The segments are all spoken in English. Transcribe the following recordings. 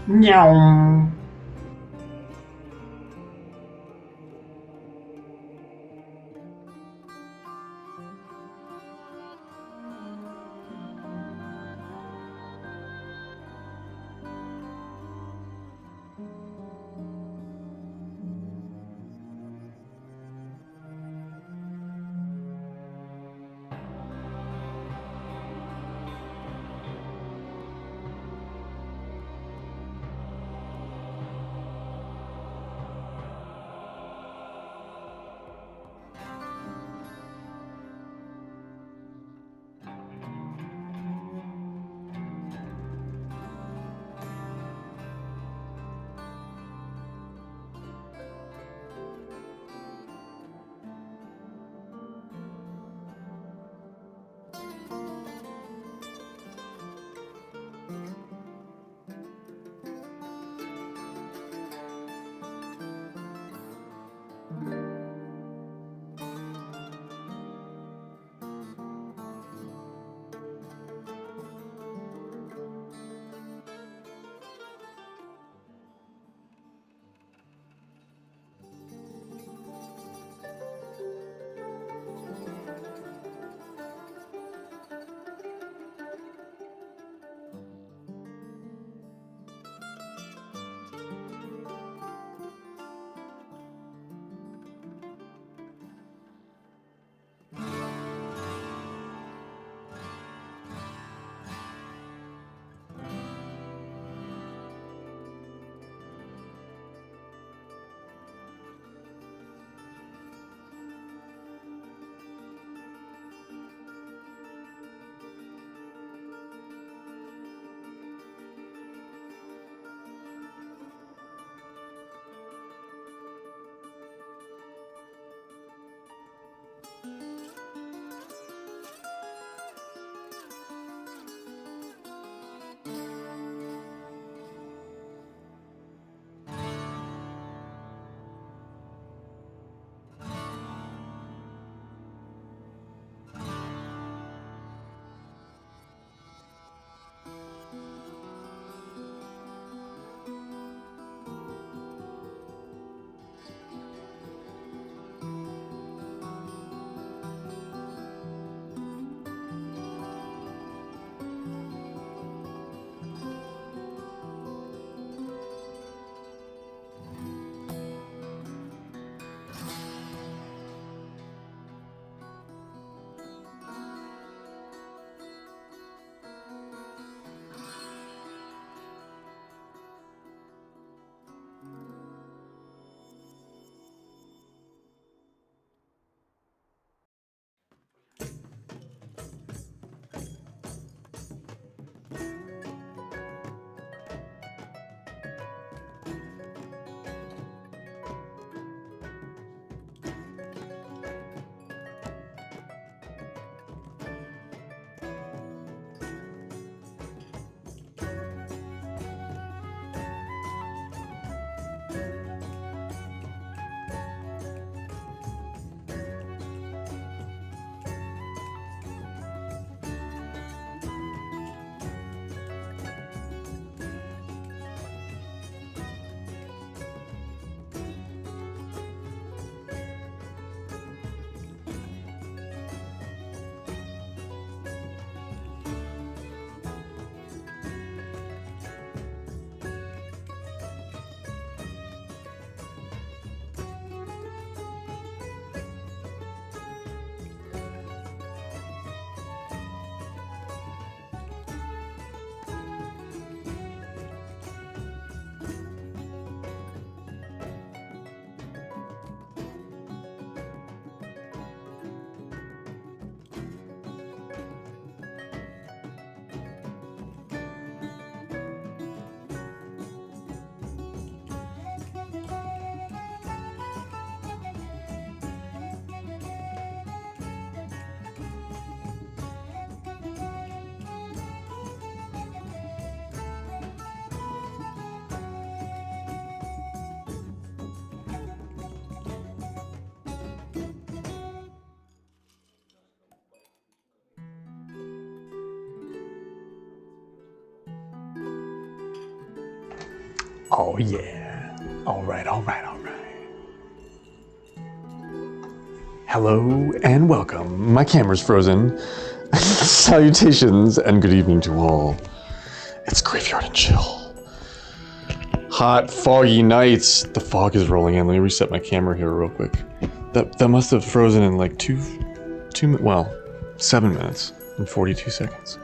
Meow. Oh yeah. All right. Hello and welcome. My camera's frozen. Salutations and good evening to all. It's Graveyard and Chill. Hot, foggy nights. The fog is rolling in. Let me reset my camera here real quick. That must have frozen in like 7 minutes and 42 seconds.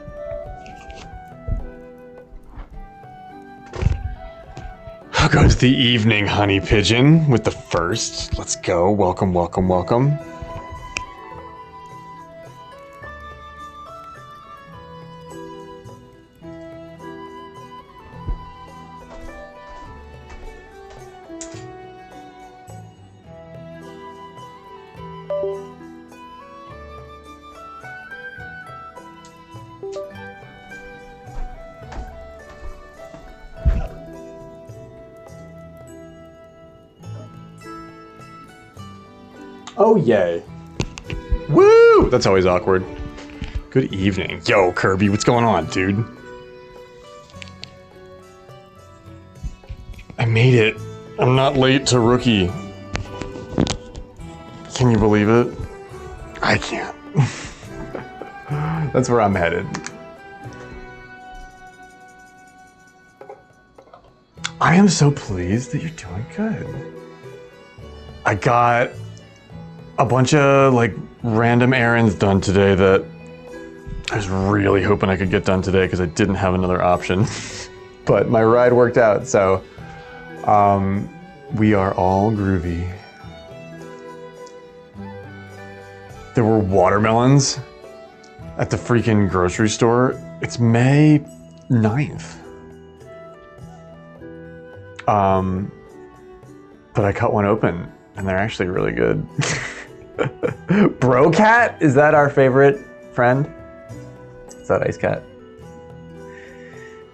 I'll go to the evening, honey pigeon, with the first. Let's go. Welcome. Oh, yay. Woo! That's always awkward. Good evening. Yo, Kirby, what's going on, dude? I made it. I'm not late to rookie. Can you believe it? I can't. That's where I'm headed. I am so pleased that you're doing good. I got a bunch of like random errands done today that I was really hoping I could get done today because I didn't have another option. But my ride worked out, so we are all groovy. There were watermelons at the freaking grocery store. It's May 9th. But I cut one open and they're actually really good. Bro Cat? Is that our favorite friend? Is that Ice Cat?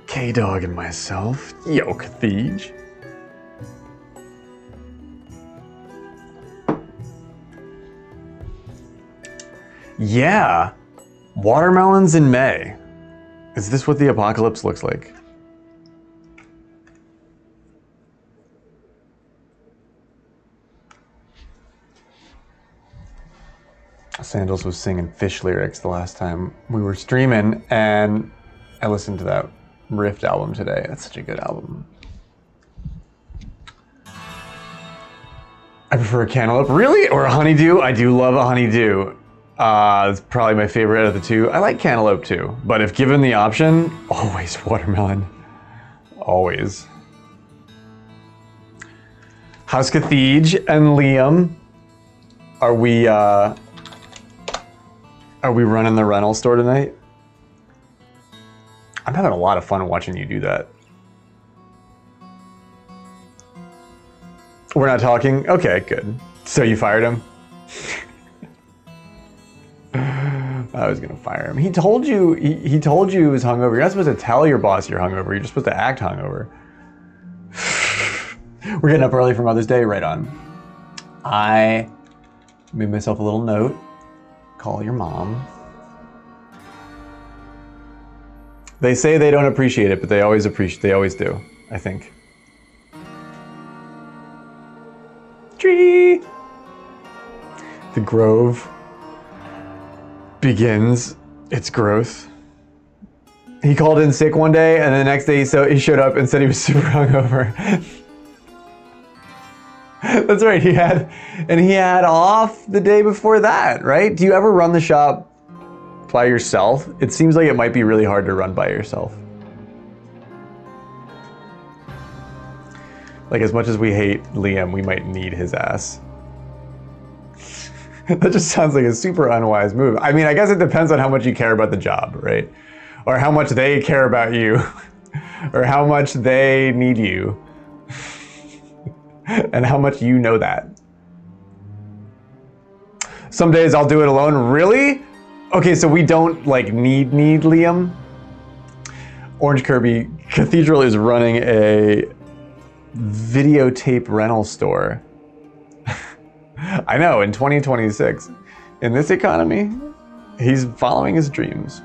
K-Dog and myself. Yo, Cathege. Yeah. Watermelons in May. Is this what the apocalypse looks like? Sandals was singing Fish lyrics the last time we were streaming, and I listened to that Rift album today. That's such a good album. I prefer a cantaloupe. Really? Or a honeydew? I do love a honeydew. It's probably my favorite out of the two. I like cantaloupe too, but if given the option, always watermelon. Always. How's Cathege and Liam? Are we running the rental store tonight? I'm having a lot of fun watching you do that. We're not talking? Okay, good. So you fired him? I was gonna fire him. He told you he told you he was hungover. You're not supposed to tell your boss you're hungover. You're just supposed to act hungover. We're getting up early for Mother's Day. Right on. I made myself a little note. Call your mom. They say they don't appreciate it, but they always do, I think. Tree! The Grove begins its growth. He called in sick one day, and the next day he showed up and said he was super hungover. That's right, he had off the day before that, right? Do you ever run the shop by yourself? It seems like it might be really hard to run by yourself. Like, as much as we hate Liam, we might need his ass. That just sounds like a super unwise move. I mean, I guess it depends on how much you care about the job, right? Or how much they care about you. Or how much they need you. And how much you know that. Some days I'll do it alone. Really? Okay, so we don't like need Liam. Orange Kirby Cathedral is running a videotape rental store. I know, in 2026. In this economy, he's following his dreams.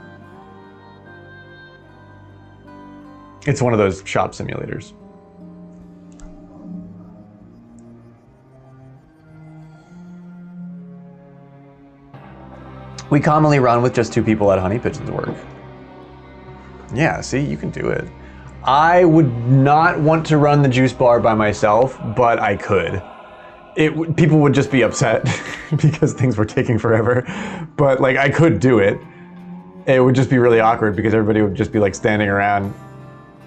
It's one of those shop simulators. We commonly run with just 2 people at Honey Pigeon's work. Yeah, see, you can do it. I would not want to run the juice bar by myself, but I could. People would just be upset because things were taking forever. But like, I could do it. It would just be really awkward because everybody would just be like standing around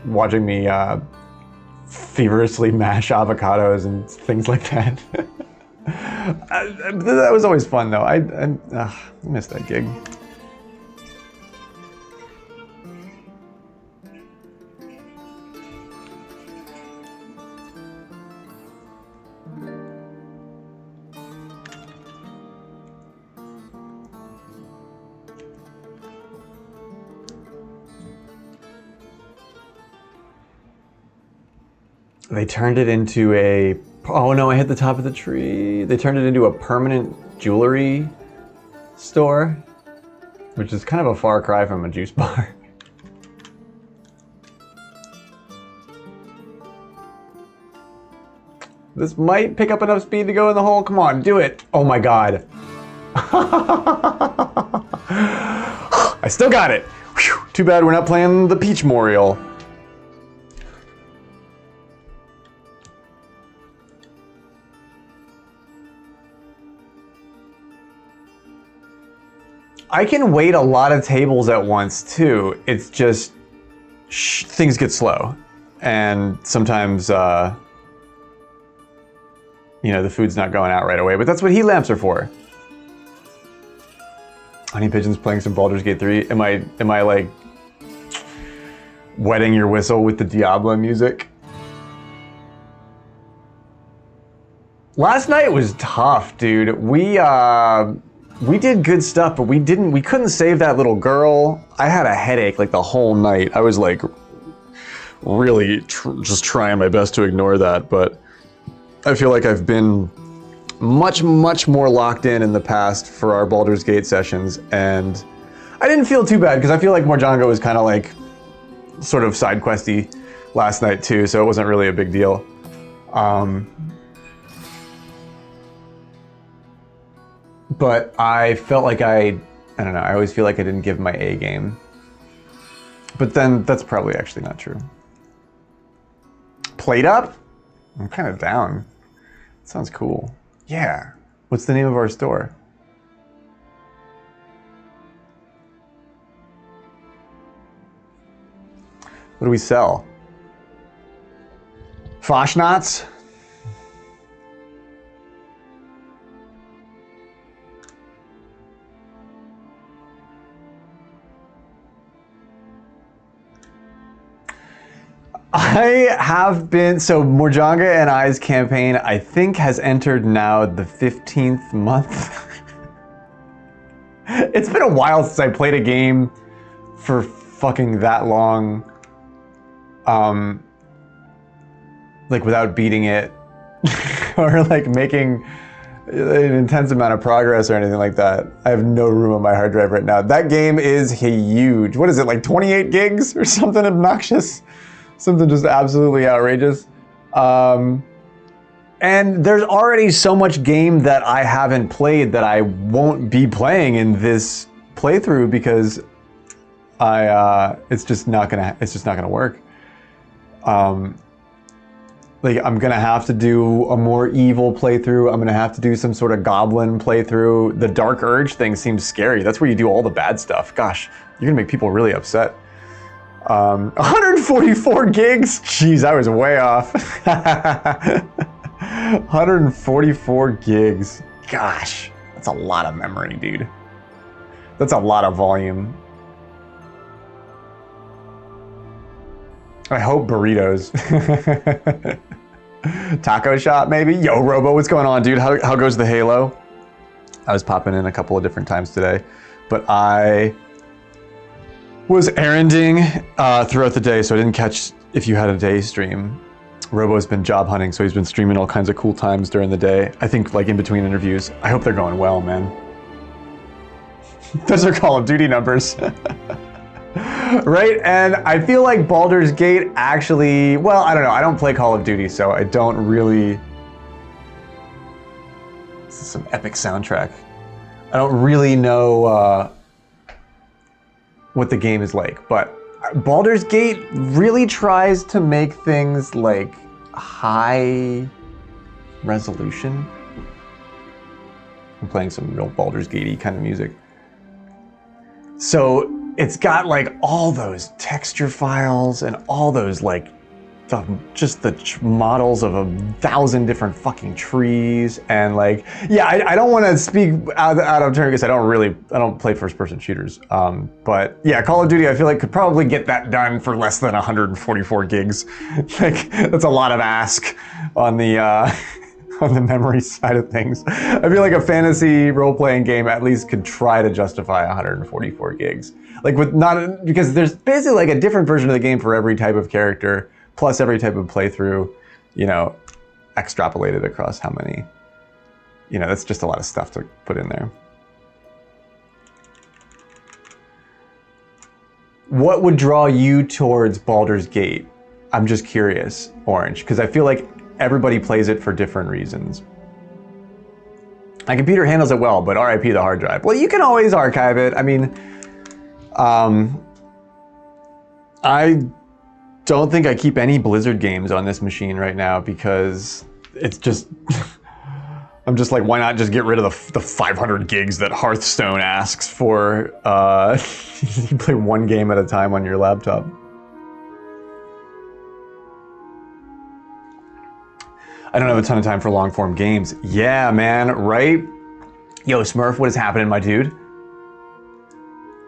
watching me feverishly mash avocados and things like that. That was always fun though. I missed that gig. They turned it into a, oh no, I hit the top of the tree. They turned it into a permanent jewelry store, which is kind of a far cry from a juice bar. This might pick up enough speed to go in the hole. Come on, do it. Oh my God. I still got it. Whew. Too bad we're not playing the Peach Memorial. I can wait a lot of tables at once too. It's just things get slow, and sometimes the food's not going out right away. But that's what heat lamps are for. Honey Pigeon's playing some Baldur's Gate 3. Am I like wetting your whistle with the Diablo music? Last night was tough, dude. We did good stuff, but we couldn't save that little girl. I had a headache like the whole night. I was like really just trying my best to ignore that, but I feel like I've been much more locked in the past for our Baldur's Gate sessions, and I didn't feel too bad because I feel like Morjanga was kind of like sort of side questy last night too, so it wasn't really a big deal. But I felt like I don't know, I always feel like I didn't give my A game. But then that's probably actually not true. Plate Up? I'm kind of down. Sounds cool. Yeah. What's the name of our store? What do we sell? Foshnotz? I have been, so Morjanga and I's campaign, I think, has entered now the 15th month. It's been a while since I played a game for fucking that long, like without beating it or like making an intense amount of progress or anything like that. I have no room on my hard drive right now. That game is huge. What is it, like 28 gigs or something obnoxious? Something just absolutely outrageous. And there's already so much game that I haven't played that I won't be playing in this playthrough because it's just not gonna work. Like I'm gonna have to do a more evil playthrough. I'm gonna have to do some sort of goblin playthrough. The Dark Urge thing seems scary. That's where you do all the bad stuff. Gosh, you're gonna make people really upset. 144 gigs? Jeez, I was way off. 144 gigs. Gosh, that's a lot of memory, dude. That's a lot of volume. I hope burritos. Taco shop, maybe? Yo, Robo, what's going on, dude? How goes the Halo? I was popping in a couple of different times today, but I was erranding throughout the day, so I didn't catch if you had a day stream. Robo's been job hunting, so he's been streaming all kinds of cool times during the day. I think like in between interviews. I hope they're going well, man. Those are Call of Duty numbers. Right? And I feel like Baldur's Gate actually, well, I don't know. I don't play Call of Duty, so I don't really... This is some epic soundtrack. I don't really know what the game is like, but Baldur's Gate really tries to make things like high resolution. I'm playing some real Baldur's Gate-y kind of music. So it's got like all those texture files and all those like just the models of 1,000 different fucking trees and like, yeah, I don't want to speak out of turn because I don't play first-person shooters. But yeah, Call of Duty I feel like could probably get that done for less than 144 gigs. Like that's a lot of ask on the on the memory side of things. I feel like a fantasy role-playing game at least could try to justify 144 gigs. Like because there's basically like a different version of the game for every type of character, plus every type of playthrough, you know, extrapolated across how many, you know, that's just a lot of stuff to put in there. What would draw you towards Baldur's Gate? I'm just curious, Orange, because I feel like everybody plays it for different reasons. My computer handles it well, but RIP the hard drive. Well, you can always archive it. I mean, I don't think I keep any Blizzard games on this machine right now because it's just, I'm just like, why not just get rid of the 500 gigs that Hearthstone asks for? You play one game at a time on your laptop. I don't have a ton of time for long form games. Yeah, man, right? Yo, Smurf, what is happening, my dude?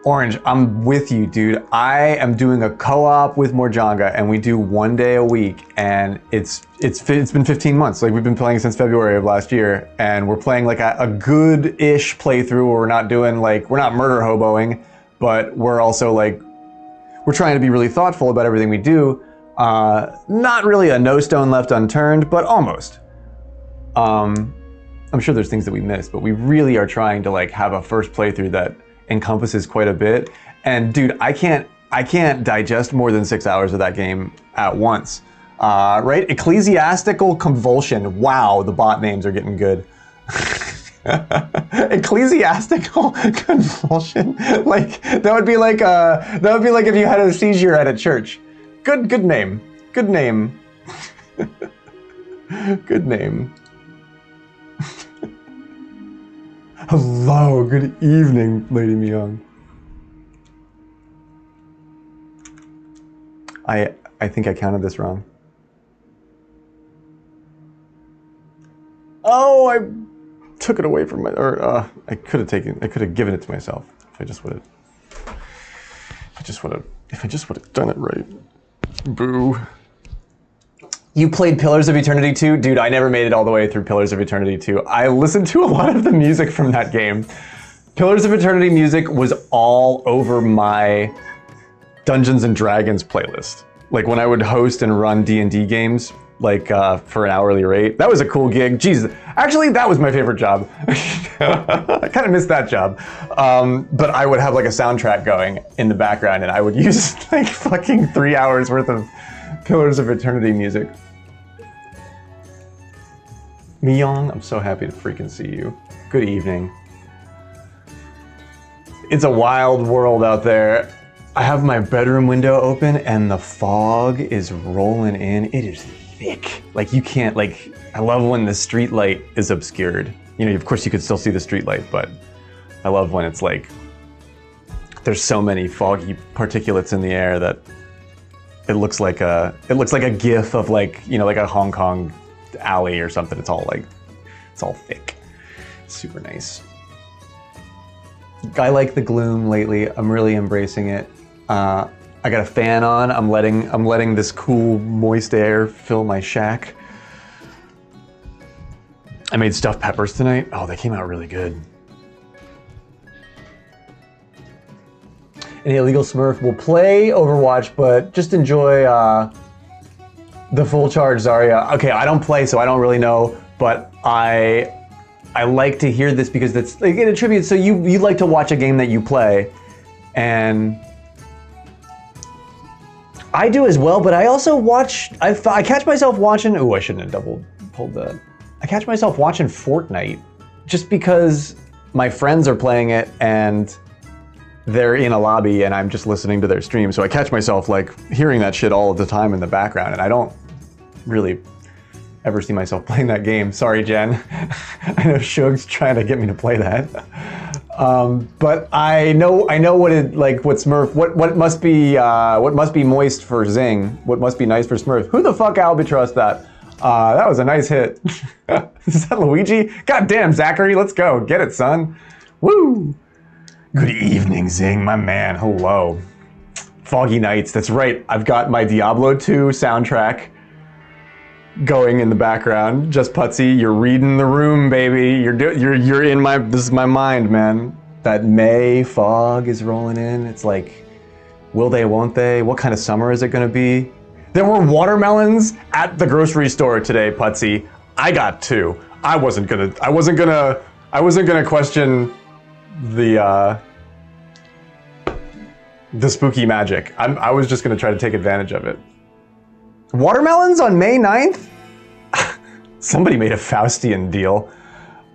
Orange, I'm with you, dude. I am doing a co-op with Morjanga, and we do 1 day a week, and it's been 15 months. Like we've been playing since February of last year, and we're playing like a good-ish playthrough where we're not murder hoboing, but we're also like, we're trying to be really thoughtful about everything we do. Not really a no stone left unturned, but almost. I'm sure there's things that we missed, but we really are trying to like have a first playthrough that encompasses quite a bit. And dude, I can't digest more than 6 hours of that game at once. Right? Ecclesiastical Convulsion. Wow, the bot names are getting good. Ecclesiastical Convulsion. Like that would be like if you had a seizure at a church. Good name. Good name. Good name. Hello, good evening, Lady Myung. I think I counted this wrong. Oh, I took it away from my, I could have given it to myself if I just would have done it right. Boo. You played Pillars of Eternity 2? Dude, I never made it all the way through Pillars of Eternity 2. I listened to a lot of the music from that game. Pillars of Eternity music was all over my Dungeons and Dragons playlist. Like when I would host and run D&D games, like for an hourly rate. That was a cool gig. Jeez, actually that was my favorite job. I kind of missed that job. But I would have like a soundtrack going in the background and I would use like fucking 3 hours worth of Pillars of Eternity music. Myung, I'm so happy to freaking see you. Good evening. It's a wild world out there. I have my bedroom window open and the fog is rolling in. It is thick. Like you can't, like, I love when the street light is obscured. You know, of course you could still see the street light, but I love when it's like, there's so many foggy particulates in the air that it looks like a gif of like, you know, like a Hong Kong alley or something. It's all thick. Super nice. I like the gloom lately. I'm really embracing it. I got a fan on. I'm letting this cool, moist air fill my shack. I made stuffed peppers tonight. Oh, they came out really good. Any illegal Smurf will play Overwatch, but just enjoy the full charge Zarya. Okay, I don't play, so I don't really know, but I like to hear this because that's like it attributes. So you like to watch a game that you play, and I do as well. But I also watch. I catch myself watching. Oh, I shouldn't have double pulled that. I catch myself watching Fortnite, just because my friends are playing it and they're in a lobby and I'm just listening to their stream. So I catch myself like hearing that shit all of the time in the background, and I don't really ever see myself playing that game. Sorry, Jen. I know Shug's trying to get me to play that. But I know what Smurf, what must be moist for Zing, what must be nice for Smurf. Who the fuck albatrossed that? That was a nice hit. Is that Luigi? God damn, Zachary, let's go. Get it, son. Woo! Good evening, Zing, my man. Hello. Foggy Nights, that's right. I've got my Diablo 2 soundtrack going in the background. Just Putsy, you're reading the room, baby. You're in my, this is my mind, man. That May fog is rolling in. It's like, will they, won't they? What kind of summer is it gonna be? There were watermelons at the grocery store today, Putsy. I got 2. I wasn't gonna question the spooky magic. I was just gonna try to take advantage of it. Watermelons on May 9th? Somebody made a Faustian deal.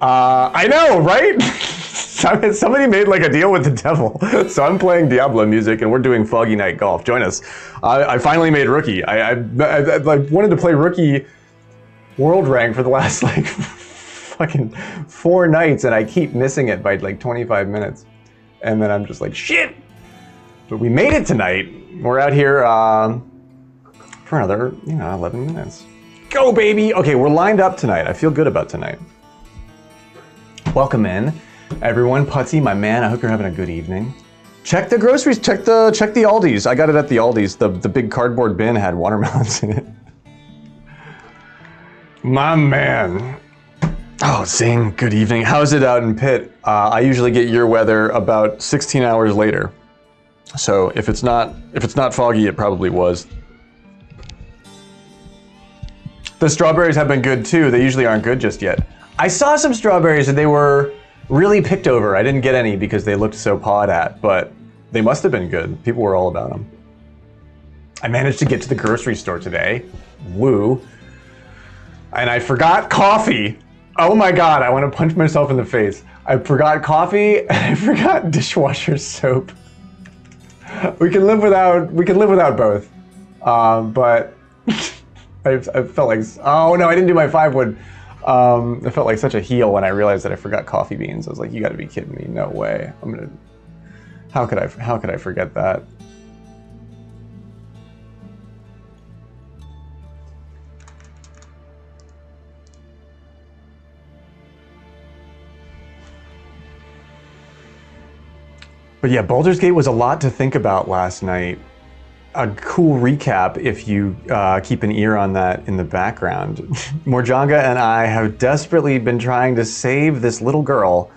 I know, right? Somebody made like a deal with the devil. So I'm playing Diablo music and we're doing Foggy Night Golf. Join us. I finally made Rookie. I wanted to play Rookie World Rank for the last like fucking 4 nights and I keep missing it by like 25 minutes. And then I'm just like, shit! But we made it tonight. We're out here for another, 11 minutes. Go, baby! Okay, we're lined up tonight. I feel good about tonight. Welcome in, everyone. Putsy, my man, I hope you're having a good evening. Check the groceries, check the Aldi's. I got it at the Aldi's. The big cardboard bin had watermelons in it. My man. Oh, Zing, good evening. How's it out in Pitt? I usually get your weather about 16 hours later. So if it's not foggy, it probably was. The strawberries have been good too. They usually aren't good just yet. I saw some strawberries and they were really picked over. I didn't get any because they looked so pawed at, but they must have been good. People were all about them. I managed to get to the grocery store today. Woo. And I forgot coffee. Oh my God, I want to punch myself in the face. I forgot coffee and I forgot dishwasher soap. We can live without both. But I felt like, oh no, I didn't do my 5-wood. I felt like such a heel when I realized that I forgot coffee beans. I was like, you gotta be kidding me. No way. How could I forget that? But yeah, Baldur's Gate was a lot to think about last night. A cool recap if you keep an ear on that in the background. Morjanga and I have desperately been trying to save this little girl.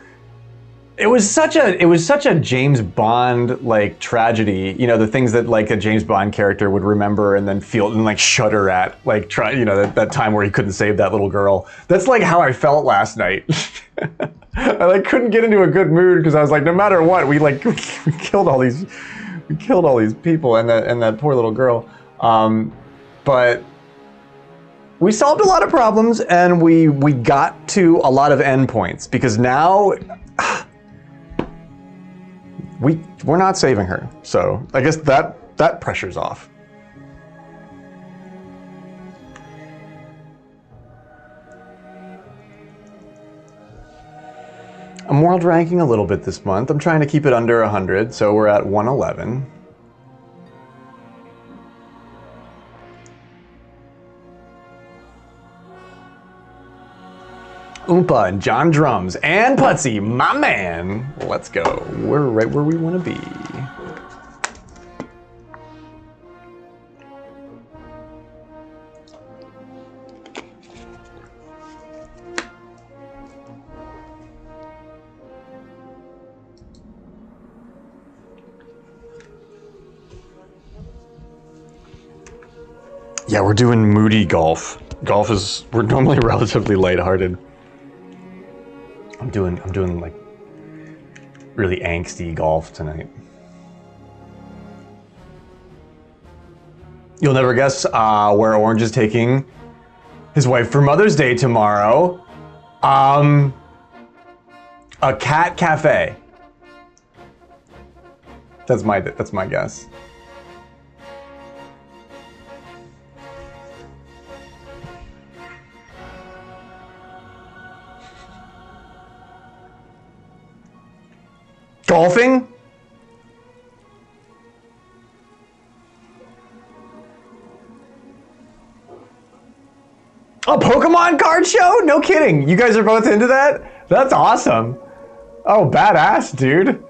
It was such a James Bond like tragedy, the things that like a James Bond character would remember and then feel and like shudder at, like that time where he couldn't save that little girl. That's like how I felt last night. I like couldn't get into a good mood because I was like, no matter what, we killed all these people and that poor little girl. But we solved a lot of problems and we got to a lot of endpoints because now we're not saving her. So I guess that pressure's off. I'm world ranking a little bit this month. I'm trying to keep it under 100, so we're at 111. Oompa and John Drums and Putsy, my man. Let's go. We're right where we want to be. Yeah, we're doing moody golf. We're normally relatively lighthearted. I'm doing like really angsty golf tonight. You'll never guess where Orange is taking his wife for Mother's Day tomorrow. A cat cafe. That's my guess. Golfing? A Pokemon card show? No kidding. You guys are both into that? That's awesome. Oh, badass, dude.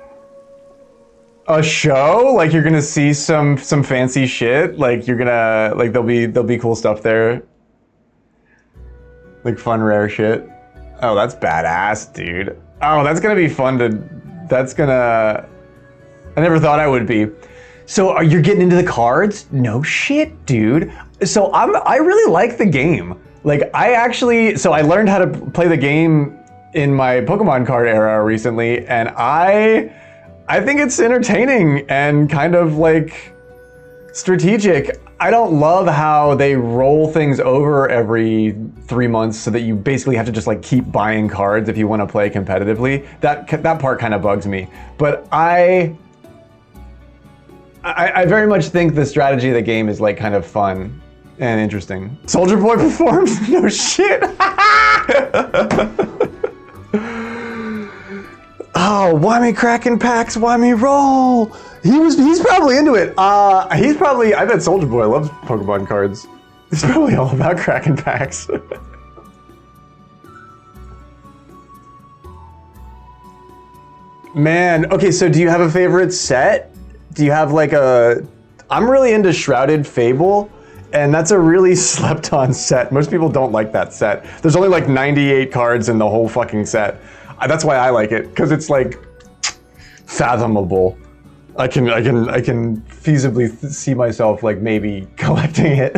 A show? Like you're gonna see some fancy shit? Like you're gonna like there'll be cool stuff there. Like fun rare shit. Oh, that's badass, dude. Oh, that's gonna be fun to I never thought I would be. So you're getting into the cards? No shit, dude. So I really like the game. Like so I learned how to play the game in my Pokemon card era recently, and I think it's entertaining and kind of like strategic. I don't love how they roll things over every 3 months so that you basically have to just like keep buying cards if you want to play competitively. That part kind of bugs me. But I very much think the strategy of the game is like kind of fun and interesting. Soldier Boy performs? No shit. Oh, why me cracking packs? Why me roll? He's probably into it. I bet Soldier Boy loves Pokemon cards. He's probably all about cracking packs. Man, okay, so do you have a favorite set? Do you have like I'm really into Shrouded Fable, and that's a really slept on set. Most people don't like that set. There's only like 98 cards in the whole fucking set. That's why I like it, because it's like fathomable. I can feasibly see myself like maybe collecting it.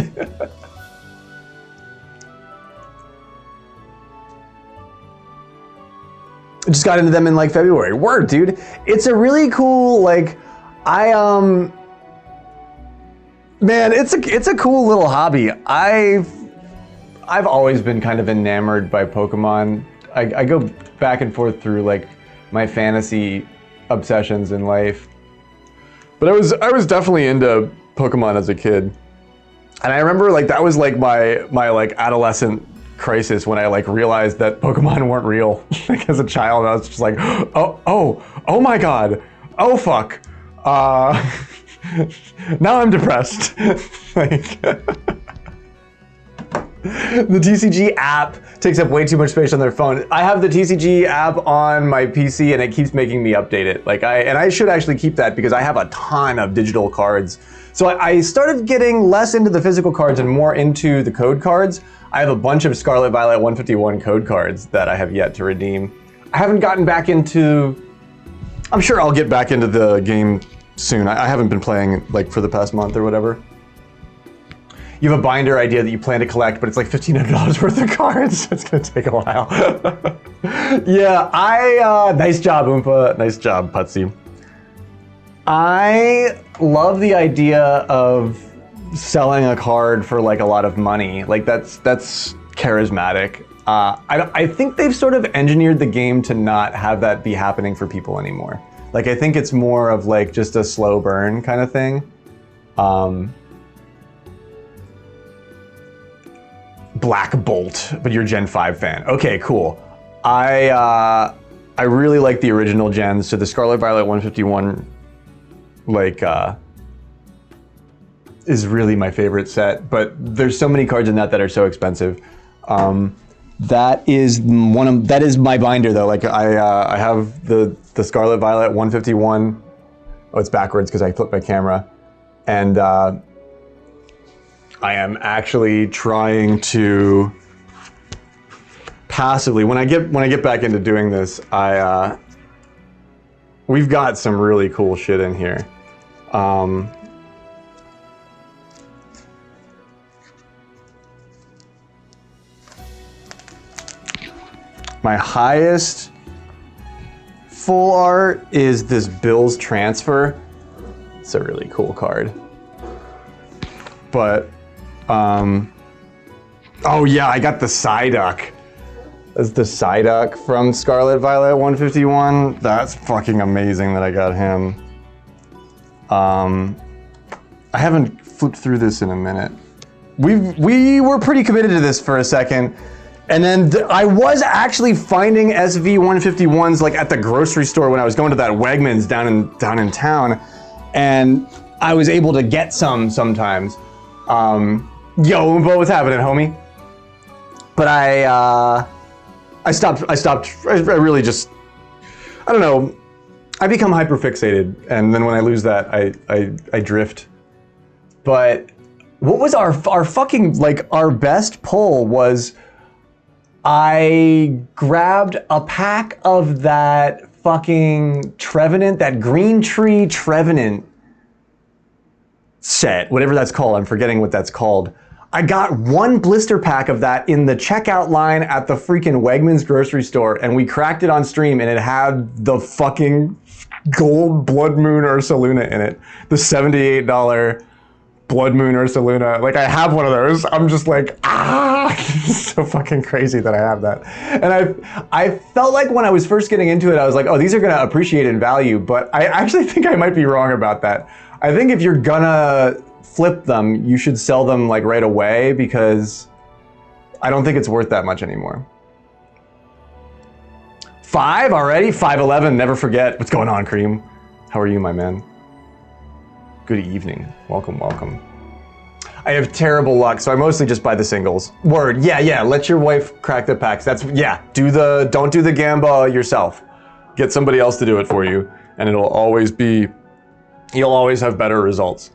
I just got into them in like February. Word, dude. It's a really cool like man, it's a cool little hobby. I've always been kind of enamored by Pokemon. I go back and forth through like my fantasy obsessions in life. But I was definitely into Pokemon as a kid. And I remember like that was like my like adolescent crisis when I like realized that Pokemon weren't real. Like as a child, I was just like, oh my god. Oh fuck. Now I'm depressed. Like the TCG app takes up way too much space on their phone. I have the TCG app on my PC and it keeps making me update it. Like I should actually keep that because I have a ton of digital cards. So I started getting less into the physical cards and more into the code cards. I have a bunch of Scarlet Violet 151 code cards that I have yet to redeem. I haven't gotten back into, I'm sure I'll get back into the game soon. I haven't been playing like for the past month or whatever. You have a binder idea that you plan to collect, but it's like $1,500 worth of cards. It's gonna take a while. Yeah, nice job, Oompa. Nice job, Putsy. I love the idea of selling a card for like a lot of money. Like that's charismatic. I think they've sort of engineered the game to not have that be happening for people anymore. Like I think it's more of like just a slow burn kind of thing. Black Bolt, but you're Gen 5 fan. Okay, cool. I really like the original gens, so the Scarlet Violet 151 like is really my favorite set, but there's so many cards in that are so expensive. That is my binder though. Like I have the Scarlet Violet 151. Oh, it's backwards because I flipped my camera, and I am actually trying to passively, when I get back into doing this, we've got some really cool shit in here. My highest full art is this Bill's Transfer. It's a really cool card. But, oh yeah, I got the Psyduck. As the Psyduck from Scarlet Violet 151. That's fucking amazing that I got him. I haven't flipped through this in a minute. We were pretty committed to this for a second. And then I was actually finding SV151s like at the grocery store when I was going to that Wegmans down in town. And I was able to get some sometimes. Yo, what was happening, homie? But I stopped, I really just, I don't know, I become hyperfixated, and then when I lose that, I drift. But what was our fucking, like, our best pull was I grabbed a pack of that fucking Trevenant, that Green Tree Trevenant set, whatever that's called, I'm forgetting what that's called. I got one blister pack of that in the checkout line at the freaking Wegmans grocery store, and we cracked it on stream, and it had the fucking gold Blood Moon Ursaluna in it. The $78 Blood Moon Ursaluna. Like, I have one of those. I'm just like, it's so fucking crazy that I have that. And I felt like when I was first getting into it, I was like, oh, these are gonna appreciate in value, but I actually think I might be wrong about that. I think if you're gonna flip them, you should sell them like right away, because I don't think it's worth that much anymore. 5 already? 511, never forget. What's going on, Cream? How are you, my man? Good evening. Welcome, welcome. I have terrible luck, so I mostly just buy the singles. Word, yeah, let your wife crack the packs. That's, yeah, don't do the gamba yourself. Get somebody else to do it for you, and it'll always be, you'll always have better results.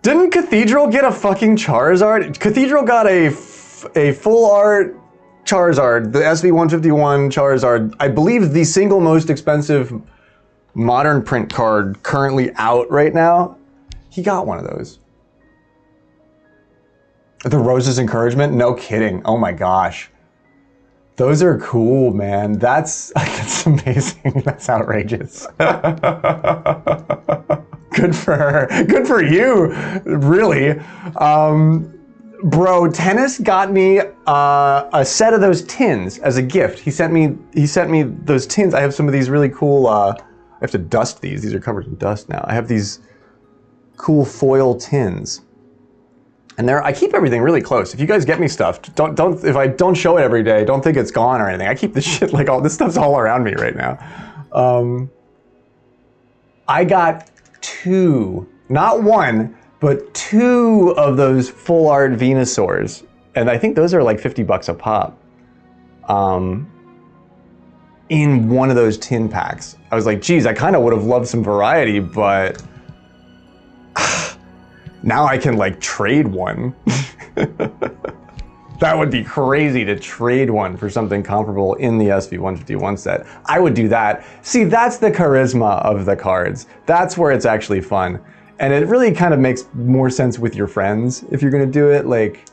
Didn't Cathedral get a fucking Charizard? Cathedral got a full art Charizard, the SV151 Charizard. I believe the single most expensive modern print card currently out right now. He got one of those. The Rose's Encouragement? No kidding. Oh my gosh. Those are cool, man. That's amazing. That's outrageous. Good for her. Good for you, really. Bro, Tennis got me a set of those tins as a gift. He sent me those tins. I have some of these really cool, I have to dust these. These are covered in dust now. I have these cool foil tins. And I keep everything really close. If you guys get me stuff, if I don't show it every day, don't think it's gone or anything. I keep this shit, like, all this stuff's all around me right now. I got 2, not 1, but 2 of those full art Venusaurs. And I think those are like $50 a pop. In one of those tin packs. I was like, geez, I kind of would have loved some variety, but now I can like trade one. That would be crazy to trade one for something comparable in the SV151 set. I would do that. See, that's the charisma of the cards. That's where it's actually fun. And it really kind of makes more sense with your friends if you're gonna do it. Like,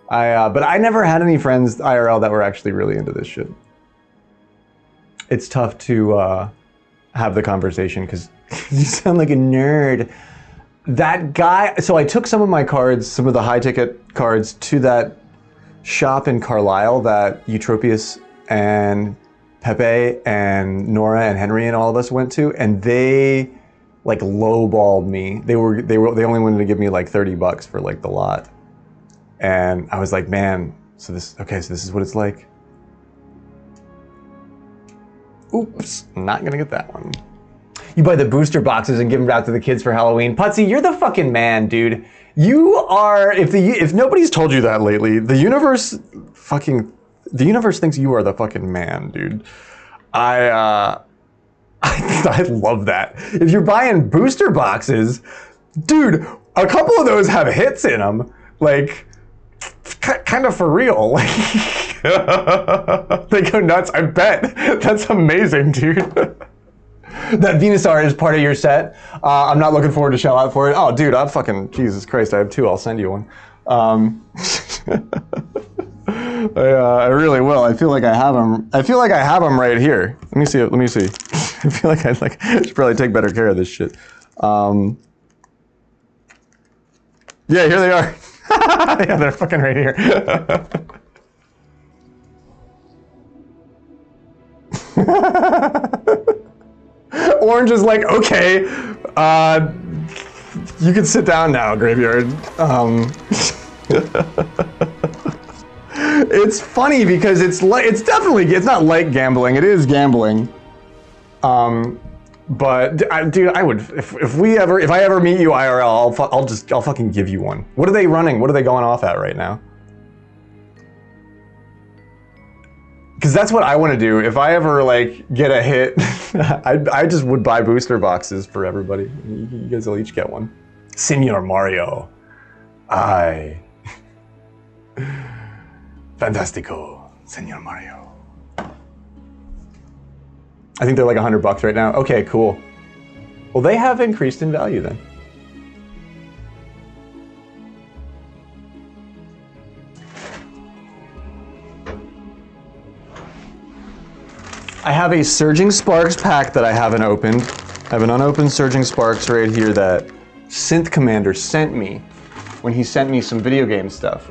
but I never had any friends IRL that were actually really into this shit. It's tough to have the conversation because you sound like a nerd. That guy, so I took some of my cards, some of the high ticket cards, to that shop in Carlisle that Eutropius and Pepe and Nora and Henry and all of us went to, and they like lowballed me. They only wanted to give me like $30 for like the lot. And I was like, man, so this is what it's like. Oops, not gonna get that one. You buy the booster boxes and give them out to the kids for Halloween. Putsy, you're the fucking man, dude. You are, if nobody's told you that lately, the universe thinks you are the fucking man, dude. I love that. If you're buying booster boxes, dude, a couple of those have hits in them. Like, kind of for real. They go nuts, I bet. That's amazing, dude. That Venusaur is part of your set. I'm not looking forward to shell out for it. Oh, dude, I'm fucking, Jesus Christ, I have 2. I'll send you one. I really will. I feel like I have them. I feel like I have them right here. Let me see. Let me see. I feel like I should probably take better care of this shit. Yeah, here they are. Yeah, they're fucking right here. Orange is like, okay, you can sit down now, Graveyard. It's funny because it's not like gambling. It is gambling. But dude, I would if I ever meet you IRL, I'll fucking give you one. What are they running? What are they going off at right now? Because that's what I want to do. If I ever like get a hit, I just would buy booster boxes for everybody. You guys will each get one. Senor Mario. Ay. Fantastico, Senor Mario. I think they're like $100 right now. Okay, cool. Well, they have increased in value then. I have a Surging Sparks pack that I haven't opened. I have an unopened Surging Sparks right here that Synth Commander sent me when he sent me some video game stuff.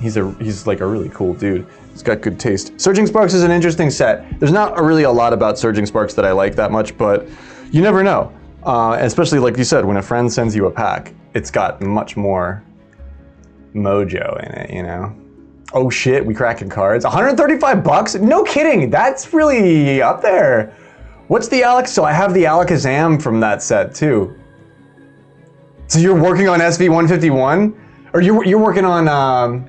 He's like a really cool dude. He's got good taste. Surging Sparks is an interesting set. There's not really a lot about Surging Sparks that I like that much, but you never know. Especially like you said, when a friend sends you a pack, it's got much more mojo in it, you know? Oh shit, we cracking cards. $135? No kidding, that's really up there. What's the Alec? So I have the Alakazam from that set too. So you're working on SV151? Or you're working on,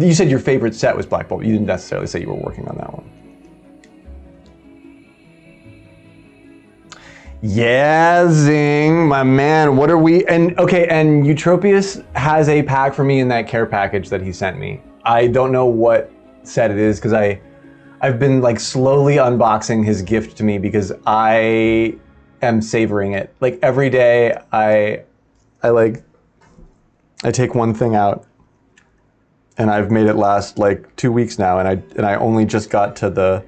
you said your favorite set was Black Bolt. You didn't necessarily say you were working on that one. Yeah, Zing, my man. What are we? And okay, and Eutropius has a pack for me in that care package that he sent me. I don't know what set it is because I've been like slowly unboxing his gift to me because I am savoring it. Like every day, I take one thing out, and I've made it last like 2 weeks now, and I only just got to the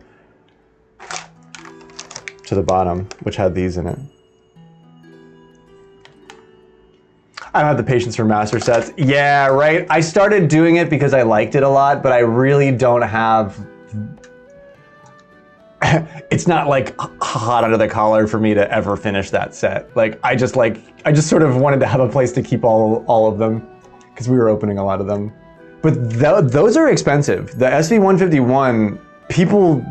bottom, which had these in it. I don't have the patience for master sets. Yeah, right. I started doing it because I liked it a lot, but I really don't have. It's not like hot under the collar for me to ever finish that set. Like I just sort of wanted to have a place to keep all of them because we were opening a lot of them. But those are expensive. The SV151, people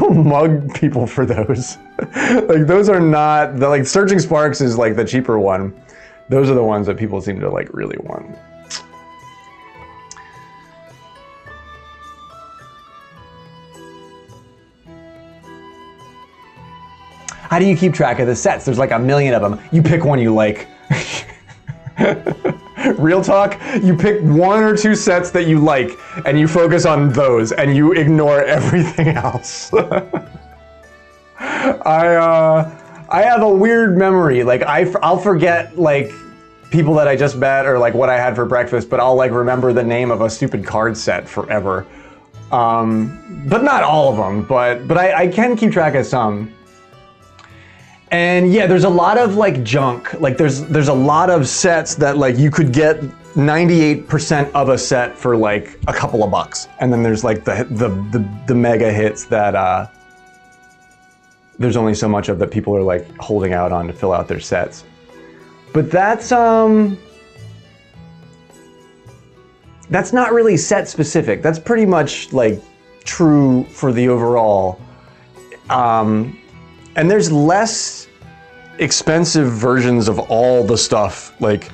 mug people for those. Like those are not like Surging Sparks is like the cheaper one. Those are the ones that people seem to like really want. How do you keep track of the sets? There's like a million of them. You pick one you like. Real talk, you pick 1 or 2 sets that you like and you focus on those and you ignore everything else. I have a weird memory. Like I'll forget like people that I just met or like what I had for breakfast, but I'll like remember the name of a stupid card set forever. But not all of them, but I can keep track of some. And yeah, there's a lot of like junk. Like there's a lot of sets that like you could get 98% of a set for like a couple of bucks. And then there's like the mega hits that there's only so much of that people are like holding out on to fill out their sets. But that's not really set specific. That's pretty much like true for the overall. And there's less expensive versions of all the stuff. Like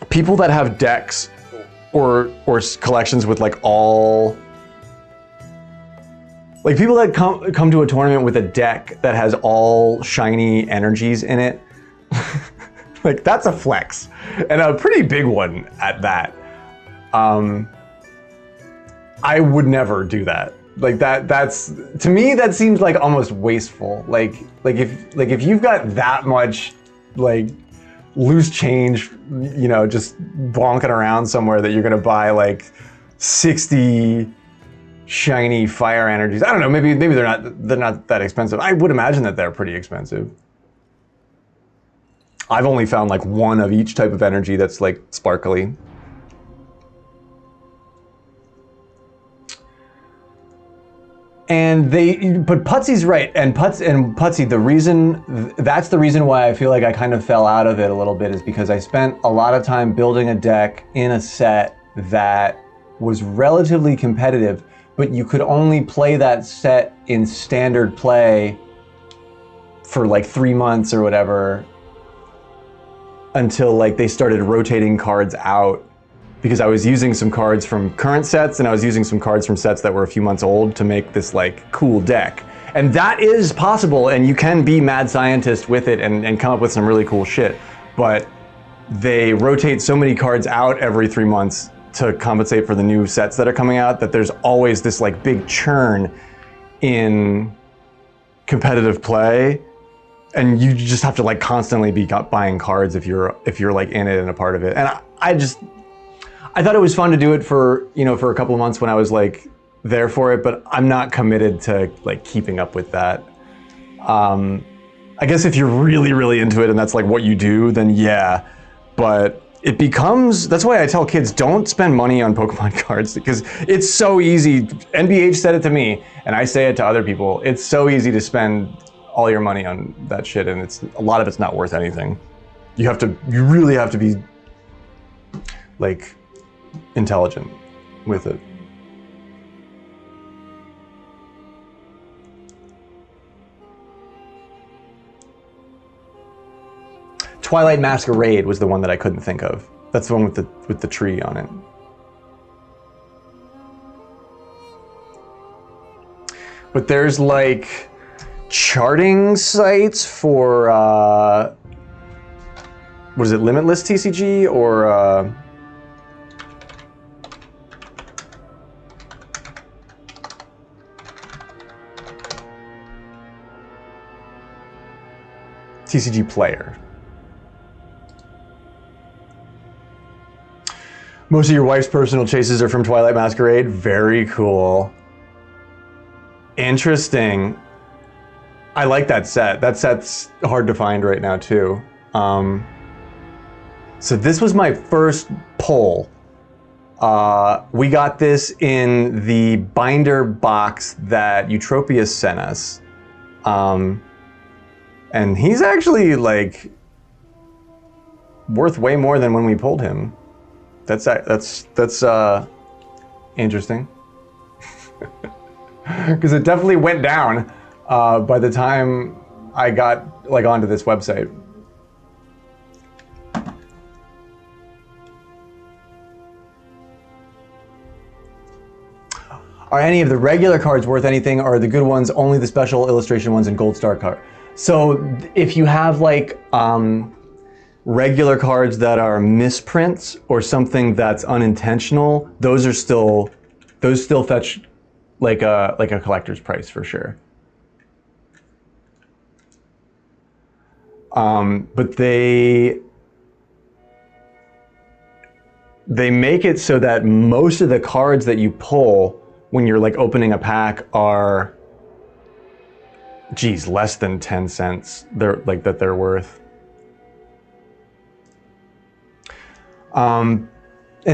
people that have decks or collections with like all, like people that come to a tournament with a deck that has all shiny energies in it. Like that's a flex and a pretty big one at that. I would never do that. Like that's to me that seems like almost wasteful. Like if you've got that much like loose change, you know, just bonking around somewhere that you're gonna buy like 60 shiny fire energies. I don't know, maybe they're not that expensive. I would imagine that they're pretty expensive. I've only found like one of each type of energy that's like sparkly. And but Putsy's right, and Putsy, that's the reason why I feel like I kind of fell out of it a little bit, is because I spent a lot of time building a deck in a set that was relatively competitive, but you could only play that set in standard play for like 3 months or whatever, until like they started rotating cards out, because I was using some cards from current sets and I was using some cards from sets that were a few months old to make this like cool deck. And that is possible, and you can be mad scientist with it and come up with some really cool shit. But they rotate so many cards out every 3 months to compensate for the new sets that are coming out, that there's always this like big churn in competitive play. And you just have to like constantly be buying cards if you're like in it and a part of it. And I thought it was fun to do it for, for a couple of months when I was like there for it, but I'm not committed to like keeping up with that. I guess if you're really, really into it and that's like what you do, then yeah. But it becomes, that's why I tell kids, don't spend money on Pokemon cards, because it's so easy. NBH said it to me, and I say it to other people. It's so easy to spend all your money on that shit, and a lot of it's not worth anything. You really have to be like intelligent with it. Twilight Masquerade was the one that I couldn't think of. That's the one with the tree on it. But there's like charting sites for what is it, Limitless TCG or TCG Player. Most of your wife's personal chases are from Twilight Masquerade. Very cool. Interesting. I like that set. That set's hard to find right now too. So this was my first pull. We got this in the binder box that Eutropius sent us. And he's actually like worth way more than when we pulled him. That's interesting. Because it definitely went down by the time I got like onto this website. Are any of the regular cards worth anything, or are the good ones only the special illustration ones and Gold Star card? So if you have like regular cards that are misprints or something that's unintentional, those still fetch like a collector's price for sure. But they make it so that most of the cards that you pull when you're like opening a pack are, geez, less than 10 cents. They're worth. And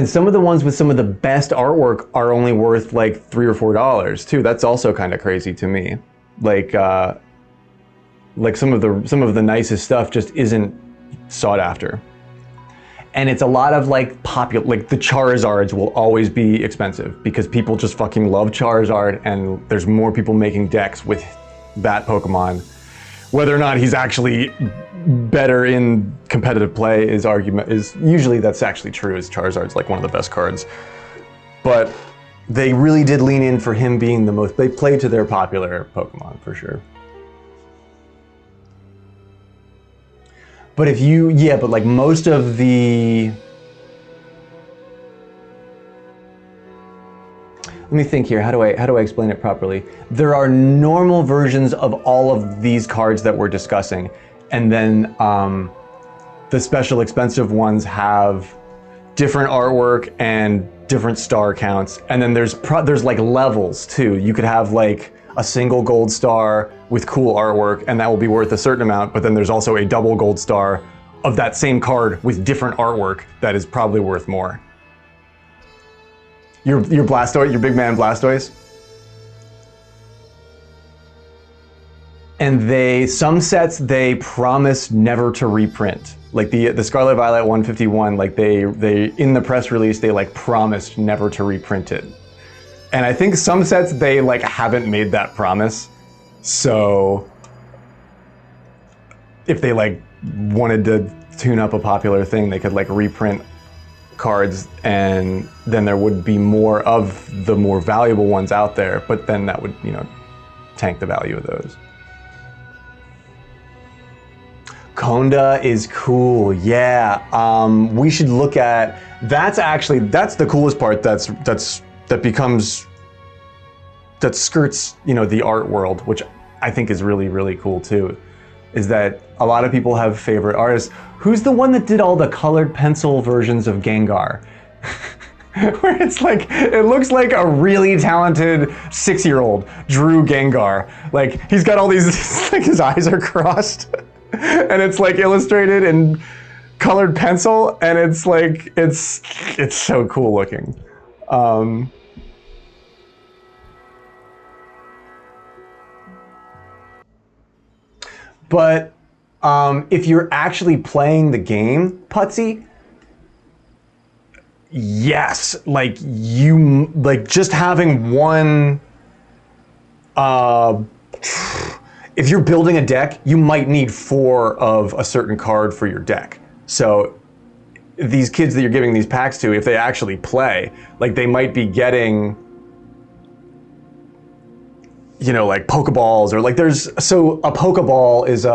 some of the ones with some of the best artwork are only worth like $3 or $4 too. That's also kind of crazy to me. Like some of the nicest stuff just isn't sought after. And it's a lot of like popular, like the Charizards will always be expensive because people just fucking love Charizard, and there's more people making decks with that Pokemon. Whether or not he's actually better in competitive play is usually that's actually true, as Charizard's like one of the best cards. But they really did lean in for him being the most, they played to their popular Pokemon for sure. But but like most of the, let me think here, how do I explain it properly? There are normal versions of all of these cards that we're discussing, and then the special expensive ones have different artwork and different star counts, and then there's like levels too. You could have like a single gold star with cool artwork, and that will be worth a certain amount, but then there's also a double gold star of that same card with different artwork that is probably worth more. Your Blastoise, your big man Blastoise? And some sets they promise never to reprint. Like the Scarlet Violet 151, like they in the press release they like promised never to reprint it. And I think some sets they like haven't made that promise. So if they like wanted to tune up a popular thing, they could like reprint cards, and then there would be more of the more valuable ones out there, but then that would, you know, tank the value of those. Konda is cool, yeah. We should look at, that's the coolest part that skirts, you know, the art world, which I think is really, really cool too, is that a lot of people have favorite artists. Who's the one that did all the colored pencil versions of Gengar? Where it's like, it looks like a really talented 6-year-old drew Gengar. Like, he's got all these, like his eyes are crossed. And it's like illustrated in colored pencil, and it's like, it's so cool looking. But if you're actually playing the game, Putsy, yes, like just having one, if you're building a deck, you might need 4 of a certain card for your deck. So these kids that you're giving these packs to, if they actually play, like they might be getting, you know, like Pokeballs, or like so a Pokeball is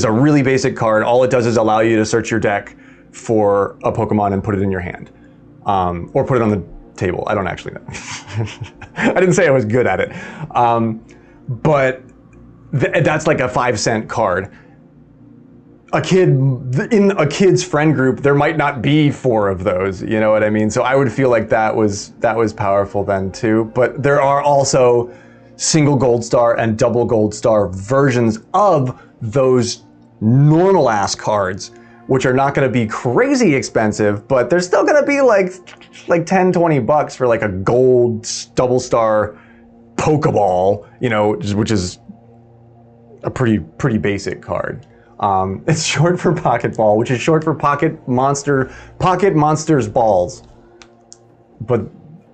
a really basic card. All it does is allow you to search your deck for a Pokemon and put it in your hand, or put it on the table. I don't actually know. I didn't say I was good at it, but that's like a 5-cent card. In a kid's friend group, there might not be 4 of those. You know what I mean? So I would feel like that was powerful then too. But there are also single gold star and double gold star versions of those normal ass cards, which are not going to be crazy expensive, but they're still going to be like 10, 20 bucks for like a gold double star Pokeball, you know, which is a pretty basic card. It's short for Pocket Ball, which is short for Pocket Monsters Balls. But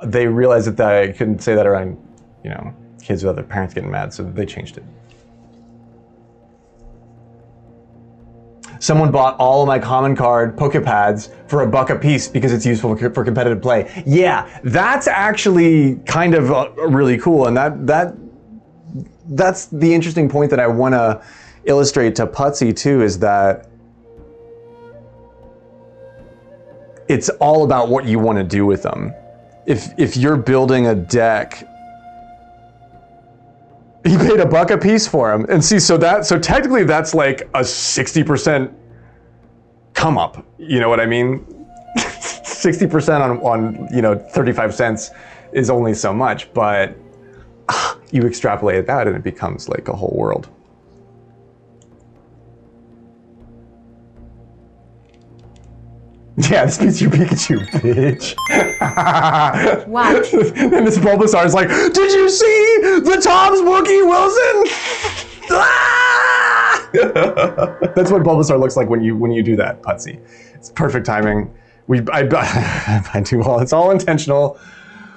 they realized that I couldn't say that around, you know, kids with other parents getting mad, so they changed it. Someone bought all of my common card Pokepads for $1 a piece because it's useful for competitive play. Yeah, that's actually kind of really cool, and that's the interesting point that I want to illustrate to Putsy too, is that it's all about what you want to do with them. If you're building a deck, he paid $1 a piece for them, and see, so technically that's like a 60% come up. You know what I mean? 60% on you know 35 cents is only so much, but you extrapolate that and it becomes like a whole world. Yeah, this beats your Pikachu, bitch. What? And this Bulbasaur is like, did you see the Tom's Wookie Wilson? Ah! That's what Bulbasaur looks like when you do that, Putsy. It's perfect timing. I do all. It's all intentional.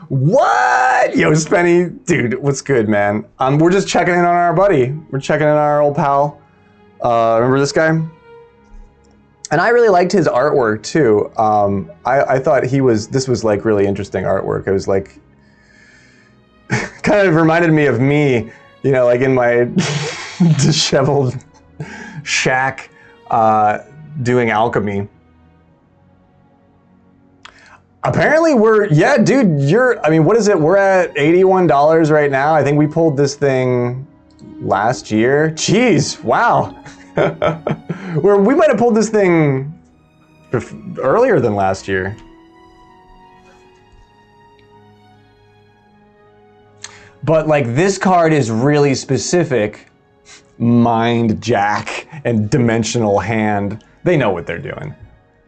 What? Yo, Spenny, dude, what's good, man? We're just checking in on our buddy. We're checking in on our old pal. Remember this guy? And I really liked his artwork too. I thought this was like really interesting artwork. It was like, kind of reminded me of me, you know, like in my disheveled shack doing alchemy. Apparently what is it? We're at $81 right now. I think we pulled this thing last year. Jeez, wow. We might have pulled this thing earlier than last year. But like this card is really specific. Mind Jack and Dimensional Hand. They know what they're doing.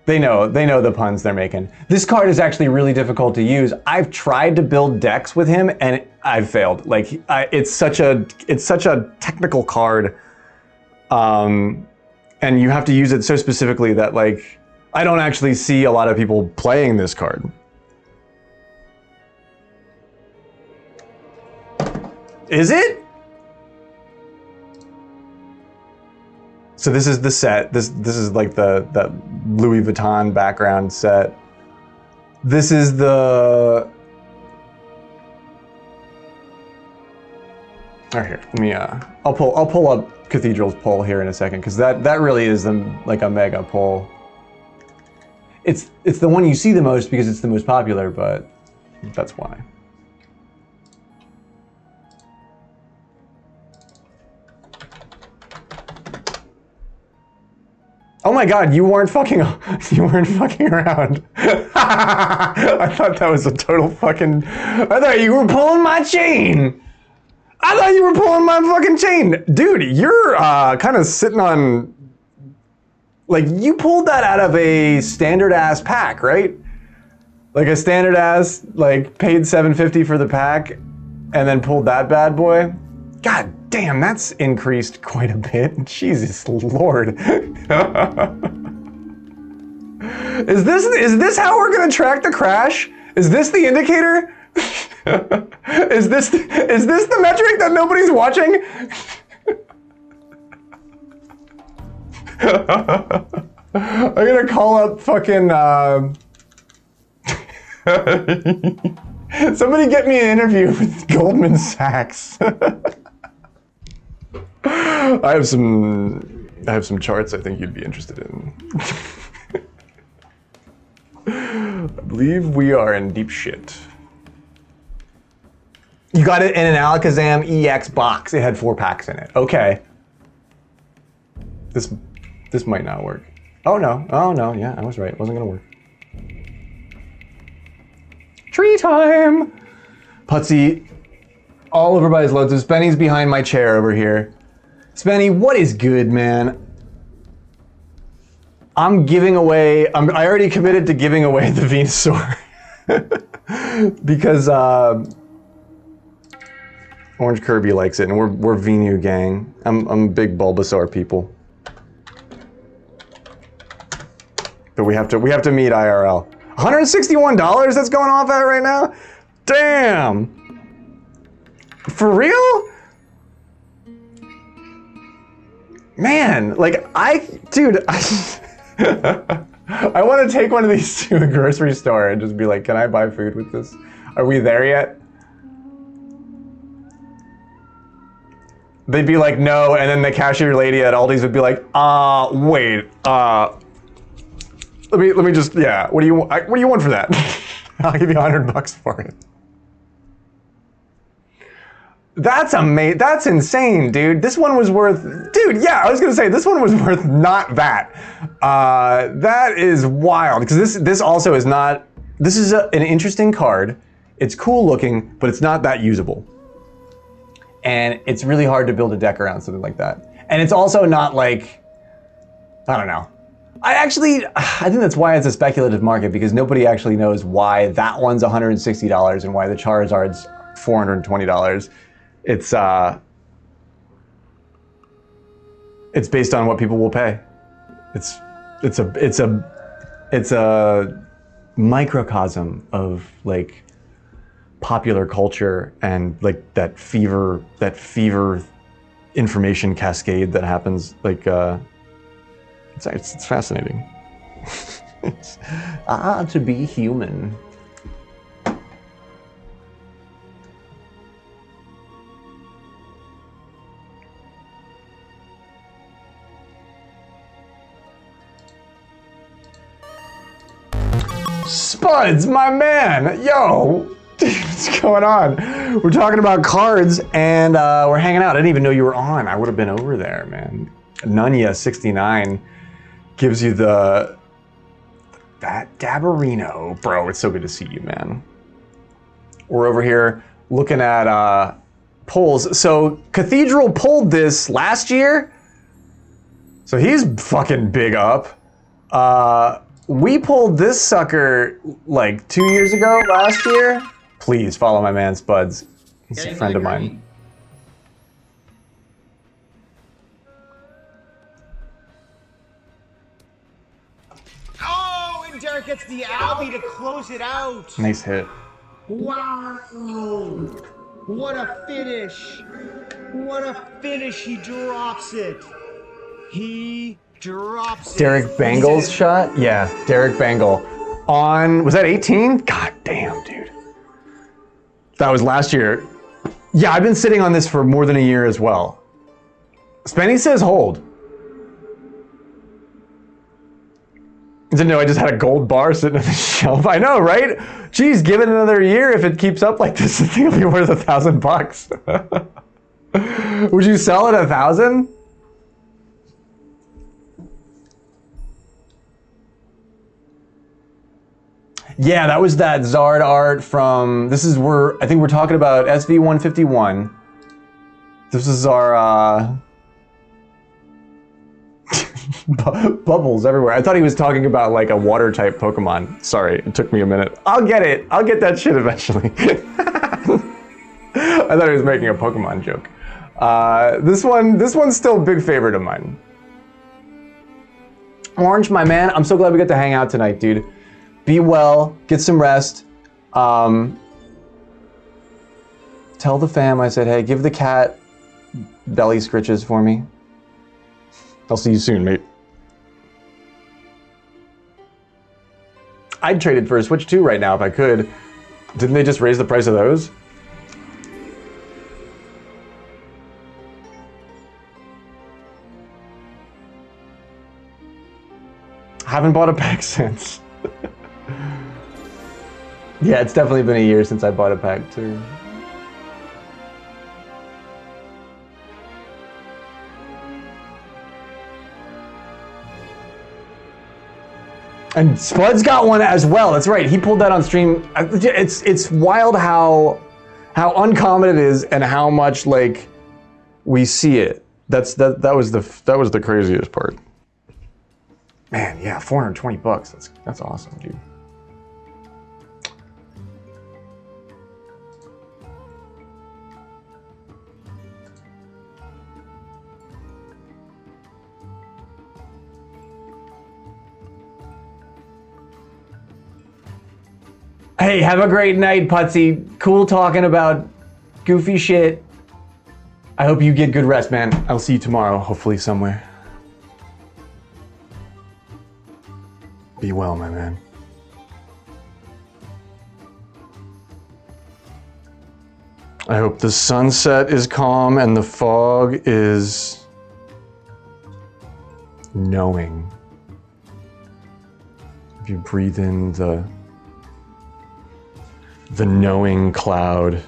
They know the puns they're making. This card is actually really difficult to use. I've tried to build decks with him and I've failed. Like, it's such a technical card, and you have to use it so specifically that, like, I don't actually see a lot of people playing this card. Is it? So this is the set. This is like that Louis Vuitton background set. This is the. All right, here. Let me. I'll pull up Cathedral's poll here in a second because that really is like a mega poll. It's the one you see the most because it's the most popular, but that's why. Oh my God, you weren't fucking around. I thought that was a total fucking, I thought you were pulling my chain. I thought you were pulling my fucking chain. Dude, you're kind of sitting on, like, you pulled that out of a standard ass pack, right? Like a standard ass, like, paid $7.50 for the pack and then pulled that bad boy. God damn, that's increased quite a bit. Jesus Lord. Is this how we're gonna track the crash? Is this the indicator? Is this the metric that nobody's watching? I'm gonna call up fucking somebody get me an interview with Goldman Sachs. I have some charts I think you'd be interested in. I believe we are in deep shit. You got it in an Alakazam EX box. It had 4 packs in it. Okay. This might not work. Oh no, yeah, I was right. It wasn't gonna work. Tree time! Putsy, all over by his loads. Spenny's behind my chair over here. Spenny, what is good, man? I'm giving away, I already committed to giving away the Venusaur. Because Orange Kirby likes it, and we're Venu gang. I'm a big Bulbasaur people. But we have to meet IRL. $161 that's going off at right now? Damn! For real? Man, like dude, I want to take one of these to the grocery store and just be like, can I buy food with this? Are we there yet? They'd be like, no, and then the cashier lady at Aldi's would be like, wait, let me just, yeah, what do you want for that? I'll give you $100 for it. That's amazing. That's insane, dude. This one was worth, dude, yeah, I was gonna say, this one was worth not that. That is wild, because this also is not, this is an interesting card. It's cool looking, but it's not that usable. And it's really hard to build a deck around something like that. And it's also not like, I don't know. I think that's why it's a speculative market, because nobody actually knows why that one's $160 and why the Charizard's $420. It's based on what people will pay. It's a microcosm of like popular culture and like that fever information cascade that happens. Like it's fascinating. To be human. Spuds, my man! Yo! Dude, what's going on? We're talking about cards and we're hanging out. I didn't even know you were on. I would have been over there, man. Nunya69 gives you that Dabarino. Bro, it's so good to see you, man. We're over here looking at polls. So Cathedral pulled this last year. So he's fucking big up. We pulled this sucker like 2 years ago, last year. Please follow my man Spuds. He's a friend of mine. Oh, and Derek gets the Albie to close it out. Nice hit. Wow. What a finish. What a finish. He drops it. He drops it. Derek Bangle's shot? Yeah, Derek Bangle. On, was that 18? God damn, dude. That was last year. Yeah, I've been sitting on this for more than a year as well. Spenny says hold. Didn't know I just had a gold bar sitting on the shelf. I know, right? Geez, give it another year. If it keeps up like this, I think it'll be worth $1,000. Would you sell it 1,000? Yeah, that was that Zard art from, I think we're talking about SV151. This is our, bubbles everywhere. I thought he was talking about like a water type Pokemon. Sorry, it took me a minute. I'll get it. I'll get that shit eventually. I thought he was making a Pokemon joke. This one's still a big favorite of mine. Orange, my man, I'm so glad we got to hang out tonight, dude. Be well, get some rest. Tell the fam I said, hey, give the cat belly scritches for me. I'll see you soon, mate. I'd trade it for a Switch 2 right now if I could. Didn't they just raise the price of those? Haven't bought a pack since. Yeah, it's definitely been a year since I bought a pack too. And Spud's got one as well. That's right. He pulled that on stream. It's wild how uncommon it is and how much like we see it. That was the craziest part. Man, yeah, $420. That's awesome, dude. Hey, have a great night, Putsy. Cool talking about goofy shit. I hope you get good rest, man. I'll see you tomorrow, hopefully somewhere. Be well, my man. I hope the sunset is calm and the fog is knowing. If you breathe in the knowing cloud.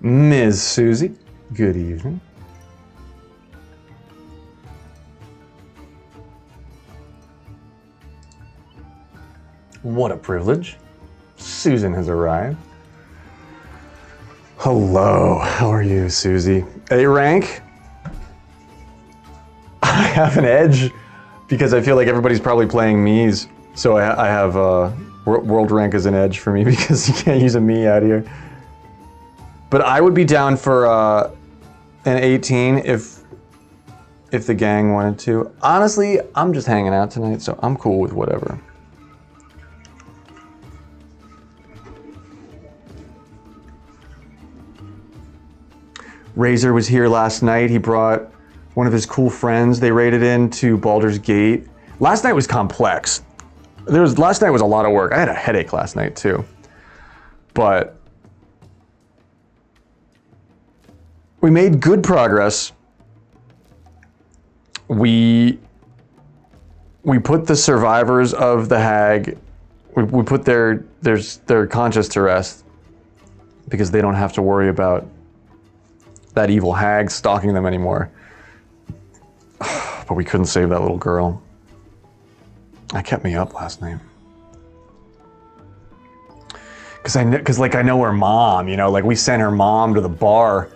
Ms. Susie, good evening. What a privilege. Susan has arrived. Hello, how are you, Susie? A rank? I have an edge because I feel like everybody's probably playing Mii's. So I have world rank as an edge for me because you can't use a Mii out here. But I would be down for an 18 if the gang wanted to. Honestly, I'm just hanging out tonight, so I'm cool with whatever. Razor was here last night. He brought one of his cool friends. They raided into Baldur's Gate. Last night was complex. Last night was a lot of work. I had a headache last night too. But we made good progress. We put the survivors of the hag, we put their conscience to rest because they don't have to worry about that evil hag stalking them anymore. But we couldn't save that little girl. That kept me up last night. Because like I know her mom, you know, like we sent her mom to the bar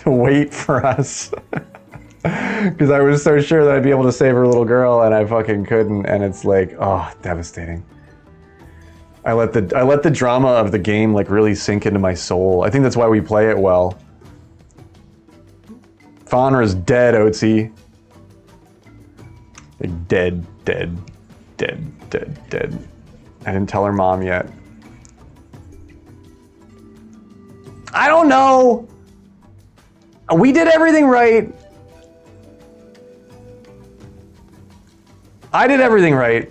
to wait for us. Because I was so sure that I'd be able to save her little girl, and I fucking couldn't. And it's like, oh, devastating. I let the drama of the game like really sink into my soul. I think that's why we play it well. Faunra's dead, Otzi. Like dead. I didn't tell her mom yet. I don't know. We did everything right. I did everything right.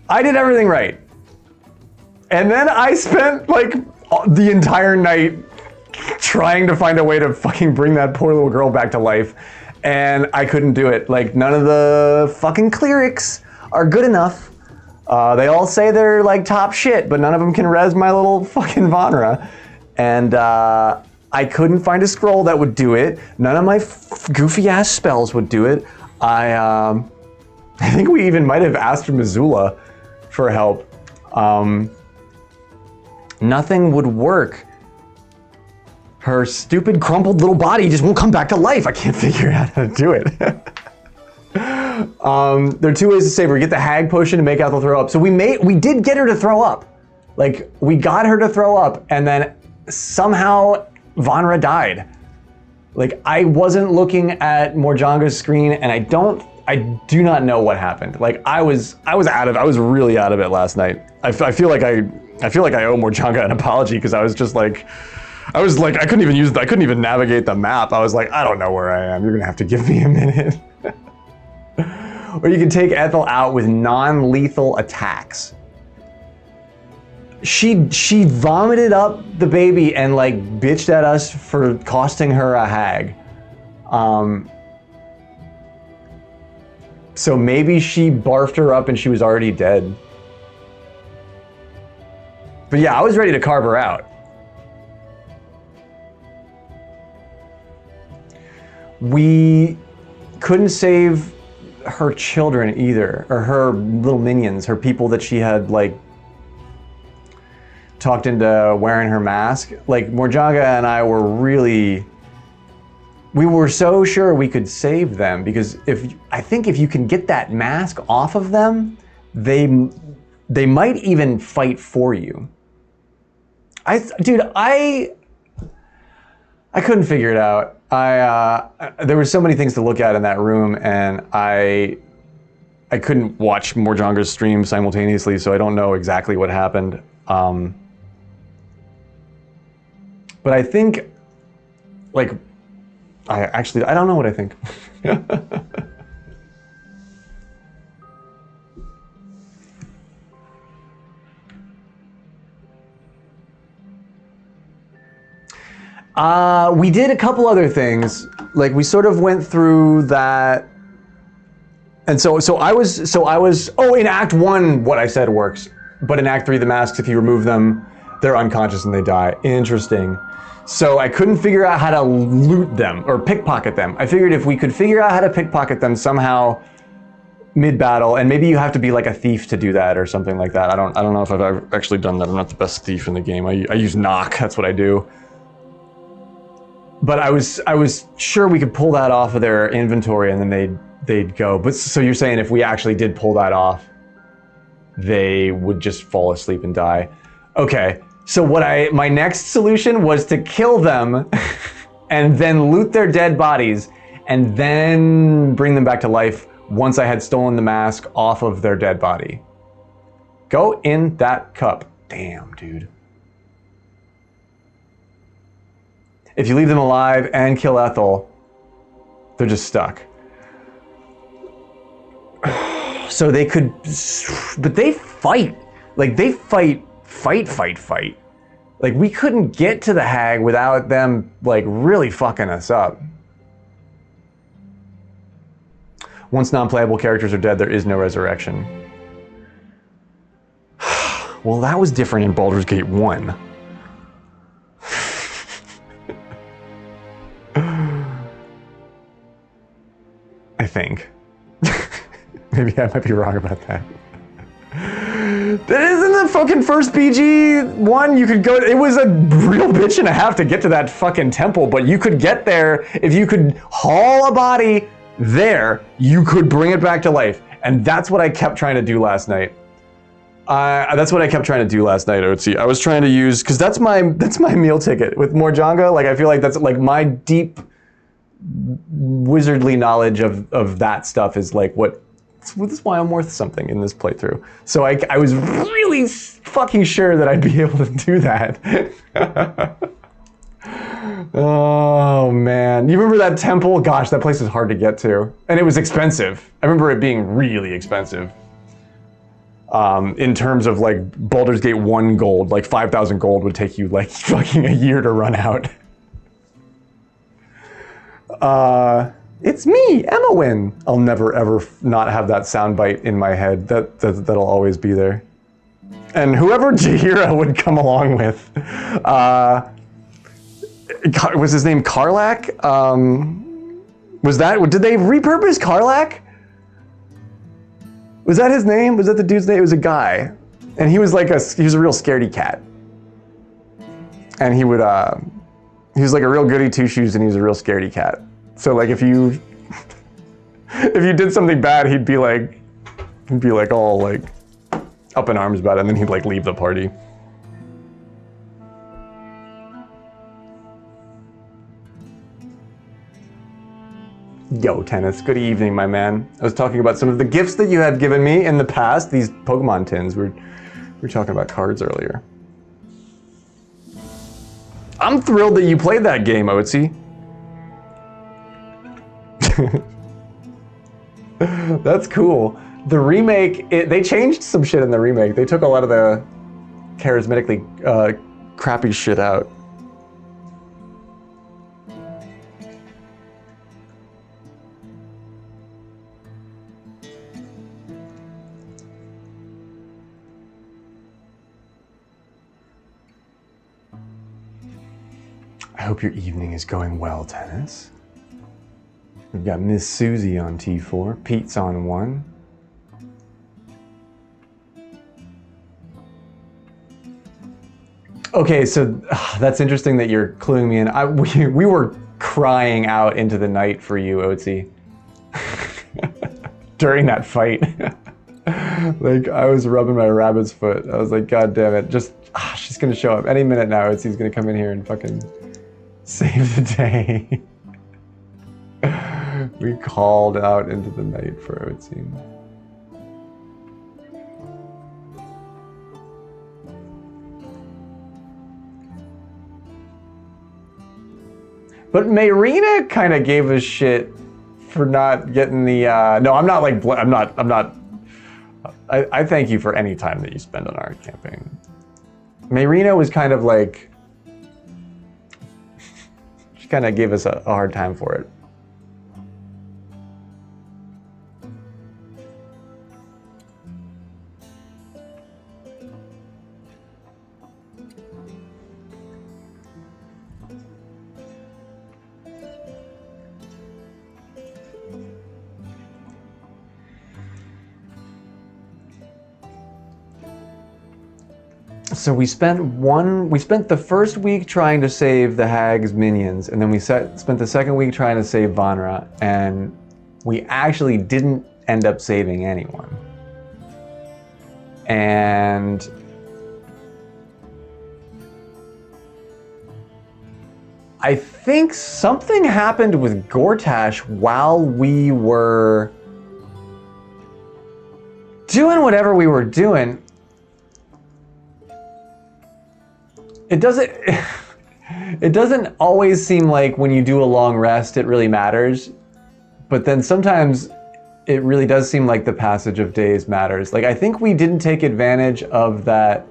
I did everything right. And then I spent like the entire night trying to find a way to fucking bring that poor little girl back to life. And I couldn't do it. Like, none of the fucking clerics are good enough. They all say they're like top shit, but none of them can res my little fucking Faunra. And I couldn't find a scroll that would do it. None of my goofy ass spells would do it. I think we even might have asked Missoula for help. Nothing would work. Her stupid crumpled little body just won't come back to life. I can't figure out how to do it. There are two ways to save her. Get the hag potion to make Ethel throw up. So we did get her to throw up. Like, we got her to throw up, and then somehow Faunra died. Like, I wasn't looking at Morjanga's screen, and I do not know what happened. Like, I was really out of it last night. I feel like I owe Morjanga an apology, because I couldn't even navigate the map. I was like, I don't know where I am. You're gonna have to give me a minute. Or you can take Ethel out with non-lethal attacks. She vomited up the baby and like bitched at us for costing her a hag. So maybe she barfed her up and she was already dead. But yeah, I was ready to carve her out. We couldn't save her children either, or her little minions, her people that she had like talked into wearing her mask. Like, Morjanga and I were we were so sure we could save them, because I think if you can get that mask off of them, they might even fight for you. I couldn't figure it out. There were so many things to look at in that room, and I couldn't watch Morjanga's stream simultaneously, so I don't know exactly what happened. But I think, like, I don't know what I think. We did a couple other things. Like, we sort of went through that. And so I was, in Act 1, what I said works. But in Act 3, the masks, if you remove them, they're unconscious and they die. Interesting. So I couldn't figure out how to loot them or pickpocket them. I figured if we could figure out how to pickpocket them somehow mid-battle, and maybe you have to be like a thief to do that or something like that. I don't know if I've ever actually done that. I'm not the best thief in the game. I use knock, that's what I do. But I was sure we could pull that off of their inventory and then they'd go. But so you're saying if we actually did pull that off, they would just fall asleep and die. Okay, so my next solution was to kill them and then loot their dead bodies and then bring them back to life once I had stolen the mask off of their dead body. Go in that cup. Damn, dude. If you leave them alive and kill Ethel, they're just stuck. So they could, but they fight. Like, they fight. Like, we couldn't get to the hag without them, like, really fucking us up. Once non-playable characters are dead, there is no resurrection. Well, that was different in Baldur's Gate 1. think. Maybe I might be wrong about that. That isn't the fucking first PG one. You could go, it was a real bitch and a half to get to that fucking temple, but you could get there if you could haul a body there, you could bring it back to life. And that's what I kept trying to do last night. Otzi. I was trying to use, because that's my meal ticket with Morjanga. Like, I feel like that's like my deep wizardly knowledge of that stuff is like what. This is why I'm worth something in this playthrough. So I was really fucking sure that I'd be able to do that. Oh man, you remember that temple? Gosh, that place is hard to get to. And it was expensive. I remember it being really expensive. In terms of like Baldur's Gate 1 gold, like 5,000 gold would take you like fucking a year to run out. It's me, Emma. I'll never ever not have that soundbite in my head. That'll always be there. And whoever Jaheira would come along with, was his name Karlach? Did they repurpose Karlach? Was that his name? Was that the dude's name? It was a guy, and he was like he was a real scaredy cat. And he was like a real goody two shoes, and he was a real scaredy cat. So like if you did something bad, he'd be like all like up in arms about it, and then he'd like leave the party. Yo, Tennis, good evening, my man. I was talking about some of the gifts that you had given me in the past, these Pokemon tins. We were talking about cards earlier. I'm thrilled that you played that game, Otzi. That's cool. The remake, they changed some shit in the remake. They took a lot of the charismatically crappy shit out. I hope your evening is going well, Tennis. We've got Miss Susie on T4, Pete's on 1. Okay, so that's interesting that you're cluing me in. We were crying out into the night for you, Otzi. During that fight. Like, I was rubbing my rabbit's foot. I was like, God damn it, she's gonna show up any minute now. Otzi's gonna come in here and fucking save the day. We called out into the night for Otzi. But Mayrina kind of gave us shit for not getting the, no, I'm not like, I thank you for any time that you spend on our campaign. Mayrina was kind of like, she kind of gave us a hard time for it. So we spent the first week trying to save the hag's minions, and then we spent the second week trying to save Vanra, and we actually didn't end up saving anyone. And I think something happened with Gortash while we were doing whatever we were doing. It doesn't always seem like when you do a long rest it really matters, but then sometimes it really does seem like the passage of days matters. Like, I think we didn't take advantage of that.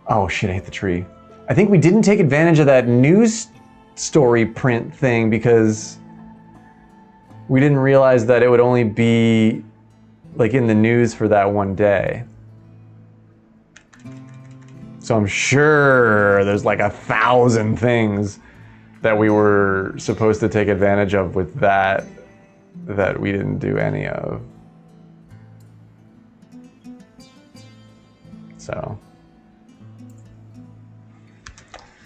Oh shit, I hit the tree. I think we didn't take advantage of that news story print thing because we didn't realize that it would only be like in the news for that one day. So I'm sure there's like 1,000 things that we were supposed to take advantage of with that. that we didn't do any of. So,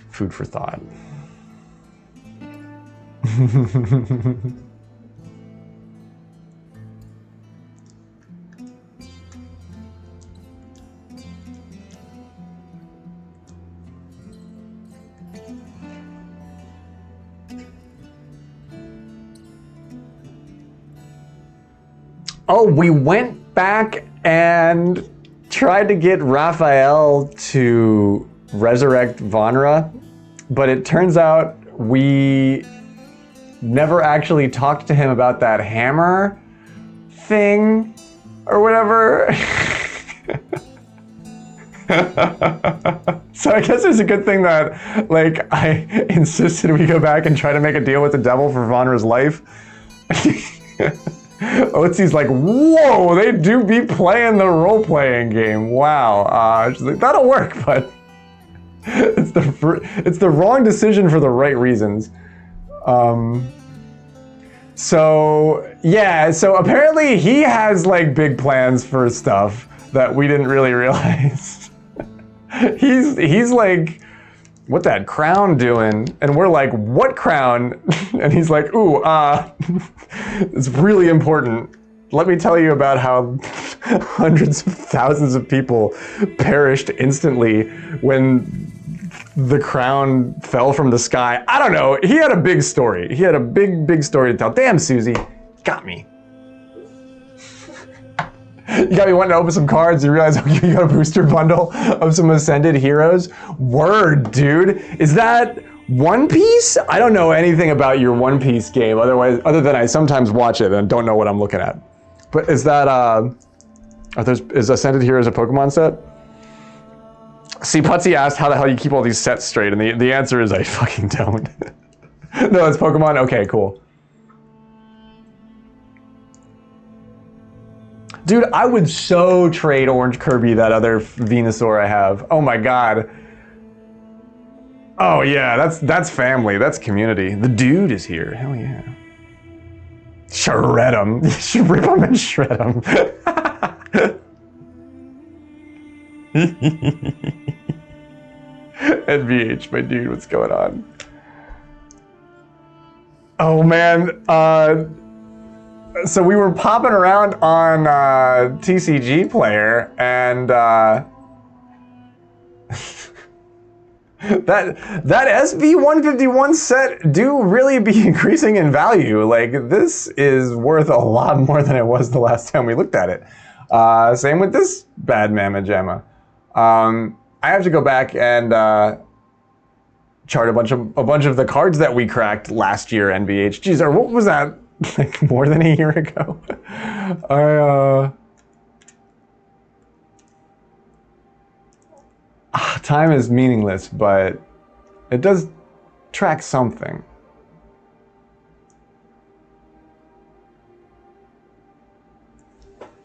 food for thought. Oh, we went back and tried to get Raphael to resurrect Vanra, but it turns out we never actually talked to him about that hammer thing or whatever. So I guess it's a good thing that, like, I insisted we go back and try to make a deal with the devil for Vanra's life. Otzi's like, whoa, they do be playing the role-playing game. Wow. She's like, that'll work, but it's the wrong decision for the right reasons. So yeah, so apparently he has like big plans for stuff that we didn't really realize. he's like, what that crown doing? And we're like, what crown? And he's like, ooh, it's really important. Let me tell you about how hundreds of thousands of people perished instantly when the crown fell from the sky. I don't know. He had a big story. He had a big story to tell. Damn, Susie, got me. You got me wanting to open some cards. You realize you got a booster bundle of some Ascended heroes. Word, dude. Is that One Piece? I don't know anything about your One Piece game, other than I sometimes watch it and don't know what I'm looking at. But is that is Ascended Heroes a Pokemon set? See, Putsy asked how the hell you keep all these sets straight, and the answer is I fucking don't. No, it's Pokemon? Okay, cool. Dude, I would so trade Orange Kirby that other Venusaur I have. Oh my god. Oh yeah, that's family, that's community. The dude is here, hell yeah. Shred him. You should rip him and shred him. NVH, my dude, what's going on? Oh man, so we were popping around on TCG Player, and that SV151 set do really be increasing in value. Like, this is worth a lot more than it was the last time we looked at it. Same with this bad Mamma Jamma. I have to go back and chart a bunch of the cards that we cracked last year, NVH. Jeez, or what was that? Like more than a year ago. Time is meaningless, but it does track something.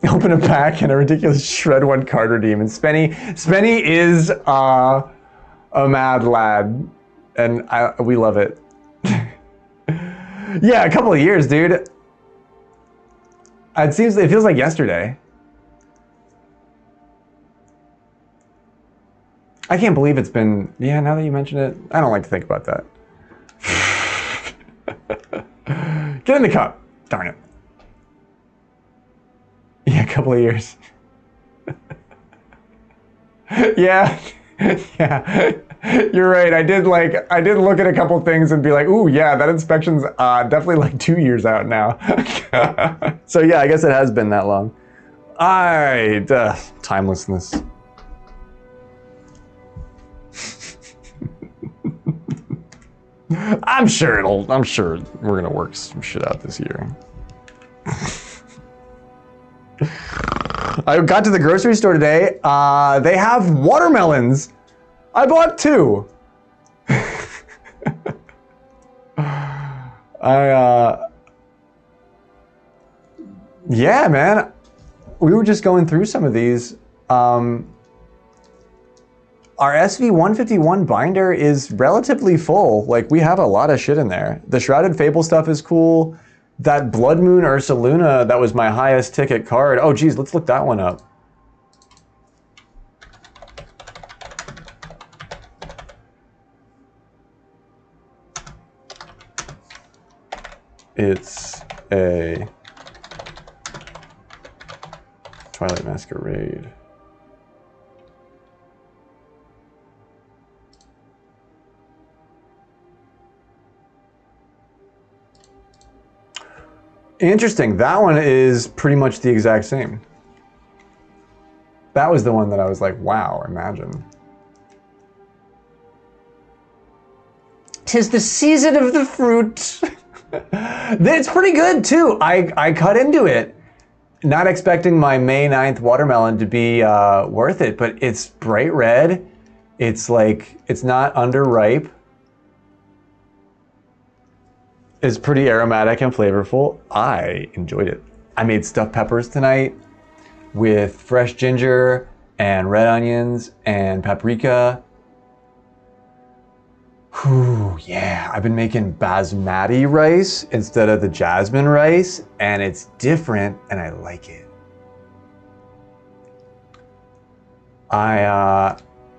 Open a pack and a ridiculous shred one card redeem. And Spenny is a mad lad, and we love it. Yeah, a couple of years, dude. It feels like yesterday. I can't believe it's been, yeah, now that you mention it, I don't like to think about that. Get in the cup, darn it. Yeah, a couple of years. Yeah, yeah. You're right. I did look at a couple things and be like, ooh, yeah, that inspection's definitely like 2 years out now. So yeah, I guess it has been that long. Timelessness. I'm sure we're gonna work some shit out this year. I got to the grocery store today. They have watermelons. I bought 2. Yeah, man. We were just going through some of these. Our SV151 binder is relatively full. Like, we have a lot of shit in there. The Shrouded Fable stuff is cool. That Blood Moon Ursaluna, that was my highest ticket card. Oh, geez, let's look that one up. It's a Twilight Masquerade. Interesting. That one is pretty much the exact same. That was the one that I was like, wow, imagine. 'Tis the season of the fruit. It's pretty good too. I cut into it, not expecting my May 9th watermelon to be worth it, but it's bright red. It's like, it's not underripe. It's pretty aromatic and flavorful. I enjoyed it. I made stuffed peppers tonight with fresh ginger and red onions and paprika. Whew, yeah, I've been making basmati rice instead of the jasmine rice, and it's different and I like it. I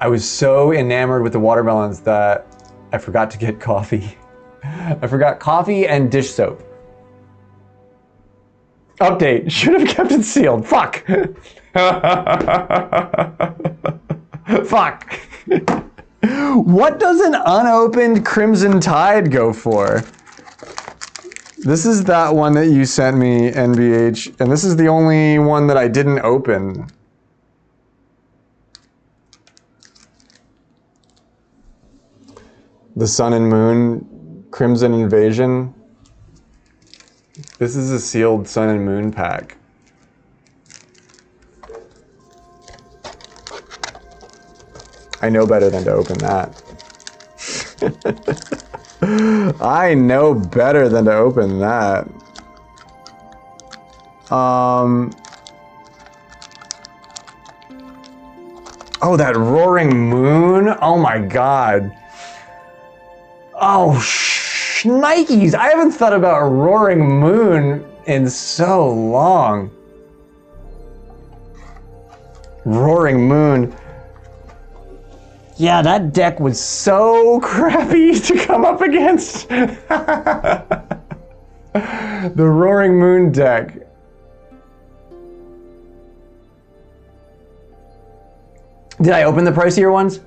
was so enamored with the watermelons that I forgot to get coffee. I forgot coffee and dish soap. Update, should have kept it sealed. Fuck. Fuck. What does an unopened Crimson Tide go for? This is that one that you sent me, NBH, and this is the only one that I didn't open. The Sun and Moon Crimson Invasion. This is a sealed Sun and Moon pack. I know better than to open that. I know better than to open that. Oh, that Roaring Moon. Oh my God. Oh, Nikes! I haven't thought about Roaring Moon in so long. Roaring Moon. Yeah, that deck was so crappy to come up against. The Roaring Moon deck. Did I open the pricier ones?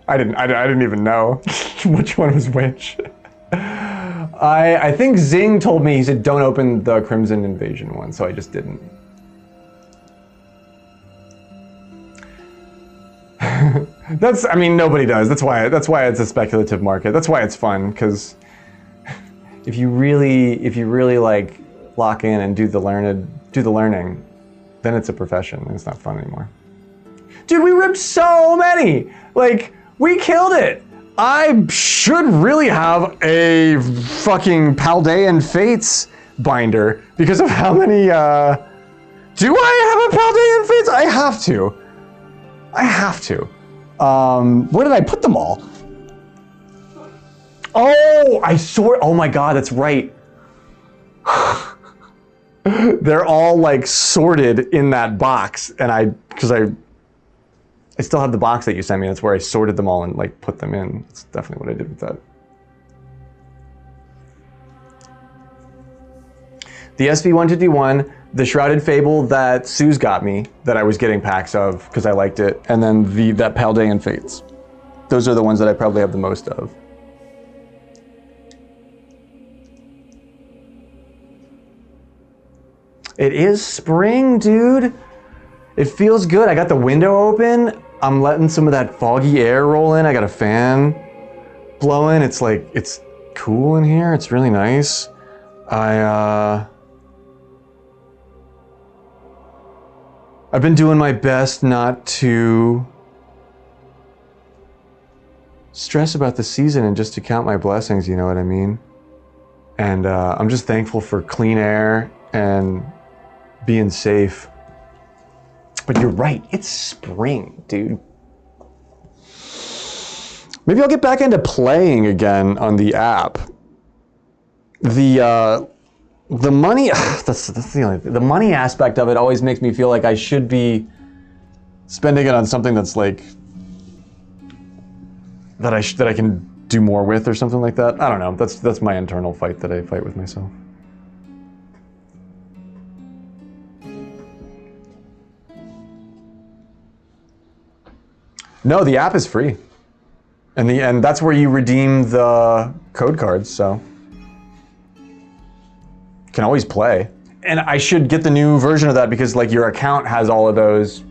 I didn't even know which one was which. I think Zing told me, he said, don't open the Crimson Invasion one, so I just didn't. I mean, nobody does. That's why it's a speculative market. That's why it's fun, because if you really like lock in and do the learning, then it's a profession and it's not fun anymore. Dude, we ripped so many! Like, we killed it! I should really have a fucking Paldean Fates binder because of how many, do I have a Paldean Fates? I have to. I have to. Where did I put them all? Oh, oh my God, that's right. They're all like sorted in that box, and because I still have the box that you sent me. That's where I sorted them all and like put them in. That's definitely what I did with that. The SV151, the Shrouded Fable that Sue's got me, that I was getting packs of because I liked it, and then that Paldean Fates. Those are the ones that I probably have the most of. It is spring, dude. It feels good. I got the window open. I'm letting some of that foggy air roll in. I got a fan blowing. It's like, it's cool in here. It's really nice. I've been doing my best not to stress about the season and just to count my blessings, you know what I mean? And I'm just thankful for clean air and being safe. But you're right, it's spring, dude. Maybe I'll get back into playing again on the app. The the money, that's the only thing. The money aspect of it always makes me feel like I should be spending it on something that's like, that I can do more with or something like that. I don't know. That's my internal fight that I fight with myself. No, the app is free. And that's where you redeem the code cards, so can always play. And I should get the new version of that because like your account has all of those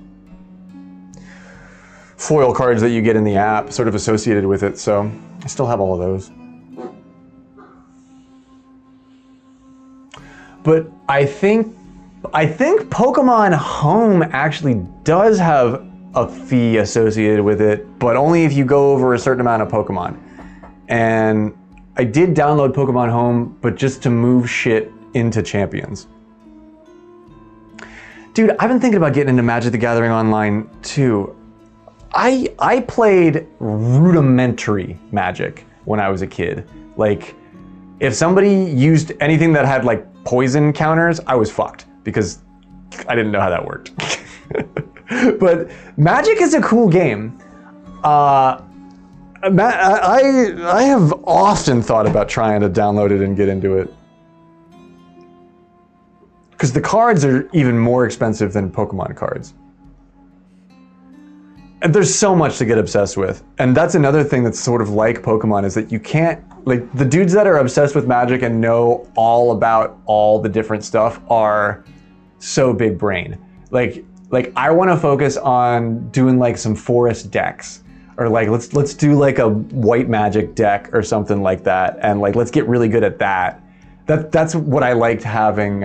foil cards that you get in the app sort of associated with it, so I still have all of those. But I think Pokemon Home actually does have a fee associated with it, but only if you go over a certain amount of Pokemon. And I did download Pokemon Home, but just to move shit into Champions. Dude, I've been thinking about getting into Magic the Gathering Online too. I played rudimentary Magic when I was a kid. Like, if somebody used anything that had like poison counters, I was fucked because I didn't know how that worked. But Magic is a cool game. I have often thought about trying to download it and get into it. Because the cards are even more expensive than Pokemon cards. And there's so much to get obsessed with. And that's another thing that's sort of like Pokemon is that you can't, like the dudes that are obsessed with Magic and know all about all the different stuff are so big brain. Like I want to focus on doing like some forest decks or like let's do like a white Magic deck or something like that. And like, let's get really good at that. That's what I liked having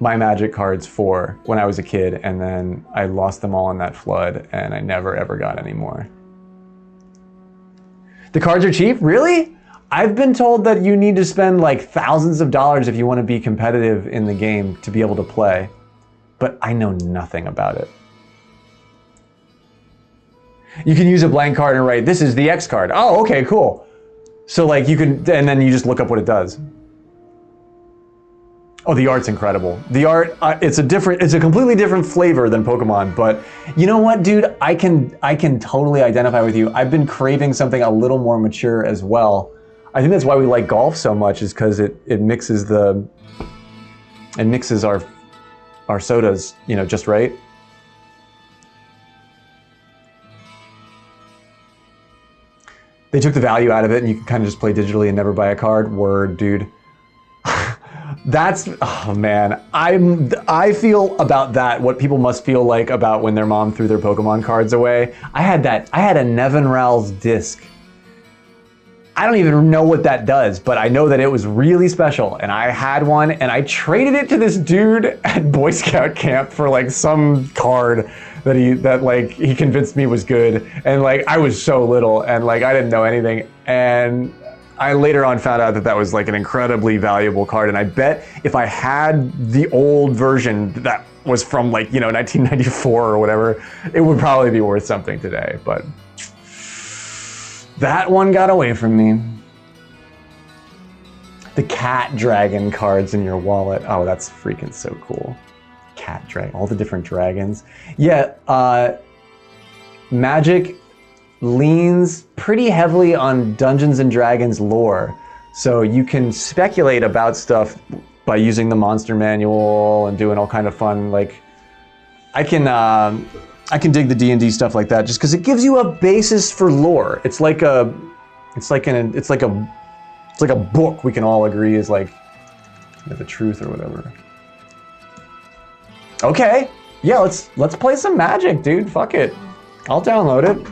my Magic cards for when I was a kid, and then I lost them all in that flood and I never ever got any more. The cards are cheap? Really? I've been told that you need to spend like thousands of dollars if you want to be competitive in the game to be able to play, but I know nothing about it. You can use a blank card and write, this is the X card. Oh, okay, cool. So like you can, and then you just look up what it does. Oh, the art's incredible. The art, it's a completely different flavor than Pokemon, but you know what, dude? I can totally identify with you. I've been craving something a little more mature as well. I think that's why we like golf so much, is because it mixes our sodas, you know, just right. They took the value out of it and you can kind of just play digitally and never buy a card. Word, dude. That's, oh man, I feel about that what people must feel like about when their mom threw their Pokemon cards away. I had a Nevin Ral's disc. I don't even know what that does, but I know that it was really special, and I had one, and I traded it to this dude at Boy Scout camp for like some card that he convinced me was good, and like I was so little, and like I didn't know anything, and I later on found out that that was like an incredibly valuable card, and I bet if I had the old version that was from like, you know, 1994 or whatever, it would probably be worth something today, but that one got away from me. The cat dragon cards in your wallet. Oh, that's freaking so cool. Cat dragon, all the different dragons. Yeah, Magic leans pretty heavily on Dungeons and Dragons lore. So you can speculate about stuff by using the monster manual and doing all kind of fun, like, I can dig the D&D stuff like that just because it gives you a basis for lore. It's like a book we can all agree is like, you know, the truth or whatever. Okay, yeah, let's play some Magic, dude. Fuck it, I'll download it.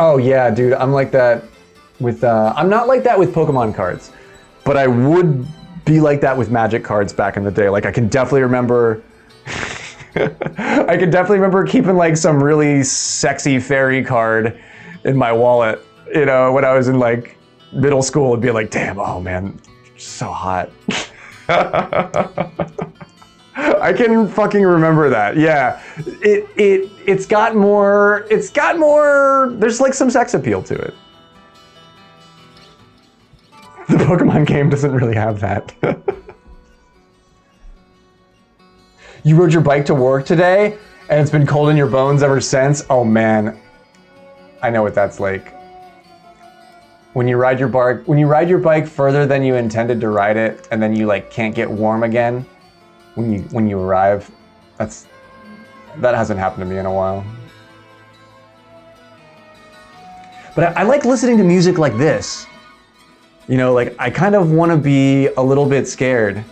Oh yeah, dude, I'm like that with I'm not like that with Pokemon cards, but I would be like that with Magic cards back in the day. Like I can definitely remember I can definitely remember keeping like some really sexy fairy card in my wallet, you know, when I was in like middle school, and be like, damn, oh man, so hot. I can fucking remember that. Yeah, it's got more. There's like some sex appeal to it. The Pokemon game doesn't really have that. You rode your bike to work today, and it's been cold in your bones ever since. Oh man, I know what that's like. When you ride your bike further than you intended to ride it, and then you like can't get warm again when you arrive. That hasn't happened to me in a while. But I like listening to music like this. You know, like I kind of want to be a little bit scared.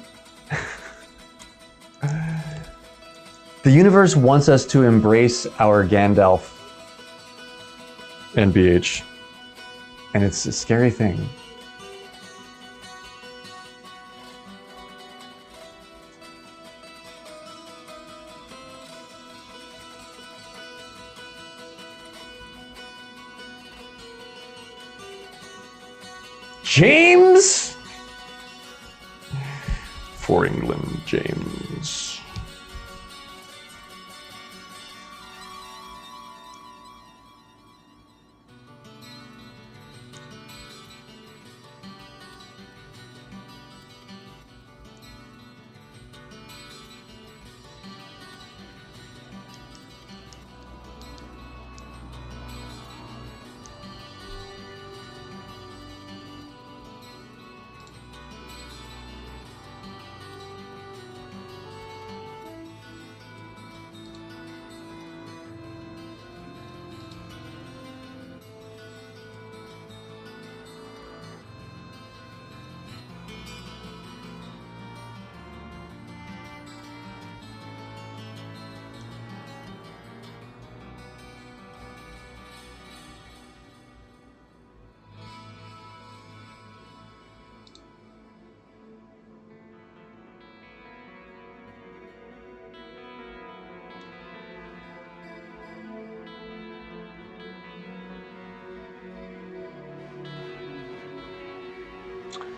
The universe wants us to embrace our Gandalf and BH. And it's a scary thing. James! For England, James.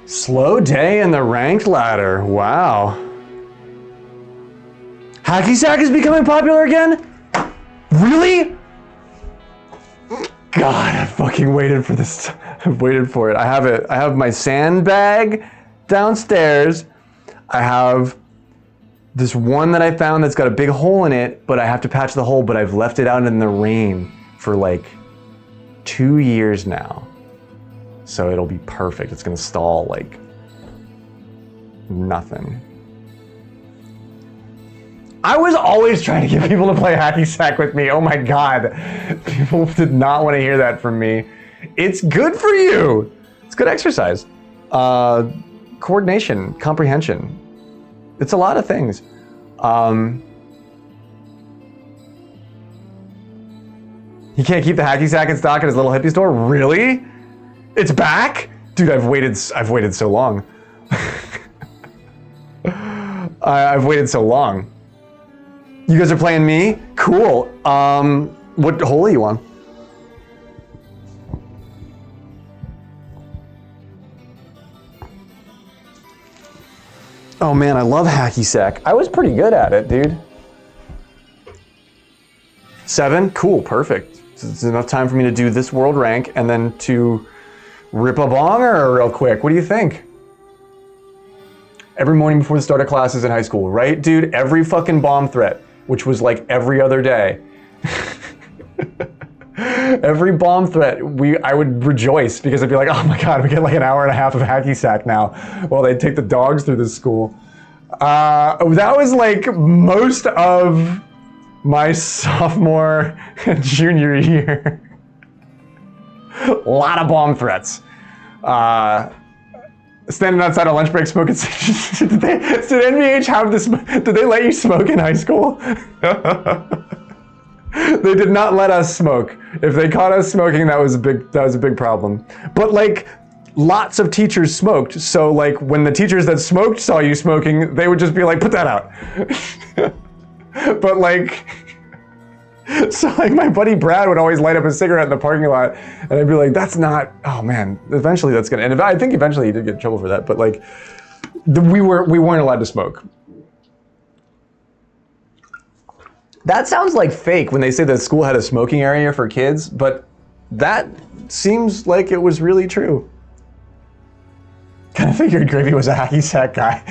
Slow day in the ranked ladder. Wow. Hacky sack is becoming popular again? Really? God, I fucking waited for this. I've waited for it. I have it. I have my sandbag downstairs. I have this one that I found that's got a big hole in it, but I have to patch the hole, but I've left it out in the rain for like 2 years now. So it'll be perfect. It's gonna stall like nothing. I was always trying to get people to play hacky sack with me. Oh my God. People did not want to hear that from me. It's good for you. It's good exercise. Coordination, comprehension. It's a lot of things. He can't keep the hacky sack in stock at his little hippie store? Really? It's back? Dude, I've waited so long. I've waited so long. You guys are playing me? Cool. What hole are you on? Oh man, I love hacky sack. I was pretty good at it, dude. 7? Cool, perfect. It's enough time for me to do this world rank and then to rip a bonger real quick. What do you think? Every morning before the start of classes in high school, right, dude? Every fucking bomb threat, which was like every other day. Every bomb threat, I would rejoice because I'd be like, oh my God, we get like an hour and a half of hacky sack now while they take the dogs through this school. That was like most of my sophomore and junior year. A lot of bomb threats. Standing outside a lunch break smoking. Did NVH have this? Did they let you smoke in high school? They did not let us smoke. If they caught us smoking, that was a big problem. But like, lots of teachers smoked. So like, when the teachers that smoked saw you smoking, they would just be like, put that out. But like, so like my buddy Brad would always light up a cigarette in the parking lot, and I'd be like, that's not, oh man, eventually that's gonna, and I think eventually he did get in trouble for that, but like, we weren't allowed to smoke. That sounds like fake when they say the school had a smoking area for kids, but that seems like it was really true. Kind of figured Gravy was a hacky sack guy.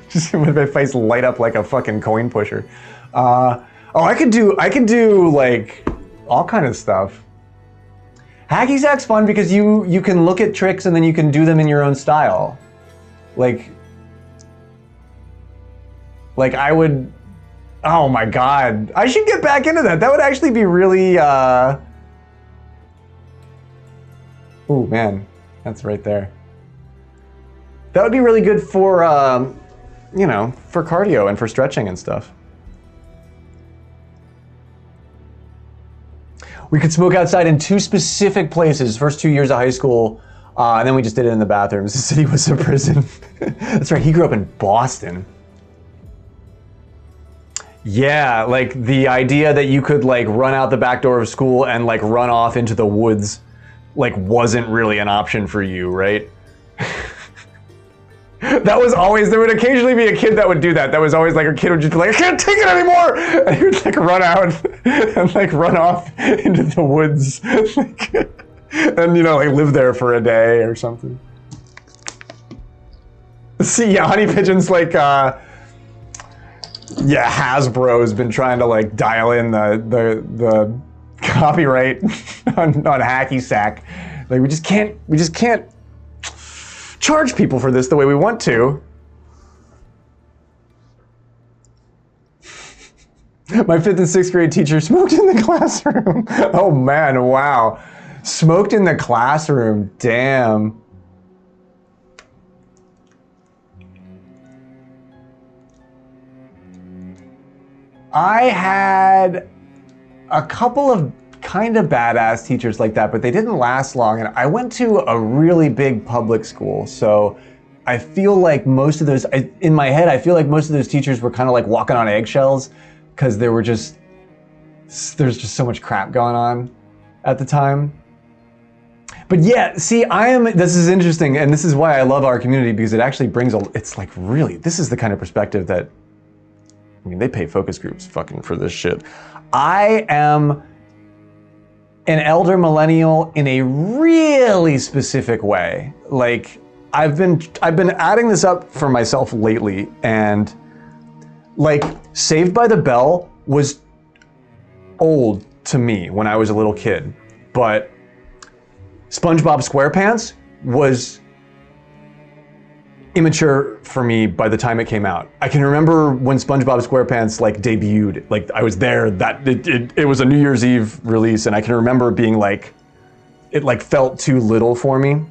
Just with my face light up like a fucking coin pusher. I could do like all kind of stuff. Hacky sack's fun because you can look at tricks and then you can do them in your own style. Like I would, oh my God, I should get back into that. That would actually be really, oh man, that's right there. That would be really good for, you know, for cardio and for stretching and stuff. We could smoke outside in 2 specific places, first 2 years of high school, and then we just did it in the bathrooms. The city was a prison. That's right, he grew up in Boston. Yeah, like the idea that you could like run out the back door of school and like run off into the woods like wasn't really an option for you, right? That was always, there would occasionally be a kid that would do that. That was always like a kid would just be like, I can't take it anymore! And he would like run out and like run off into the woods. And you know, like live there for a day or something. See, yeah, Honey Pigeon's like, yeah, Hasbro's been trying to like dial in the copyright on hacky sack. Like we just can't charge people for this the way we want to. My 5th and 6th grade teacher smoked in the classroom. Oh man, wow. Smoked in the classroom, damn. I had a couple of kind of badass teachers like that, but they didn't last long. And I went to a really big public school. So I feel like most of those, in my head, I feel like most of those teachers were kind of like walking on eggshells because there's just so much crap going on at the time. But yeah, see, this is interesting. And this is why I love our community, because it actually brings it's like really, this is the kind of perspective that, I mean, they pay focus groups fucking for this shit. I am an elder millennial in a really specific way. Like, I've been adding this up for myself lately, and like, Saved by the Bell was old to me when I was a little kid, but SpongeBob SquarePants was immature for me by the time it came out. I can remember when SpongeBob SquarePants like debuted, like I was there, that it was a New Year's Eve release, and I can remember being like, it like felt too little for me.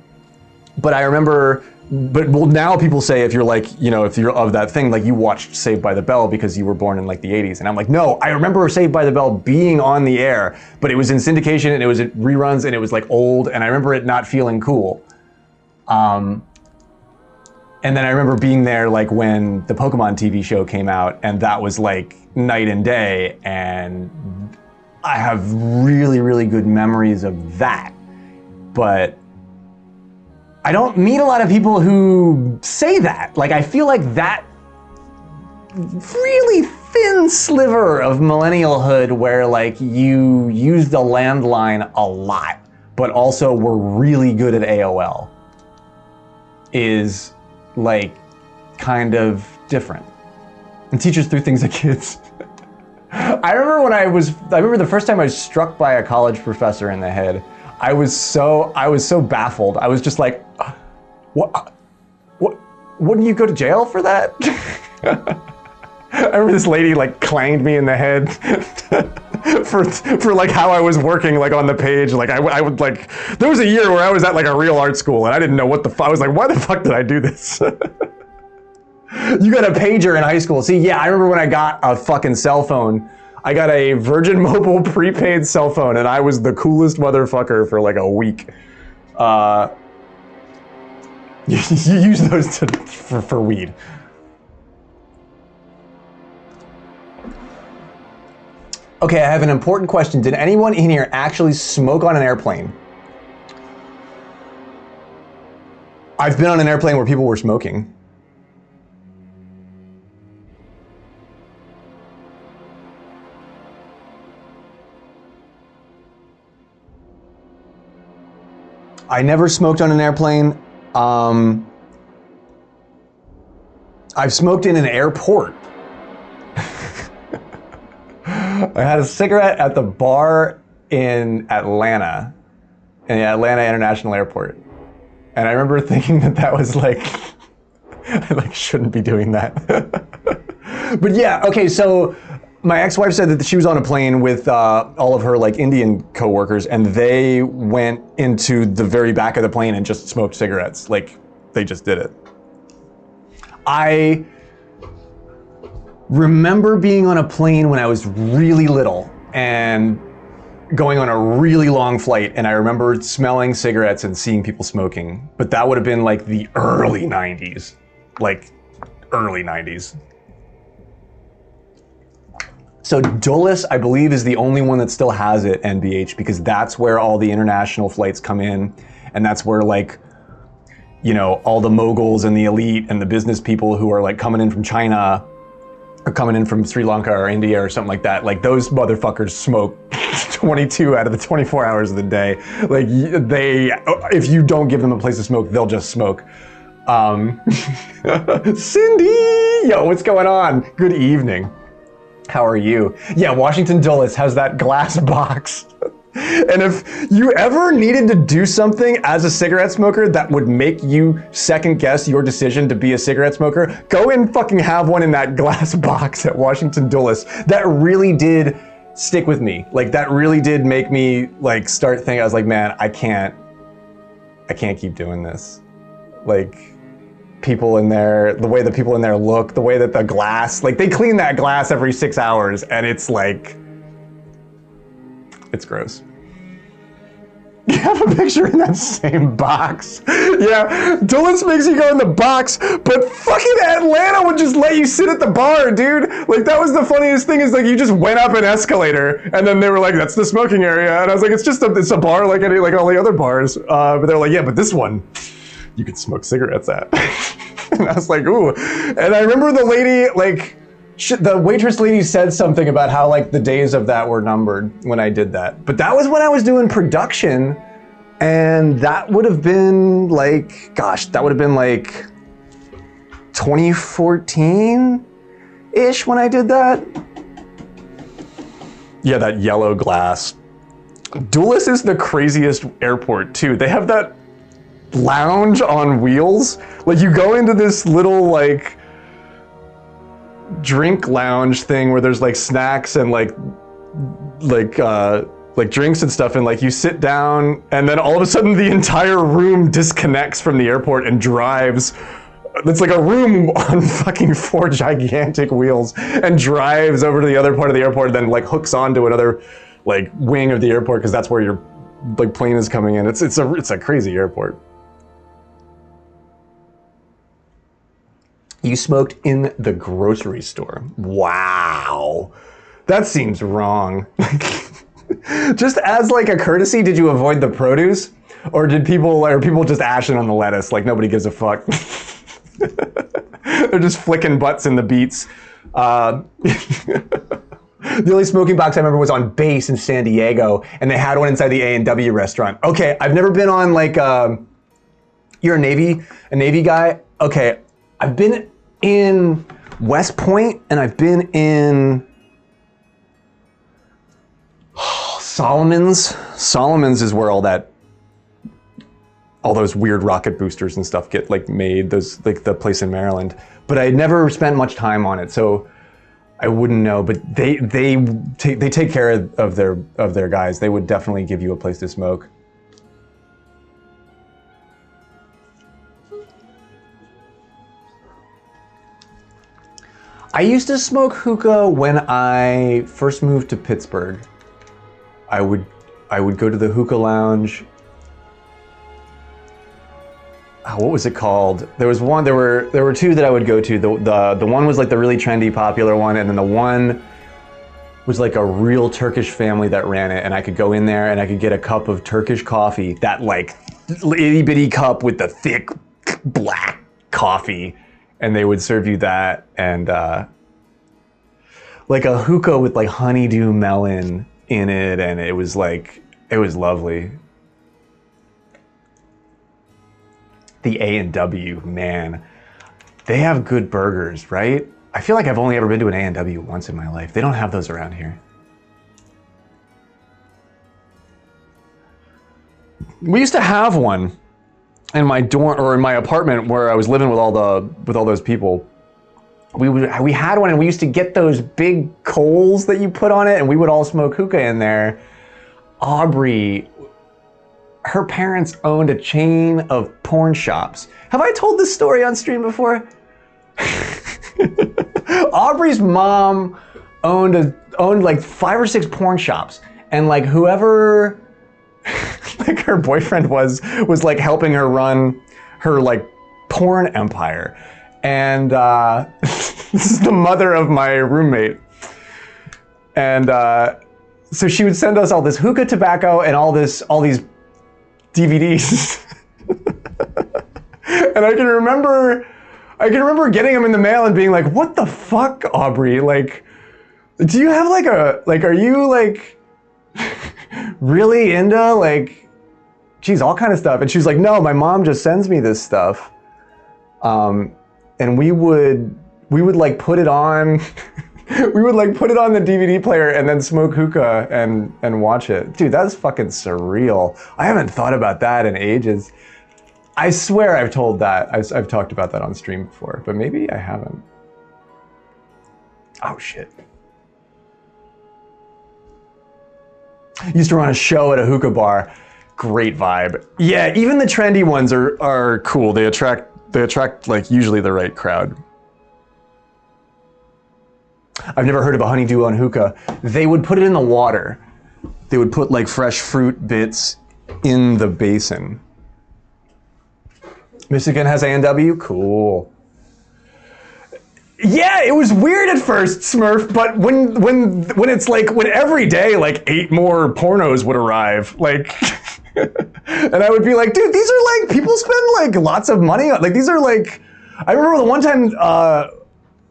But I remember, well, now people say if you're like, you know, if you're of that thing, like you watched Saved by the Bell because you were born in like the 80s. And I'm like, no, I remember Saved by the Bell being on the air, but it was in syndication and it was at reruns and it was like old, and I remember it not feeling cool. And then I remember being there like when the Pokemon TV show came out, and that was like night and day, and I have really, really good memories of that. But I don't meet a lot of people who say that. Like, I feel like that really thin sliver of millennialhood where like you use the landline a lot, but also were really good at AOL is like kind of different. And teachers threw things at kids. I remember the first time I was struck by a college professor in the head. I was so baffled. I was just like, what, wouldn't you go to jail for that? I remember this lady like clanged me in the head for like how I was working like on the page. Like I would like, there was a year where I was at like a real art school and I didn't know what the fuck. I was like, why the fuck did I do this? You got a pager in high school. See, yeah, I remember when I got a fucking cell phone. I got a Virgin Mobile prepaid cell phone, and I was the coolest motherfucker for like a week. You use those for weed. Okay, I have an important question. Did anyone in here actually smoke on an airplane? I've been on an airplane where people were smoking. I never smoked on an airplane. I've smoked in an airport. I had a cigarette at the bar in Atlanta, in the Atlanta International Airport. And I remember thinking that was like, I like shouldn't be doing that. But yeah, okay, so my ex-wife said that she was on a plane with all of her like Indian coworkers, and they went into the very back of the plane and just smoked cigarettes. Like, they just did it. I remember being on a plane when I was really little and going on a really long flight, and I remember smelling cigarettes and seeing people smoking, but that would have been like the early 90s. Like, early 90s. So Dulles, I believe, is the only one that still has it, NBH, because that's where all the international flights come in, and that's where like, you know, all the moguls and the elite and the business people who are like coming in from China or coming in from Sri Lanka or India or something like that, like those motherfuckers smoke 22 out of the 24 hours of the day. Like if you don't give them a place to smoke, they'll just smoke. Cindy, yo, what's going on? Good evening. How are you? Yeah, Washington Dulles has that glass box. And if you ever needed to do something as a cigarette smoker that would make you second guess your decision to be a cigarette smoker, go and fucking have one in that glass box at Washington Dulles. That really did stick with me. Like, that really did make me like start thinking, I was like, man, I can't keep doing this. Like, people in there, the way the people in there look, the way that the glass, like they clean that glass every 6 hours, and it's like, it's gross. You have a picture in that same box. Yeah, Dulles makes you go in the box, but fucking Atlanta would just let you sit at the bar, dude. Like, that was the funniest thing, is like you just went up an escalator, and then they were like, that's the smoking area. And I was like, it's a bar like any, like all the other bars. But they're like, yeah, but this one, you can smoke cigarettes at. And I was like, ooh. And I remember the lady, like, the waitress lady said something about how like the days of that were numbered when I did that. But that was when I was doing production, and that would have been like, gosh, that would have been like 2014-ish when I did that. Yeah, that yellow glass. Dulles is the craziest airport too. They have that lounge on wheels. Like, you go into this little like drink lounge thing where there's like snacks and like drinks and stuff, and like you sit down, and then all of a sudden the entire room disconnects from the airport and drives. It's like a room on fucking 4 gigantic wheels and drives over to the other part of the airport, and then like hooks onto another like wing of the airport, because that's where your like plane is coming in. It's a crazy airport. You smoked in the grocery store. Wow. That seems wrong. Just as like a courtesy, did you avoid the produce? Or are people just ashing on the lettuce? Like, nobody gives a fuck. They're just flicking butts in the beets. The only smoking box I remember was on base in San Diego, and they had one inside the A&W restaurant. Okay, I've never been on like, you're a Navy guy? Okay, I've been in West Point, and I've been in Solomons. Solomons is where all those weird rocket boosters and stuff get like made. Those, like the place in Maryland. But I never spent much time on it, so I wouldn't know. But they take care of their guys. They would definitely give you a place to smoke. I used to smoke hookah when I first moved to Pittsburgh. I would go to the hookah lounge. What was it called? There was one. There were two that I would go to. The one was like the really trendy, popular one, and then the one was like a real Turkish family that ran it. And I could go in there and I could get a cup of Turkish coffee, that like itty bitty cup with the thick black coffee. And they would serve you that, and like a hookah with like honeydew melon in it, and it was lovely. The A&W, man. They have good burgers, right? I feel like I've only ever been to an A&W once in my life. They don't have those around here. We used to have one in my dorm or in my apartment where I was living with all those people. We had one, and we used to get those big coals that you put on it, and we would all smoke hookah in there. Aubrey, her parents owned a chain of porn shops. Have I told this story on stream before? Aubrey's mom owned like 5 or 6 porn shops, and like whoever like her boyfriend was like helping her run her like porn empire. And this is the mother of my roommate. And so she would send us all this hookah tobacco and all these DVDs. And I can remember getting them in the mail and being like, what the fuck, Aubrey? Like, do you have are you like really into like, geez, all kind of stuff? And she's like, no, my mom just sends me this stuff. And we would like put it on, we would like put it on the DVD player and then smoke hookah and watch it. Dude, that's fucking surreal. I haven't thought about that in ages. I swear I've told that. I've talked about that on stream before, but maybe I haven't. Oh shit. Used to run a show at a hookah bar. Great vibe. Yeah, even the trendy ones are cool. They attract like usually the right crowd. I've never heard of a honeydew on hookah. They would put it in the water. They would put like fresh fruit bits in the basin. Michigan has A&W? Cool. Yeah, it was weird at first, Smurf, but when it's like, when every day like 8 more pornos would arrive, like, and I would be like, dude, these are like, people spend like lots of money on, like, these are like, I remember the one time,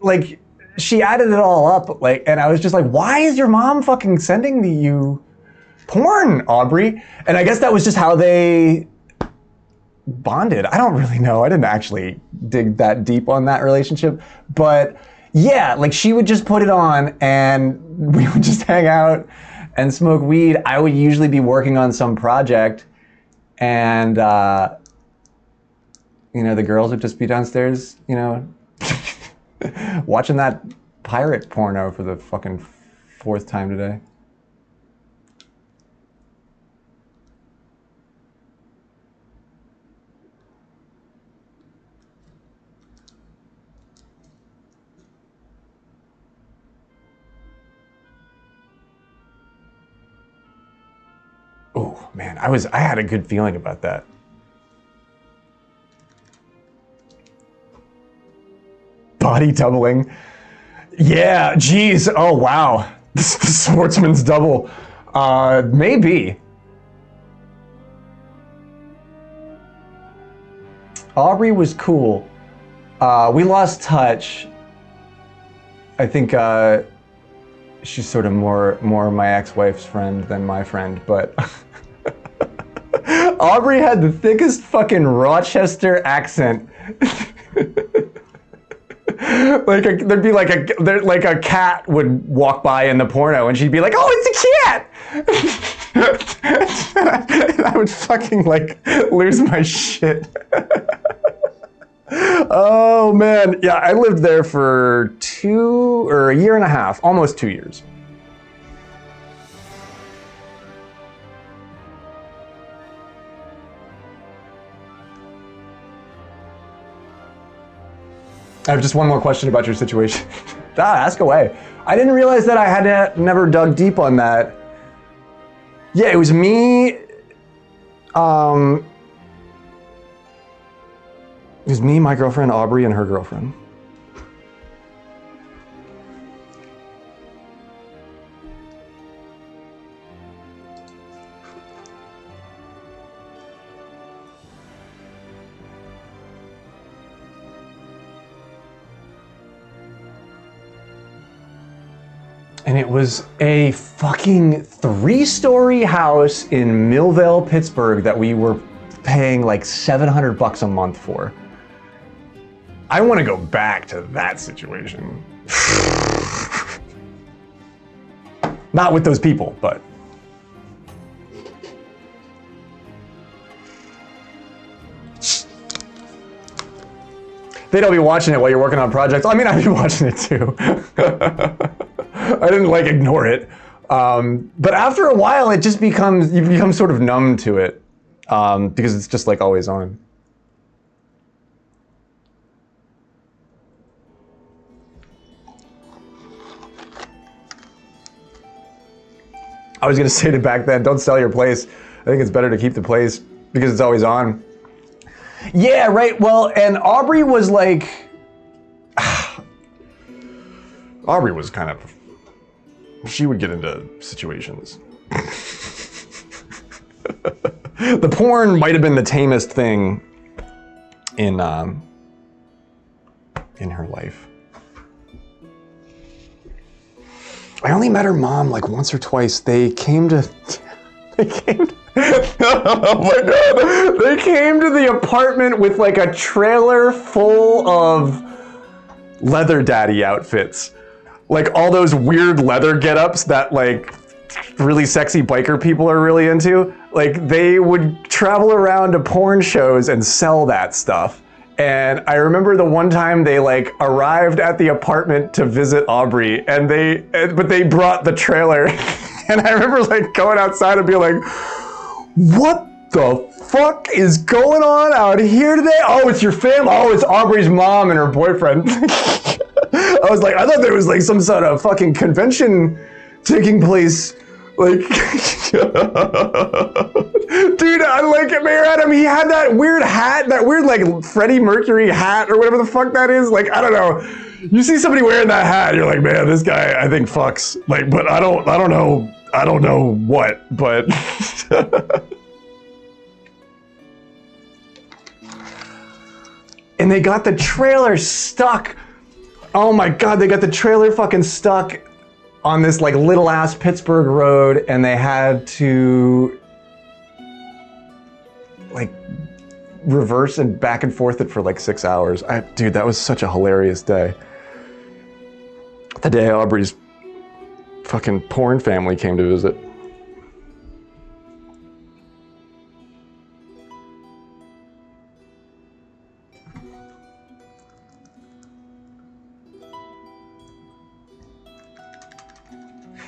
like, she added it all up, like, and I was just like, why is your mom fucking sending you porn, Aubrey? And I guess that was just how they bonded. I don't really know. I didn't actually dig that deep on that relationship, but yeah, like she would just put it on and we would just hang out and smoke weed. I would usually be working on some project and, you know, the girls would just be downstairs, you know, watching that pirate porno for the fucking 4th time today. Oh man, I had a good feeling about that. Body doubling. Yeah, geez. Oh wow. The sportsman's double. Maybe. Aubrey was cool. We lost touch. I think she's sort of more my ex-wife's friend than my friend, but Aubrey had the thickest fucking Rochester accent. There'd be like a cat would walk by in the porno and she'd be like, oh, it's a cat! and I would fucking like lose my shit. Oh man, yeah, I lived there for a year and a half, almost 2 years. I have just one more question about your situation. Ask away. I didn't realize that I had never dug deep on that. Yeah, it was me. It was me, my girlfriend, Aubrey, and her girlfriend. And it was a fucking 3-story house in Millvale, Pittsburgh that we were paying like $700 a month for. I want to go back to that situation. Not with those people, but. They don't be watching it while you're working on projects. I mean, I'd be watching it too. I didn't like ignore it. But after a while, it just becomes, you become sort of numb to it because it's just like always on. I was gonna say to back then, don't sell your place. I think it's better to keep the place because it's always on. Yeah, right. Well, and Aubrey was like, Aubrey was kind of, she would get into situations. The porn might have been the tamest thing in her life. I only met her mom like once or twice. They came to oh my God. They came to the apartment with like a trailer full of leather daddy outfits. Like all those weird leather get-ups that like really sexy biker people are really into. Like they would travel around to porn shows and sell that stuff. And I remember the one time they like arrived at the apartment to visit Aubrey but they brought the trailer. And I remember like going outside and being like, what the fuck is going on out here today? Oh, it's your family. Oh, it's Aubrey's mom and her boyfriend. I was like, I thought there was like some sort of fucking convention taking place. Like, dude, I like it, Mayor Adam. He had that weird hat, that weird like Freddie Mercury hat or whatever the fuck that is. Like, I don't know. You see somebody wearing that hat, you're like, man, this guy, I think fucks. Like, but I don't know what, but. And they got the trailer stuck. Oh my God, they got the trailer fucking stuck on this like little ass Pittsburgh road, and they had to like reverse and back and forth it for like 6 hours. Dude, that was such a hilarious day. The day Aubrey's fucking porn family came to visit.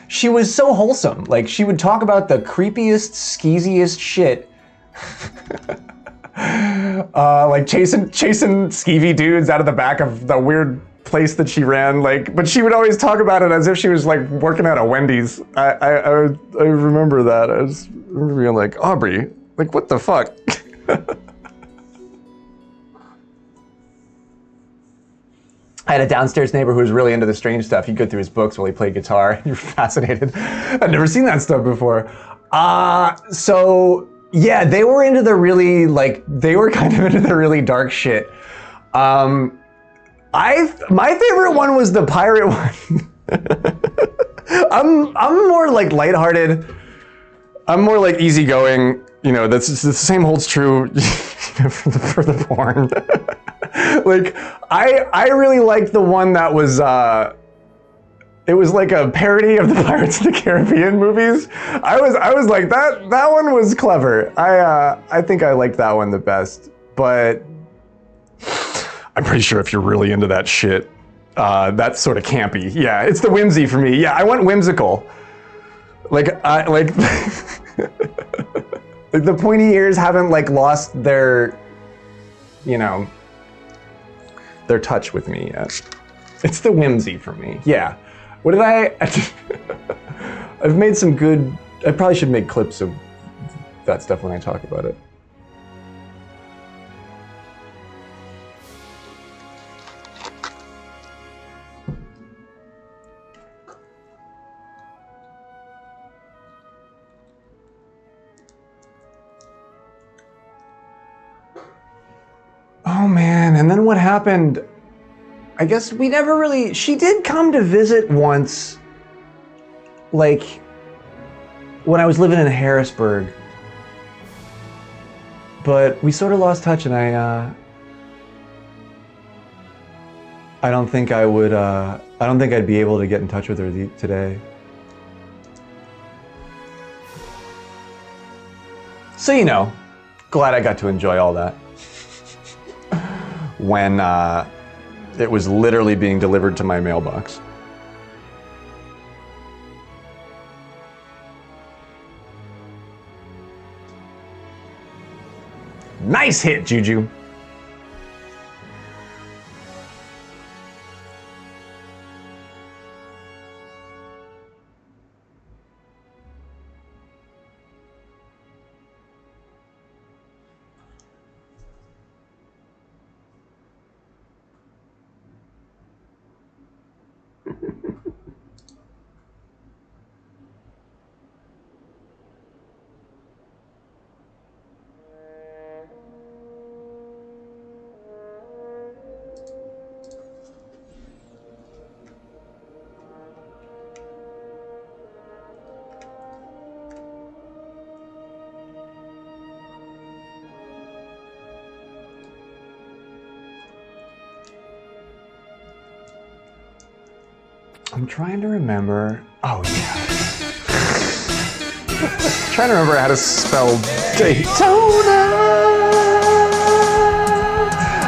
She was so wholesome. Like, she would talk about the creepiest, skeeziest shit. Like chasing skeevy dudes out of the back of the weird place that she ran. Like, but she would always talk about it as if she was like working at a Wendy's. I remember that. I was remember being like, Aubrey, like what the fuck? I had a downstairs neighbor who was really into the strange stuff. He'd go through his books while he played guitar. You were fascinated. I'd never seen that stuff before. So yeah, they were into the really they were kind of into the really dark shit. My favorite one was the pirate one. I'm more like lighthearted. I'm more like easygoing. You know, that's the same holds true for the porn. Like, I really liked the one that was, it was like a parody of the Pirates of the Caribbean movies. I was like, that one was clever. I think I liked that one the best, but I'm pretty sure if you're really into that shit, that's sort of campy. Yeah, it's the whimsy for me. Yeah, I went whimsical. Like, like the pointy ears haven't like lost their, you know, their touch with me yet. It's the whimsy for me. Yeah. What did I've made some good, I probably should make clips of that stuff when I talk about it. Oh man, and then what happened? I guess we never really, she did come to visit once, like, when I was living in Harrisburg. But we sort of lost touch, and I don't think I would. I don't think I'd be able to get in touch with her today. So glad I got to enjoy all that when it was literally being delivered to my mailbox. Nice hit, Juju. I'm trying to remember. Oh, yeah. Trying to remember how to spell Daytona.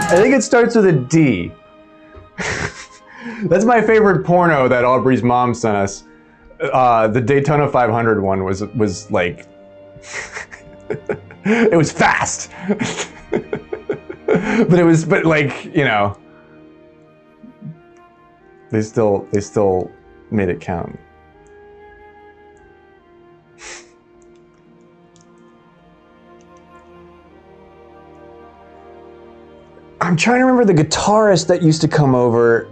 I think it starts with a D. That's my favorite porno that Aubrey's mom sent us. The Daytona 500 one was like, it was fast. but like, they still made it count. I'm trying to remember the guitarist that used to come over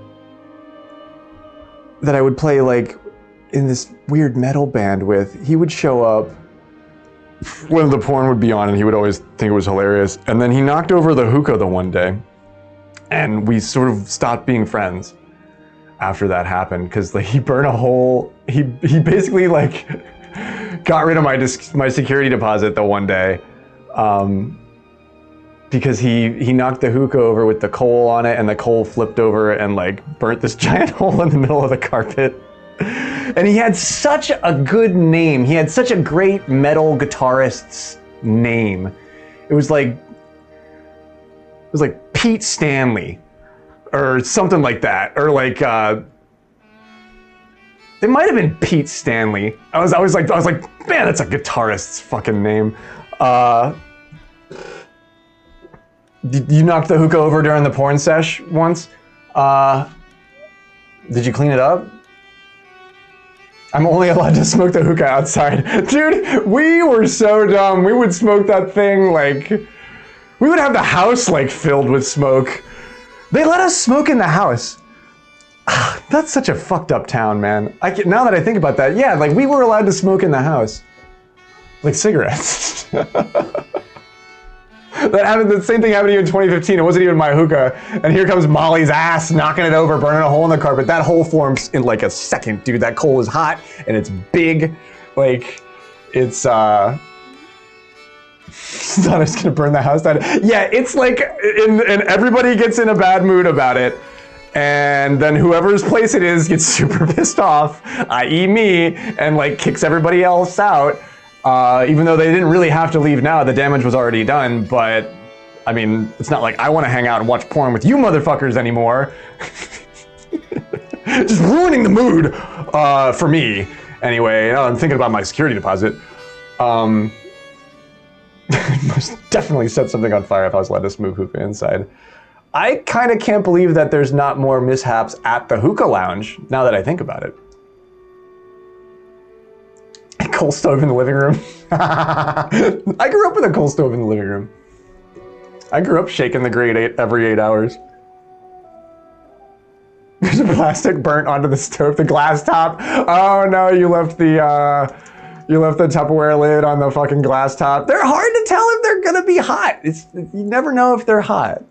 that I would play like in this weird metal band with. He would show up when the porn would be on and he would always think it was hilarious. And then he knocked over the hookah the one day and we sort of stopped being friends after that happened because like he burned a hole. He basically like got rid of my security deposit the one day. Because he knocked the hookah over with the coal on it and the coal flipped over and like burnt this giant hole in the middle of the carpet. And he had such a good name. He had such a great metal guitarist's name. It was like Pete Stanley or something like that. Or like it might have been Pete Stanley. I was like, man, that's a guitarist's fucking name. You knocked the hookah over during the porn sesh once? Did you clean it up? I'm only allowed to smoke the hookah outside. Dude, we were so dumb. We would smoke that thing like, we would have the house like filled with smoke. They let us smoke in the house. That's such a fucked up town, man. Now that I think about that, yeah, like we were allowed to smoke in the house. Like cigarettes. That happened. The same thing happened to you in 2015. It wasn't even my hookah. And here comes Molly's ass, knocking it over, burning a hole in the carpet. That hole forms in like a second, dude. That coal is hot and it's big. Like, it's thought I was gonna burn the house down. Yeah, it's like, and everybody gets in a bad mood about it. And then whoever's place it is gets super pissed off, i.e. me, and like kicks everybody else out. Even though they didn't really have to leave now, the damage was already done, but I mean, it's not like I want to hang out and watch porn with you motherfuckers anymore. Just ruining the mood for me. Anyway, now I'm thinking about my security deposit. Most definitely set something on fire if I was allowed to smoke hookah inside. I kind of can't believe that there's not more mishaps at the hookah lounge, now that I think about it. Coal stove in the living room. I grew up with a coal stove in the living room. I grew up shaking the grate every 8 hours. There's a plastic burnt onto the stove, the glass top. Oh no, you left the Tupperware lid on the fucking glass top. They're hard to tell if they're gonna be hot. You never know if they're hot.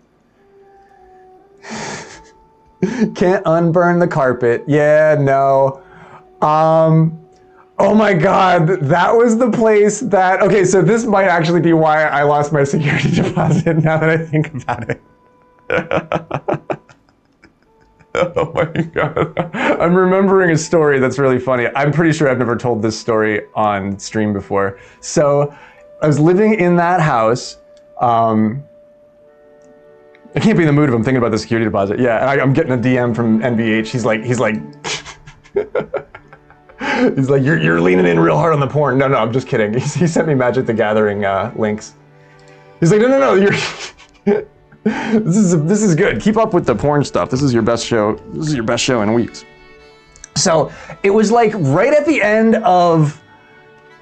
Can't unburn the carpet. Yeah, no. Oh my God, that was the place that, okay, so this might actually be why I lost my security deposit now that I think about it. Oh my God. I'm remembering a story that's really funny. I'm pretty sure I've never told this story on stream before. So I was living in that house. I can't be in the mood if I'm thinking about the security deposit. Yeah, and I'm getting a DM from NBH. He's like, he's like, you're leaning in real hard on the porn. No, I'm just kidding. He sent me Magic the Gathering links. He's like, no, you're. This is good. Keep up with the porn stuff. This is your best show. This is your best show in weeks. So it was like right at the end of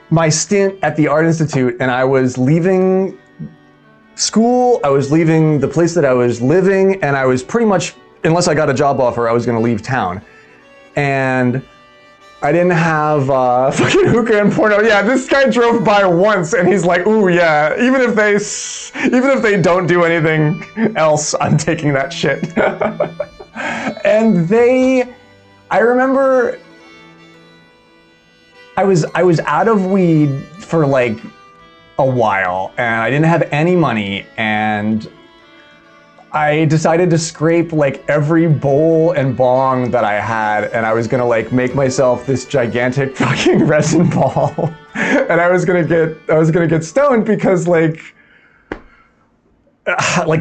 my stint at the Art Institute, and I was leaving school. I was leaving the place that I was living, and I was pretty much, unless I got a job offer, I was going to leave town. And I didn't have fucking hookah and porno. Yeah, this guy drove by once and he's like, ooh, yeah, even if they don't do anything else, I'm taking that shit. And I remember I was out of weed for like a while and I didn't have any money, and I decided to scrape like every bowl and bong that I had, and I was gonna like make myself this gigantic fucking resin ball. And I was gonna get stoned because like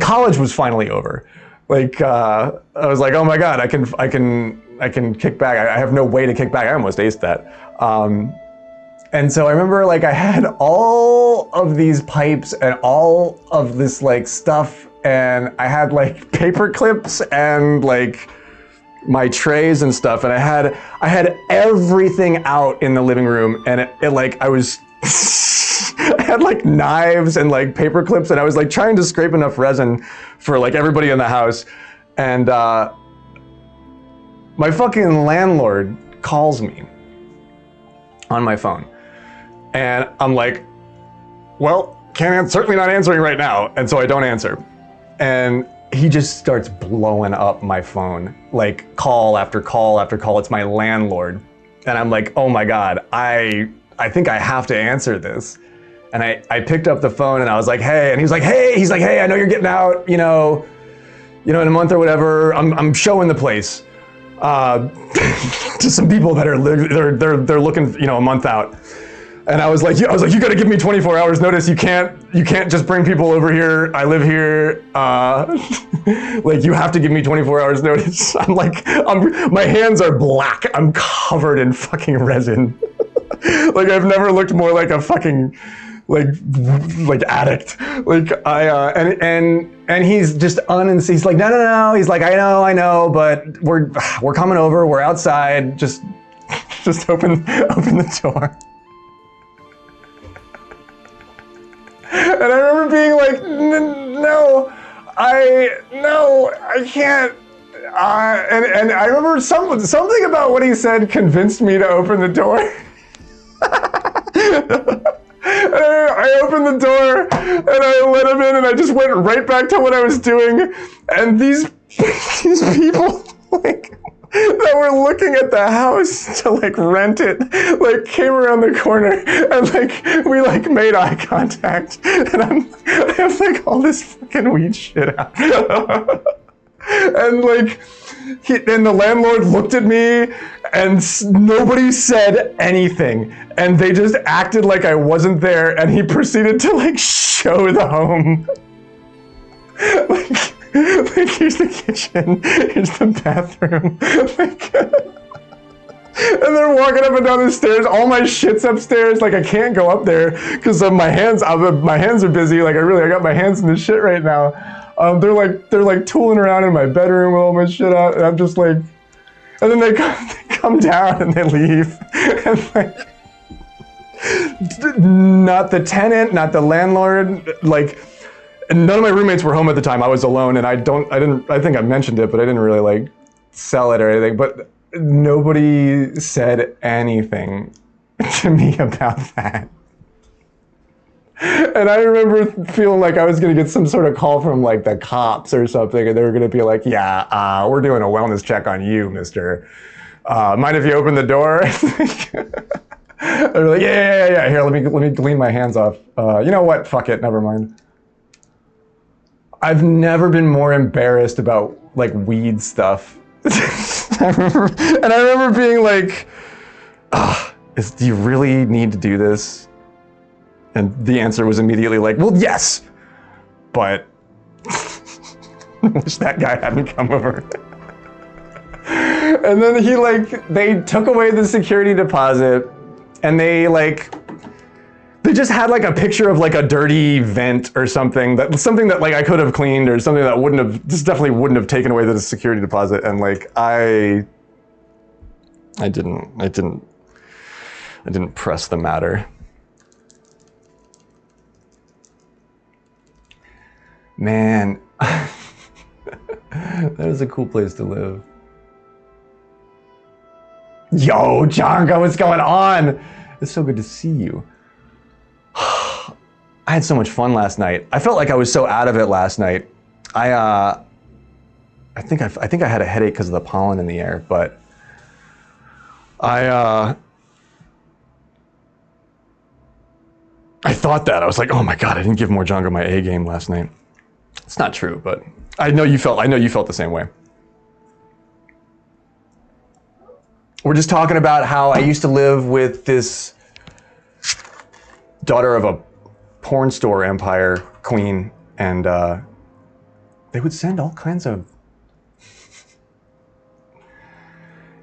college was finally over. Like I was like, oh my God, I can kick back. I have no way to kick back. I almost aced that. And so I remember like I had all of these pipes and all of this like stuff, and I had like paper clips and like my trays and stuff, and I had everything out in the living room, and it like I was I had like knives and like paper clips, and I was like trying to scrape enough resin for like everybody in the house. And my fucking landlord calls me on my phone, and I'm like, well, certainly not answering right now, and so I don't answer. And he just starts blowing up my phone, like call after call after call. It's my landlord. And I'm like, oh my God, I think I have to answer this. And I picked up the phone and I was like, hey, and he's like, hey, I know you're getting out, you know, in a month or whatever. I'm showing the place to some people that are they're looking, you know, a month out. And I was like, you got to give me 24 hours notice. You can't just bring people over here. I live here. Like, you have to give me 24 hours notice. I'm like, my hands are black. I'm covered in fucking resin. Like, I've never looked more like a fucking like addict. Like and he's just he's like, no. He's like, I know, but we're coming over. We're outside. Just open the door. And I remember being like, no, I can't. And I remember something about what he said convinced me to open the door. I opened the door and I let him in, and I just went right back to what I was doing. And these people, like, that were looking at the house to like rent it, like came around the corner and like we like made eye contact, and I have like all this fucking weed shit out. And like and the landlord looked at me and nobody said anything, and they just acted like I wasn't there, and he proceeded to like show the home. Like, here's the kitchen, here's the bathroom. Like, and they're walking up and down the stairs. All my shit's upstairs. Like, I can't go up there because my hands are busy. Like, I got my hands in this shit right now. They're like tooling around in my bedroom with all my shit out, and I'm just like, and then they come down and they leave. And like, not the tenant, not the landlord, like. And none of my roommates were home at the time. I was alone, and I think I mentioned it, but I didn't really like sell it or anything. But nobody said anything to me about that. And I remember feeling like I was gonna get some sort of call from like the cops or something, and they were gonna be like, yeah, we're doing a wellness check on you, mister. Mind if you open the door? They're like, yeah. Here, let me clean my hands off. You know what? Fuck it. Never mind. I've never been more embarrassed about like weed stuff. I remember being like, do you really need to do this? And the answer was immediately like, well, yes, but I wish that guy hadn't come over. And then they took away the security deposit, and they just had like a picture of like a dirty vent or something that like I could have cleaned, or something that definitely wouldn't have taken away the security deposit. And like I didn't press the matter. Man, that is a cool place to live. Yo, Jonga, what's going on? It's so good to see you. I had so much fun last night. I felt like I was so out of it last night. I think I had a headache because of the pollen in the air, but I thought that. I was like, oh my God, I didn't give more Jonga my A game last night. It's not true, but I know you felt the same way. We're just talking about how I used to live with this daughter of a porn store empire queen, and they would send all kinds of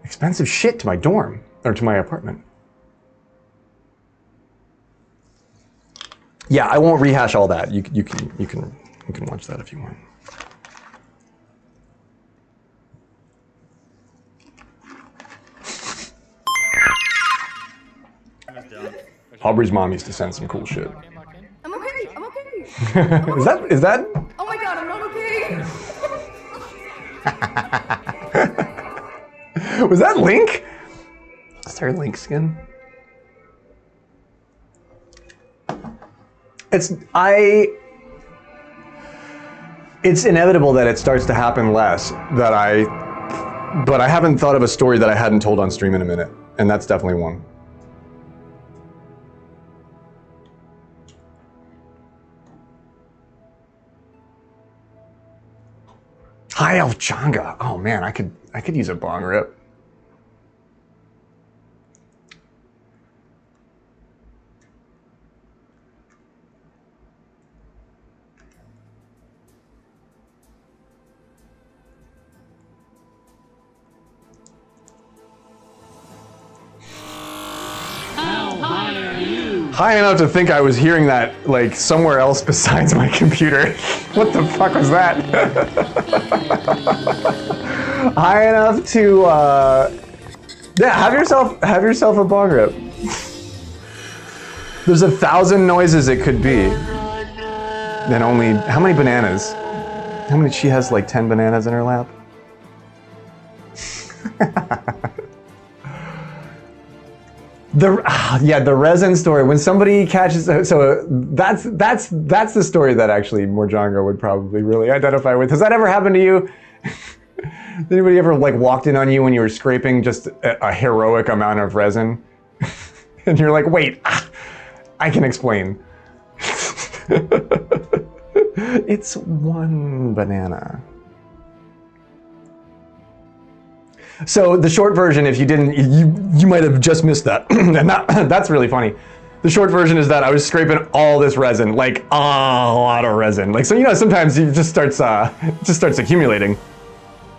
expensive shit to my dorm, or to my apartment. Yeah, I won't rehash all that. You can watch that if you want. Aubrey's mom used to send some cool shit. I'm okay. I'm okay. Is that? Oh my God, I'm not okay. Was that Link? Is there Link skin? It's inevitable that it starts to happen less, but I haven't thought of a story that I hadn't told on stream in a minute, and that's definitely one. High Elf Jonga. Oh man, I could use a bong rip. High enough to think I was hearing that like somewhere else besides my computer. What the fuck was that? High enough to yeah, have yourself a bong rip. There's 1,000 noises it could be. And only how many bananas? How many? She has like 10 bananas in her lap. The resin story. When somebody catches, so that's the story that actually Morjongo would probably really identify with. Has that ever happened to you? Anybody ever like walked in on you when you were scraping just a heroic amount of resin, and you're like, wait, I can explain. It's one banana. So the short version, if you didn't, you might have just missed that. And that's really funny. The short version is that I was scraping all this resin, like a lot of resin. Like, so, you know, sometimes it just starts accumulating.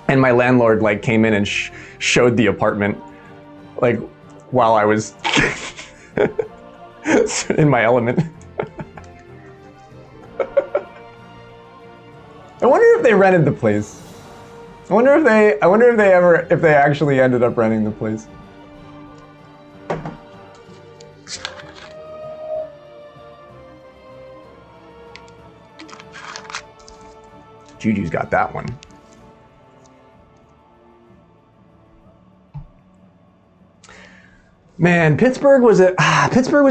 And my landlord like came in and showed the apartment, like while I was in my element. I wonder if they rented the place. I wonder if they actually ended up renting the place. Juju's got that one. Man, Pittsburgh was a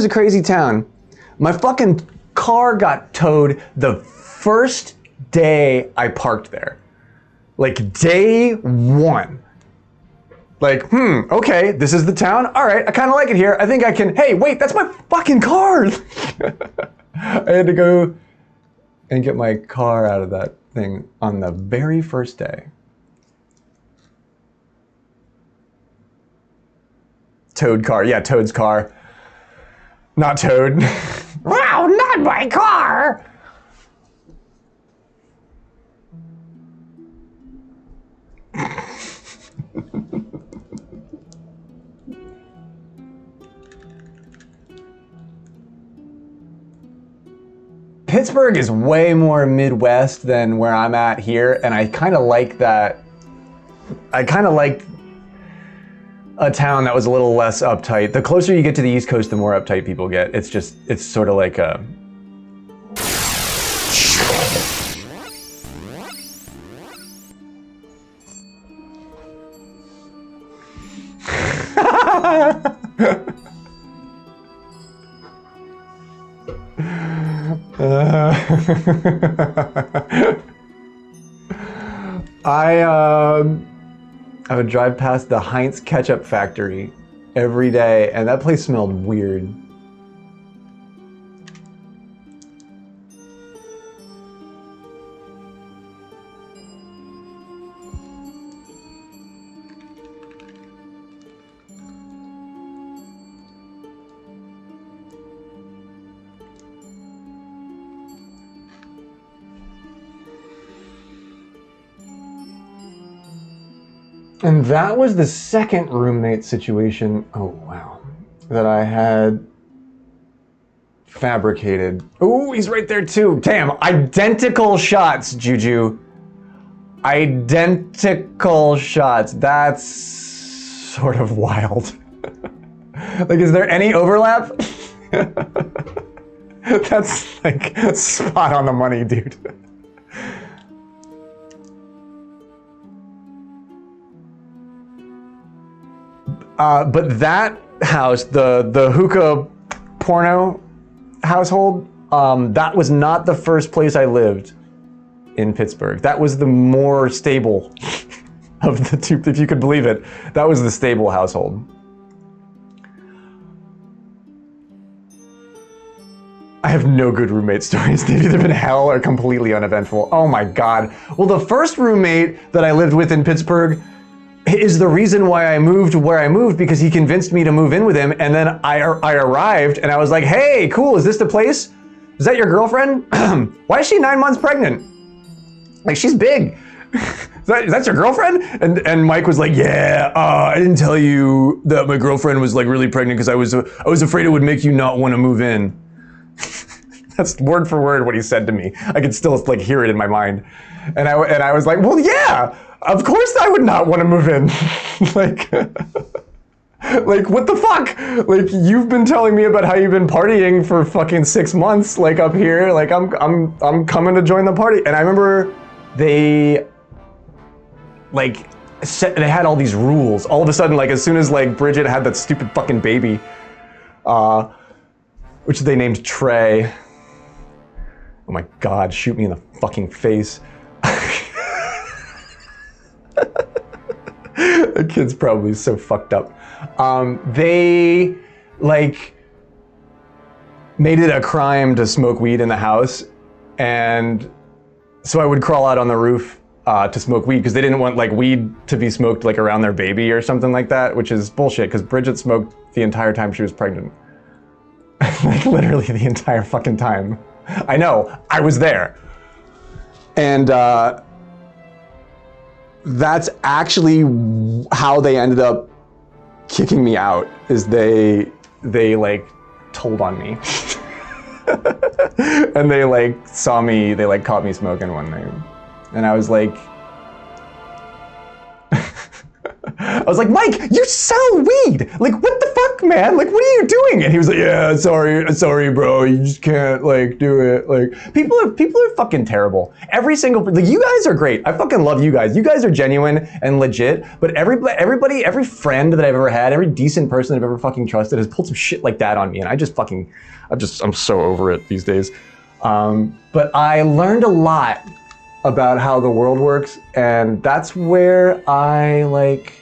crazy town. My fucking car got towed the first day I parked there. Like day one. Like, okay, this is the town. All right, I kind of like it here. I think I can, hey, wait, that's my fucking car. I had to go and get my car out of that thing on the very first day. Toad car, yeah, Toad's car. Not Toad. Wow, not my car! Pittsburgh is way more Midwest than where I'm at here, and I kind of like that. I kind of like a town that was a little less uptight. The closer you get to the East Coast, the more uptight people get. It's just, it's sort of like a... I would drive past the Heinz ketchup factory every day, and that place smelled weird. And that was the second roommate situation, oh wow, that I had fabricated. Ooh, he's right there too. Damn, identical shots, Juju. Identical shots. That's sort of wild. Like, is there any overlap? That's like spot on the money, dude. But that house, the hookah porno household, that was not the first place I lived in Pittsburgh. That was the more stable of the two, if you could believe it. That was the stable household. I have no good roommate stories. They've either been hell or completely uneventful. Oh my God. Well, the first roommate that I lived with in Pittsburgh is the reason why I moved where I moved, because he convinced me to move in with him, and then I arrived and I was like, hey, cool, is this the place? Is that your girlfriend? Why is she 9 months pregnant? Like, she's big. That's your girlfriend? And Mike was like, yeah, I didn't tell you that my girlfriend was like really pregnant because I was afraid it would make you not want to move in. That's word for word what he said to me. I could still like hear it in my mind. And I was like, well, yeah, of course I would not want to move in. Like, like, what the fuck? Like, you've been telling me about how you've been partying for fucking 6 months, like up here. Like, I'm coming to join the party. And I remember they, like, they had all these rules. All of a sudden, like, as soon as like Bridget had that stupid fucking baby, which they named Trey. Oh my God, shoot me in the fucking face. The kid's probably so fucked up. They like made it a crime to smoke weed in the house, and so I would crawl out on the roof to smoke weed because they didn't want like weed to be smoked like around their baby or something like that, which is bullshit because Bridget smoked the entire time she was pregnant. Like literally the entire fucking time. I know, I was there. And that's actually how they ended up kicking me out, is they like told on me. And they like saw me, they like caught me smoking one night. And I was like, Mike, you sell weed! Like, what the fuck, man? Like, what are you doing? And he was like, yeah, sorry, bro, you just can't, like, do it. Like, people are fucking terrible. Every single, like, you guys are great. I fucking love you guys. You guys are genuine and legit, but everybody, every friend that I've ever had, every decent person I've ever fucking trusted has pulled some shit like that on me, and I'm so over it these days. But I learned a lot about how the world works, and that's where I, like,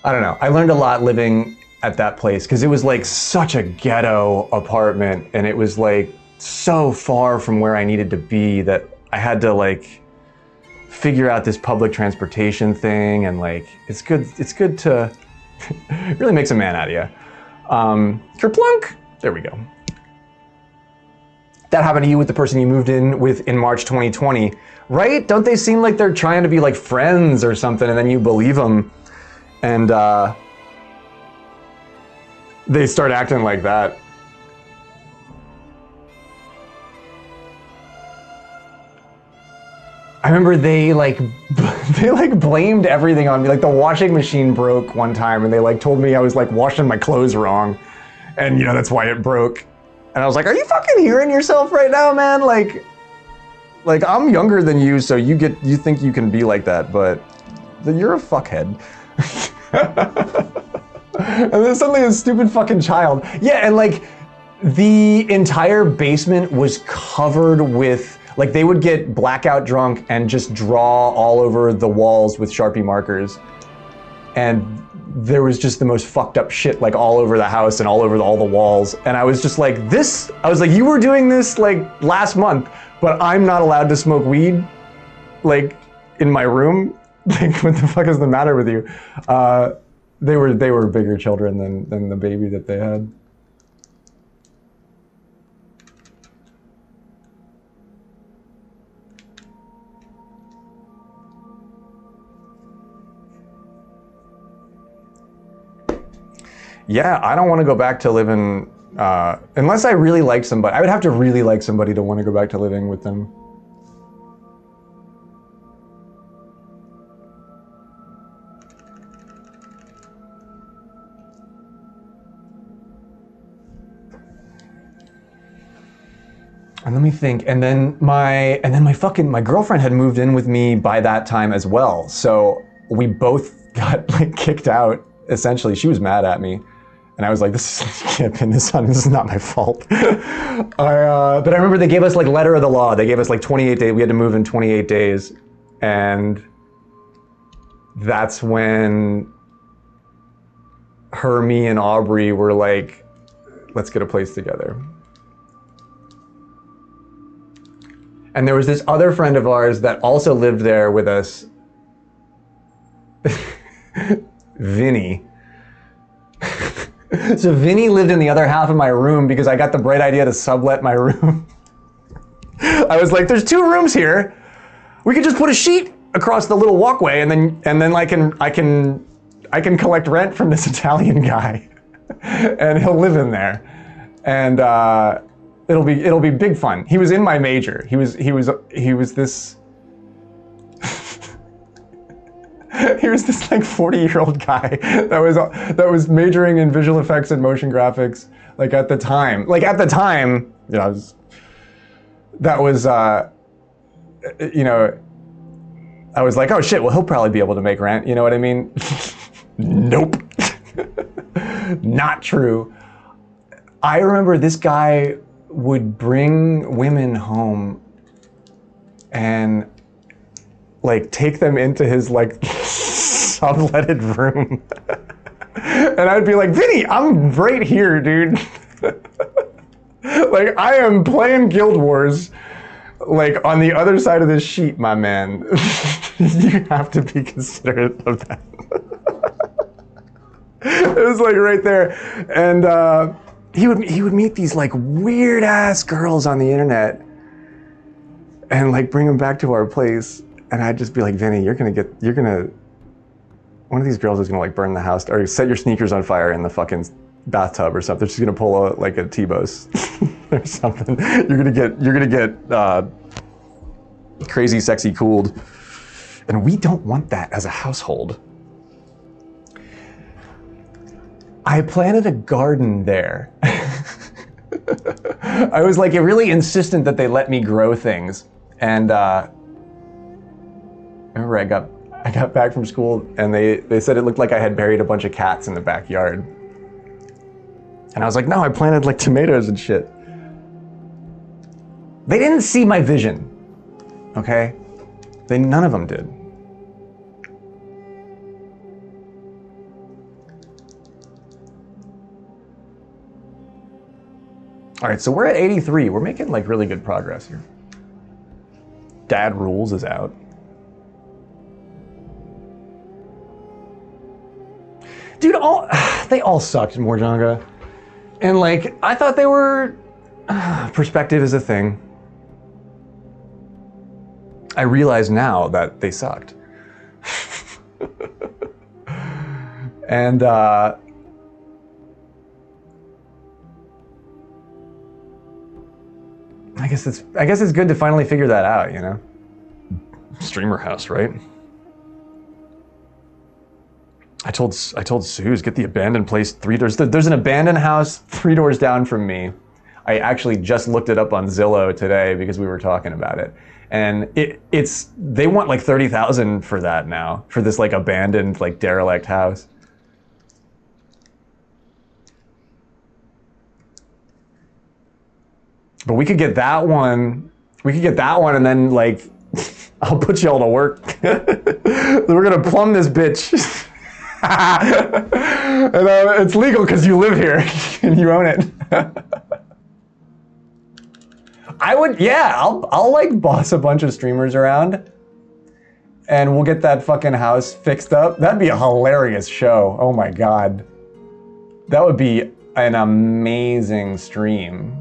I don't know. I learned a lot living at that place because it was like such a ghetto apartment and it was like so far from where I needed to be that I had to like figure out this public transportation thing and like it's good to it really makes a man out of you. Kerplunk! There we go. That happened to you with the person you moved in with in March 2020, right? Don't they seem like they're trying to be like friends or something and then you believe them and they start acting like that. I remember they blamed everything on me. Like the washing machine broke one time and they like told me I was like washing my clothes wrong. And you know, that's why it broke. And I was like, are you fucking hearing yourself right now, man? Like I'm younger than you, so you think you can be like that, but you're a fuckhead. And then suddenly a stupid fucking child. Yeah, and like the entire basement was covered with, like they would get blackout drunk and just draw all over the walls with Sharpie markers. And there was just the most fucked up shit like all over the house and all over all the walls. And I was just like, you were doing this like last month, but I'm not allowed to smoke weed like in my room? Like what the fuck is the matter with you? They were bigger children than the baby that they had. Yeah, I don't want to go back to living, unless I really liked somebody. I would have to really like somebody to want to go back to living with them. And let me think, and then my girlfriend had moved in with me by that time as well. So we both got like kicked out, essentially. She was mad at me. And I was like, you can't pin this on, this is not my fault. But I remember they gave us like letter of the law. They gave us like 28 days, we had to move in 28 days. And that's when her, me, and Aubrey were like, let's get a place together. And there was this other friend of ours that also lived there with us, Vinny. So Vinny lived in the other half of my room because I got the bright idea to sublet my room. I was like, there's 2 rooms here. We could just put a sheet across the little walkway and then I can collect rent from this Italian guy and he'll live in there. And it'll be big fun. He was in my major. He was this he was this like 40-year-old guy that was majoring in visual effects and motion graphics like at the time. Like at the time, you know, I was like, oh shit, well he'll probably be able to make rent, you know what I mean? Nope. Not true. I remember this guy would bring women home and like take them into his like subletted room. And I'd be like, Vinny, I'm right here, dude. Like I am playing Guild Wars like on the other side of this sheet, my man. You have to be considerate of that. It was like right there. And he would meet these like weird ass girls on the internet and like bring them back to our place. And I'd just be like, Vinny, one of these girls is gonna like burn the house or set your sneakers on fire in the fucking bathtub or something. She's gonna pull like a T-Bose or something. You're gonna get crazy, sexy cooled. And we don't want that as a household. I planted a garden there. I was like really insistent that they let me grow things. And I remember I got back from school and they said it looked like I had buried a bunch of cats in the backyard. And I was like, no, I planted like tomatoes and shit. They didn't see my vision, okay? None of them did. All right, so we're at 83. We're making like really good progress here. Dad Rules is out. Dude, they all sucked in Morjanga. And like, I thought they were, perspective is a thing. I realize now that they sucked. And I guess it's good to finally figure that out, you know? Streamer house, right? I told Suze, get the abandoned place 3 doors. There's an abandoned house 3 doors down from me. I actually just looked it up on Zillow today because we were talking about it. And they want like 30,000 for that now, for this like abandoned, like derelict house. But we could get that one. We could get that one and then like, I'll put you all to work. We're gonna plumb this bitch. And it's legal because you live here and you own it. I'll like boss a bunch of streamers around and we'll get that fucking house fixed up. That'd be a hilarious show. Oh my God. That would be an amazing stream.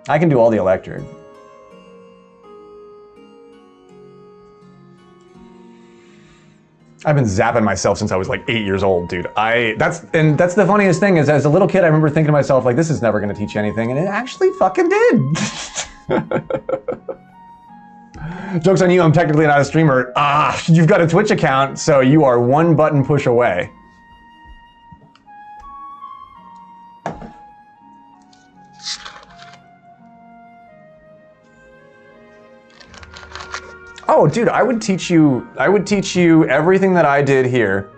I can do all the electric. I've been zapping myself since I was like 8 years old, dude. That's the funniest thing is as a little kid, I remember thinking to myself, like, this is never gonna teach you anything, and it actually fucking did. Joke's on you, I'm technically not a streamer. You've got a Twitch account, so you are one button push away. Oh, dude, I would teach you everything that I did here.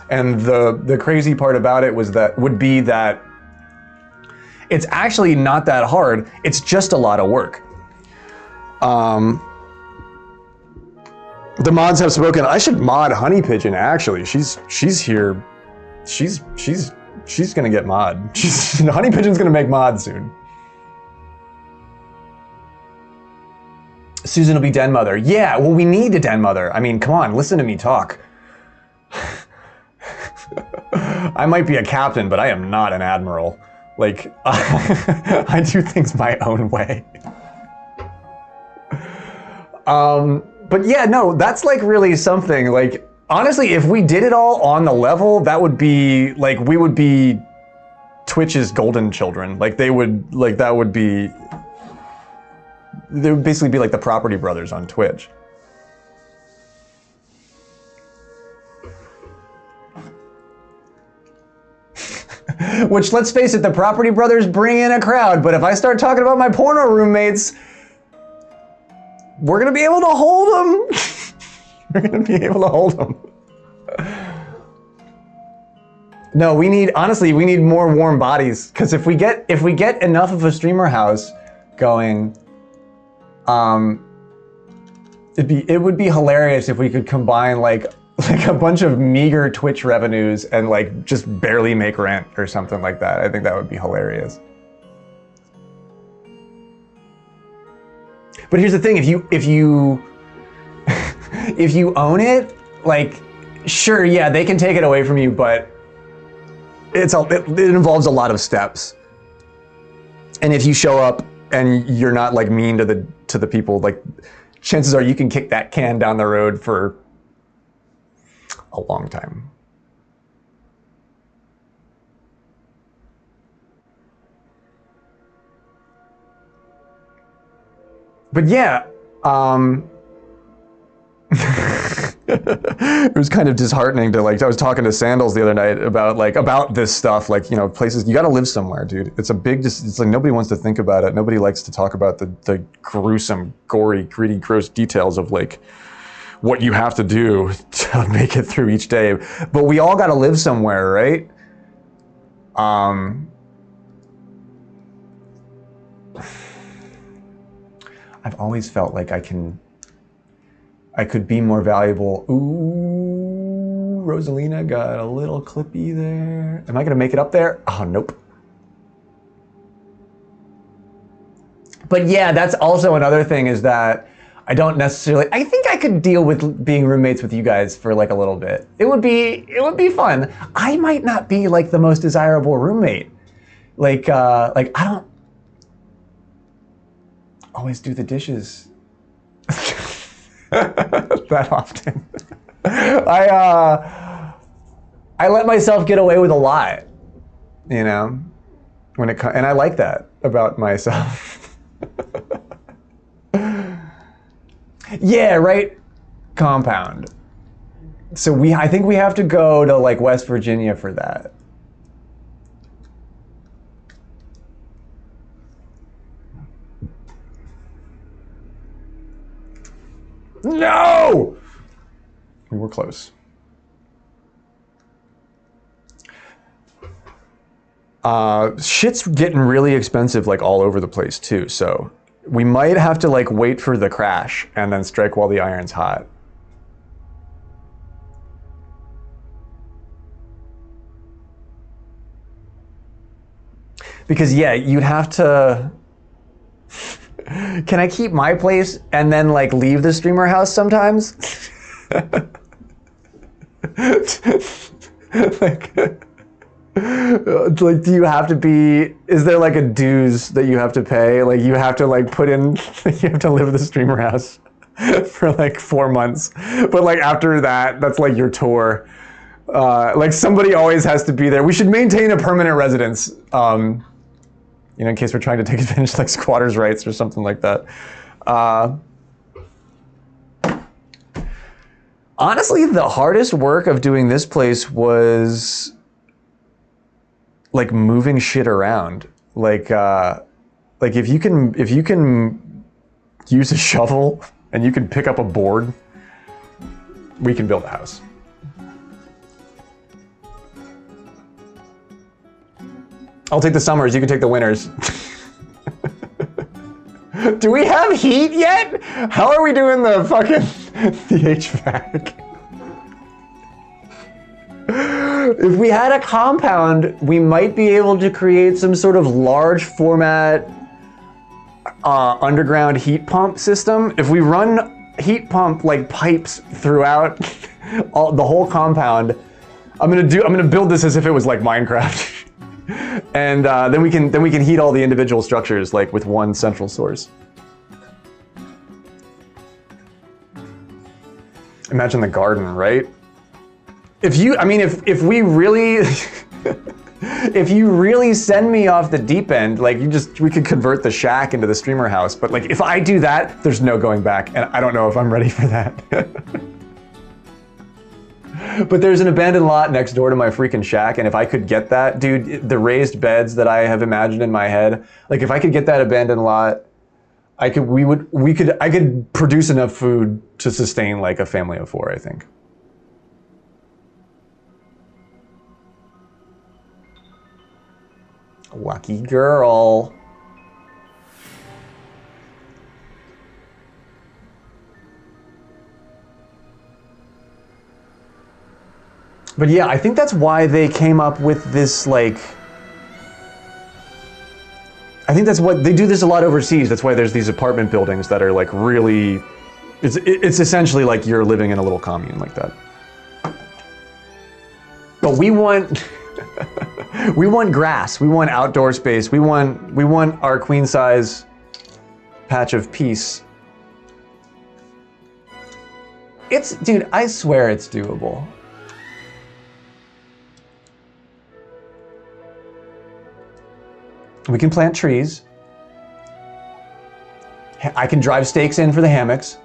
And the crazy part about it would be that it's actually not that hard. It's just a lot of work. The mods have spoken. I should mod Honey Pigeon, actually. She's here. She's gonna get mod. Honey Pigeon's gonna make mod soon. Susan will be den mother. Yeah, well, we need a den mother. I mean, come on, listen to me talk. I might be a captain, but I am not an admiral. Like, I do things my own way. But yeah, no, that's like really something. Like, honestly, if we did it all on the level, that would be, like, we would be Twitch's golden children. Like, they would basically be like the Property Brothers on Twitch. Which, let's face it, the Property Brothers bring in a crowd, but if I start talking about my porno roommates, we're gonna be able to hold them. We're gonna be able to hold them. No, honestly, we need more warm bodies, because if we get enough of a streamer house going, it would be hilarious if we could combine like a bunch of meager Twitch revenues and like just barely make rent or something like that. I think that would be hilarious. But here's the thing, if you own it, like, sure, yeah, they can take it away from you, but it involves a lot of steps. And if you show up and you're not like mean to the people, like, chances are you can kick that can down the road for a long time. But yeah, it was kind of disheartening to, like, I was talking to Sandals the other night about this stuff, like, you know, places, you gotta live somewhere, dude. It's like nobody wants to think about it. Nobody likes to talk about the gruesome, gory, gritty, gross details of like what you have to do to make it through each day. But we all gotta live somewhere, right? I've always felt like I could be more valuable. Ooh, Rosalina got a little clippy there. Am I gonna make it up there? Oh, nope. But yeah, that's also another thing is that I don't necessarily, I think I could deal with being roommates with you guys for like a little bit. It would be fun. I might not be like the most desirable roommate. Like I don't always do the dishes that often. I let myself get away with a lot, you know, when it and I like that about myself. Yeah, right. Compound. So I think we have to go to like West Virginia for that. No! We were close. Shit's getting really expensive like all over the place too, so we might have to like wait for the crash and then strike while the iron's hot. Because yeah, you'd have to... Can I keep my place and then like leave the streamer house sometimes? Like, do you have to be, is there like a dues that you have to pay? Like you have to like put in, you have to live in the streamer house for like 4 months. But like after that, that's like your tour. Like somebody always has to be there. We should maintain a permanent residence, you know, in case we're trying to take advantage of like squatters' rights or something like that. Honestly, the hardest work of doing this place was like moving shit around. Like if you can use a shovel and you can pick up a board, we can build a house. I'll take the summers, you can take the winters. Do we have heat yet? How are we doing the fucking the HVAC? If we had a compound, we might be able to create some sort of large format underground heat pump system. If we run heat pump like pipes throughout the whole compound, I'm gonna build this as if it was like Minecraft. And then we can heat all the individual structures like with one central source. Imagine the garden, right? If we really, if you really send me off the deep end, like we could convert the shack into the streamer house. But like if I do that, there's no going back, and I don't know if I'm ready for that. But there's an abandoned lot next door to my freaking shack, and if I could get that, dude, the raised beds that I have imagined in my head, like if I could get that abandoned lot, I could produce enough food to sustain like a family of 4, I think. Lucky girl. But yeah, I think that's why they came up with this, like, I think that's what, they do this a lot overseas. That's why there's these apartment buildings that are like really, it's essentially like you're living in a little commune like that. But we want, we want grass, we want outdoor space, we want our queen size patch of peace. Dude, I swear it's doable. We can plant trees. I can drive stakes in for the hammocks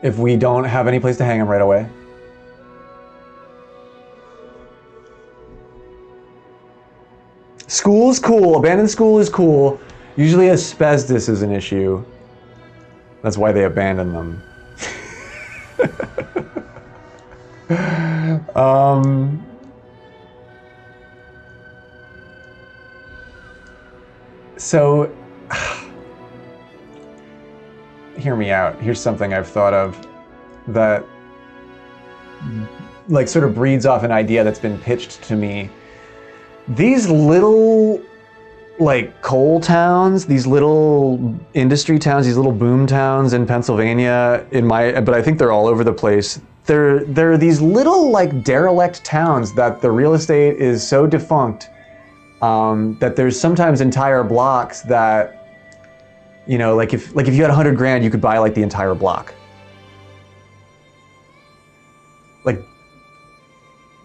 if we don't have any place to hang them right away. School's cool, abandoned school is cool. Usually asbestos is an issue. That's why they abandon them. So, hear me out. Here's something I've thought of that like sort of breeds off an idea that's been pitched to me. These little like coal towns, these little industry towns, these little boom towns in Pennsylvania, but I think they're all over the place. They're these little like derelict towns that the real estate is so defunct that there's sometimes entire blocks that, you know, like if you had 100 grand, you could buy like the entire block.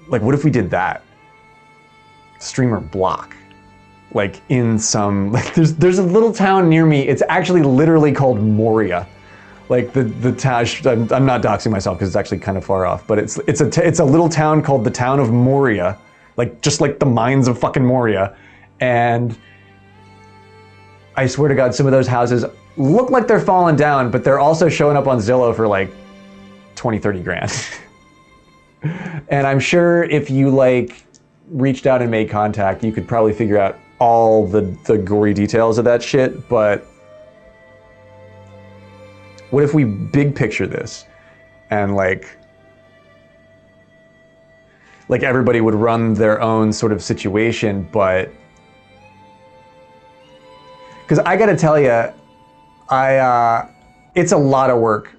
Like what if we did that? Streamer block. Like in some, like there's a little town near me. It's actually literally called Moria. Like the town, I'm not doxing myself because it's actually kind of far off, but it's a little town called the town of Moria. Like just like the mines of fucking Moria. And I swear to God, some of those houses look like they're falling down, but they're also showing up on Zillow for like 20, 30 grand. And I'm sure if you like reached out and made contact, you could probably figure out all the gory details of that shit. But what if we big picture this and like everybody would run their own sort of situation, but because I gotta tell you, it's a lot of work.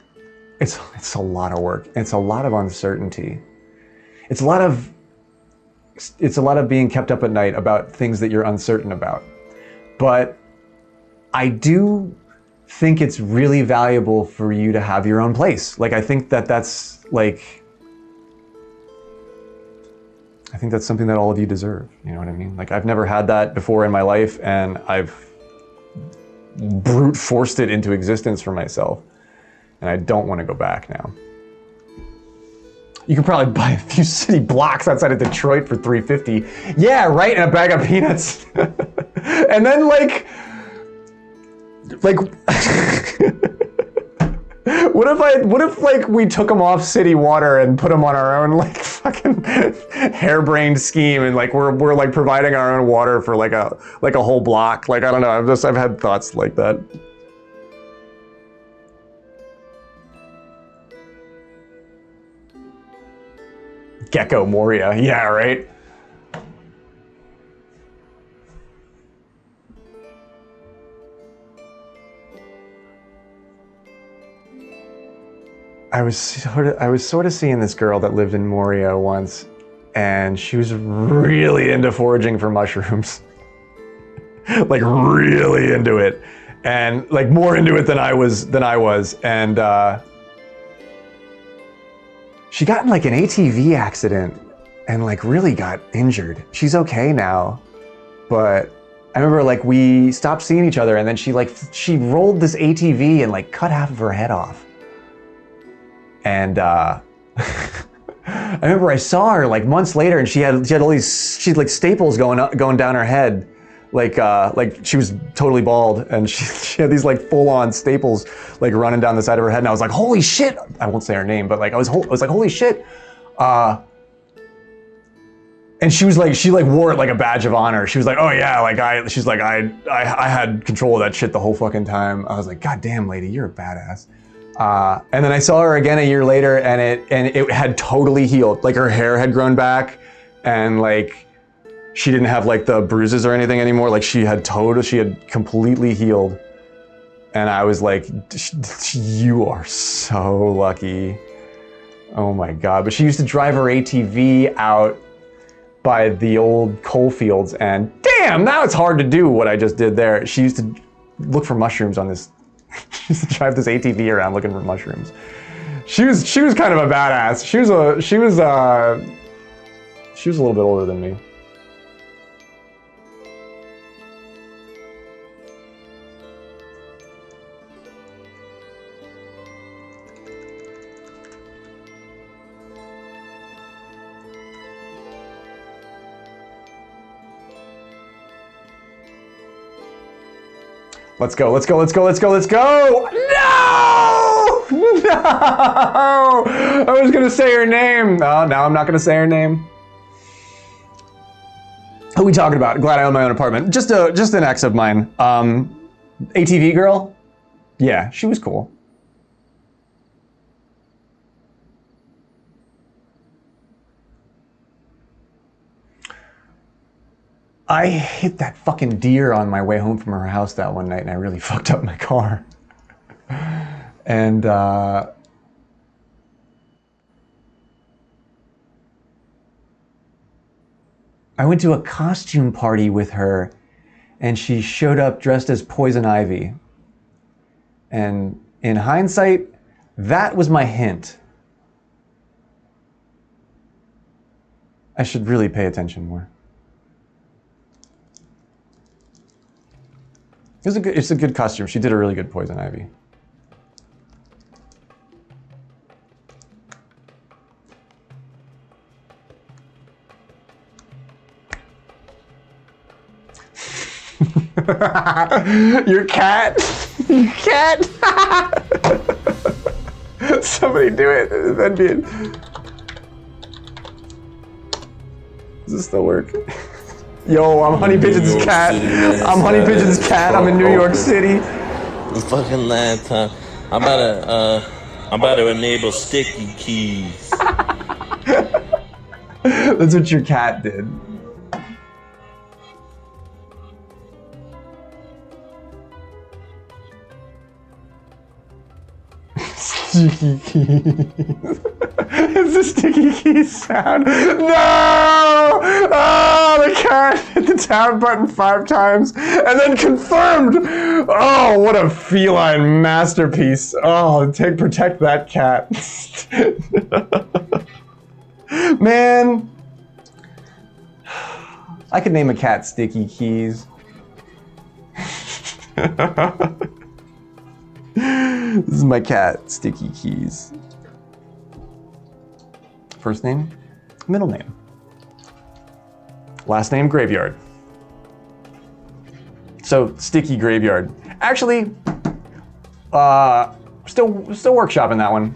It's a lot of work. It's a lot of uncertainty. It's a lot of being kept up at night about things that you're uncertain about. But I do think it's really valuable for you to have your own place. Like, I think that's something that all of you deserve. You know what I mean? Like, I've never had that before in my life, and I've brute forced it into existence for myself. And I don't want to go back now. You can probably buy a few city blocks outside of Detroit for $350. Yeah, right, and a bag of peanuts. And then like what if like we took them off city water and put them on our own like fucking harebrained scheme, and like we're like providing our own water for like a whole block. Like, I don't know, I've had thoughts like that. Gecko Moria, yeah, right? I was sort of seeing this girl that lived in Moria once, and she was really into foraging for mushrooms. Like really into it. And like more into it than I was. And she got in like an ATV accident and like really got injured. She's okay now, but I remember like we stopped seeing each other, and then she rolled this ATV and like cut half of her head off. And I remember I saw her like months later, and she had all these like staples going down her head, like she was totally bald, and she had these like full on staples like running down the side of her head, and I was like, holy shit! I won't say her name, but like I was like, holy shit! And she wore it like a badge of honor. She was like, oh yeah, like I had control of that shit the whole fucking time. I was like, god damn, lady, you're a badass. And then I saw her again a year later, and it had totally healed. Like her hair had grown back, and like she didn't have like the bruises or anything anymore. Like she had completely healed. And I was like, you are so lucky. Oh my God. But she used to drive her ATV out by the old coal fields, and damn, now it's hard to do what I just did there. She used to look for mushrooms on this. She used to drive this ATV around looking for mushrooms. She was kind of a badass. She was a little bit older than me. Let's go. No! No! I was gonna say her name. No, now I'm not gonna say her name. Who are we talking about? Glad I own my own apartment. Just an ex of mine. ATV girl? Yeah, she was cool. I hit that fucking deer on my way home from her house that one night, and I really fucked up my car. And I went to a costume party with her, and she showed up dressed as Poison Ivy. And in hindsight, that was my hint. I should really pay attention more. It's a good costume. She did a really good Poison Ivy. Your cat? Your cat? Somebody do it. That'd be it. Does this still work? Yo, I'm Honey Pigeon's cat. I'm Honey Pigeon's cat. I'm in New York City. The fucking laptop. I'm about to enable sticky keys. That's what your cat did. Sticky keys. It's the sticky keys sound. No! Oh, the cat hit the tab button 5 times and then confirmed. Oh, what a feline masterpiece. Oh, protect that cat. Man. I could name a cat Sticky Keys. This is my cat, Sticky Keys. First name, middle name. Last name, Graveyard. So, Sticky Graveyard. Actually, still workshopping that one.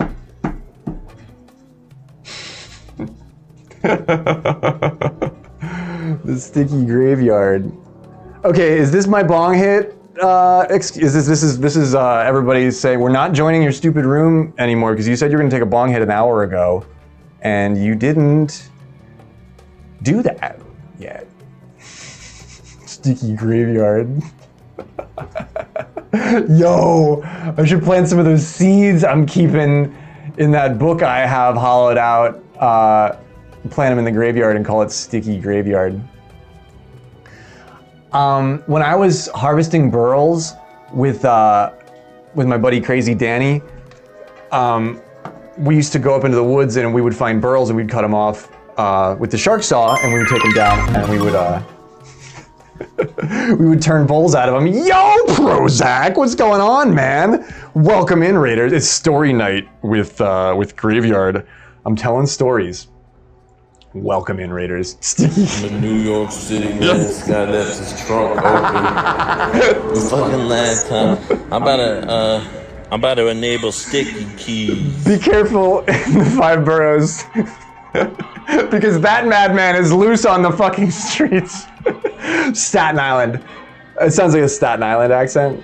The Sticky Graveyard. Okay, is this my bong hit? This is everybody saying we're not joining your stupid room anymore because you said you were gonna take a bong hit an hour ago, and you didn't do that yet. Sticky Graveyard. Yo, I should plant some of those seeds I'm keeping in that book I have hollowed out. Plant them in the graveyard and call it Sticky Graveyard. When I was harvesting burls with my buddy Crazy Danny, we used to go up into the woods and we would find burls and we'd cut them off with the shark saw and we would take them down and we would we would turn bowls out of them. Yo, Prozac, what's going on, man? Welcome in, Raiders. It's story night with Graveyard. I'm telling stories. Welcome in, Raiders. Sticky. I'm in New York City, man. This guy left his trunk open. The fucking laptop. I'm about to enable sticky keys. Be careful in the 5 boroughs. Because that madman is loose on the fucking streets. Staten Island. It sounds like a Staten Island accent.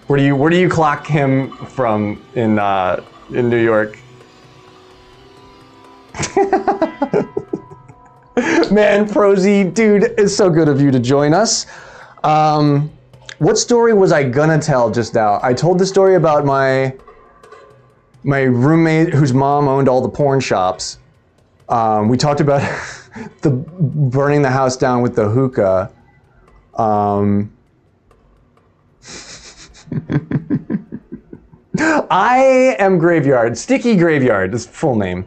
Where do you clock him from in New York? Man, Prosy, dude, it's so good of you to join us. What story was I gonna tell just now? I told the story about my roommate whose mom owned all the porn shops. We talked about the burning the house down with the hookah. I am Graveyard, Sticky Graveyard, is full name.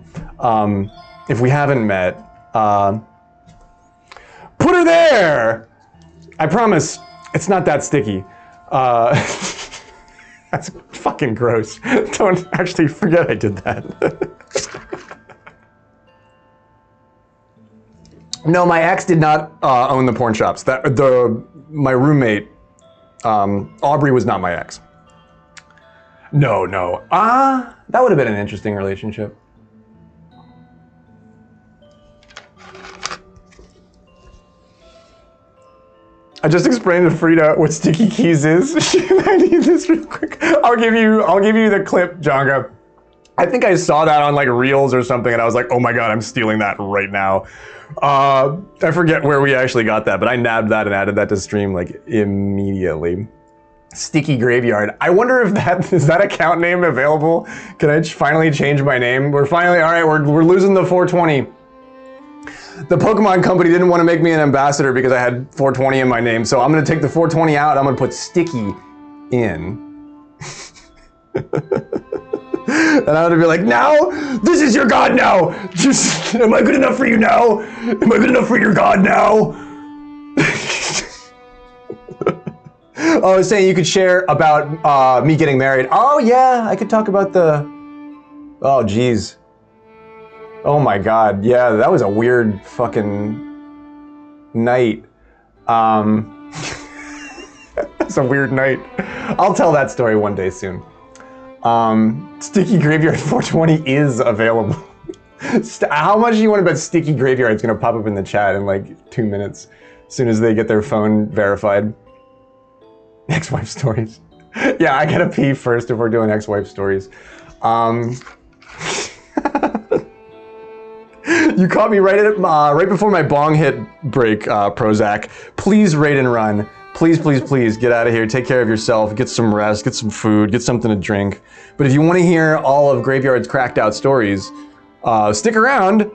If we haven't met, put her there! I promise, it's not that sticky. That's fucking gross. Don't actually forget I did that. No, my ex did not own the porn shops. My roommate, Aubrey, was not my ex. No. That would have been an interesting relationship. I just explained to Frida what Sticky Keys is. I need this real quick. I'll give you the clip, Jonga. I think I saw that on like Reels or something, and I was like, oh my god, I'm stealing that right now. I forget where we actually got that, but I nabbed that and added that to stream like immediately. Sticky Graveyard. I wonder if that is that account name available? Can I finally change my name? We're finally all right. We're losing the 420. The Pokemon company didn't want to make me an ambassador because I had 420 in my name, so I'm gonna take the 420 out. I'm gonna put Sticky in. And I'm gonna be like, now this is your god now. Just, am I good enough for you now? Am I good enough for your god now? Oh, I was saying you could share about me getting married. Oh yeah, I could talk about the. Oh geez. Oh my god, yeah, that was a weird fucking night. It's a weird night. I'll tell that story one day soon. Sticky Graveyard 420 is available. How much do you want to bet Sticky Graveyard is going to pop up in the chat in like 2 minutes as soon as they get their phone verified? Ex-wife stories. Yeah, I gotta pee first if we're doing ex-wife stories. You caught me right before my bong hit break, Prozac. Please rate and run. Please, please, please get out of here. Take care of yourself. Get some rest. Get some food. Get something to drink. But if you want to hear all of Graveyard's cracked out stories, stick around.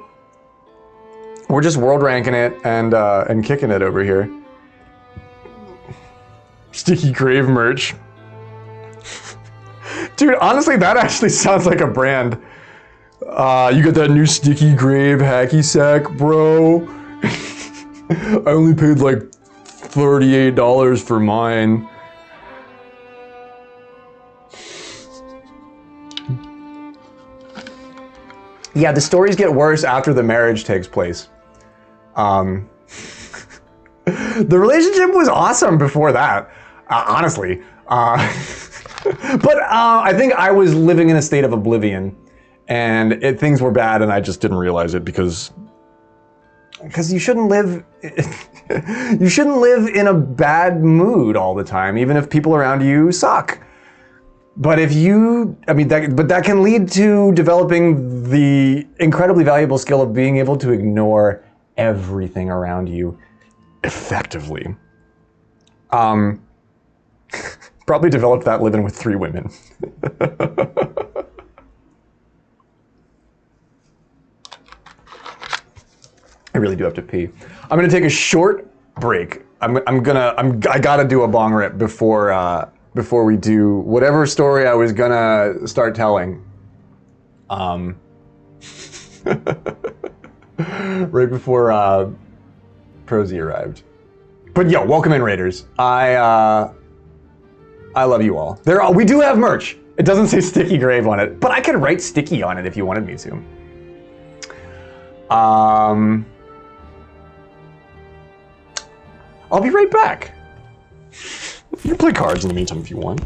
We're just world ranking it and kicking it over here. Sticky Grave merch. Dude, honestly, that actually sounds like a brand. You got that new Sticky Grave hacky sack, bro? I only paid like $38 for mine. Yeah, the stories get worse after the marriage takes place. The relationship was awesome before that, honestly. But I think I was living in a state of oblivion, and things were bad, and I just didn't realize it because you shouldn't live. You shouldn't live in a bad mood all the time, even if people around you suck. But if you, that can lead to developing the incredibly valuable skill of being able to ignore everything around you effectively. Probably developed that living with 3 women. I really do have to pee. I'm gonna take a short break. I gotta do a bong rip before we do whatever story I was gonna start telling. Right before Prosy arrived. But yo, welcome in, Raiders. I love you all. We do have merch. It doesn't say Sticky Grave on it, but I could write Sticky on it if you wanted me to. I'll be right back. You can play cards in the meantime if you want.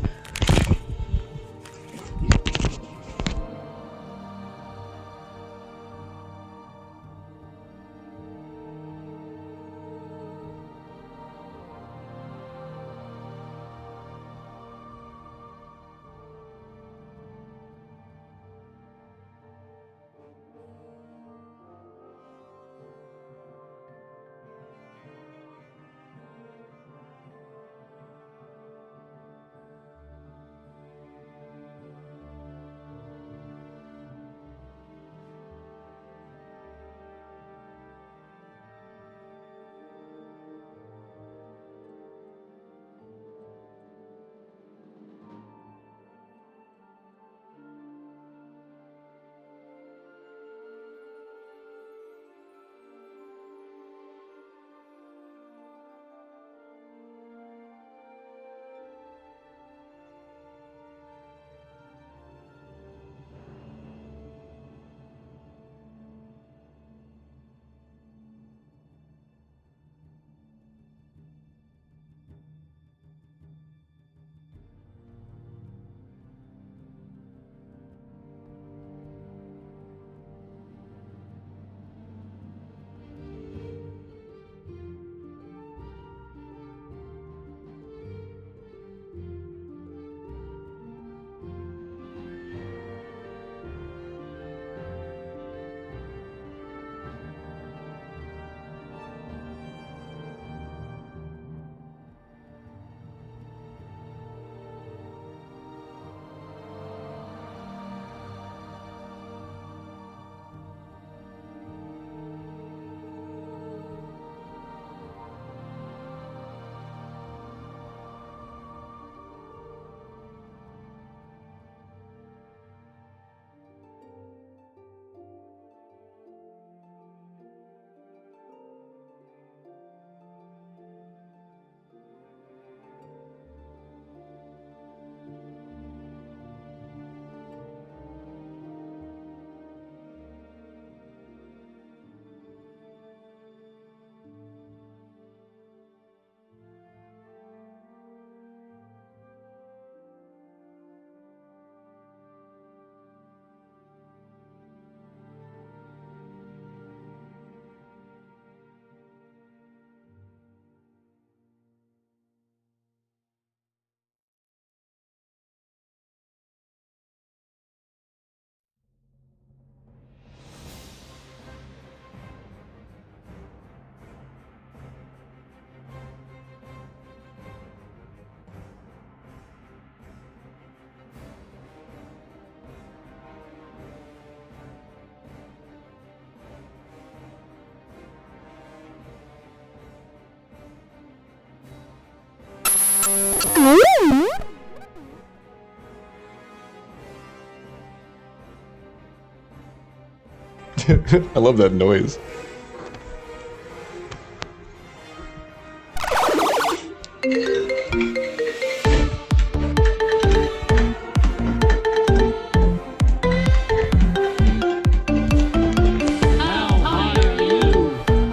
I love that noise.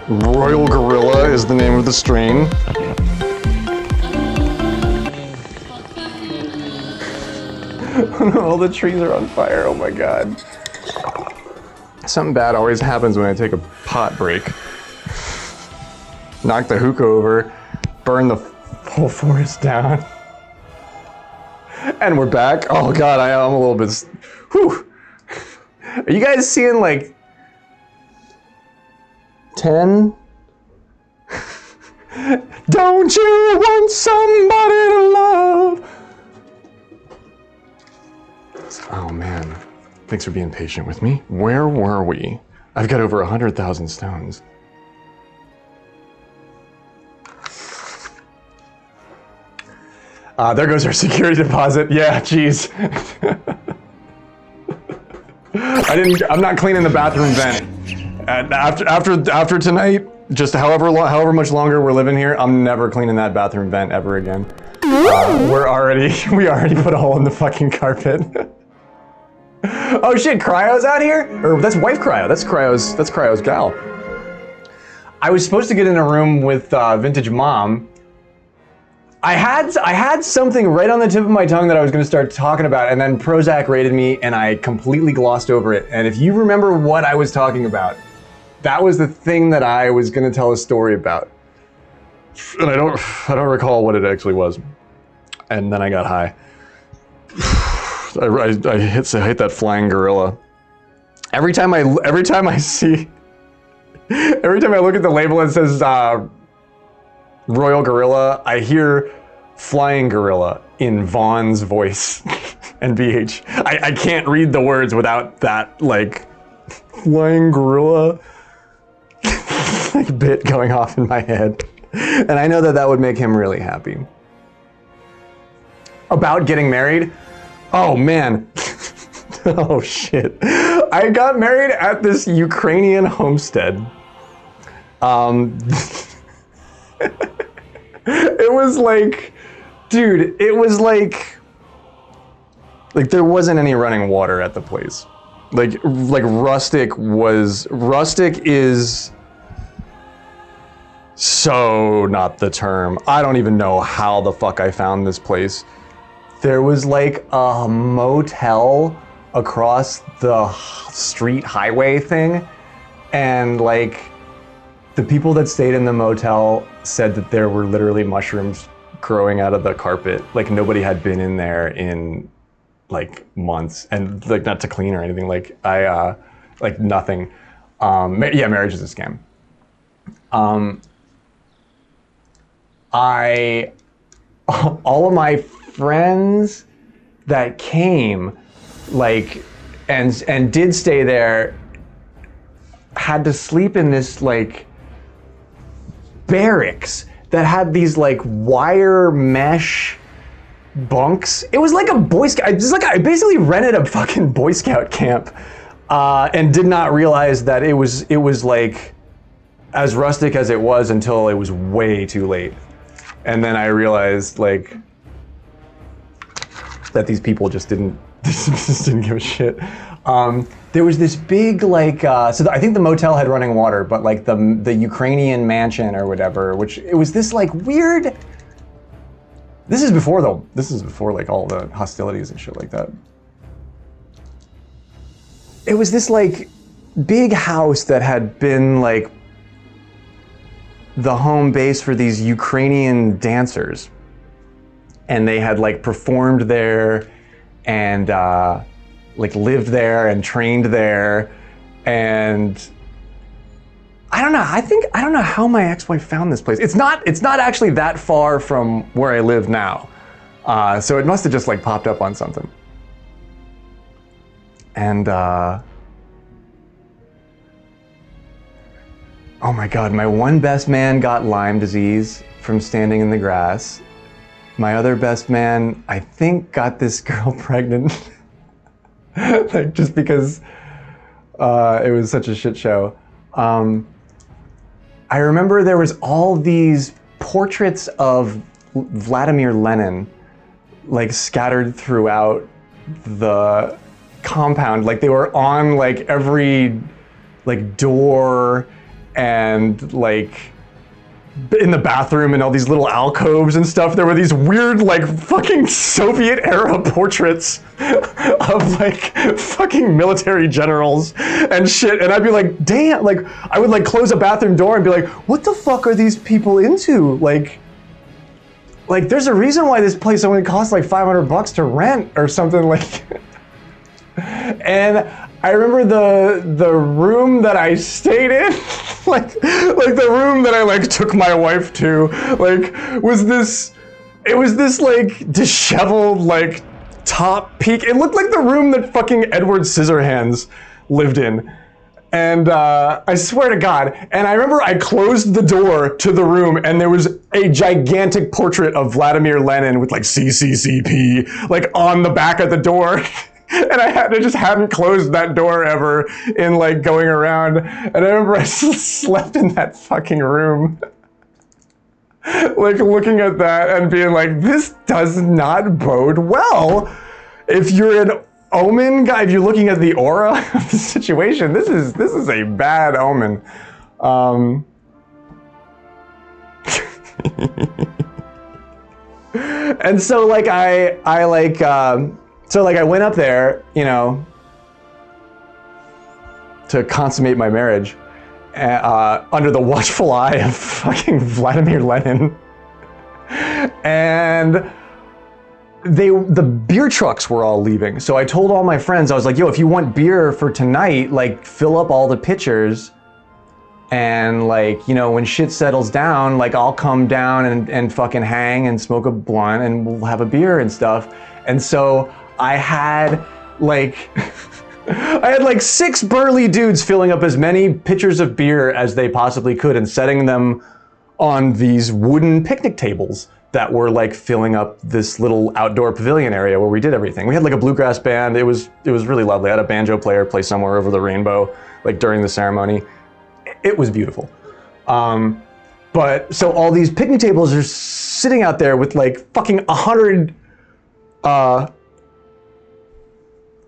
Royal Gorilla is the name of the strain. All the trees are on fire, oh my god. Something bad always happens when I take a pot break. Knock the hookah over, burn the whole forest down. And we're back. Oh god, I'm a little bit... Whew. Are you guys seeing like 10? Don't you want somebody to love? Oh man, thanks for being patient with me. Where were we? I've got over 100,000 stones. There goes our security deposit. Yeah, geez. I'm not cleaning the bathroom vent. After tonight, just however much longer we're living here, I'm never cleaning that bathroom vent ever again. We already put a hole in the fucking carpet. Oh shit, Cryo's out here? Or that's wife Cryo. That's Cryo's gal. I was supposed to get in a room with Vintage Mom. I had something right on the tip of my tongue that I was going to start talking about, and then Prozac raided me, and I completely glossed over it. And if you remember what I was talking about, that was the thing that I was going to tell a story about. And I don't recall what it actually was. And then I got high. I hate that flying gorilla. Every time I look at the label that says Royal Gorilla, I hear Flying Gorilla in Vaughn's voice and BH. I can't read the words without that, like, Flying Gorilla like bit going off in my head. And I know that would make him really happy. About getting married? Oh man. Oh shit. I got married at this Ukrainian homestead. It was like, dude, it was like there wasn't any running water at the place. Like rustic is so not the term. I don't even know how the fuck I found this place. There was like a motel across the street highway thing, and like the people that stayed in the motel said that there were literally mushrooms growing out of the carpet. Like nobody had been in there in like months, and like not to clean or anything. Like like nothing. Yeah, marriage is a scam. All of my friends that came, like, and did stay there, had to sleep in this like barracks that had these like wire mesh bunks. It was like a Boy Scout. I basically rented a fucking Boy Scout camp, and did not realize that it was like as rustic as it was until it was way too late. And then I realized like that these people just didn't give a shit. There was this big like, I think the motel had running water, but like the Ukrainian mansion or whatever, which it was this like weird. This is before like all the hostilities and shit like that. It was this like big house that had been like the home base for these Ukrainian dancers. And they had like performed there and like lived there and trained there. And I don't know, I don't know how my ex-wife found this place. It's not actually that far from where I live now. So it must have just like popped up on something. And oh my God, my one best man got Lyme disease from standing in the grass. My other best man, I think, got this girl pregnant. Like just because It was such a shit show. I remember there was all these portraits of Vladimir Lenin, like scattered throughout the compound. Like they were on like every like door and like in the bathroom and all these little alcoves and stuff. There were these weird like fucking Soviet era portraits of like fucking military generals and shit. And I'd be like, damn, like I would like close a bathroom door and be like, what the fuck are these people into? Like there's a reason why this place only costs like $500 to rent or something like. And I remember the room that I stayed in, like the room that I like took my wife to, like it was this like disheveled like top peak. It looked like the room that fucking Edward Scissorhands lived in. And I swear to God, and I remember I closed the door to the room and there was a gigantic portrait of Vladimir Lenin with like CCCP like on the back of the door. And I just hadn't closed that door ever in like going around. And I remember I slept in that fucking room. Like looking at that and being like, this does not bode well. If you're an omen guy, if you're looking at the aura of the situation, this is a bad omen. And so like I went up there, you know, to consummate my marriage under the watchful eye of fucking Vladimir Lenin. And the beer trucks were all leaving. So I told all my friends, I was like, yo, if you want beer for tonight, like fill up all the pitchers. And like, you know, when shit settles down, like I'll come down and fucking hang and smoke a blunt and we'll have a beer and stuff. And so I had like, I had like 6 burly dudes filling up as many pitchers of beer as they possibly could and setting them on these wooden picnic tables that were like filling up this little outdoor pavilion area where we did everything. We had like a bluegrass band. It was really lovely. I had a banjo player play Somewhere Over the Rainbow, like during the ceremony. It was beautiful. But so all these picnic tables are sitting out there with like fucking 100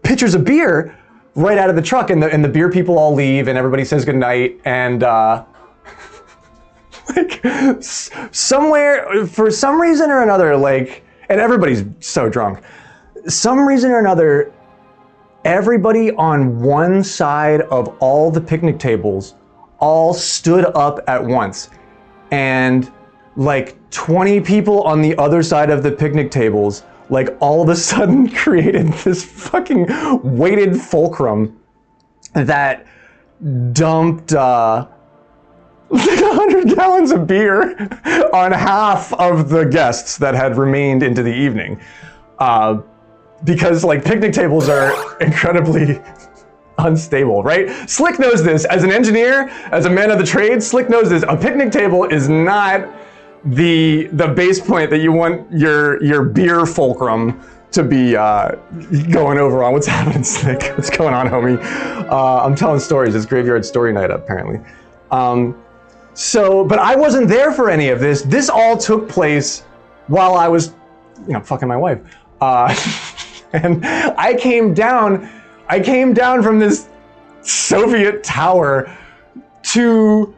pitchers of beer right out of the truck, and the beer people all leave and everybody says goodnight, and like somewhere, for some reason or another, like, and everybody's so drunk, some reason or another, everybody on one side of all the picnic tables all stood up at once, and like 20 people on the other side of the picnic tables like all of a sudden created this fucking weighted fulcrum that dumped like 100 gallons of beer on half of the guests that had remained into the evening. Because like picnic tables are incredibly unstable, right? Slick knows this. As an engineer, as a man of the trade, Slick knows this. A picnic table is not the base point that you want your beer fulcrum to be going over on. What's happening, Slick? What's going on, homie? I'm telling stories. It's graveyard story night, apparently. But I wasn't there for any of this. This all took place while I was, you know, fucking my wife. And I came down from this Soviet tower to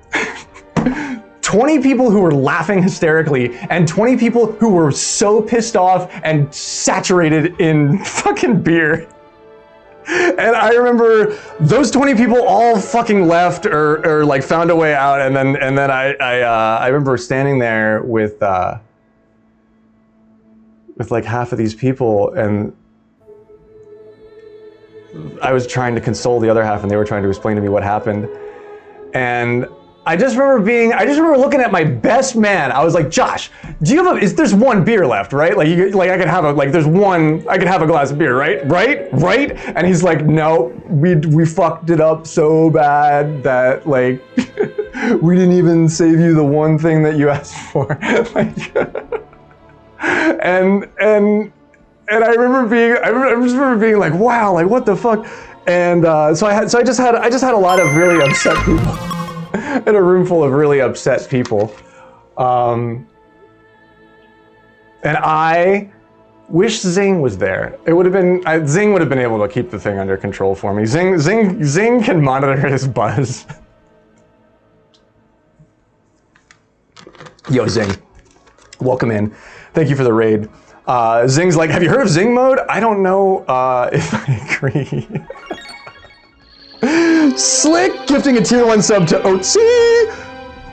20 people who were laughing hysterically and 20 people who were so pissed off and saturated in fucking beer. And I remember those 20 people all fucking left or like found a way out, and then I remember standing there with like half of these people, and I was trying to console the other half and they were trying to explain to me what happened. And I just remember looking at my best man. I was like, Josh, do you have there's one beer left, right? Like I could have a glass of beer, right? And he's like, no, we fucked it up so bad that like, we didn't even save you the one thing that you asked for. Like, and I just remember being like, wow, like what the fuck? And so I just had a lot of really upset people in a room full of really upset people. And I wish Zing was there. It would have been, Zing would have been able to keep the thing under control for me. Zing can monitor his buzz. Yo, Zing, welcome in. Thank you for the raid. Zing's like, have you heard of Zing mode? I don't know if I agree. Slick gifting a tier 1 sub to Otzi.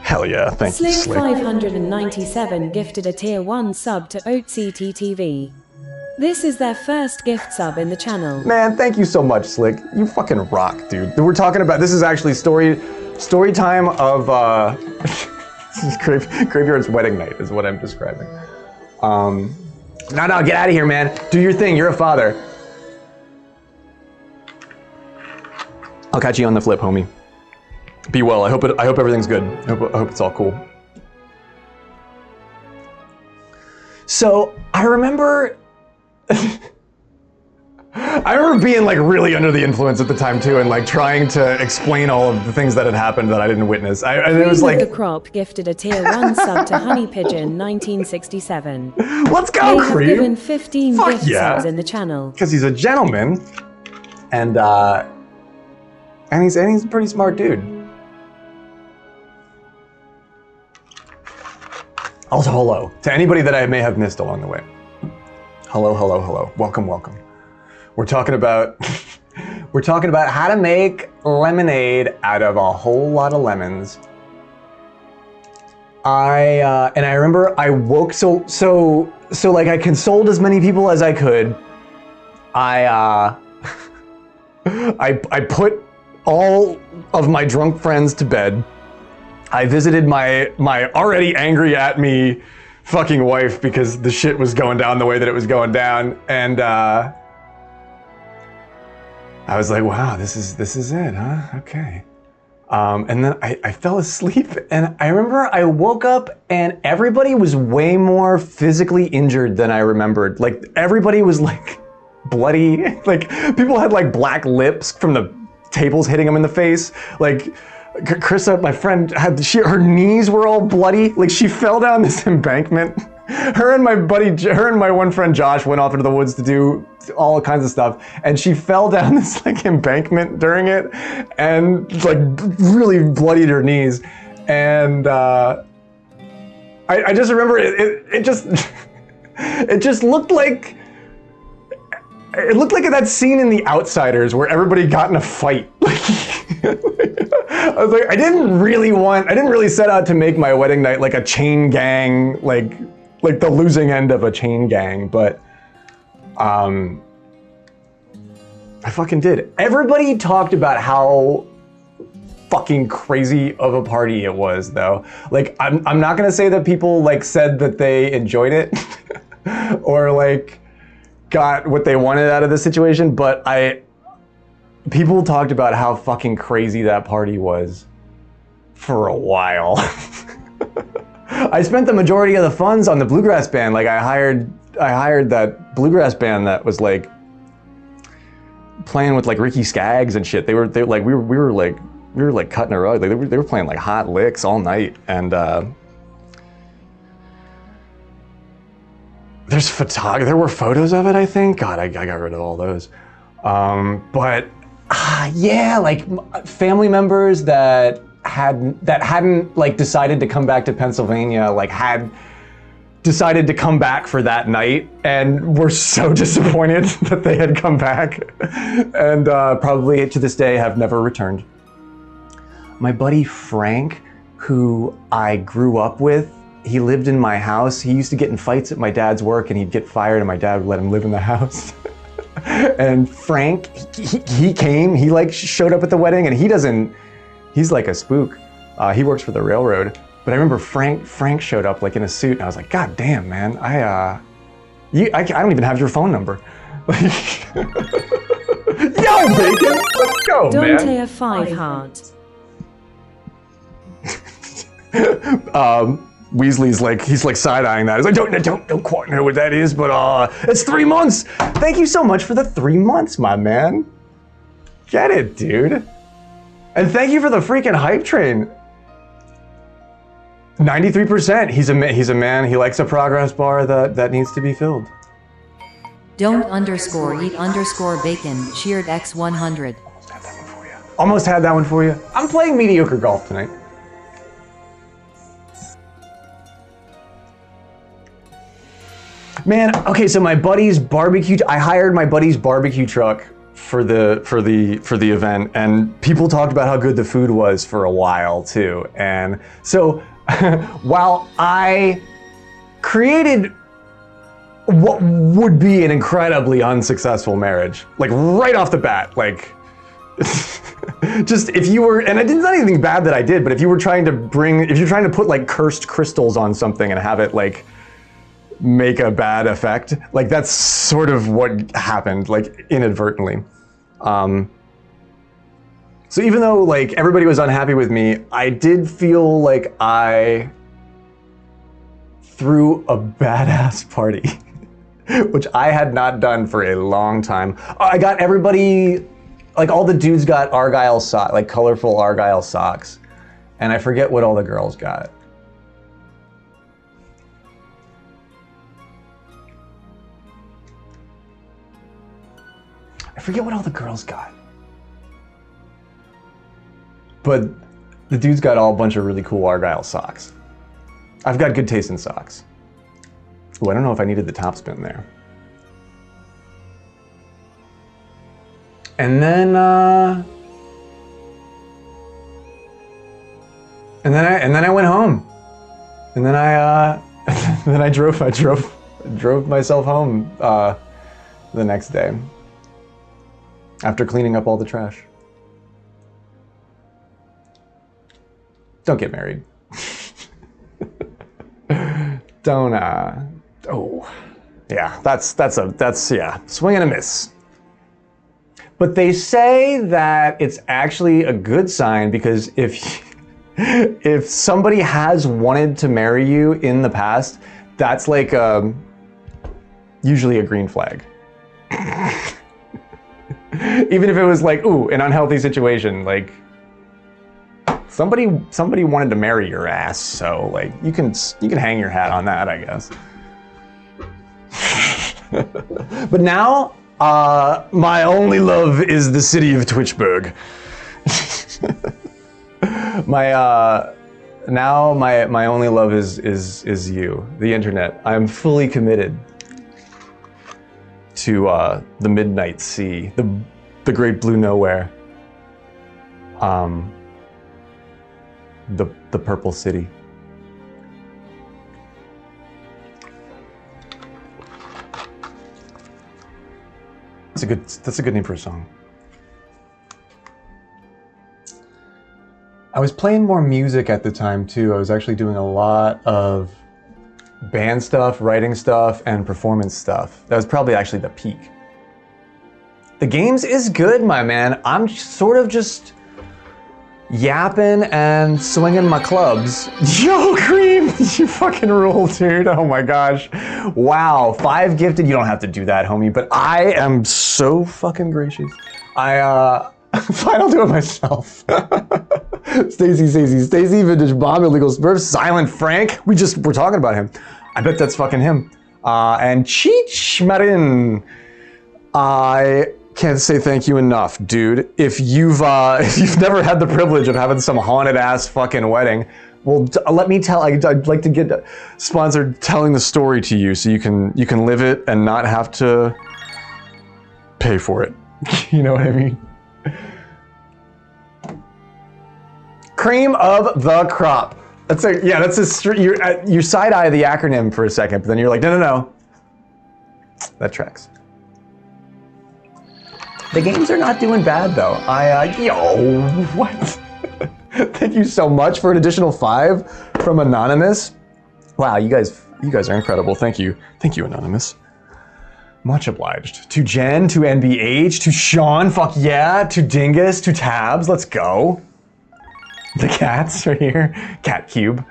Hell yeah, thank you, Slick. 597 gifted a tier 1 sub to OTCTV. This is their first gift sub in the channel. Man, thank you so much, Slick. You fucking rock, dude. We're talking about, this is actually story time of, this is Graveyard's wedding night is what I'm describing. No, get out of here, man. Do your thing, you're a father. I'll catch you on the flip, homie. Be well, I hope everything's good. I hope it's all cool. So, I remember being like really under the influence at the time too, and like trying to explain all of the things that had happened that I didn't witness. And it was like the Crop gifted a tier 1 sub to Honey Pigeon 1967. Let's go, They have Creed. given 15 Fuck gift yeah. subs in the channel. Because he's a gentleman, and he's a pretty smart dude. Also, hello to anybody that I may have missed along the way. Hello, hello, hello. Welcome, welcome. We're talking about how to make lemonade out of a whole lot of lemons. I remember I woke so like I consoled as many people as I could. I put all of my drunk friends to bed. I visited my already angry at me fucking wife because the shit was going down the way that it was going down, and I was like, wow, this is it, huh? Okay. And then I fell asleep, and I remember I woke up and everybody was way more physically injured than I remembered. Like everybody was like bloody, like people had like black lips from the tables hitting them in the face. Like Carissa, my friend, her knees were all bloody. Like she fell down this embankment. Her and my one friend Josh went off into the woods to do all kinds of stuff, and she fell down this like embankment during it, and like really bloodied her knees. And I just remember it just looked like. It looked like that scene in The Outsiders where everybody got in a fight. I was like, I didn't really set out to make my wedding night like a chain gang, like the losing end of a chain gang, but I fucking did. Everybody talked about how fucking crazy of a party it was, though. Like, I'm not gonna say that people like said that they enjoyed it or like got what they wanted out of the situation, but people talked about how fucking crazy that party was for a while. I spent the majority of the funds on the bluegrass band. Like I hired that bluegrass band that was like playing with like Ricky Skaggs and shit. We were cutting a rug. Like they were playing like hot licks all night, and there were photos of it, I think. God, I got rid of all those. But yeah, like family members that hadn't like decided to come back to Pennsylvania, like had decided to come back for that night and were so disappointed that they had come back, and probably to this day have never returned. My buddy Frank, who I grew up with, he lived in my house. He used to get in fights at my dad's work, and he'd get fired, and my dad would let him live in the house. And Frank, he came, he like showed up at the wedding, and he's like a spook. He works for the railroad. But I remember Frank showed up like in a suit, and I was like, God damn, man, I don't even have your phone number. Yo, Bacon, let's go, man. Dante a 5 heart. Weasley's like, he's like side-eyeing that. He's like, don't quite know what that is, but it's 3 months. Thank you so much for the 3 months, my man. Get it, dude. And thank you for the freaking hype train. 93%. He's a man. He likes a progress bar that needs to be filled. Don't underscore eat underscore bacon, cheered X100. Almost had that one for you. I'm playing mediocre golf tonight. Man, okay, so my buddy's barbecue, I hired my buddy's barbecue truck for the event, and people talked about how good the food was for a while too. And so while I created what would be an incredibly unsuccessful marriage, like right off the bat, like just if you were, and it's not anything bad that I did, but if you're trying to put like cursed crystals on something and have it like make a bad effect, like that's sort of what happened, like inadvertently. So even though like everybody was unhappy with me, I did feel like I threw a badass party, which I had not done for a long time. I got everybody, like all the dudes got Argyle socks, like colorful Argyle socks, and I forget what all the girls got. I forget what all the girls got. But the dudes got all a bunch of really cool Argyle socks. I've got good taste in socks. Oh, I don't know if I needed the top spin there. And then I went home. And then I drove myself home the next day after cleaning up all the trash. Don't get married. Don't oh yeah, that's swing and a miss. But they say that it's actually a good sign, because if somebody has wanted to marry you in the past, that's like usually a green flag. Even if it was like, ooh, an unhealthy situation, like somebody wanted to marry your ass, so like you can hang your hat on that, I guess. But now, my only love is the city of Twitchburg. Now my only love is you, the internet. I'm fully committed to the Midnight Sea, the Great Blue Nowhere, the Purple City. That's a good name for a song. I was playing more music at the time too. I was actually doing a lot of band stuff, writing stuff, and performance stuff. That was probably actually the peak. The games is good, my man. I'm sort of just yapping and swinging my clubs. Yo, Cream, you fucking rule, dude. Oh my gosh. Wow, 5 gifted. You don't have to do that, homie, but I am so fucking gracious. Fine, I'll do it myself. Stacy, Vintage Bomb, Illegal Smurf, Silent Frank. We're talking about him. I bet that's fucking him. And Cheech Marin. I can't say thank you enough, dude. If you've never had the privilege of having some haunted ass fucking wedding, well, let me tell. I'd like to get sponsored telling the story to you, so you can live it and not have to pay for it. You know what I mean? Cream of the crop. That's you side eye the acronym for a second, but then you're like, no. That tracks. The games are not doing bad though. Yo, what? Thank you so much for an additional 5 from Anonymous. Wow, you guys are incredible. Thank you, Anonymous. Much obliged. To Jen, to NBH, to Sean, fuck yeah, to Dingus, to Tabs, let's go. The cats right here, Cat Cube,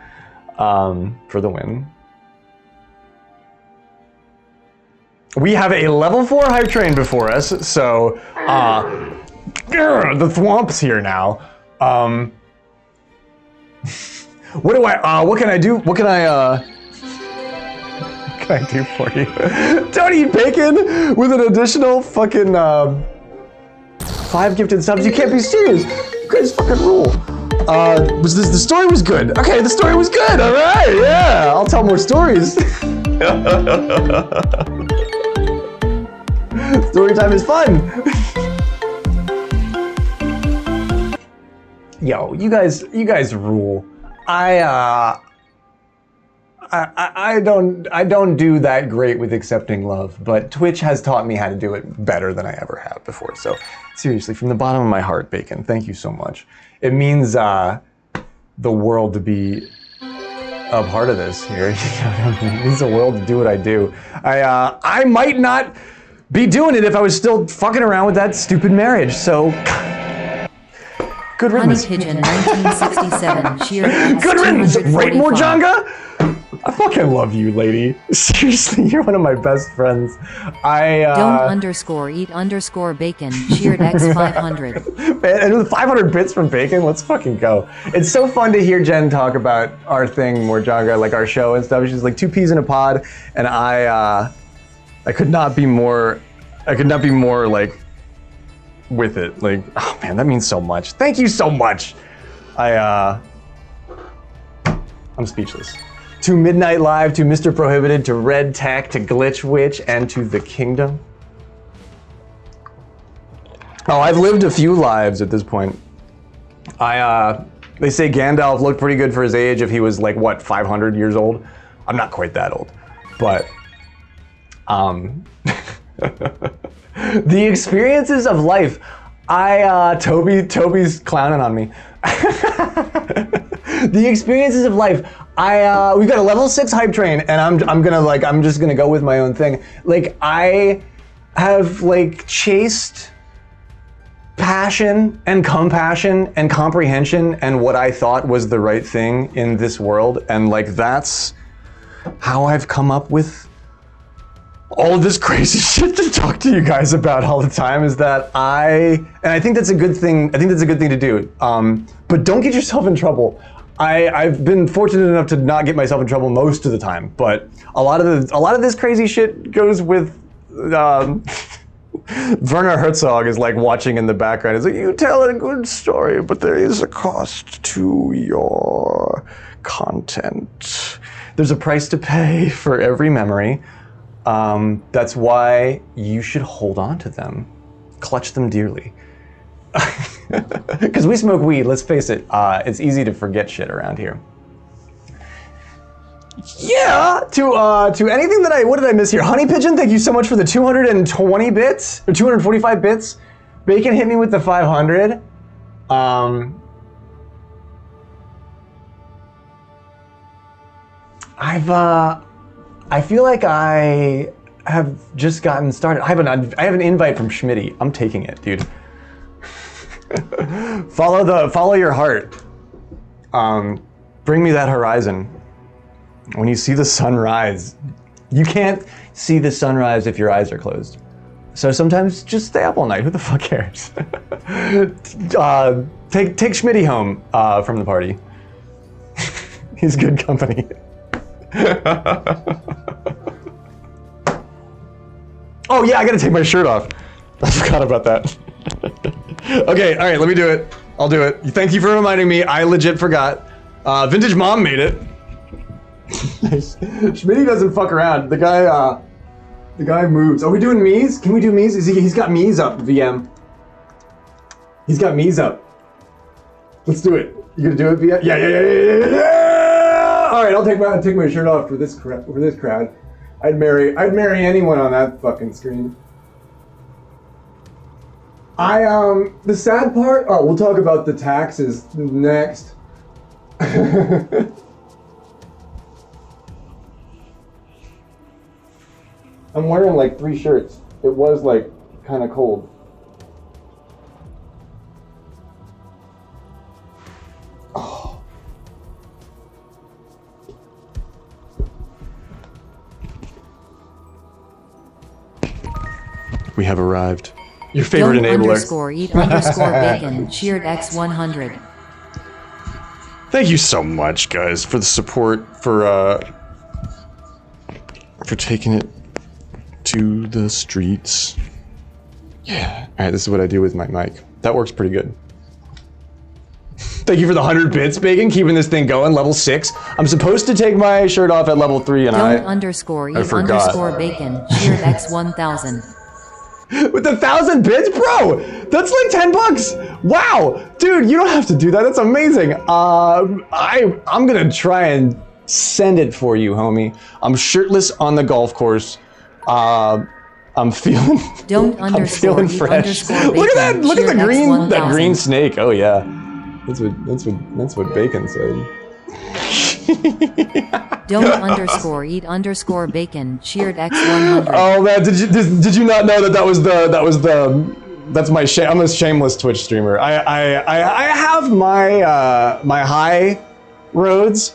for the win. We have a level 4 hype train before us, so the thwomp's here now. What do I, what can I do? What can I do for you? Don't eat bacon with an additional fucking 5 gifted subs. You can't be serious. You guys fucking rule. The story was good. Okay, the story was good. All right, yeah. I'll tell more stories. Story time is fun. Yo, you guys rule. I don't do that great with accepting love, but Twitch has taught me how to do it better than I ever have before. So seriously, from the bottom of my heart, Bacon, thank you so much. It means the world to be a part of this here. You know what I mean? It means the world to do what I do. I might not be doing it if I was still fucking around with that stupid marriage. So good Honey riddance. Pigeon 1967 cheered Good riddance, right, 245. Morjanga? I fucking love you, lady. Seriously, you're one of my best friends. Don't eat bacon cheered X500. And with 500 bits from Bacon, let's fucking go. It's so fun to hear Jen talk about our thing, Morjanga, like our show and stuff. She's like 2 peas in a pod, and I could not be more like with it. Like, oh man, that means so much. Thank you so much. I'm speechless. To Midnight Live, to Mr. Prohibited, to Red Tech, to Glitch Witch, and to The Kingdom. Oh, I've lived a few lives at this point. They say Gandalf looked pretty good for his age if he was like, what, 500 years old? I'm not quite that old, but the experiences of life. Toby's clowning on me. The experiences of life. We've got a level 6 hype train, and I'm just gonna go with my own thing. Like, I have like chased passion and compassion and comprehension and what I thought was the right thing in this world, and like that's how I've come up with all of this crazy shit to talk to you guys about all the time. Is that I think that's a good thing. I think that's a good thing to do. But don't get yourself in trouble. I've been fortunate enough to not get myself in trouble most of the time, but a lot of this crazy shit goes with Werner Herzog is like watching in the background. He's like, you tell a good story, but there is a cost to your content. There's a price to pay for every memory. That's why you should hold on to them. Clutch them dearly. Because we smoke weed, let's face it, it's easy to forget shit around here. Yeah, to anything that what did I miss here? Honey Pigeon, thank you so much for the 220 bits, or 245 bits. Bacon hit me with the 500. I feel like I have just gotten started. I have an invite from Schmitty. I'm taking it, dude. Follow your heart. Bring me that horizon. When you see the sunrise, you can't see the sunrise if your eyes are closed. So sometimes just stay up all night. Who the fuck cares? Take Schmitty home from the party. He's good company. Oh yeah, I gotta take my shirt off. I forgot about that. Okay, all right, let me do it. I'll do it. Thank you for reminding me. I legit forgot. Vintage Mom made it. Nice. Schmitty doesn't fuck around. The guy moves. Are we doing Mies? Can we do Mies? He's got Mies up, VM. He's got Mies up. Let's do it. You gonna do it, VM? Yeah. All right, I'll take my shirt off for this crowd. I'd marry anyone on that fucking screen. The sad part. Oh, we'll talk about the taxes next. I'm wearing like 3 shirts. It was like kind of cold. Oh. We have arrived. Your favorite Don't enabler. underscore eat underscore bacon, cheered X 100. Thank you so much, guys, for the support, for taking it to the streets. Yeah. All right, this is what I do with my mic. That works pretty good. Thank you for the 100 bits, Bacon, keeping this thing going. Level 6. I'm supposed to take my shirt off at level 3, and Don't underscore eat forgot. underscore bacon, cheered X 1000. With 1,000 bits, bro, that's like $10. Wow, dude, you don't have to do that. That's amazing. I'm gonna try and send it for you, homie. I'm shirtless on the golf course. I'm feeling. Don't I'm underscore feeling eat fresh. underscore Look at that! bacon, Look at the cheered X green. 1000. That green snake. Oh yeah, that's what Bacon said. Don't underscore eat underscore bacon, cheered X 100. Oh man, did you not know that's my I'm a shameless Twitch streamer. I have my my high roads,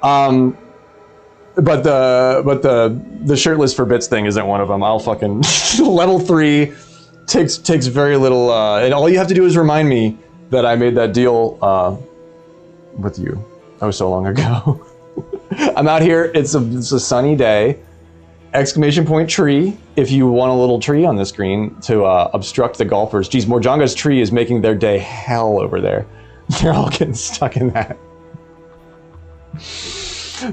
but the shirtless for bits thing isn't one of them. I'll fucking level 3 takes very little, and all you have to do is remind me that I made that deal with you. That was so long ago. I'm out here. It's a sunny day. Exclamation point tree. If you want a little tree on the screen to obstruct the golfers. Geez, Morjanga's tree is making their day hell over there. They're all getting stuck in that.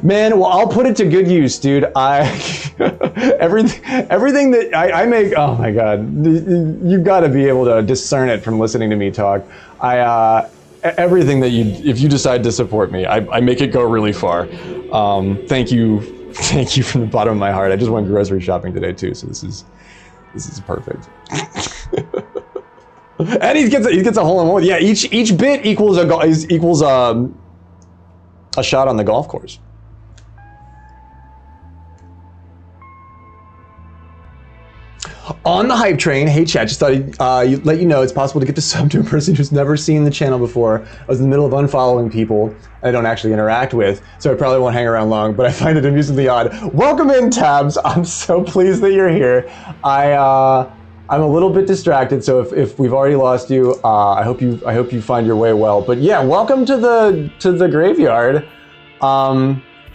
Man, well, I'll put it to good use, dude. Everything that I make. Oh my God, you've got to be able to discern it from listening to me talk. Everything that if you decide to support me, I make it go really far. Thank you from the bottom of my heart. I just went grocery shopping today too, so this is perfect. And he gets a hole in one. Yeah, each bit equals a shot on the golf course. On the hype train, hey chat, just thought I'd let you know it's possible to get the sub to a person who's never seen the channel before. I was in the middle of unfollowing people I don't actually interact with, so I probably won't hang around long, but I find it amusingly odd. Welcome in, Tabs. I'm so pleased that you're here. I'm a little bit distracted, so if we've already lost you, I hope you find your way well. But yeah, welcome to the graveyard.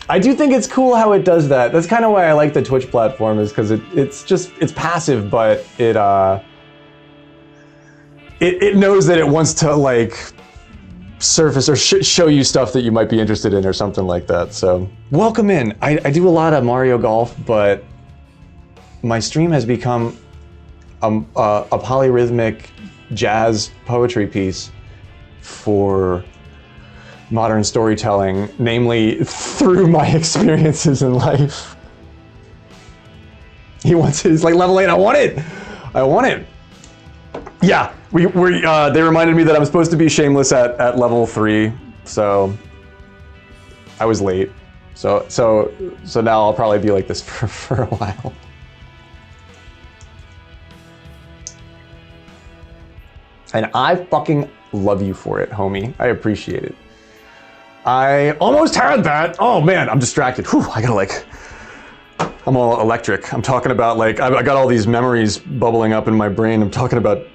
I do think it's cool how it does that. That's kind of why I like the Twitch platform, is because it's passive, but it knows that it wants to like surface or show you stuff that you might be interested in or something like that. So welcome in. I do a lot of Mario Golf, but my stream has become a polyrhythmic jazz poetry piece for modern storytelling, namely through my experiences in life. He's like level 8. I want it. Yeah, they reminded me that I'm supposed to be shameless at level 3, so I was late. So now I'll probably be like this for a while. And I fucking love you for it, homie. I appreciate it. I almost had that. Oh man, I'm distracted. Whew, I'm all electric. I'm talking about like, I got all these memories bubbling up in my brain. I'm talking about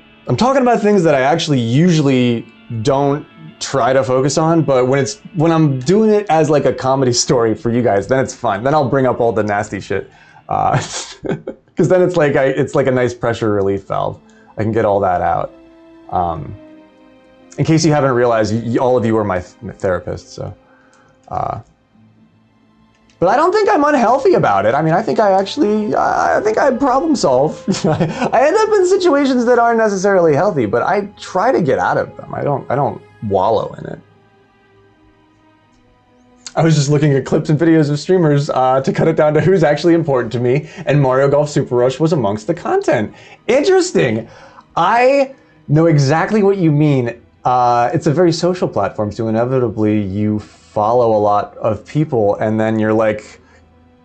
things that I actually usually don't try to focus on, but when I'm doing it as like a comedy story for you guys, then it's fun. Then I'll bring up all the nasty shit. Cause then it's like a nice pressure relief valve. I can get all that out. In case you haven't realized, all of you are my therapist, so. But I don't think I'm unhealthy about it. I mean, I think I problem solve. I end up in situations that aren't necessarily healthy, but I try to get out of them. I don't wallow in it. I was just looking at clips and videos of streamers to cut it down to who's actually important to me, and Mario Golf Super Rush was amongst the content. Interesting. I know exactly what you mean. It's a very social platform, so inevitably you follow a lot of people, and then you're like,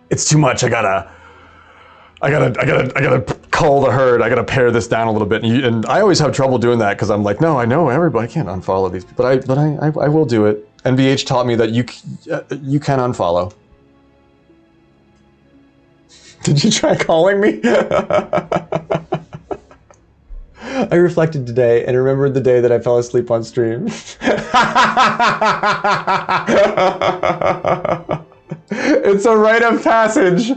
it's too much. I gotta cull the herd. I gotta pare this down a little bit, and I always have trouble doing that because I'm like, no, I know everybody. I can't unfollow these people, but I will do it. NVH taught me that you can unfollow. Did you try calling me? I reflected today and remembered the day that I fell asleep on stream. It's a rite of passage.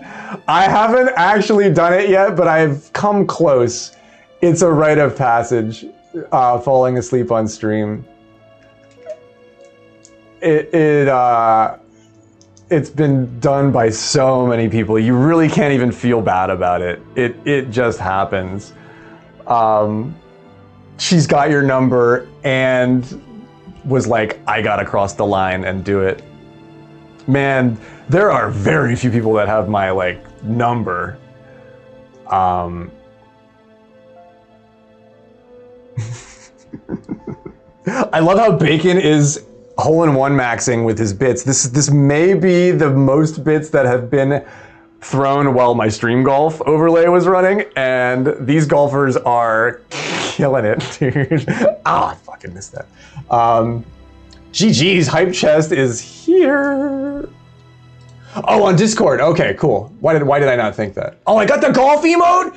I haven't actually done it yet, but I've come close. It's a rite of passage, falling asleep on stream. It's been done by so many people. You really can't even feel bad about it. It just happens. She's got your number and was like, I gotta cross the line and do it. Man, there are very few people that have my like number. I love how Bacon is hole-in-one maxing with his bits. This may be the most bits that have been thrown while my stream golf overlay was running, and these golfers are killing it, dude. I fucking missed that. GG's hype chest is here. Oh, on Discord. Okay, cool. Why did I not think that? Oh, I got the golf emote?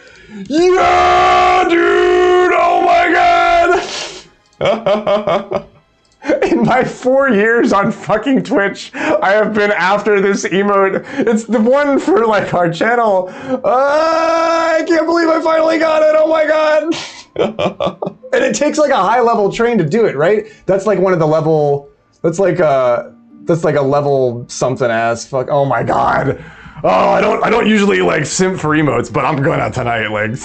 Yeah, dude! Oh my god! In my 4 years on fucking Twitch, I have been after this emote. It's the one for like our channel. I can't believe I finally got it. Oh my god. And it takes like a high level train to do it, right? That's like one of the level, that's like a level something ass fuck. Oh my god. Oh, I don't usually like simp for emotes, but I'm gonna tonight, like.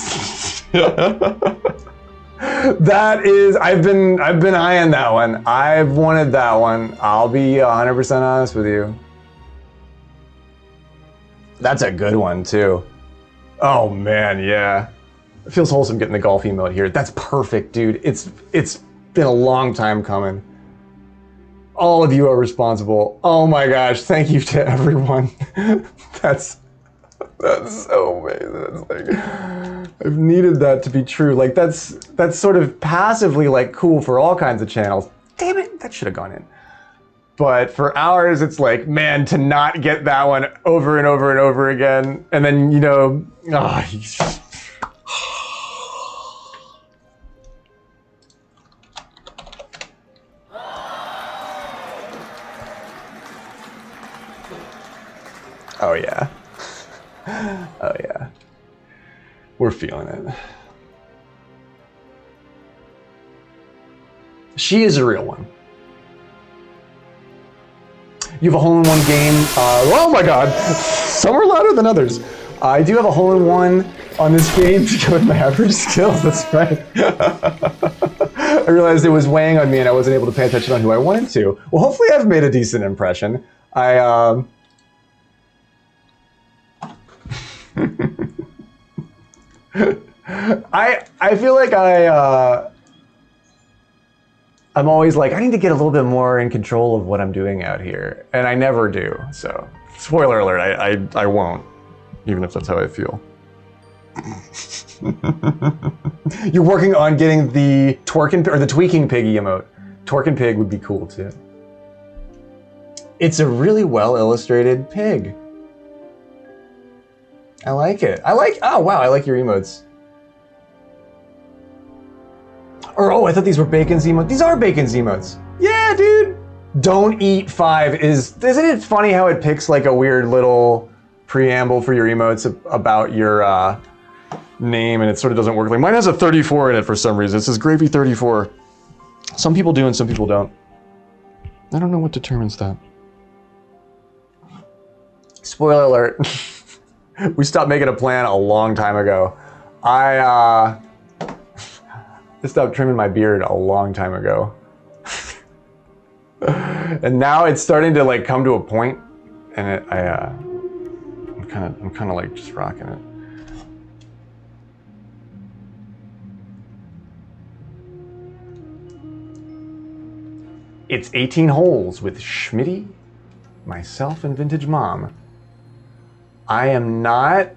That is, I've been eyeing that one. I've wanted that one. I'll be 100% honest with you. That's a good one too. Oh man, yeah. It feels wholesome getting the golf emote here. That's perfect, dude. It's been a long time coming. All of you are responsible. Oh my gosh, thank you to everyone. That's so amazing. It's like, I've needed that to be true. Like that's sort of passively like cool for all kinds of channels. Damn it, that should have gone in. But for ours, it's like, man, to not get that one over and over and over again, and then, you know, oh yeah. Oh yeah. We're feeling it. She is a real one. You have a hole-in-one game. Oh my god. Some are louder than others. I do have a hole-in-one on this game to go with my average skills. That's right. I realized it was weighing on me and I wasn't able to pay attention on who I wanted to. Well, hopefully I've made a decent impression. I feel like I'm always like, I need to get a little bit more in control of what I'm doing out here, and I never do. So, spoiler alert, I won't, even if that's how I feel. You're working on getting the the tweaking pig emote. Twerking pig would be cool too. It's a really well illustrated pig. I like it. Oh wow, I like your emotes. Or, oh, I thought these were Bacon's emotes. These are Bacon's emotes. Yeah, dude. Don't eat 5 isn't it funny how it picks like a weird little preamble for your emotes about your name, and it sort of doesn't work. Like mine has a 34 in it for some reason. It says Gravy 34. Some people do and some people don't. I don't know what determines that. Spoiler alert. We stopped making a plan a long time ago. I stopped trimming my beard a long time ago. And now it's starting to like come to a point, and I'm kind of like just rocking it. It's 18 holes with Schmitty, myself, and Vintage Mom. I am not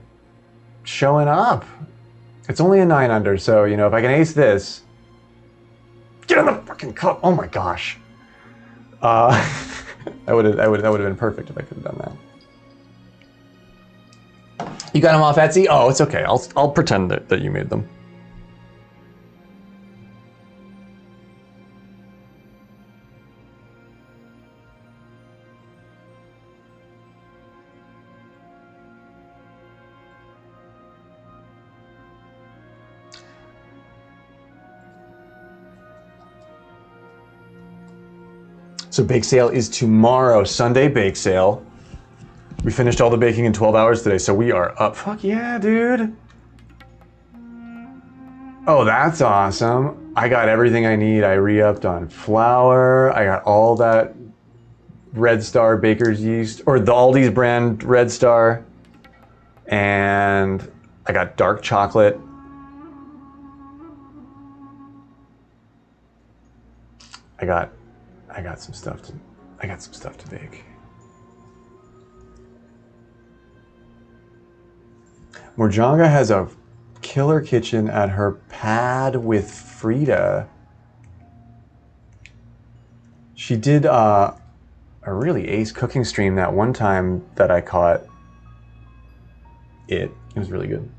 showing up. It's only a 9 under, so, you know, if I can ace this, get in the fucking cup. Oh my gosh. that would have been perfect if I could have done that. You got them off Etsy? Oh, it's okay. I'll pretend that you made them. So bake sale is tomorrow, Sunday bake sale. We finished all the baking in 12 hours today, so we are up. Fuck yeah, dude. Oh, that's awesome. I got everything I need. I re-upped on flour. I got all that Red Star baker's yeast, or the Aldi's brand Red Star. And I got dark chocolate. I got some stuff to bake. Morjanga has a killer kitchen at her pad with Frida. She did a really ace cooking stream that one time that I caught. It was really good.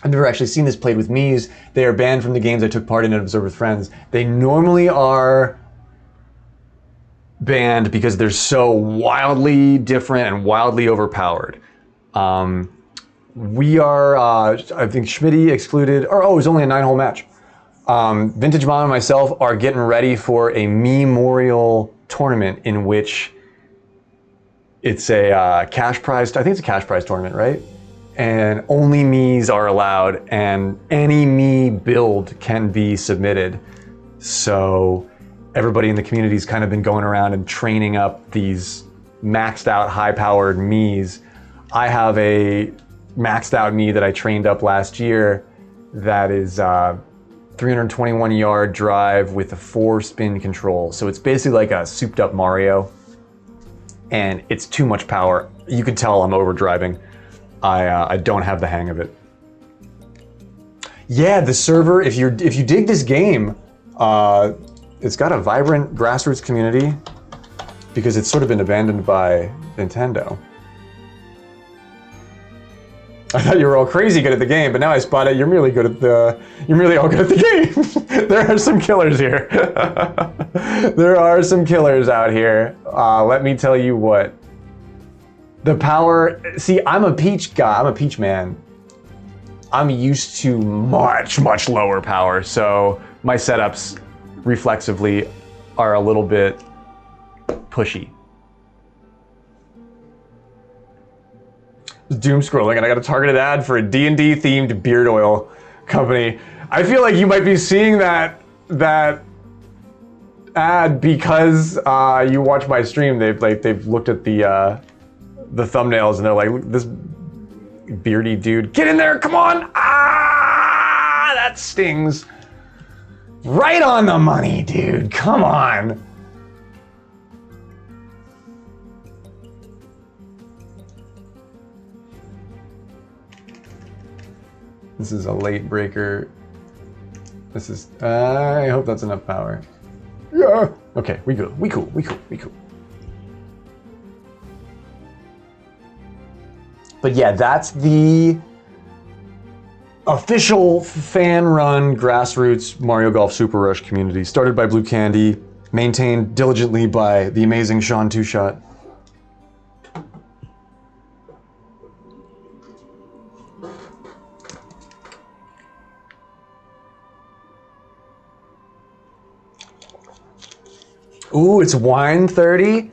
I've never actually seen this played with Mii's. They are banned from the games I took part in and observed with friends. They normally are banned because they're so wildly different and wildly overpowered. We are, I think Schmitty excluded, or it was only a 9-hole match. Vintage Mom and myself are getting ready for a Memorial tournament in which it's a cash prize, I think it's a cash prize tournament, right? And only Mii's are allowed, and any Mii build can be submitted. So everybody in the community's kind of been going around and training up these maxed out, high-powered Mii's. I have a maxed out Mii that I trained up last year that is 321 yard drive with a 4-spin control. So it's basically like a souped up Mario, and it's too much power. You can tell I'm overdriving. I don't have the hang of it. Yeah, the server, if you dig this game, it's got a vibrant grassroots community because it's sort of been abandoned by Nintendo. I thought you were all crazy good at the game, but now I spot it. You're really all good at the game. There are some killers here. There are some killers out here. Let me tell you what. The power, see, I'm a Peach guy, I'm a Peach man. I'm used to much, much lower power, so my setups reflexively are a little bit pushy. Doom scrolling, and I got a targeted ad for a D&D themed beard oil company. I feel like you might be seeing that ad because you watch my stream. They've looked at the thumbnails and they're like, this beardy dude, get in there, come on! Ah, that stings. Right on the money, dude, come on. This is a late breaker. This is, I hope that's enough power. Yeah. Okay, we cool. But yeah, that's the official fan-run grassroots Mario Golf Super Rush community, started by Blue Candy, maintained diligently by the amazing Sean Two Shot. Ooh, it's wine 30.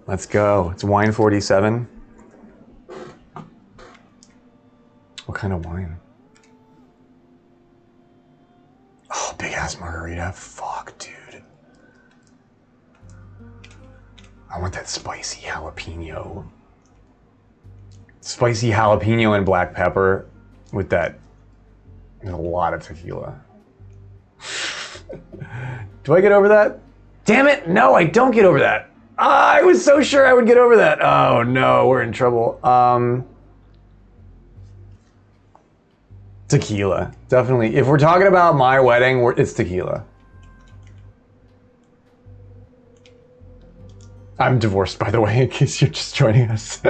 Let's go. It's wine 47. What kind of wine? Oh, big ass margarita. Fuck, dude. I want that spicy jalapeno. Spicy jalapeno and black pepper with that. There's a lot of tequila. Do I get over that? Damn it, no, I don't get over that. I was so sure I would get over that. Oh no, we're in trouble. Tequila, definitely. If we're talking about my wedding, it's tequila. I'm divorced, by the way, in case you're just joining us.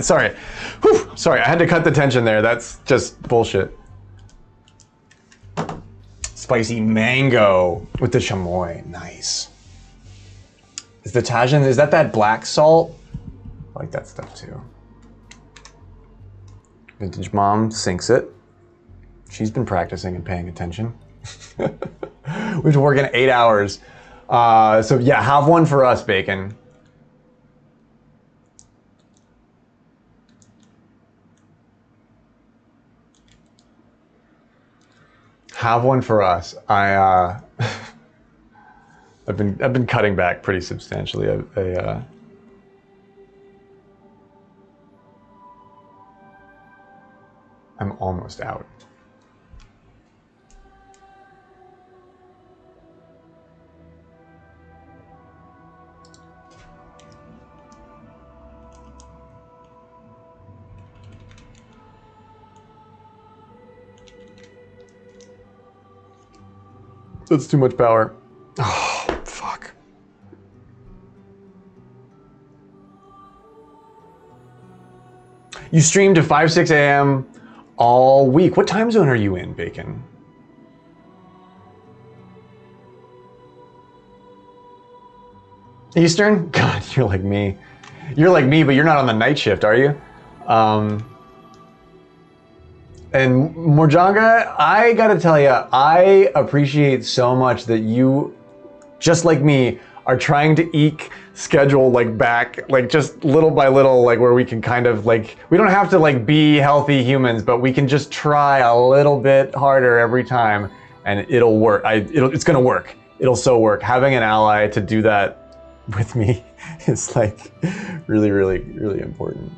Sorry. Whew. Sorry, I had to cut the tension there. That's just bullshit. Spicy mango with the chamoy. Nice. Is the Tajin, is that black salt? I like that stuff too. Vintage Mom sinks it. She's been practicing and paying attention. We've been working 8 hours. So yeah, have one for us, Bacon. Have one for us. I've been cutting back pretty substantially. I'm almost out. That's too much power. Oh, fuck. You stream to 5, 6 a.m. all week. What time zone are you in, Bacon? Eastern? God, you're like me. You're like me, but you're not on the night shift, are you? And Morjanga, I gotta tell you, I appreciate so much that you, just like me, are trying to eke schedule like back, like just little by little, like where we can kind of like, we don't have to like be healthy humans, but we can just try a little bit harder every time and it'll work. It's gonna work. It'll so work. Having an ally to do that with me is like really, really, really important.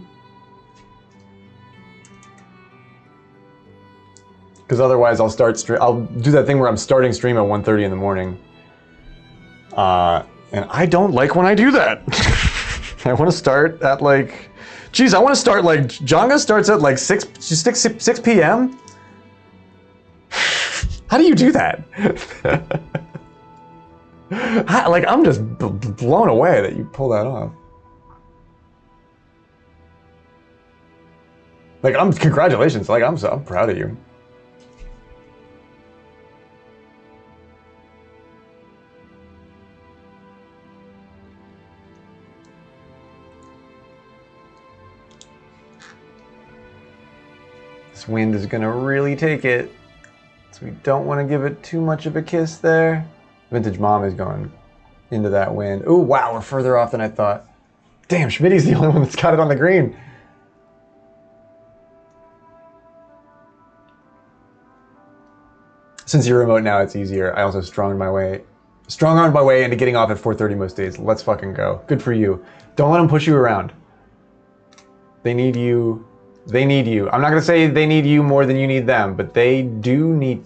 Because otherwise I'll do that thing where I'm starting stream at 1:30 in the morning. And I don't like when I do that. I want to start at like, geez, I want to start like, Jonga starts at like 6 p.m.? How do you do that? Like, I'm just blown away that you pull that off. Like, congratulations. Like, I'm proud of you. This wind is gonna really take it. So we don't want to give it too much of a kiss there. Vintage Mom is going into that wind. Oh, wow, we're further off than I thought. Damn, Schmitty's the only one that's got it on the green. Since you're remote now, it's easier. I also strong-armed my way into getting off at 4:30 most days. Let's fucking go. Good for you. Don't let them push you around. They need you. They need you. I'm not gonna say they need you more than you need them, but they do need.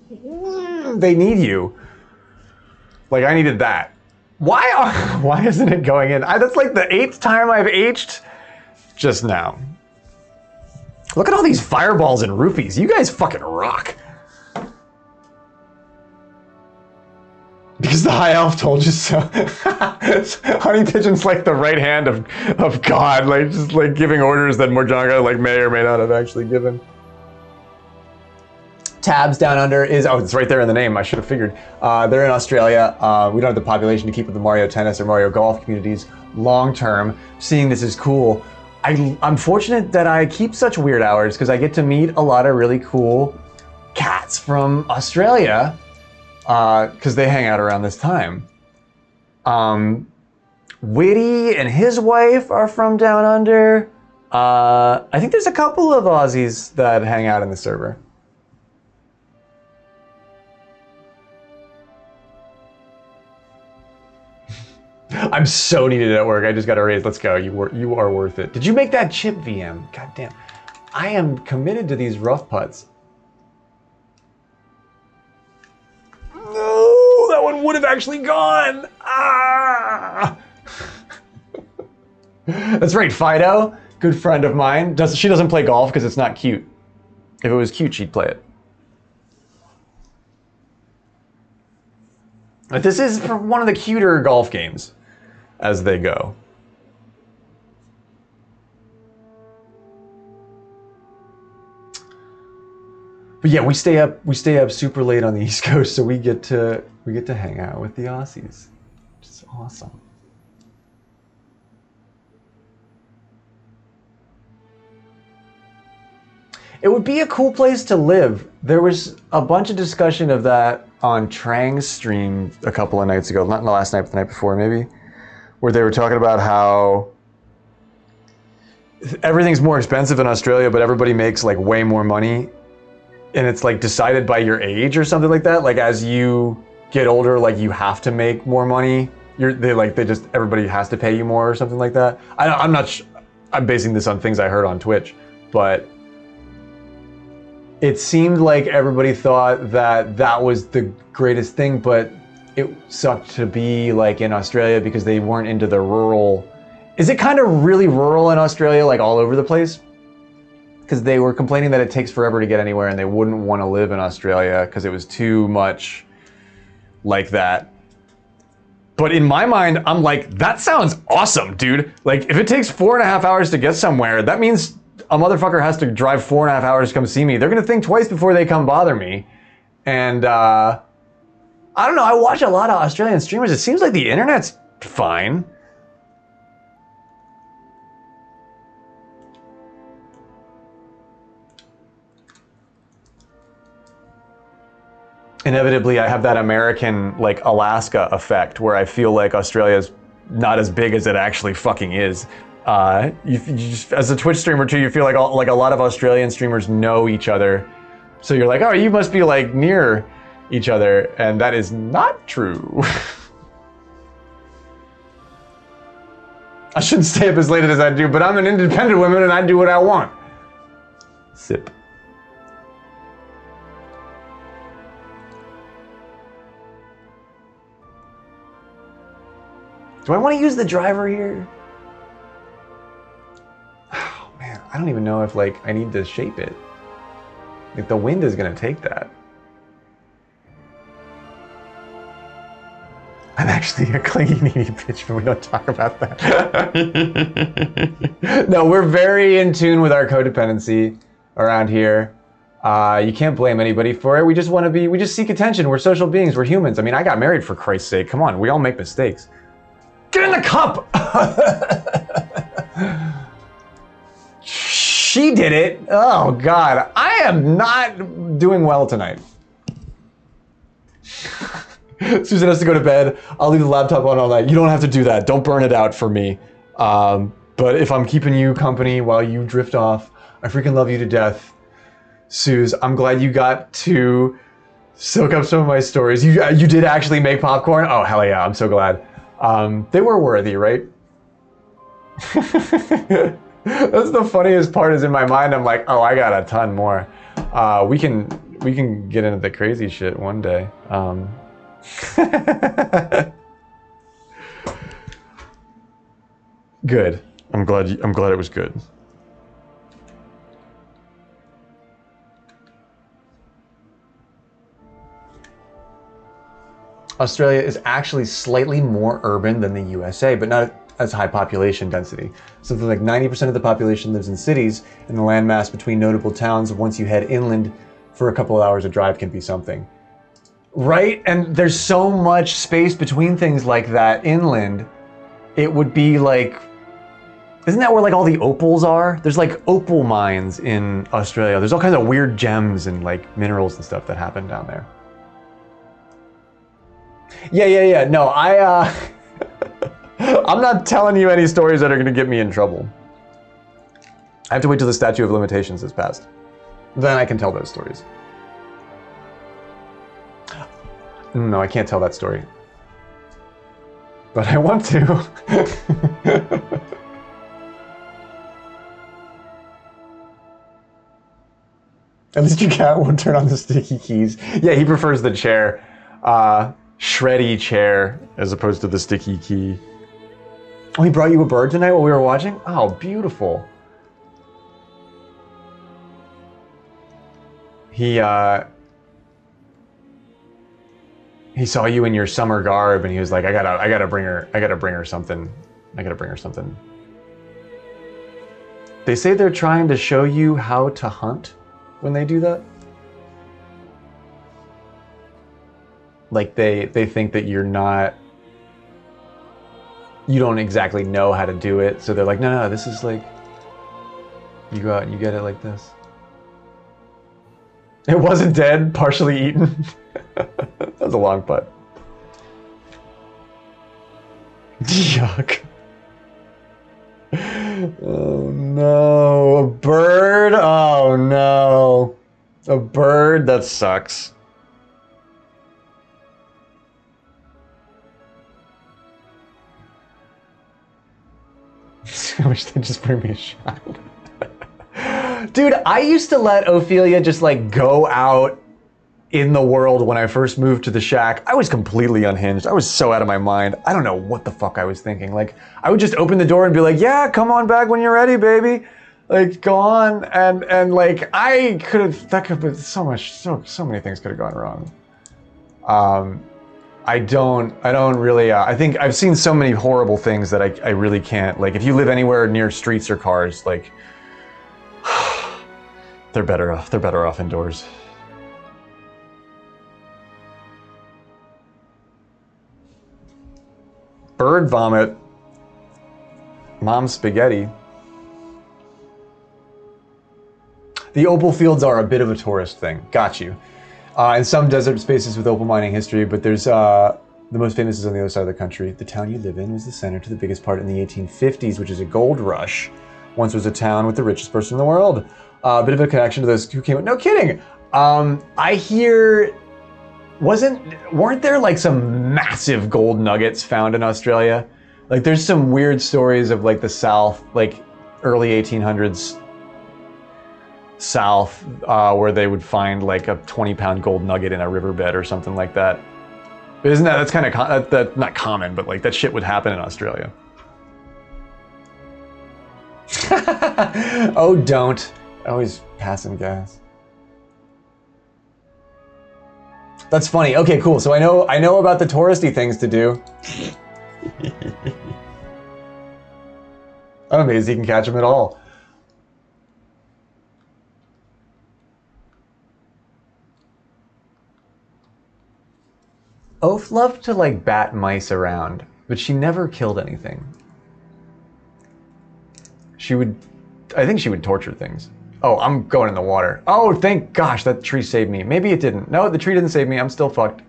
They need you. Like I needed that. Why isn't it going in? That's like the 8th time I've aged just now. Look at all these fireballs and rupees. You guys fucking rock. Because the high elf told you so. Honey Pigeon's like the right hand of God, like just like giving orders that Morjanga like may or may not have actually given. Tabs Down Under is, oh, it's right there in the name, I should have figured. They're in Australia. We don't have the population to keep with the Mario Tennis or Mario Golf communities long term. Seeing this is cool. I'm fortunate that I keep such weird hours because I get to meet a lot of really cool cats from Australia. Because they hang out around this time. Witty and his wife are from Down Under. I think there's a couple of Aussies that hang out in the server. I'm so needed at work. I just got a raise. Let's go. You are worth it. Did you make that chip, VM? God damn. I am committed to these rough putts. No, that one would have actually gone. Ah! That's right, Fido, good friend of mine. She doesn't play golf because it's not cute. If it was cute, she'd play it. But this is one of the cuter golf games as they go. But yeah, we stay up super late on the East Coast, so we get to hang out with the Aussies, which is awesome. It would be a cool place to live. There was a bunch of discussion of that on Trang's stream a couple of nights ago, not the last night, but the night before maybe, where they were talking about how everything's more expensive in Australia, but everybody makes like way more money, and it's like decided by your age or something like that. Like as you get older, like you have to make more money. Everybody has to pay you more or something like that. I'm basing this on things I heard on Twitch, but it seemed like everybody thought that that was the greatest thing, but it sucked to be like in Australia because they weren't into the rural. Is it kind of really rural in Australia, like all over the place? Because they were complaining that it takes forever to get anywhere and they wouldn't want to live in Australia because it was too much like that. But in my mind, I'm like, that sounds awesome, dude. Like, if it takes 4.5 hours to get somewhere, that means a motherfucker has to drive 4.5 hours to come see me. They're gonna think twice before they come bother me. And I don't know, I watch a lot of Australian streamers. It seems like the internet's fine. Inevitably, I have that American, like, Alaska effect where I feel like Australia's not as big as it actually fucking is. You just, as a Twitch streamer too, you feel like a lot of Australian streamers know each other. So you're like, oh, you must be like near each other, and that is not true. I shouldn't stay up as late as I do, but I'm an independent woman and I do what I want. Sip. Do I want to use the driver here? Oh man, I don't even know if like I need to shape it. Like the wind is gonna take that. I'm actually a clingy needy bitch, but we don't talk about that. No, we're very in tune with our codependency around here. You can't blame anybody for it. We just seek attention. We're social beings, we're humans. I mean, I got married for Christ's sake. Come on, we all make mistakes. Get in the cup! She did it. Oh God, I am not doing well tonight. Susan has to go to bed. I'll leave the laptop on all night. You don't have to do that. Don't burn it out for me. But if I'm keeping you company while you drift off, I freaking love you to death. Suze, I'm glad you got to soak up some of my stories. You did actually make popcorn? Oh, hell yeah, I'm so glad. They were worthy, right? That's the funniest part is in my mind, I'm like, oh, I got a ton more. We can get into the crazy shit one day. Good. I'm glad it was good. Australia is actually slightly more urban than the USA, but not as high population density. Something like 90% of the population lives in cities, and the landmass between notable towns, once you head inland for a couple of hours of drive, can be something. Right? And there's so much space between things like that inland. It would be like, isn't that where like all the opals are? There's like opal mines in Australia. There's all kinds of weird gems and like minerals and stuff that happen down there. Yeah. No, I'm not telling you any stories that are gonna get me in trouble. I have to wait till the statute of limitations is passed. Then I can tell those stories. No, I can't tell that story. But I want to. At least your cat won't turn on the sticky keys. Yeah, he prefers the chair. Shreddy chair as opposed to the sticky key. Oh, he brought you a bird tonight while we were watching? Oh, beautiful. He saw you in your summer garb and he was like, I gotta bring her something. They say they're trying to show you how to hunt when they do that. Like they think that you don't exactly know how to do it. So they're like, no, this is like, you go out and you get it like this. It wasn't dead, partially eaten. That was a long putt. Yuck. Oh no, a bird? Oh no. A bird? That sucks. I wish they'd just bring me a shot. Dude, I used to let Ophelia just like go out in the world when I first moved to the shack. I was completely unhinged. I was so out of my mind. I don't know what the fuck I was thinking. Like, I would just open the door and be like, yeah, come on back when you're ready, baby. Like, go on. And like, I could have, that could have been so many things could have gone wrong. I don't really, I think I've seen so many horrible things that I really can't, like, if you live anywhere near streets or cars, like, they're better off indoors. Bird vomit. Mom's spaghetti. The opal fields are a bit of a tourist thing. Got you. And some desert spaces with opal mining history, but there's the most famous is on the other side of the country. The town you live in was the center to the biggest part in the 1850s, which is a gold rush. Once was a town with the richest person in the world. A bit of a connection to those who came. No kidding. I hear. Weren't there like some massive gold nuggets found in Australia? Like there's some weird stories of like the South, like early 1800s South, where they would find like a 20-pound gold nugget in a riverbed or something like that. But isn't that's kind of that's not common, but like that shit would happen in Australia. Oh, don't. Always passing gas. That's funny. Okay, cool. So I know about the touristy things to do. I'm amazed he can catch them at all. Oaf loved to like bat mice around, but she never killed anything. I think she would torture things. Oh, I'm going in the water. Oh, thank gosh, that tree saved me. Maybe it didn't. No, the tree didn't save me. I'm still fucked.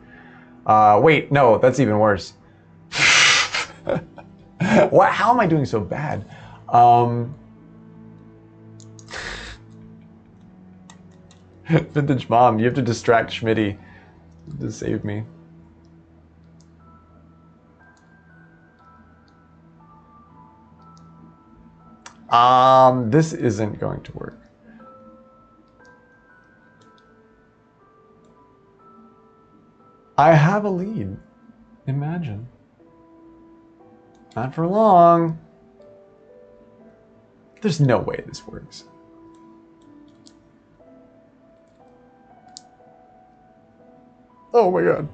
Wait, no, that's even worse. What? How am I doing so bad? Vintage mom, you have to distract Schmitty to save me. This isn't going to work. I have a lead. Imagine. Not for long. There's no way this works. Oh my god.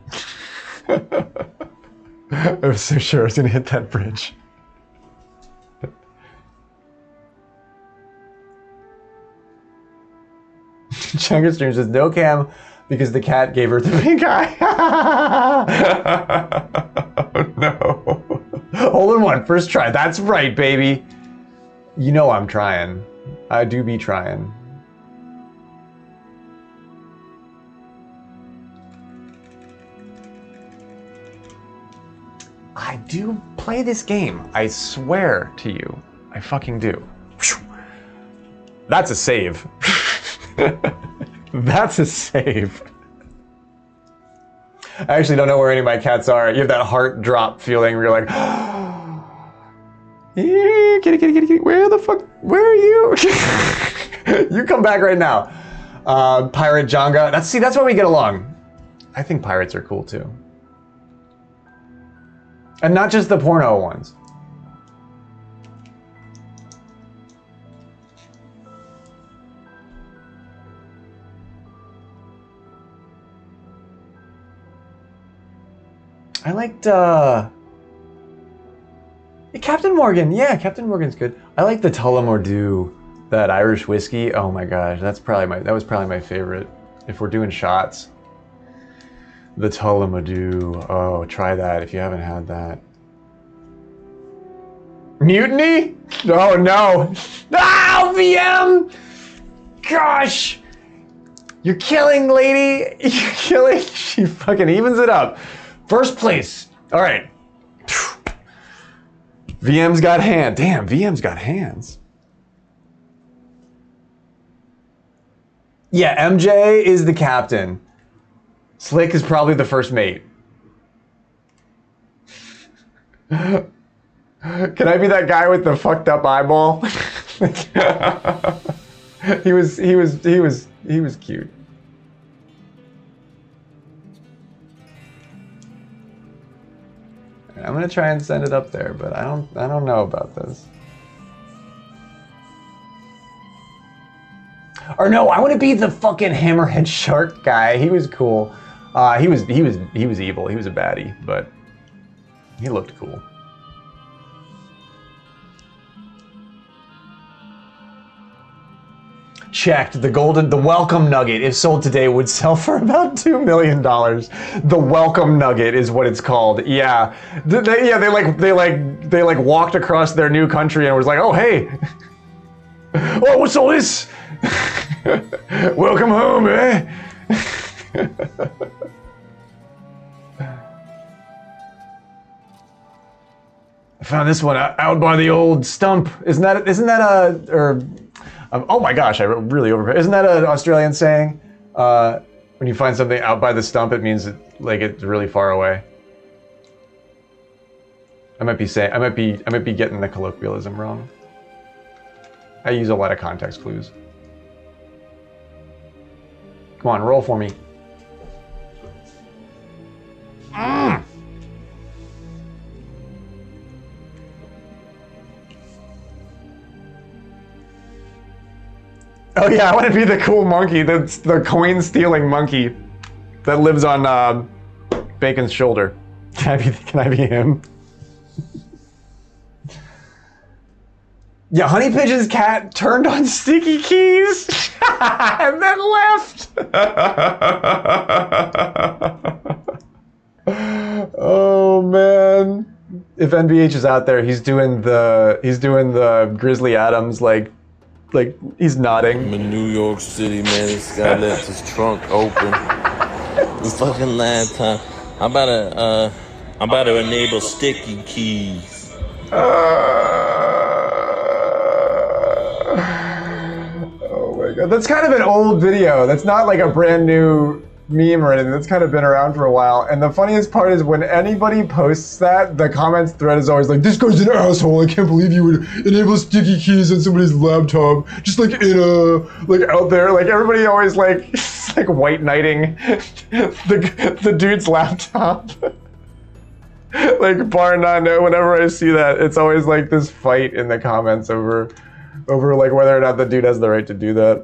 I was so sure I was gonna hit that bridge. Chunga Stream says no cam because the cat gave her the pink eye. Oh, no. Hole in one, first try. That's right, baby. You know I'm trying. I do be trying. I do play this game. I swear to you. I fucking do. That's a save. That's a save. I actually don't know where any of my cats are. You have that heart drop feeling where you're like, yeah, kitty, kitty, kitty, kitty, where the fuck, where are you? You come back right now. Pirate Jonga, that's why we get along. I think pirates are cool too. And not just the porno ones. I liked Captain Morgan. Yeah, Captain Morgan's good. I like the Tullamore, that Irish whiskey. Oh my gosh, that was probably my favorite. If we're doing shots, the Tullamore. Oh, try that if you haven't had that. Mutiny? Oh no! Ah, VM! Gosh! You're killing, lady. You're killing. She fucking evens it up. First place. All right. VM's got hands. Damn, VM's got hands. Yeah, MJ is the captain. Slick is probably the first mate. Can I be that guy with the fucked up eyeball? He was cute. I'm gonna try and send it up there, but I don't know about this. Or no, I want to be the fucking hammerhead shark guy. He was cool. He was evil. He was a baddie, but he looked cool. Checked. The welcome nugget, if sold today, would sell for about $2 million. The welcome nugget is what it's called. Yeah, they walked across their new country and was like, oh hey, oh what's all this? Welcome home, eh? I found this one out by the old stump. Isn't that oh my gosh, I really overpaid. Isn't that an Australian saying? When you find something out by the stump, it means it's really far away. I might be getting the colloquialism wrong. I use a lot of context clues. Come on, roll for me. Oh yeah, I want to be the cool monkey, that's the coin-stealing monkey that lives on Bacon's shoulder. Can I be him? Yeah, Honey Pigeon's cat turned on sticky keys and then left. Oh man. If NBH is out there, he's doing the Grizzly Adams like he's nodding. I'm in New York City, man. This guy left his trunk open. The fucking laptop. I'm about to enable sticky keys. Oh my god, that's kind of an old video. That's not like a brand new meme or anything. That's kind of been around for a while. And the funniest part is when anybody posts that, the comments thread is always like, this guy's an asshole. I can't believe you would enable sticky keys on somebody's laptop. Just like in out there. Like everybody always it's like white knighting the dude's laptop. Like bar none, whenever I see that, it's always like this fight in the comments over like whether or not the dude has the right to do that.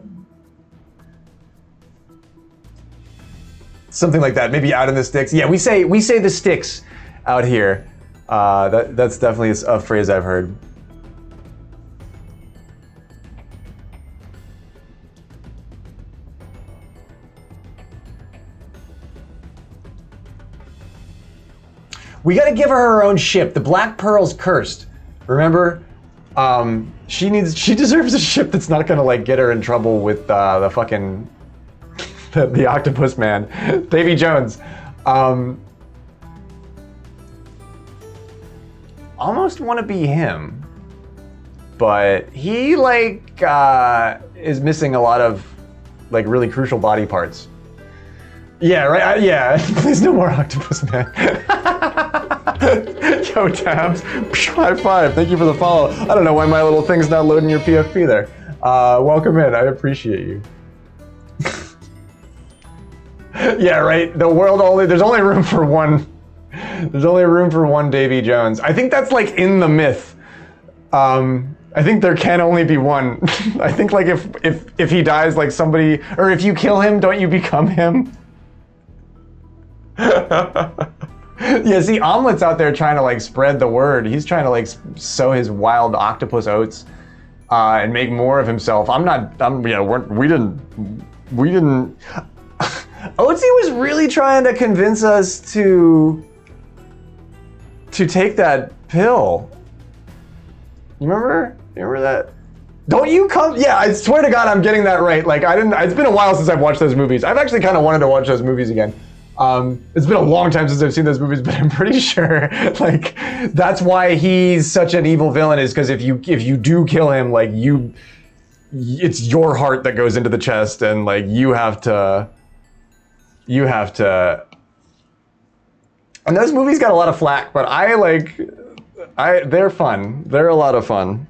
Something like that, maybe out in the sticks. Yeah, we say the sticks out here. That's definitely a phrase I've heard. We gotta give her own ship. The Black Pearl's cursed. Remember? She deserves a ship that's not gonna get her in trouble with the fucking the octopus man, Davy Jones. Almost want to be him, but he is missing a lot of really crucial body parts. Yeah, right. Yeah, please no more octopus man. Yo, Tabs, high five. Thank you for the follow. I don't know why my little thing's not loading your PFP there. Welcome in. I appreciate you. Yeah, right. The world there's only room for one. There's only room for one Davy Jones. I think that's in the myth. I think there can only be one. I think if he dies, somebody, or if you kill him, don't you become him? Yeah, see, Omelet's out there trying to spread the word. He's trying to sow his wild octopus oats and make more of himself. We didn't. Oatsy was really trying to convince us to take that pill. You remember that? Don't you come? Yeah, I swear to God, I'm getting that right. Like I didn't. It's been a while since I've watched those movies. I've actually kind of wanted to watch those movies again. It's been a long time since I've seen those movies, but I'm pretty sure like that's why he's such an evil villain is because if you do kill him, like it's your heart that goes into the chest, and like you have to. And those movies got a lot of flack, but they're fun. They're a lot of fun.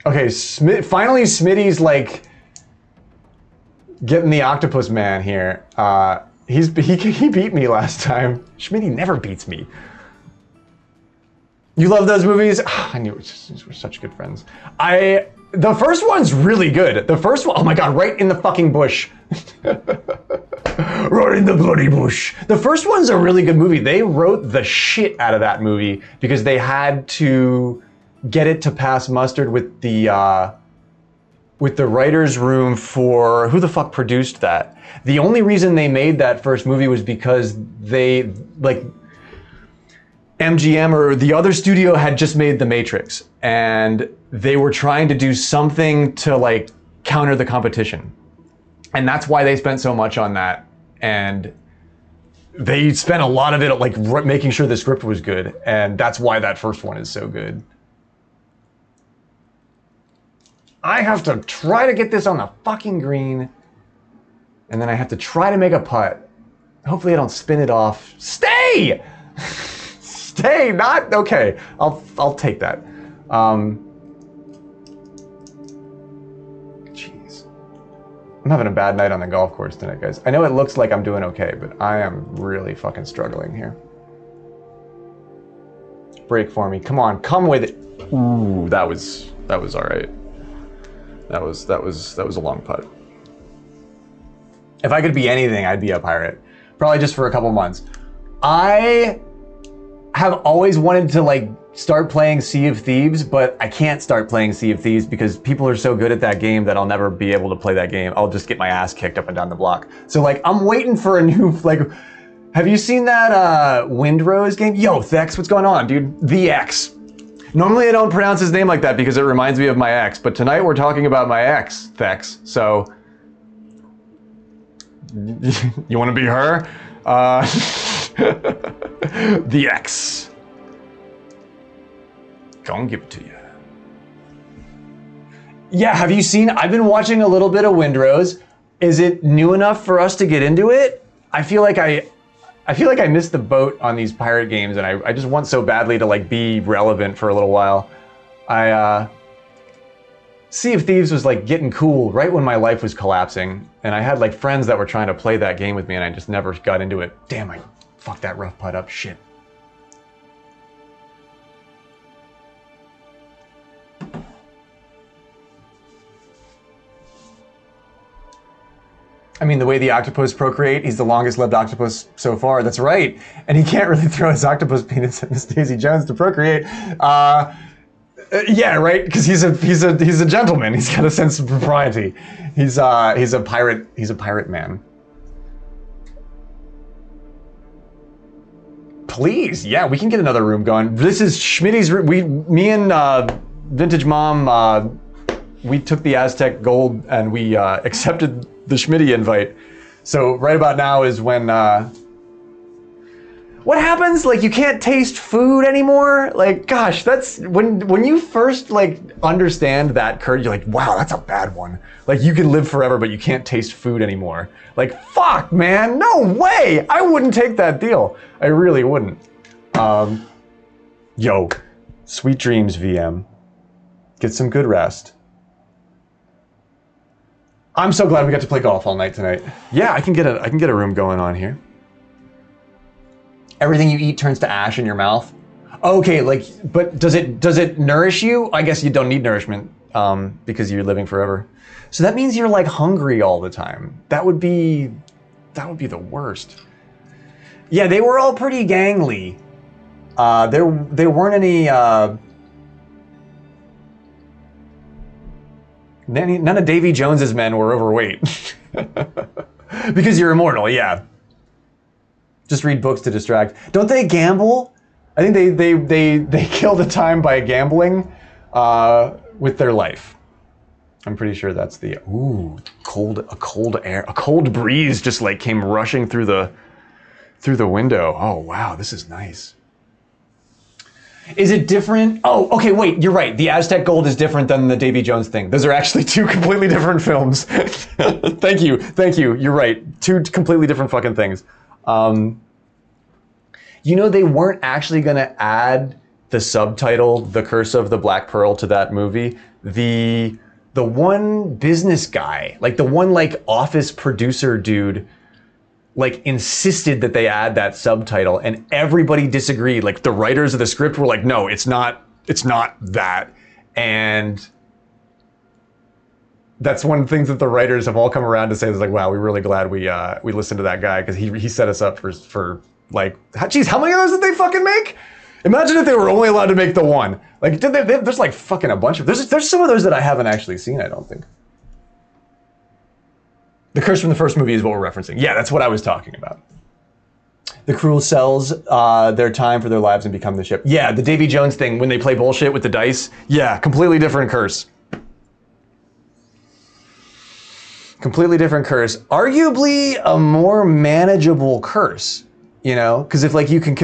Okay, finally Smitty's like getting the octopus man here. He beat me last time. Schmitty never beats me. You love those movies? I knew we're such good friends. The first one's really good. The first one, oh my God, right in the fucking bush. Right in the bloody bush. The first one's a really good movie. They wrote the shit out of that movie because they had to get it to pass mustard with the writer's room for who the fuck produced that. The only reason they made that first movie was because they like MGM or the other studio had just made The Matrix and they were trying to do something to like counter the competition. And that's why they spent so much on that. And they spent a lot of it like making sure the script was good. And that's why that first one is so good. I have to try to get this on the fucking green. And then I have to try to make a putt. Hopefully I don't spin it off. Stay! Stay, not, okay. I'll take that. Jeez. I'm having a bad night on the golf course tonight, guys. I know it looks like I'm doing okay, but I am really fucking struggling here. Break for me, come on, come with it. Ooh, that was all right. That was a long putt. If I could be anything, I'd be a pirate. Probably just for a couple months. I have always wanted to like start playing Sea of Thieves, but I can't start playing Sea of Thieves because people are so good at that game that I'll never be able to play that game. I'll just get my ass kicked up and down the block. So like, I'm waiting for a new, like, have you seen that Windrose game? Yo, Thex, what's going on, dude? The X. Normally I don't pronounce his name like that because it reminds me of my ex, but tonight we're talking about my ex, Thex, so. You wanna be her? The X. Gonna give it to you. Yeah, have you seen, I've been watching a little bit of Windrose. Is it new enough for us to get into it? I feel like I missed the boat on these pirate games and I just want so badly to like be relevant for a little while. Sea of Thieves was like getting cool right when my life was collapsing and I had like friends that were trying to play that game with me and I just never got into it. Damn, I fucked that rough putt up, shit. I mean, the way the octopus procreate, he's the longest lived octopus so far. That's right. And he can't really throw his octopus penis at Miss Daisy Jones to procreate. Yeah, right. Because he's a gentleman. He's got a sense of propriety. He's a pirate. He's a pirate man. Please, yeah, we can get another room going. This is Schmitty's room. Me and Vintage Mom, we took the Aztec gold and we accepted the Schmitty invite. So right about now is when, what happens? Like you can't taste food anymore? Like, gosh, that's, when you first like understand that curse, you're like, wow, that's a bad one. Like you can live forever, but you can't taste food anymore. Like, fuck, man, no way. I wouldn't take that deal. I really wouldn't. Yo, sweet dreams, VM. Get some good rest. I'm so glad we got to play golf all night tonight. Yeah, I can get a room going on here. Everything you eat turns to ash in your mouth. Okay, like, but does it nourish you? I guess you don't need nourishment because you're living forever. So that means you're like hungry all the time. That would be the worst. Yeah, they were all pretty gangly. There weren't any. None of Davy Jones's men were overweight. Because you're immortal, yeah. Just read books to distract. Don't they gamble? I think they kill the time by gambling with their life. I'm pretty sure that's the a cold breeze just like came rushing through the window. Oh wow, this is nice. Is it different? Oh, okay, wait, you're right. The Aztec Gold is different than the Davy Jones thing. Those are actually two completely different films. Thank you. You're right. Two completely different fucking things. You know, they weren't actually gonna add the subtitle, The Curse of the Black Pearl, to that movie. The one business guy, like the one like office producer dude, like insisted that they add that subtitle, and everybody disagreed. Like the writers of the script were like, no, it's not that. And that's one of the things that the writers have all come around to say is like, wow, we're really glad we listened to that guy, because he set us up for like, geez, how many of those did they fucking make? Imagine if they were only allowed to make the one. Like, there's like fucking a bunch of, there's some of those that I haven't actually seen, I don't think. The curse from the first movie is what we're referencing. Yeah, that's what I was talking about. The crew sells their time for their lives and become the ship. Yeah, the Davy Jones thing, when they play bullshit with the dice. Yeah, completely different curse. Completely different curse. Arguably a more manageable curse. You know, because if like you can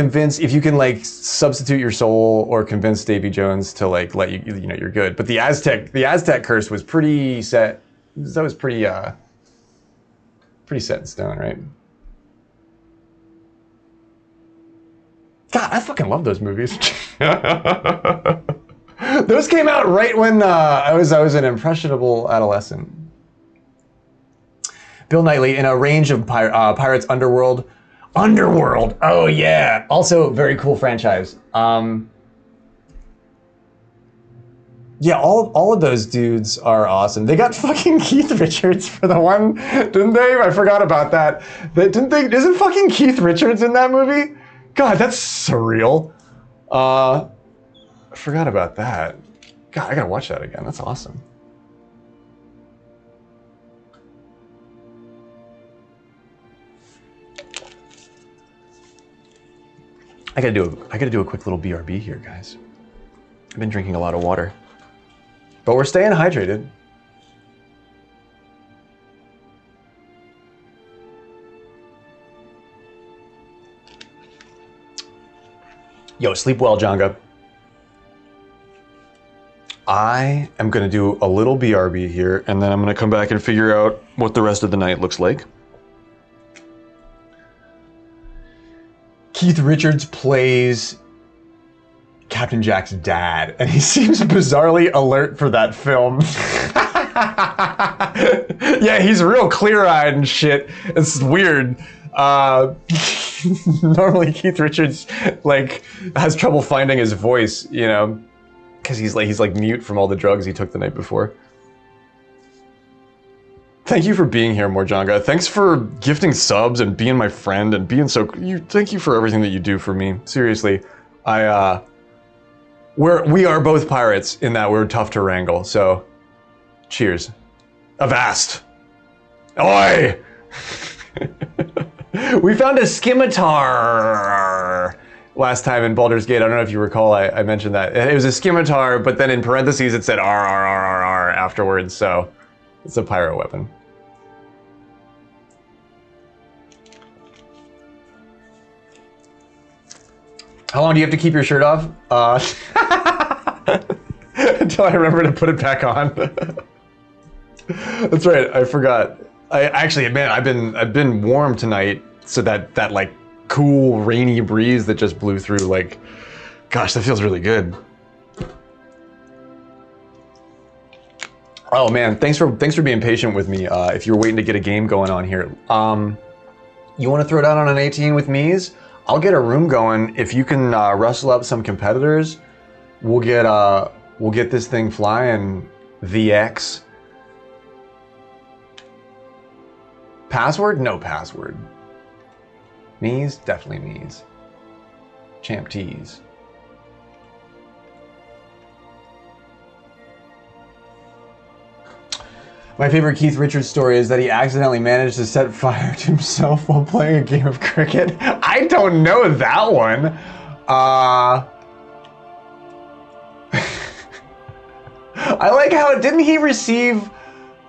like substitute your soul or convince Davy Jones to like let you, you know, you're good. But the Aztec curse was pretty set. That was pretty set in stone, right? God, I fucking love those movies. Those came out right when I was an impressionable adolescent. Bill Knightley in a range of Pirates Underworld. Underworld, oh yeah. Also, very cool franchise. Yeah, all of those dudes are awesome. They got fucking Keith Richards for the one, didn't they? I forgot about that. Isn't fucking Keith Richards in that movie? God, that's surreal. I forgot about that. God, I gotta watch that again. That's awesome. I gotta do a quick little BRB here, guys. I've been drinking a lot of water, but we're staying hydrated. Yo, sleep well, Jonga. I am gonna do a little BRB here, and then I'm gonna come back and figure out what the rest of the night looks like. Keith Richards plays Captain Jack's dad, and he seems bizarrely alert for that film. Yeah, he's real clear-eyed and shit. It's weird. Normally Keith Richards like has trouble finding his voice, you know, because he's like mute from all the drugs he took the night before. Thank you for being here, Morjanga. Thanks for gifting subs and being my friend and being thank you for everything that you do for me. Seriously, we are both pirates in that we're tough to wrangle. So, cheers. Avast. Oi! We found a scimitar last time in Baldur's Gate. I don't know if you recall, I mentioned that. It was a scimitar, but then in parentheses it said R afterwards, so it's a pyro weapon. How long do you have to keep your shirt off? Until I remember to put it back on. That's right, I forgot. I've been warm tonight, so that like cool rainy breeze that just blew through, like, gosh, that feels really good. Oh man, thanks for being patient with me. If you're waiting to get a game going on here, you want to throw down on an 18 with me's? I'll get a room going. If you can rustle up some competitors, we'll get this thing flying. VX. Password? No password. Me's? Definitely me's. Champ T's. My favorite Keith Richards story is that he accidentally managed to set fire to himself while playing a game of cricket. I don't know that one. I like how, didn't he receive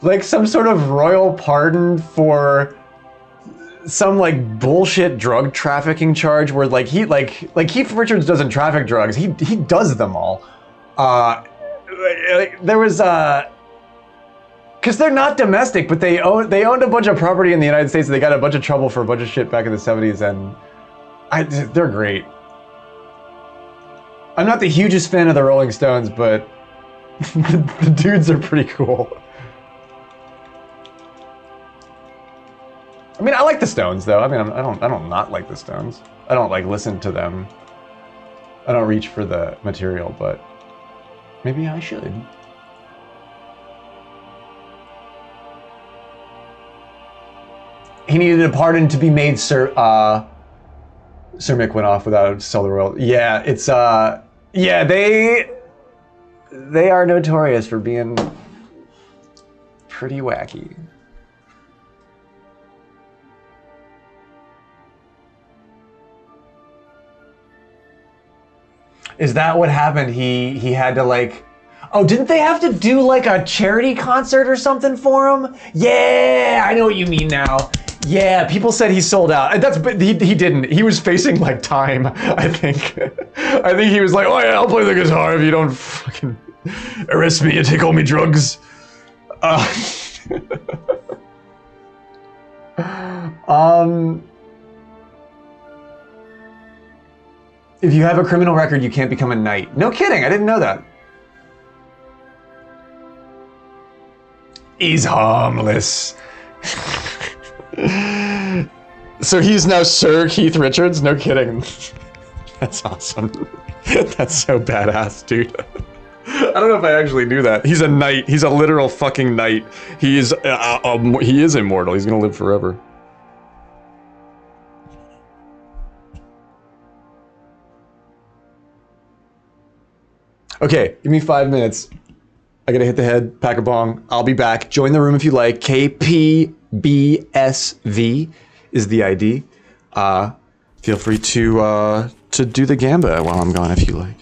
like some sort of royal pardon for some like bullshit drug trafficking charge where like he like Keith Richards doesn't traffic drugs, he does them all. There was because they're not domestic, but they owned a bunch of property in the United States. And they got a bunch of trouble for a bunch of shit back in the 70s, and they're great. I'm not the hugest fan of the Rolling Stones, but the dudes are pretty cool. I mean, I like the Stones though. I mean, I don't not like the Stones. I don't like listen to them. I don't reach for the material, but maybe I should. He needed a pardon to be made, Sir. Sir Mick went off without sell the royal. Yeah, it's yeah, they are notorious for being pretty wacky. Is that what happened? He had to like, oh, didn't they have to do like a charity concert or something for him? Yeah, I know what you mean now. Yeah, people said he sold out. But he didn't. He was facing like time, I think. I think he was like, oh yeah, I'll play the guitar if you don't fucking arrest me and take all my drugs. If you have a criminal record, you can't become a knight. No kidding, I didn't know that. He's harmless. So he's now Sir Keith Richards? No kidding. That's awesome. That's so badass, dude. I don't know if I actually knew that. He's a knight. He's a literal fucking knight. He is immortal. He's gonna live forever. Okay, give me 5 minutes. I gotta hit the head, pack a bong. I'll be back. Join the room if you like. KPBSV is the ID. Feel free to do the gamba while I'm gone if you like.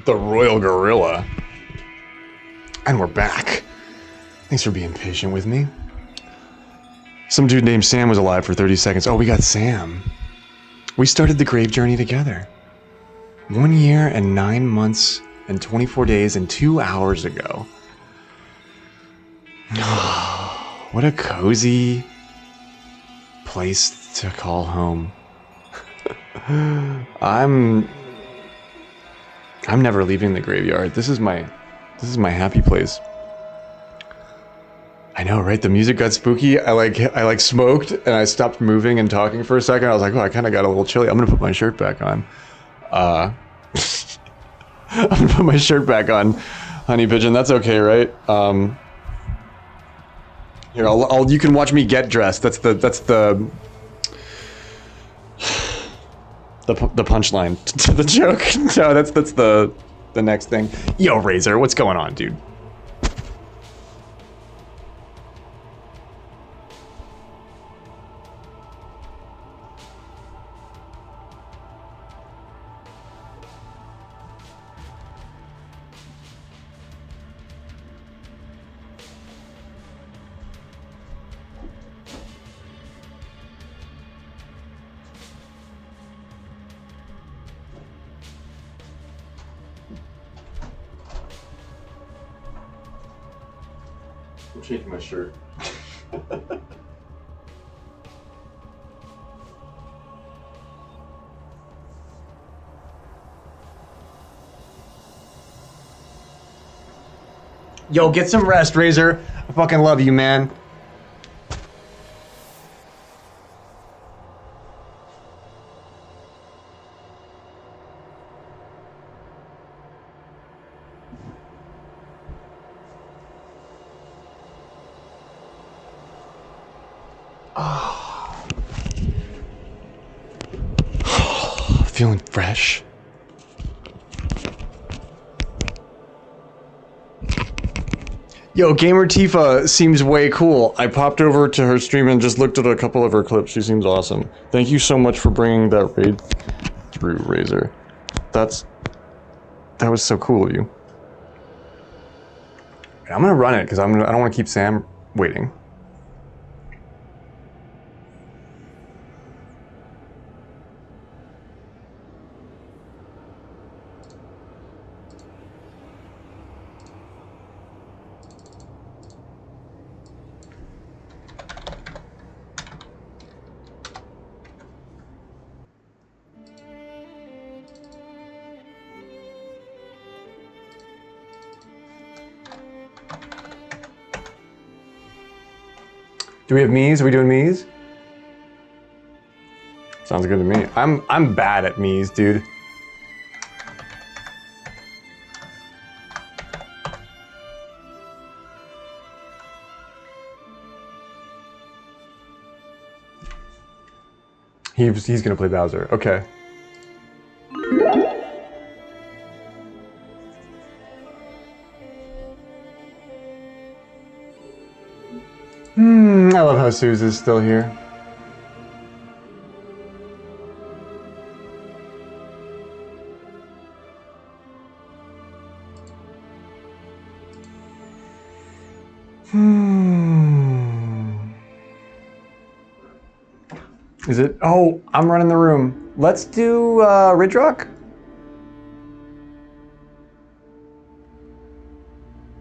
The Royal Gorilla. And we're back. Thanks for being patient with me. Some dude named Sam was alive for 30 seconds. Oh, we got Sam. We started the grave journey together. 1 year and 9 months and 24 days and 2 hours ago. What a cozy place to call home. I'm never leaving the graveyard. This is my happy place. I know, right? The music got spooky. I like smoked and I stopped moving and talking for a second. I was like, oh, I kind of got a little chilly. I'm gonna put my shirt back on. I'm gonna put my shirt back on, Honey Pigeon. That's okay, right? Here, you can watch me get dressed. That's the punchline to the joke. No, that's the next thing. Yo, Razor, what's going on, dude? I'm changing my shirt. Yo, get some rest, Razor. I fucking love you, man. Feeling fresh. Yo, Gamer Tifa seems way cool. I popped over to her stream and just looked at a couple of her clips. She seems awesome. Thank you so much for bringing that raid through, Razor. That was so cool of you. I'm gonna run it because I don't want to keep Sam waiting. Do we have Mies? Are we doing Mies? Sounds good to me. I'm bad at Mies, dude. He's gonna play Bowser. Okay. I love how Suze still here. Is it? Oh, I'm running the room. Let's do Ridge Rock.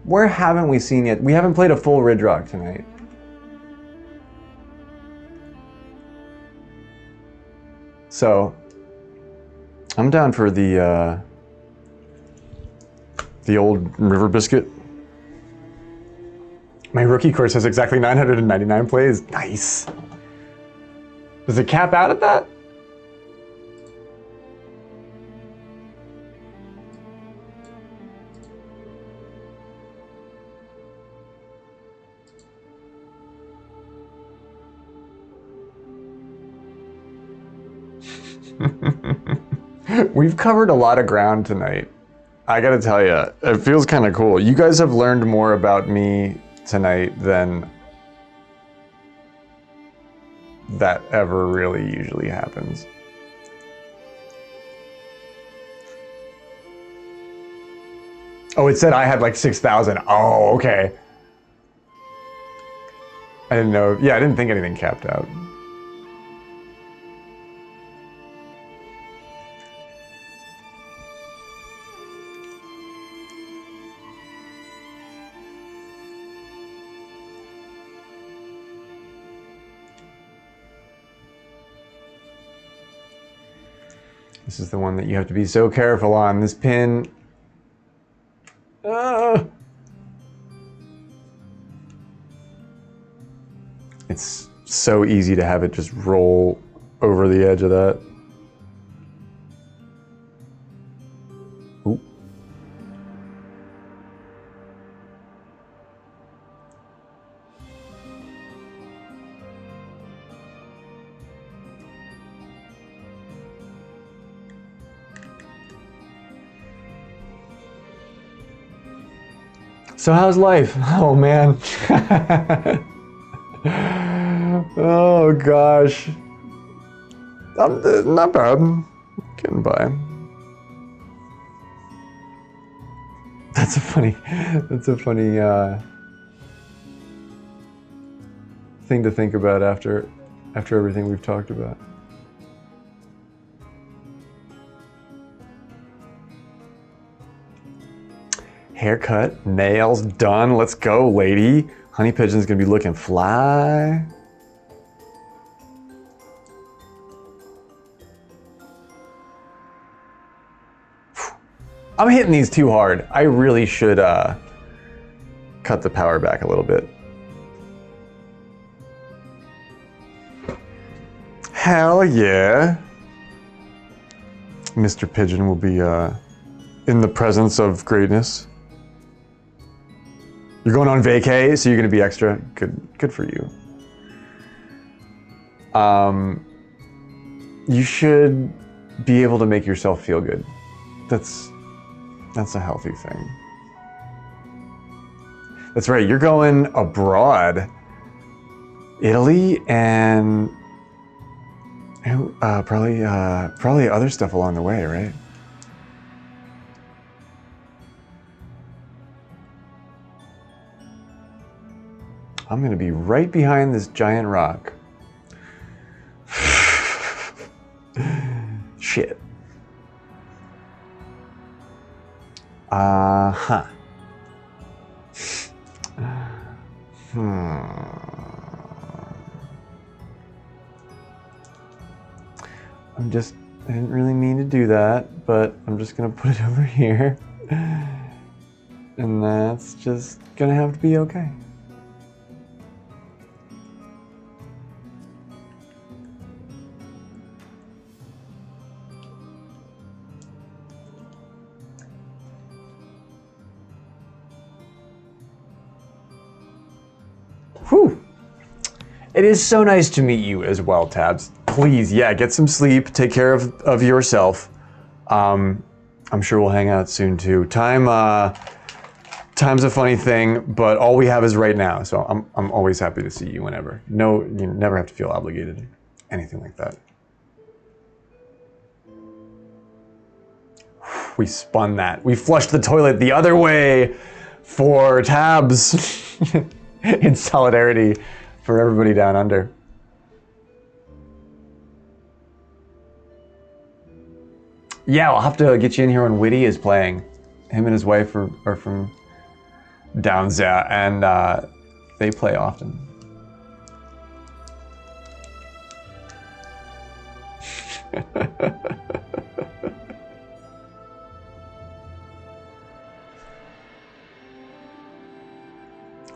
Where haven't we seen yet? We haven't played a full Ridge Rock tonight. So, I'm down for the old River Biscuit. My rookie course has exactly 999 plays. Nice. Does it cap out at that? We've covered a lot of ground tonight. I gotta tell you, it feels kind of cool. You guys have learned more about me tonight than that ever really usually happens. Oh, it said I had like 6,000. Oh, okay. I didn't know. Yeah, I didn't think anything capped out. This is the one that you have to be so careful on. This pin. It's so easy to have it just roll over the edge of that. Ooh. So how's life? Oh man. Oh gosh. Not bad. Getting by. That's a funny thing to think about after everything we've talked about. Haircut, nails done. Let's go, lady. Honey Pigeon's gonna be looking fly. I'm hitting these too hard. I really should cut the power back a little bit. Hell yeah. Mr. Pigeon will be in the presence of greatness. You're going on vacay, so you're gonna be extra. Good for you. You should be able to make yourself feel good. That's a healthy thing. That's right, you're going abroad. Italy and probably other stuff along the way, right? I'm gonna be right behind this giant rock. Shit. Huh. I didn't really mean to do that, but I'm just gonna put it over here. And that's just gonna have to be okay. Whew. It is so nice to meet you as well, Tabs. Please, yeah, get some sleep. Take care of yourself. I'm sure we'll hang out soon too. Time's a funny thing, but all we have is right now. So I'm always happy to see you whenever. No, you never have to feel obligated, anything like that. We spun that. We flushed the toilet the other way for Tabs. In solidarity for everybody down under. Yeah, I'll have to get you in here when Witty is playing. Him and his wife are from down there, and they play often.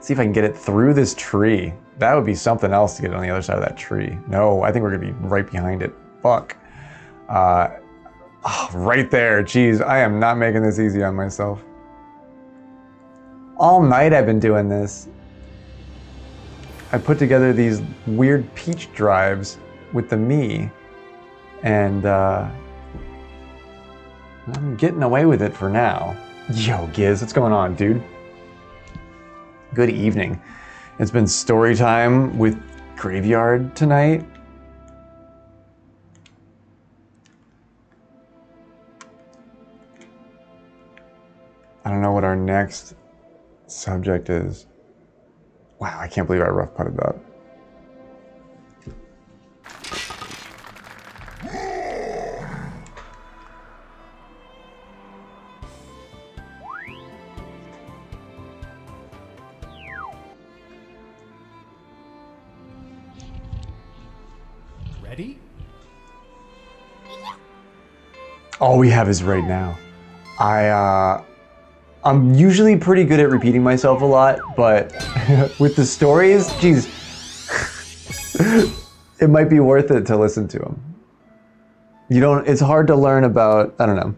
See if I can get it through this tree. That would be something else to get on the other side of that tree. No, I think we're gonna be right behind it. Fuck. Right there. Jeez, I am not making this easy on myself. All night I've been doing this. I put together these weird peach drives with the me, and I'm getting away with it for now. Yo, Giz, what's going on, dude? Good evening. It's been story time with Graveyard tonight. I don't know what our next subject is. Wow, I can't believe I rough putted that. Ready? All we have is right now. I'm usually pretty good at repeating myself a lot, but with the stories, geez, it might be worth it to listen to them. It's hard to learn about, I don't know.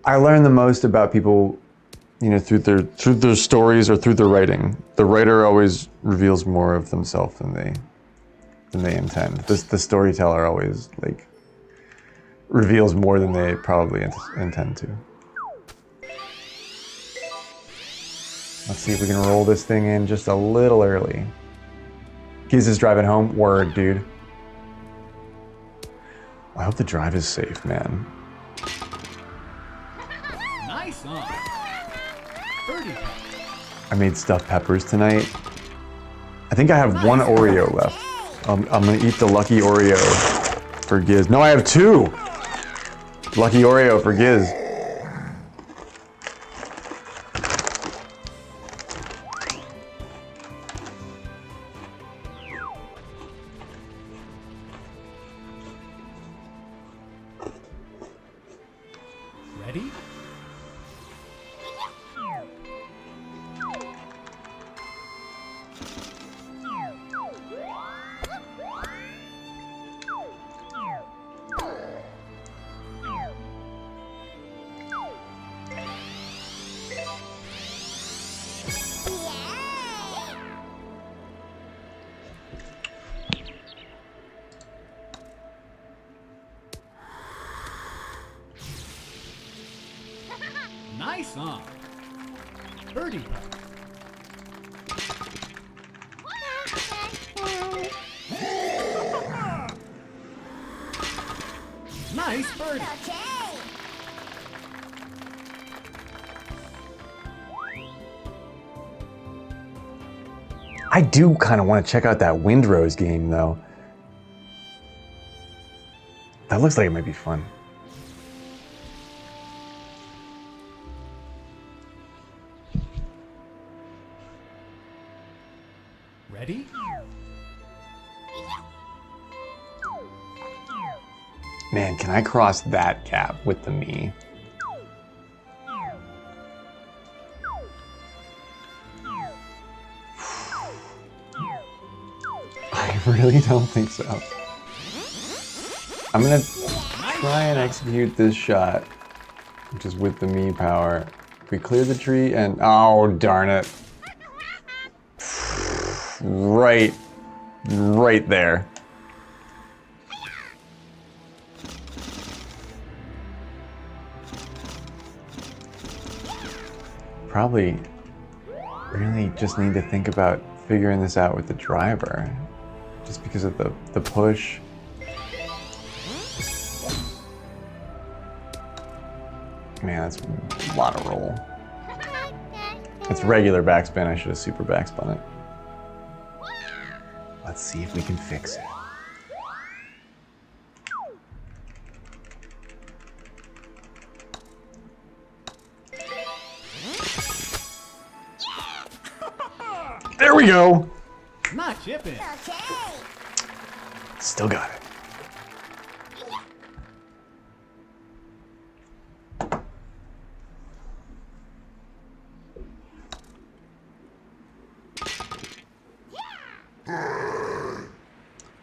I learn the most about people, through their stories or through their writing. The writer always reveals more of themselves than they intend. The storyteller always reveals more than they probably intend to. Let's see if we can roll this thing in just a little early. Giz is driving home. Word, dude. I hope the drive is safe, man. Nice on. Birdie. I made stuffed peppers tonight. I think I have one Oreo left. I'm gonna eat the lucky Oreo for Giz. No, I have two! Lucky Oreo for Giz. Ready? Nice on. Birdie. Nice birdie. I do kind of want to check out that Windrose game, though. That looks like it might be fun. Ready? Man, can I cross that gap with the me? I really don't think so. I'm gonna try and execute this shot, which is with the me power. We clear the tree and, oh, darn it. Right there. Probably really just need to think about figuring this out with the driver, just because of the push. Man, that's a lot of roll. It's regular backspin. I should have super backspun it. Let's see if we can fix it. There we go. Not chipping. Still got it.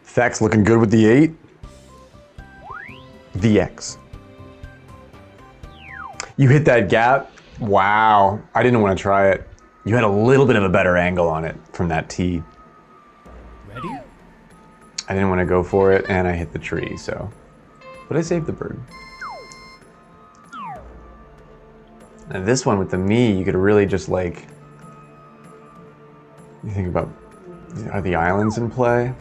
Thax looking good with the 8. VX. You hit that gap? Wow. I didn't want to try it. You had a little bit of a better angle on it from that tee. Ready? I didn't want to go for it, and I hit the tree, so. But I saved the bird. And this one with the me, you could really just you think about, are the islands in play?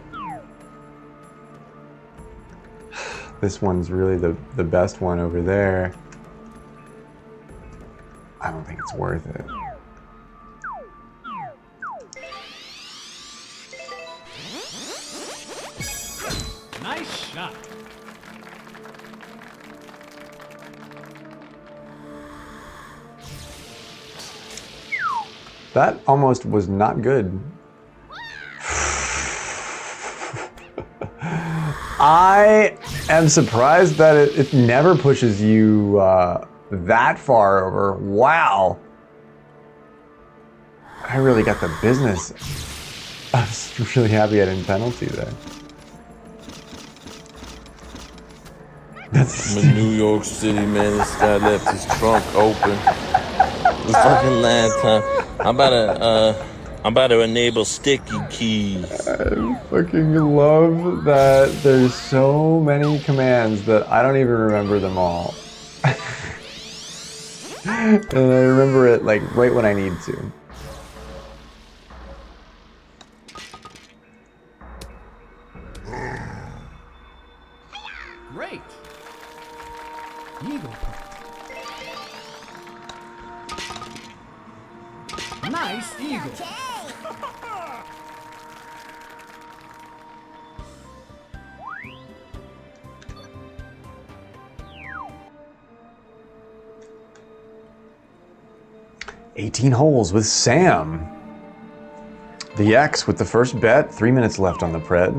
This one's really the best one over there. I don't think it's worth it. Nice shot. That almost was not good. I am surprised that it never pushes you that far over. Wow. I really got the business. I was really happy I didn't penalty there. That's I'm in New York City, man. This guy left his trunk open. The fucking last time. I'm about to enable sticky keys. I fucking love that there's so many commands that I don't even remember them all. And I remember it like right when I need to. Great. Eagle putt. Nice eagle. 18 holes with Sam. The X with the first bet. 3 minutes left on the pred.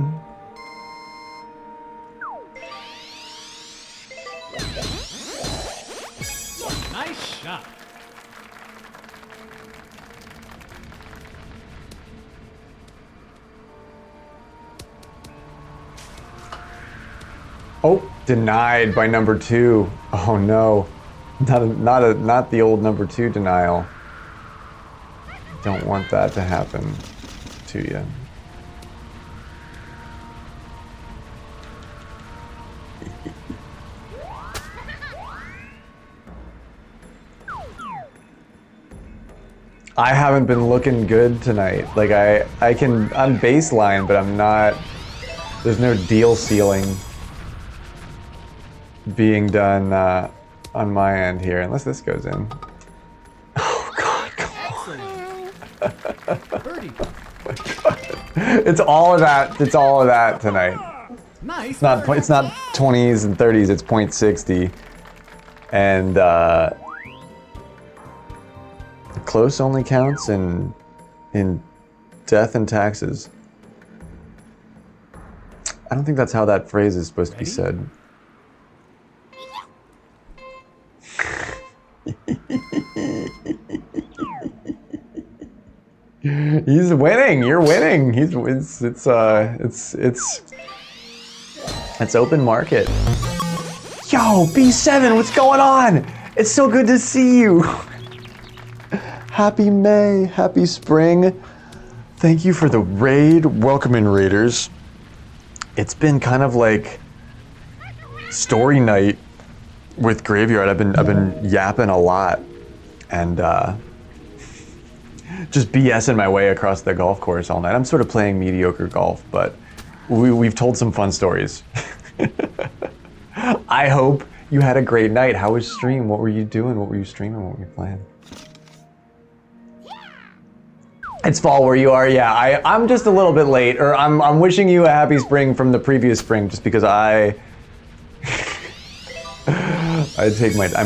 Nice shot. Oh, denied by number 2. Oh no, not the old number 2 denial. Don't want that to happen to you. I haven't been looking good tonight. Like I'm baseline, but I'm not. There's no deal sealing being done on my end here, unless this goes in. Oh God, come on. Birdie. It's all of that. It's all of that tonight. Nice. It's not 20s and 30s. It's .60, and close only counts in death and taxes. I don't think that's how that phrase is supposed to be said. He's winning. You're winning. It's open market. Yo, B7, what's going on? It's so good to see you. Happy May, happy spring. Thank you for the raid. Welcome in, raiders. It's been kind of like story night with Graveyard. I've been yapping a lot and just BSing my way across the golf course all night. I'm sort of playing mediocre golf, but we've told some fun stories. I hope you had a great night. How was stream? What were you doing? What were you streaming? What were you playing? It's fall where you are. Yeah, I'm just a little bit late, or I'm wishing you a happy spring from the previous spring, just because I'm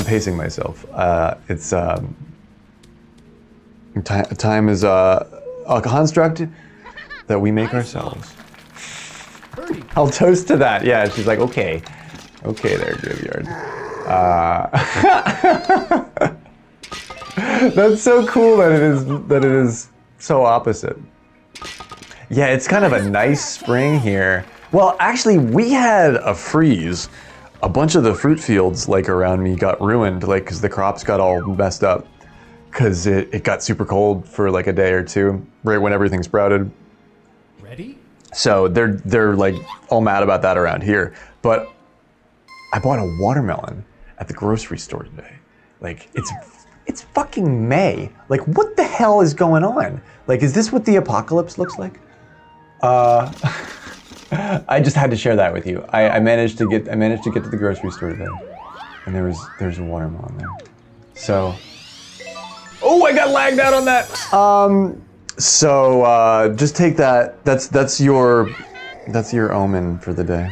pacing myself. Time is a construct that we make ourselves. Birdie. I'll toast to that. Yeah, she's like, okay there, Graveyard. That's so cool that it is so opposite. Yeah, it's kind of a nice spring here. Well, actually, we had a freeze. A bunch of the fruit fields like around me got ruined, like because the crops got all messed up because it got super cold for like a day or two, right when everything sprouted. Ready? So they're like all mad about that around here. But I bought a watermelon at the grocery store today. Like it's fucking May. Like what the hell is going on? Like is this what the apocalypse looks like? I just had to share that with you. I managed to get to the grocery store today, and there's a watermelon there. So Oh, I got lagged out on that. So just take that. That's your omen for the day.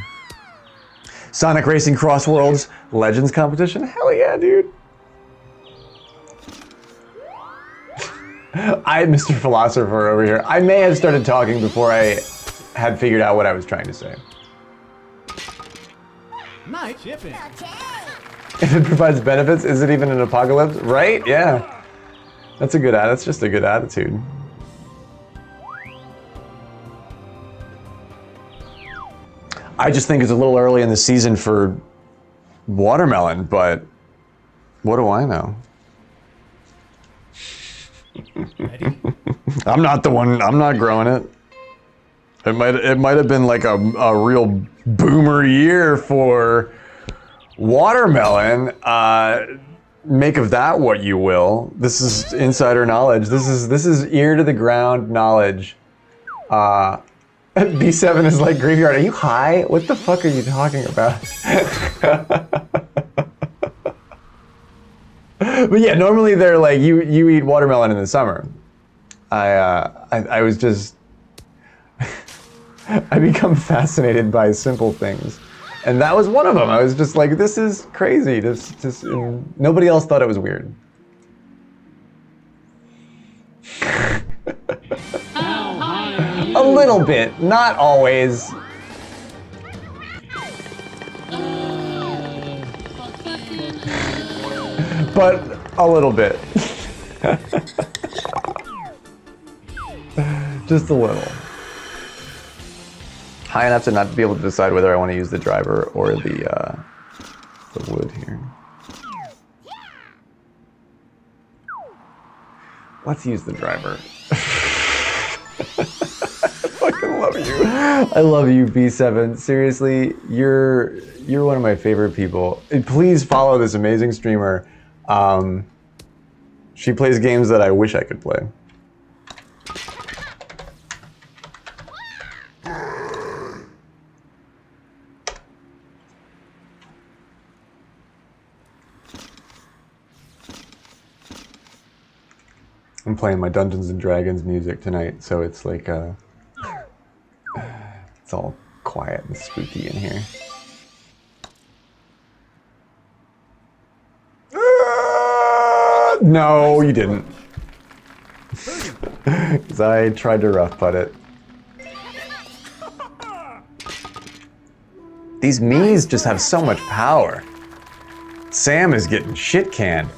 Sonic Racing Cross Worlds Legends competition. Hell yeah, dude. Mr. Philosopher over here. I may have started talking before I had figured out what I was trying to say. Nice shipping. If it provides benefits, is it even an apocalypse? Right? Yeah. That's just a good attitude. I just think it's a little early in the season for watermelon, but what do I know? Ready? I'm not the one. I'm not growing it. It might have been like a real boomer year for watermelon. Make of that what you will. This is insider knowledge. This is ear to the ground knowledge. B7 is like graveyard. Are you high? What the fuck are you talking about? But yeah, normally they're like you eat watermelon in the summer. I was just I become fascinated by simple things, and that was one of them. I was just like, this is crazy. Nobody else thought it was weird. A little bit, not always. But a little bit. Just a little. High enough to not be able to decide whether I want to use the driver or the wood here. Let's use the driver. I fucking love you. I love you, B7. Seriously, you're one of my favorite people. Please follow this amazing streamer. She plays games that I wish I could play. I'm playing my Dungeons and Dragons music tonight, so it's like it's all quiet and spooky in here. No, you didn't. Because I tried to rough putt it. These Miis just have so much power. Sam is getting shit canned.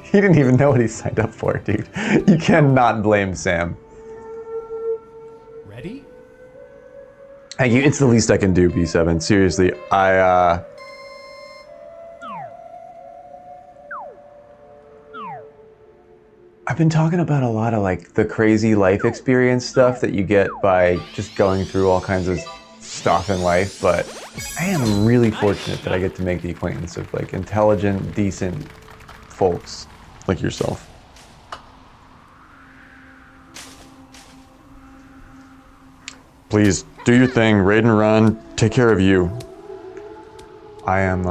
He didn't even know what he signed up for, dude. You cannot blame Sam. Ready? Thank you. It's the least I can do, B7. Seriously, I've been talking about a lot of like the crazy life experience stuff that you get by just going through all kinds of stuff in life, but I am really fortunate that I get to make the acquaintance of like intelligent, decent folks like yourself. Please do your thing, raid and run, take care of you. I am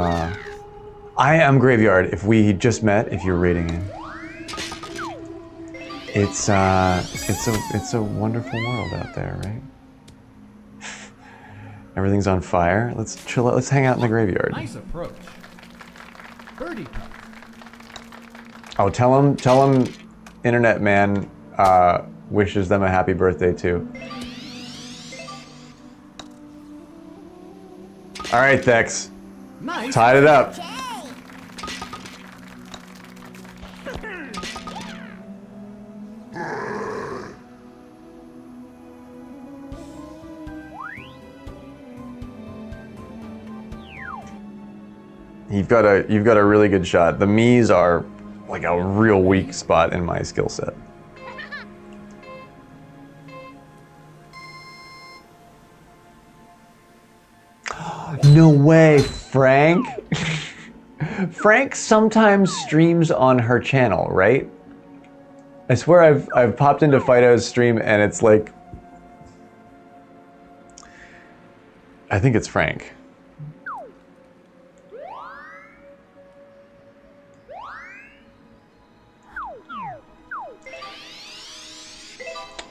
Graveyard. If we just met, if you're raiding in. It's a wonderful world out there, right? Everything's on fire. Let's chill out. Let's hang out in the graveyard. Nice approach. Birdie putt. Oh, tell him, Internet Man wishes them a happy birthday too. All right, Thex. Nice. Tied it up. You've got a really good shot. The Miis are like a real weak spot in my skill set. No way, Frank. Frank sometimes streams on her channel, right? I swear I've popped into Fido's stream and it's like, I think it's Frank.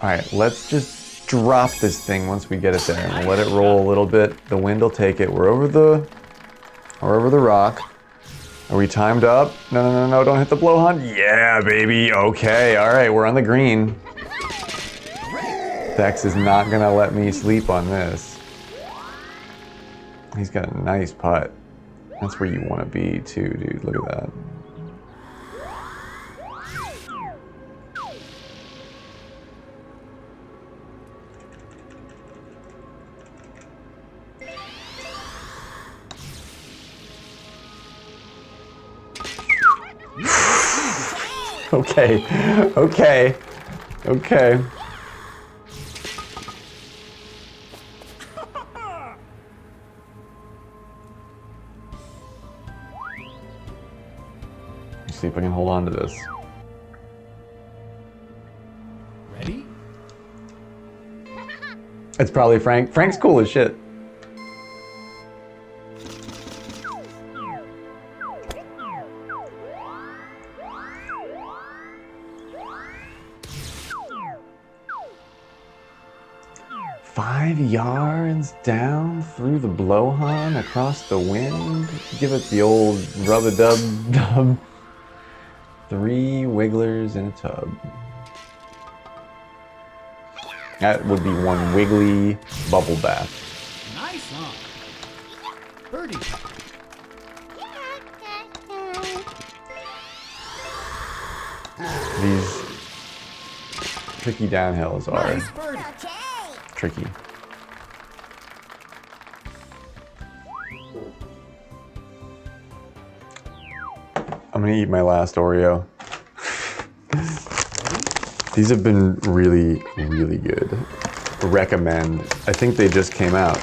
All right, let's just drop this thing once we get it there, and we'll let it roll a little bit. The wind will take it. We're over the rock. Are we timed up? No, don't hit the blowhorn. Yeah, baby, okay, all right, we're on the green. Dex is not gonna let me sleep on this. He's got a nice putt. That's where you wanna be too, dude, look at that. Okay. Let's see if I can hold on to this. Ready? It's probably Frank. Frank's cool as shit. Five yards down through the blowhorn across the wind. Give it the old rub-a-dub-dub. 3 wigglers in a tub. That would be 1 wiggly bubble bath. Nice on. Birdie putt. These tricky downhills are Nice birdie. tricky. I'm gonna eat my last Oreo. These have been really, really good. Recommend. I think they just came out.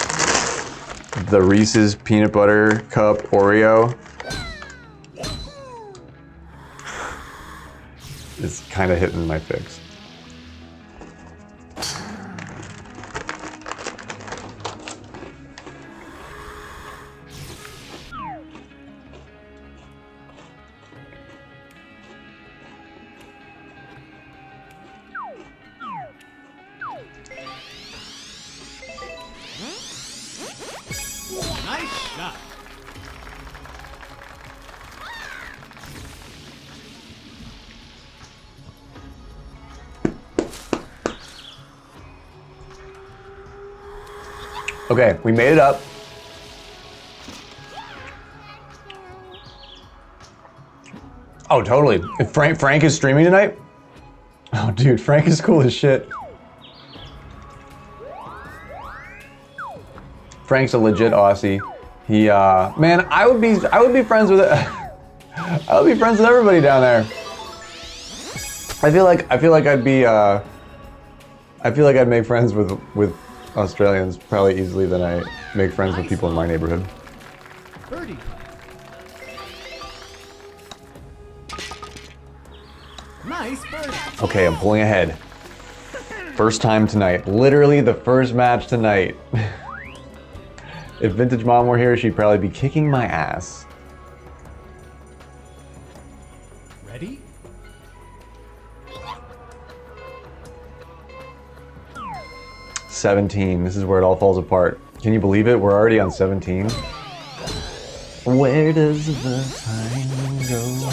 The Reese's Peanut Butter Cup Oreo is kind of hitting my fix. Nice shot. Okay, we made it up. Oh, totally. If Frank is streaming tonight? Oh, dude, Frank is cool as shit. Frank's a legit Aussie. He, man, I would be friends with I would be friends with everybody down there. I feel like I'd make friends with Australians probably easily than I make friends with people in my neighborhood. Birdie putt. Nice birdie. Okay, I'm pulling ahead. First time tonight. Literally the first match tonight. If Vintage Mom were here, she'd probably be kicking my ass. Ready? 17. This is where it all falls apart. Can you believe it? We're already on 17. Where does the time go?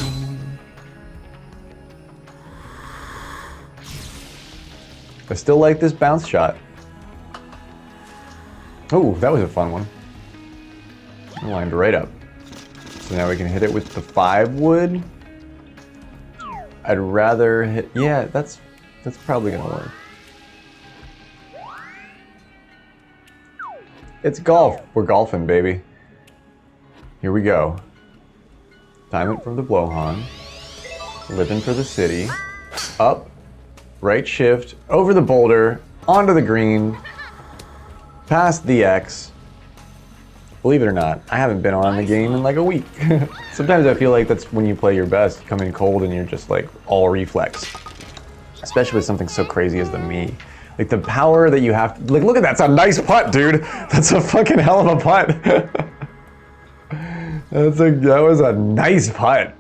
I still like this bounce shot. Oh, that was a fun one. It lined right up. So now we can hit it with the 5 wood. I'd rather hit, yeah, that's probably gonna work. It's golf. We're golfing, baby. Here we go. Time it from the blowhorn. Living for the city. Up, right shift, over the boulder, onto the green, past the X. Believe it or not, I haven't been on the game in like a week. Sometimes I feel like that's when you play your best. You come in cold and you're just like all reflex. Especially with something so crazy as the me. Like the power that you have, like look at that, it's a nice putt, dude. That's a fucking hell of a putt. That was a nice putt.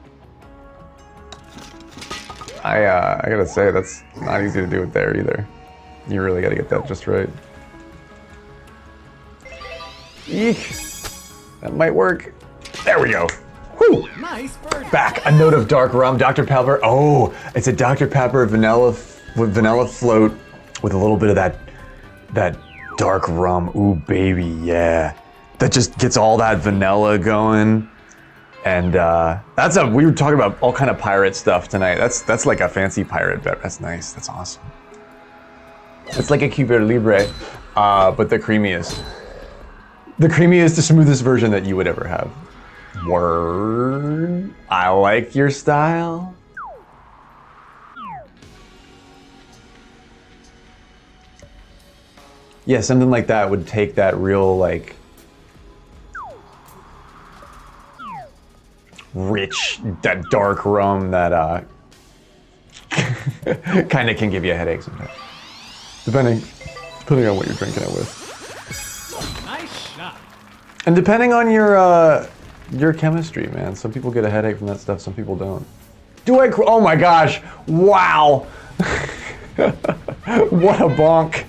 I gotta say, that's not easy to do it there either. You really gotta get that just right. Eek. That might work. There we go. Whew. Nice birdie. Back. A note of dark rum. Dr. Pepper. Oh, it's a Dr. Pepper vanilla float with a little bit of that dark rum. Ooh, baby, yeah. That just gets all that vanilla going. And we were talking about all kind of pirate stuff tonight. That's like a fancy pirate bet. That's nice. That's awesome. It's like a Cuba Libre, but the creamiest. The creamiest, the smoothest version that you would ever have. Word. I like your style. Yeah, something like that would take that real, like, rich, that dark rum that kind of can give you a headache sometimes. Depending on what you're drinking it with. Nice shot. And depending on your chemistry, man. Some people get a headache from that stuff, some people don't. Oh my gosh, wow. What a bonk.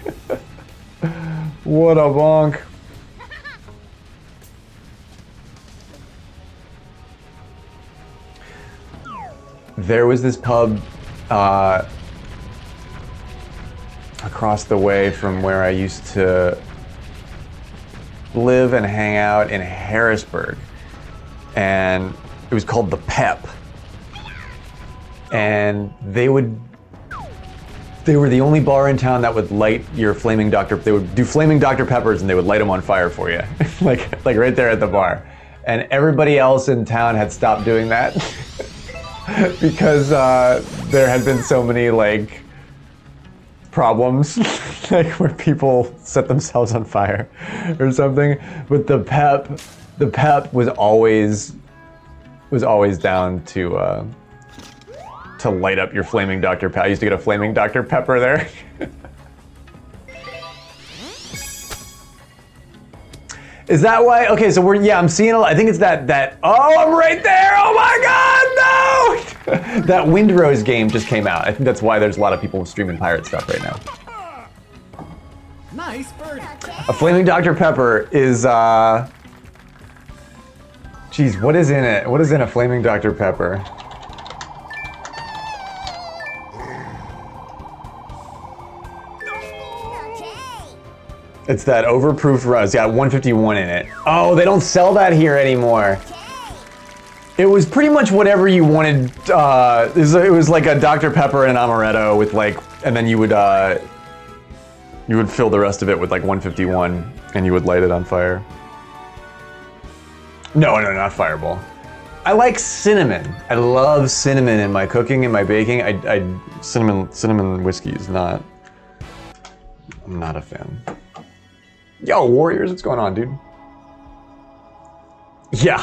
What a bonk. There was this pub across the way from where I used to live and hang out in Harrisburg, and it was called The Pep. And they were the only bar in town that would light your flaming they would do flaming Dr. Peppers and they would light them on fire for you. like right there at the bar. And everybody else in town had stopped doing that because there had been so many like problems like where people set themselves on fire or something. But the Pep was always down to light up your flaming Dr. Pepper. I used to get a flaming Dr. Pepper there. Is that why? Okay, so I'm seeing I think it's that, oh, I'm right there, oh my God, no! That Windrose game just came out. I think that's why there's a lot of people streaming pirate stuff right now. Nice birdie. A flaming Dr. Pepper is, geez, what is in it? What is in a flaming Dr. Pepper? It's that overproof rum. It's got 151 in it. Oh, they don't sell that here anymore. It was pretty much whatever you wanted. It was like a Dr. Pepper and an amaretto with like, and then you would fill the rest of it with like 151 and you would light it on fire. No, not Fireball. I like cinnamon. I love cinnamon in my cooking and my baking. Cinnamon whiskey is not. I'm not a fan. Yo, Warriors, what's going on, dude? Yeah,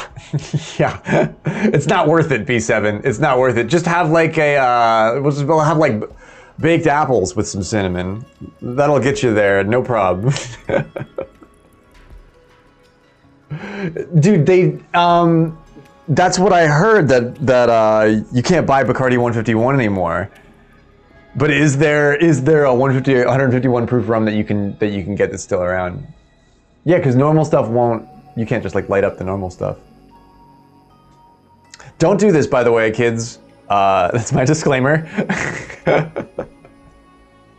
yeah. It's not worth it, B7. It's not worth it. Just have like we'll have like baked apples with some cinnamon. That'll get you there, no problem. Dude, that's what I heard, that you can't buy Bacardi 151 anymore. But is there a 151 proof rum that you can get that's still around? Yeah, because normal stuff won't. You can't just like light up the normal stuff. Don't do this, by the way, kids. That's my disclaimer. I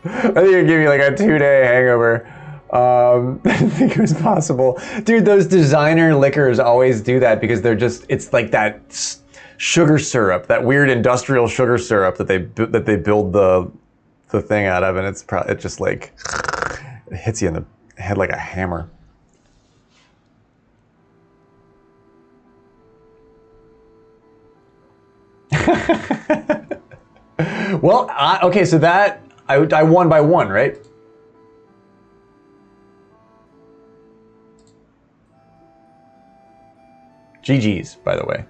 think it'd give you like a 2-day hangover. I didn't think it was possible. Dude, those designer liquors always do that because it's like that sugar syrup, that weird industrial sugar syrup that they build the thing out of, and it just like it hits you in the head like a hammer. Well, okay, so that I won by 1, right? GG's, by the way.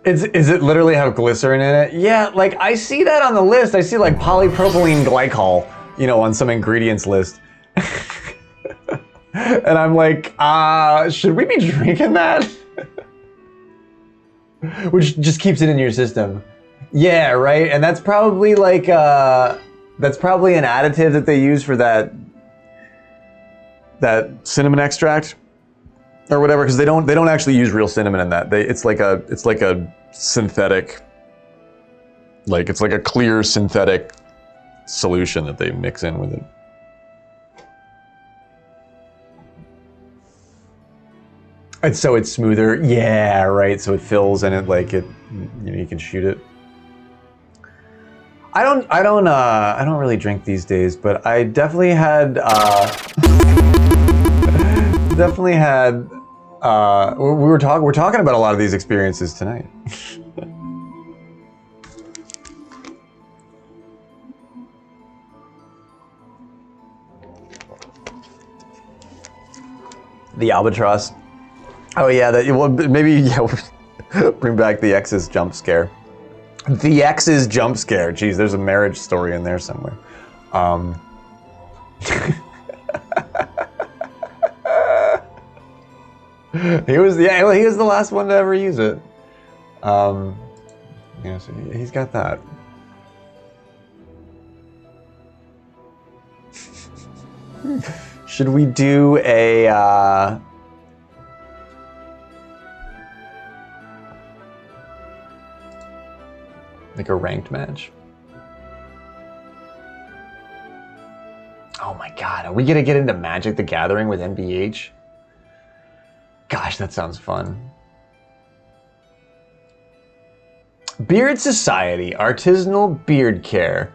Is it literally have glycerin in it? Yeah, like I see that on the list. I see like polypropylene glycol, on some ingredients list. And I'm like, should we be drinking that? Which just keeps it in your system. Yeah, right. And that's probably like that's probably an additive that they use for that Cinnamon extract or whatever, because they don't actually use real cinnamon in that. It's like a synthetic, like it's like a clear synthetic solution that they mix in with it. And so it's smoother. Yeah, right. So it fills and it like it, you can shoot it. I don't really drink these days, but I definitely had we're talking about a lot of these experiences tonight. The albatross. Oh yeah, bring back the ex's jump scare. The ex's jump scare. Jeez, there's a marriage story in there somewhere. He was the last one to ever use it. So he's got that. Should we do a like a ranked match? Oh my god, are we gonna get into Magic the Gathering with NBH? Gosh, that sounds fun. Beard Society, artisanal beard care.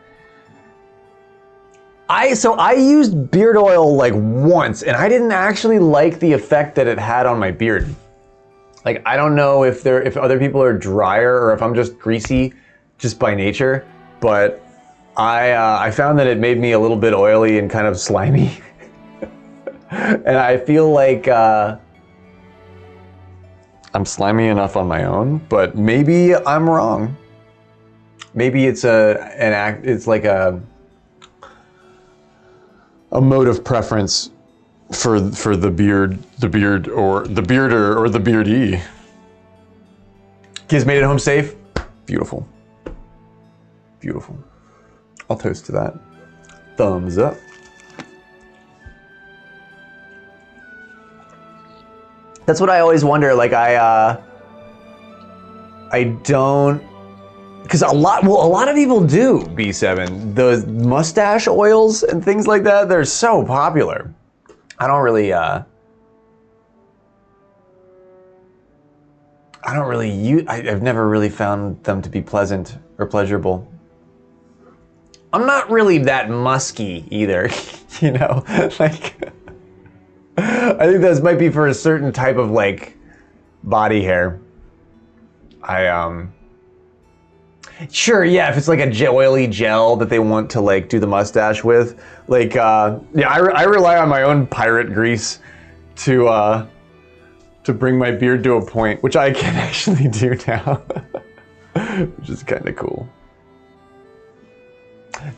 I used beard oil like once, and I didn't actually like the effect that it had on my beard. Like, I don't know if other people are drier or if I'm just greasy just by nature, but I found that it made me a little bit oily and kind of slimy. And I feel like I'm slimy enough on my own, but maybe I'm wrong. Maybe it's it's like a mode of preference for the beard or the bearder or the beardee. Kids made it home safe. Beautiful. Beautiful. I'll toast to that. Thumbs up. That's what I always wonder. Like I don't, because a lot of people do B7. The mustache oils and things like that, they're so popular. I don't really use. I've never really found them to be pleasant or pleasurable. I'm not really that musky either, you know. Like, I think this might be for a certain type of like body hair. Sure, yeah, if it's like a oily gel that they want to like do the mustache with, like, yeah, I rely on my own pirate grease to bring my beard to a point, which I can actually do now, which is kind of cool.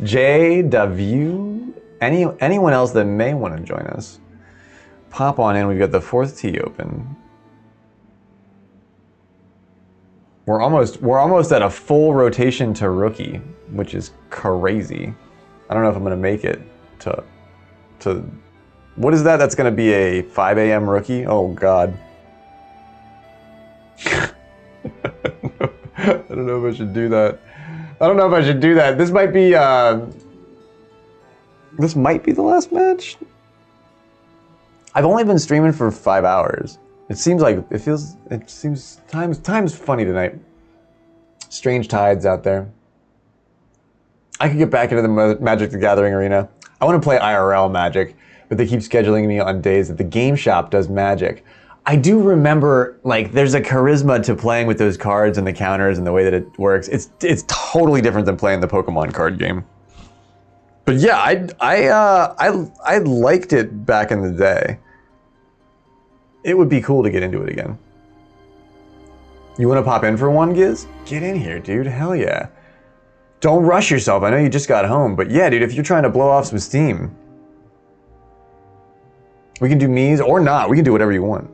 JW, anyone else that may want to join us, pop on in. We've got the 4th tee open. We're almost at a full rotation to rookie, which is crazy. I don't know if I'm gonna make it to what is that? That's gonna be a 5 a.m. rookie? Oh God. I don't know if I should do that. This might be the last match. I've only been streaming for 5 times funny tonight. Strange tides out there. I could get back into the Magic the Gathering arena. I want to play IRL Magic, but they keep scheduling me on days that the game shop does Magic. I do remember, like, there's a charisma to playing with those cards and the counters and the way that it works. It's totally different than playing the Pokemon card game. But yeah, I liked it back in the day. It would be cool to get into it again. You want to pop in for one, Giz? Get in here, dude. Hell yeah. Don't rush yourself. I know you just got home, but yeah, dude, if you're trying to blow off some steam, we can do me's or not. We can do whatever you want.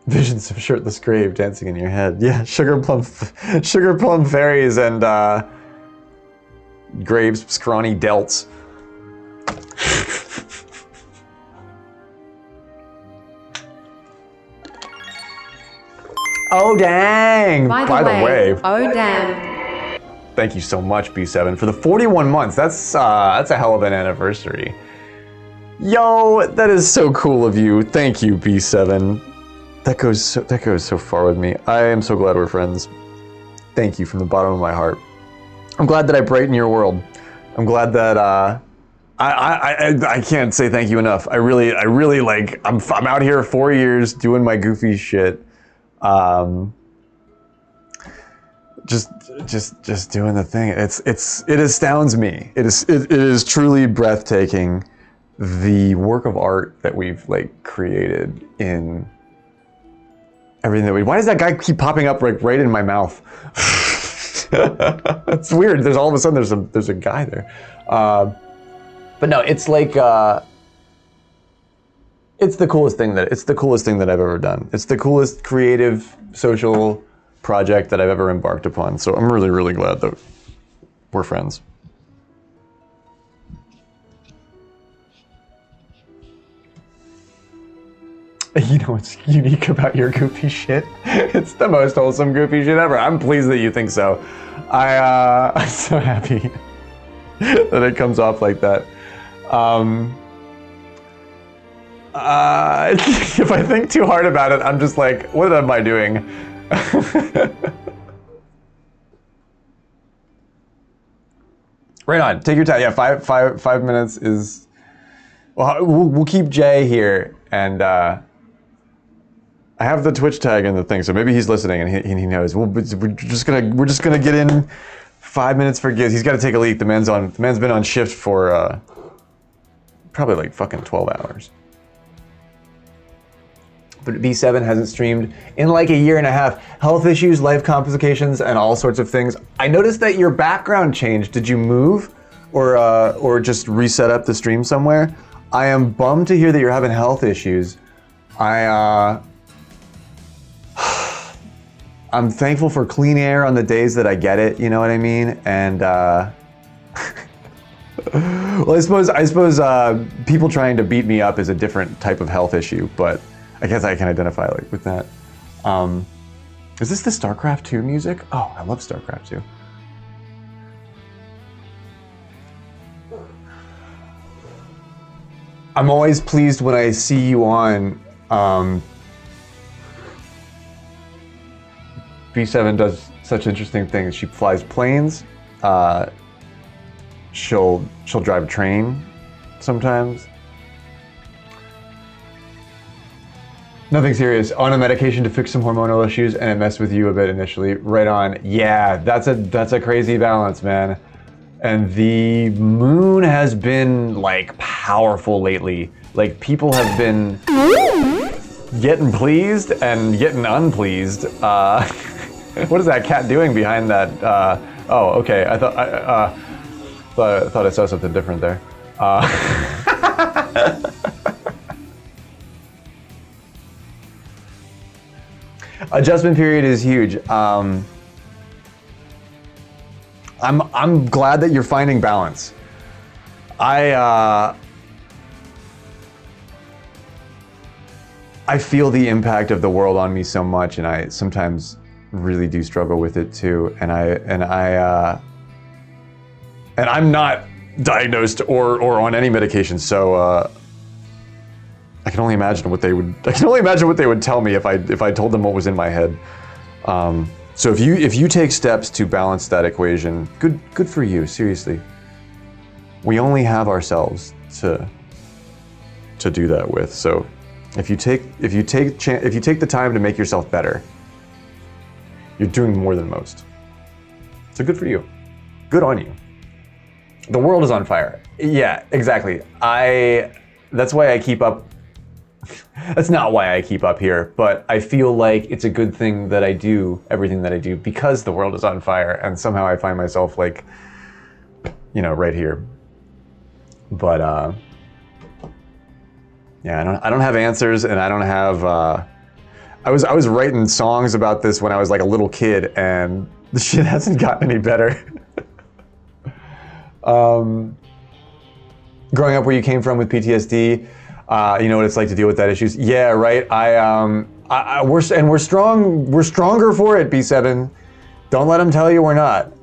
Visions of shirtless grave dancing in your head. Yeah, sugar plum fairies and graves, scrawny delts. Oh dang! By the way, oh damn. Thank you so much, B7, for the 41 months. That's a hell of an anniversary. Yo, that is so cool of you. Thank you, B7. That goes so far with me. I am so glad we're friends. Thank you from the bottom of my heart. I'm glad that I brighten your world. I'm glad that I can't say thank you enough. I really like. I'm out here 4 years doing my goofy shit. Just doing the thing. It astounds me. It is truly breathtaking, the work of art that we've like created in everything that we. Why does that guy keep popping up right in my mouth? It's weird. There's all of a sudden there's a guy there, but no, it's like it's the coolest thing that I've ever done. It's the coolest creative social project that I've ever embarked upon. So I'm really glad that we're friends. You know what's unique about your goofy shit? It's the most wholesome goofy shit ever. I'm pleased that you think so. I'm so happy that it comes off like that. If I think too hard about it, I'm just like, what am I doing? Right on, take your time. Yeah, five minutes is. Well, we'll keep Jay here, and I have the Twitch tag in the thing, so maybe he's listening and he knows. We're just gonna get in 5 minutes for gives. He's got to take a leak. The man's been on shift for probably like fucking 12 hours. But B7 hasn't streamed in like a year and a half. Health issues, life complications, and all sorts of things. I noticed that your background changed. Did you move or just reset up the stream somewhere? I am bummed to hear that you're having health issues. I'm thankful for clean air on the days that I get it, you know what I mean? And well, I suppose people trying to beat me up is a different type of health issue, but I guess I can identify like with that. Is this the StarCraft 2 music? Oh, I love StarCraft 2. I'm always pleased when I see you on. B7 does such interesting things. She flies planes. She'll drive a train sometimes. Nothing serious. On a medication to fix some hormonal issues, and it messed with you a bit initially. Right on. Yeah, that's a crazy balance, man. And the moon has been like powerful lately. Like people have been getting pleased and getting unpleased. What is that cat doing behind that? Oh, okay. I thought I saw something different there. Adjustment period is huge. I'm glad that you're finding balance. I feel the impact of the world on me so much, and I sometimes really do struggle with it too. And I'm not diagnosed or on any medication, so I can only imagine what they would tell me if I told them what was in my head. So if you take steps to balance that equation, good for you. Seriously, we only have ourselves to do that with. So if you take the time to make yourself better, you're doing more than most. So good for you. Good on you. The world is on fire. Yeah, exactly. That's why I keep up. That's not why I keep up here, but I feel like it's a good thing that I do everything that I do because the world is on fire, and somehow I find myself like, right here. But yeah, I don't have answers, and I don't have I was writing songs about this when I was like a little kid, and the shit hasn't gotten any better. Growing up where you came from with PTSD, you know what it's like to deal with that issues. Yeah, right. We're strong. We're stronger for it, B7. Don't let them tell you we're not.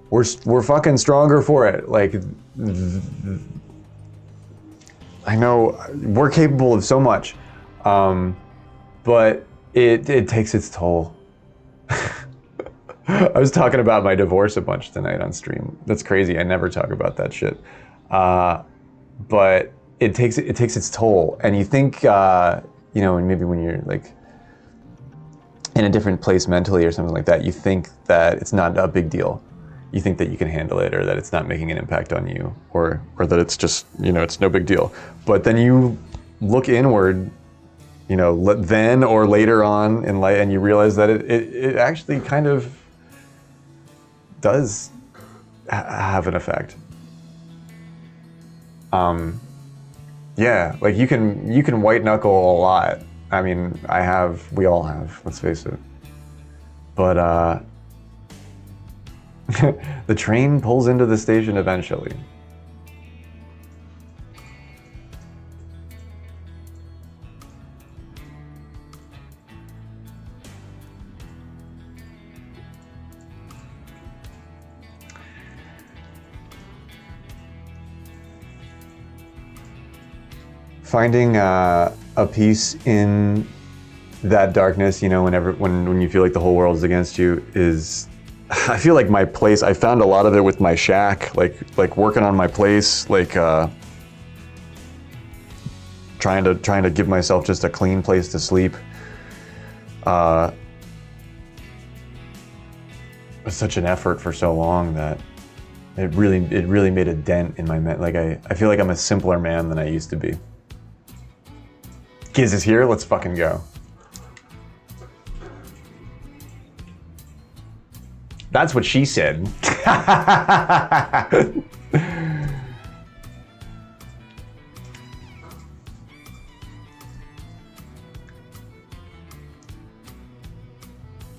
We're fucking stronger for it. Like, I know we're capable of so much, but it takes its toll. I was talking about my divorce a bunch tonight on stream. That's crazy. I never talk about that shit. But it takes its toll, and you think, you know, maybe when you're like in a different place mentally or something like that, you think that it's not a big deal. You think that you can handle it, or that it's not making an impact on you, or that it's just, you know, it's no big deal. But then you look inward, you know, then or later on in life, and you realize that it actually kind of does have an effect. Yeah, like you can white knuckle a lot. I mean, we all have, let's face it. But the train pulls into the station eventually. Finding a peace in that darkness, you know, when you feel like the whole world is against you, is, I feel like my place. I found a lot of it with my shack, like working on my place, like trying to give myself just a clean place to sleep. It was such an effort for so long that it really made a dent in my like I feel like I'm a simpler man than I used to be. Giz is here, let's fucking go. That's what she said.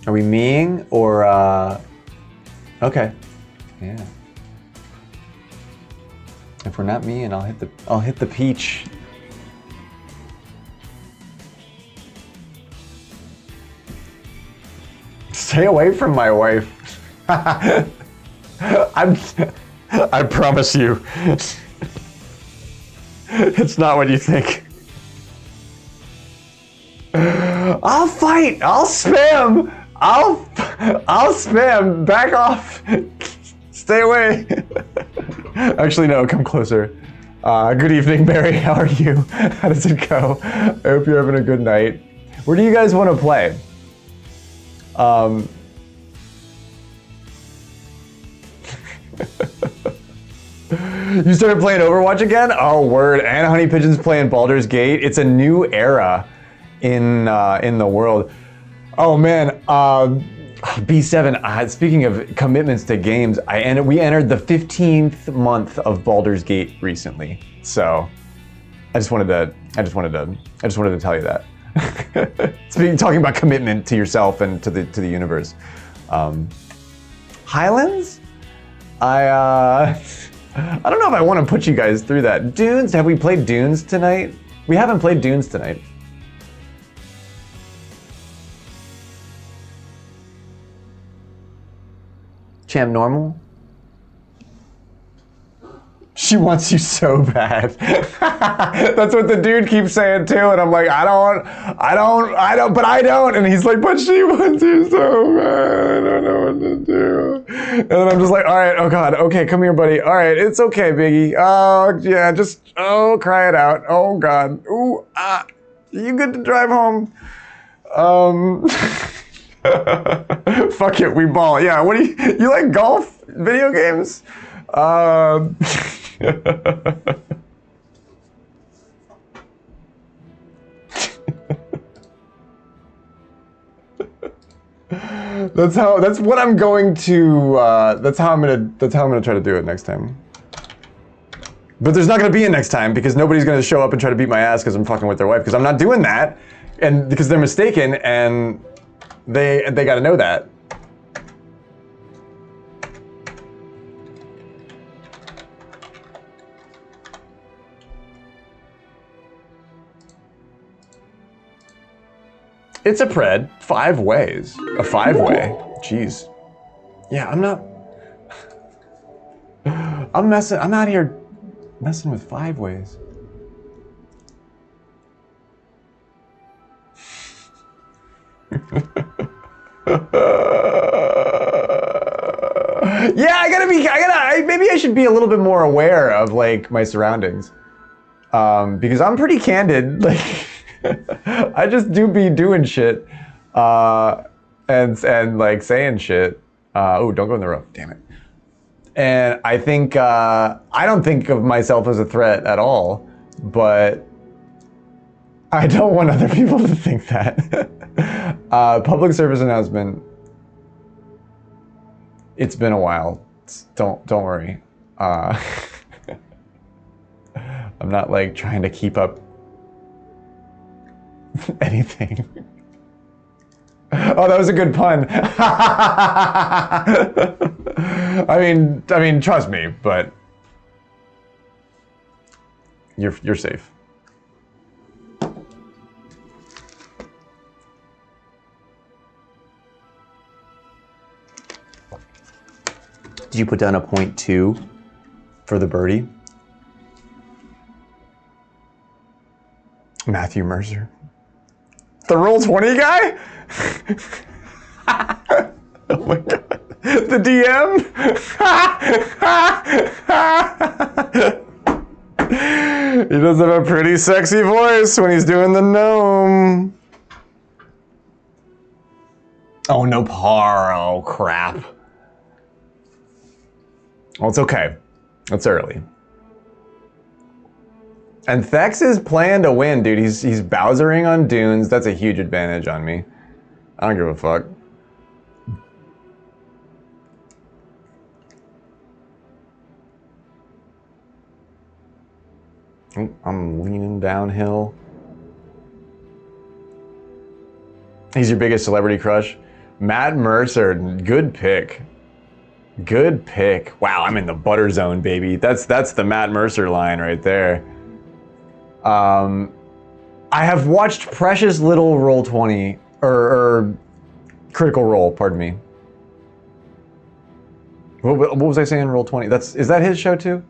Are we meing or okay. Yeah. If we're not meing, I'll hit the peach. Stay away from my wife. I promise you. It's not what you think. I'll fight. I'll spam. I'll spam. Back off. Stay away. Actually, no. Come closer. Good evening, Mary. How are you? How does it go? I hope you're having a good night. Where do you guys want to play? You started playing Overwatch again? Oh, word. And Honey Pigeon's playing Baldur's Gate. It's a new era in the world. Oh man, B7. Speaking of commitments to games, we entered the 15th month of Baldur's Gate recently. So I just wanted to tell you that. Talking about commitment to yourself and to the universe. Highlands? I don't know if I want to put you guys through that. Dunes? Have we played Dunes tonight? We haven't played Dunes tonight. Champ Normal? She wants you so bad. That's what the dude keeps saying too, and I'm like, I don't, but I don't. And he's like, but she wants you so bad. I don't know what to do. And then I'm just like, all right, oh God, okay, come here, buddy. All right, it's okay, Biggie. Oh yeah, cry it out. Oh God, ooh, you good to drive home? Fuck it, we ball. Yeah, what do you like golf? Video games? That's what I'm going to, that's how I'm gonna try to do it next time. But there's not gonna be a next time because nobody's gonna show up and try to beat my ass because I'm fucking with their wife, because I'm not doing that. and because they're mistaken, and they got to know that. It's a pred, 5 ways. A 5-way. Jeez. Yeah, I'm out here messing with 5 ways. Yeah, maybe I should be a little bit more aware of like my surroundings. Because I'm pretty candid, like I just do be doing shit, and like saying shit. Oh, don't go in the road, damn it. And I think, I don't think of myself as a threat at all, but I don't want other people to think that. Public service announcement. It's been a while. Don't worry. I'm not like trying to keep up anything. Oh, that was a good pun. I mean, trust me, but you're safe. Did you put down a 0.2 for the birdie? Matthew Mercer. The Roll20 guy? Oh my god. The DM? He does have a pretty sexy voice when he's doing the gnome. Oh, no par. Oh, crap. Well, it's okay. It's early. And Thex is playing to win, dude. He's Bowsering on dunes. That's a huge advantage on me. I don't give a fuck. I'm leaning downhill. He's your biggest celebrity crush? Matt Mercer, good pick. Good pick. Wow, I'm in the butter zone, baby. That's the Matt Mercer line right there. I have watched precious little Roll20 or Critical Role, pardon me. What was I saying? Roll20. Is that his show too?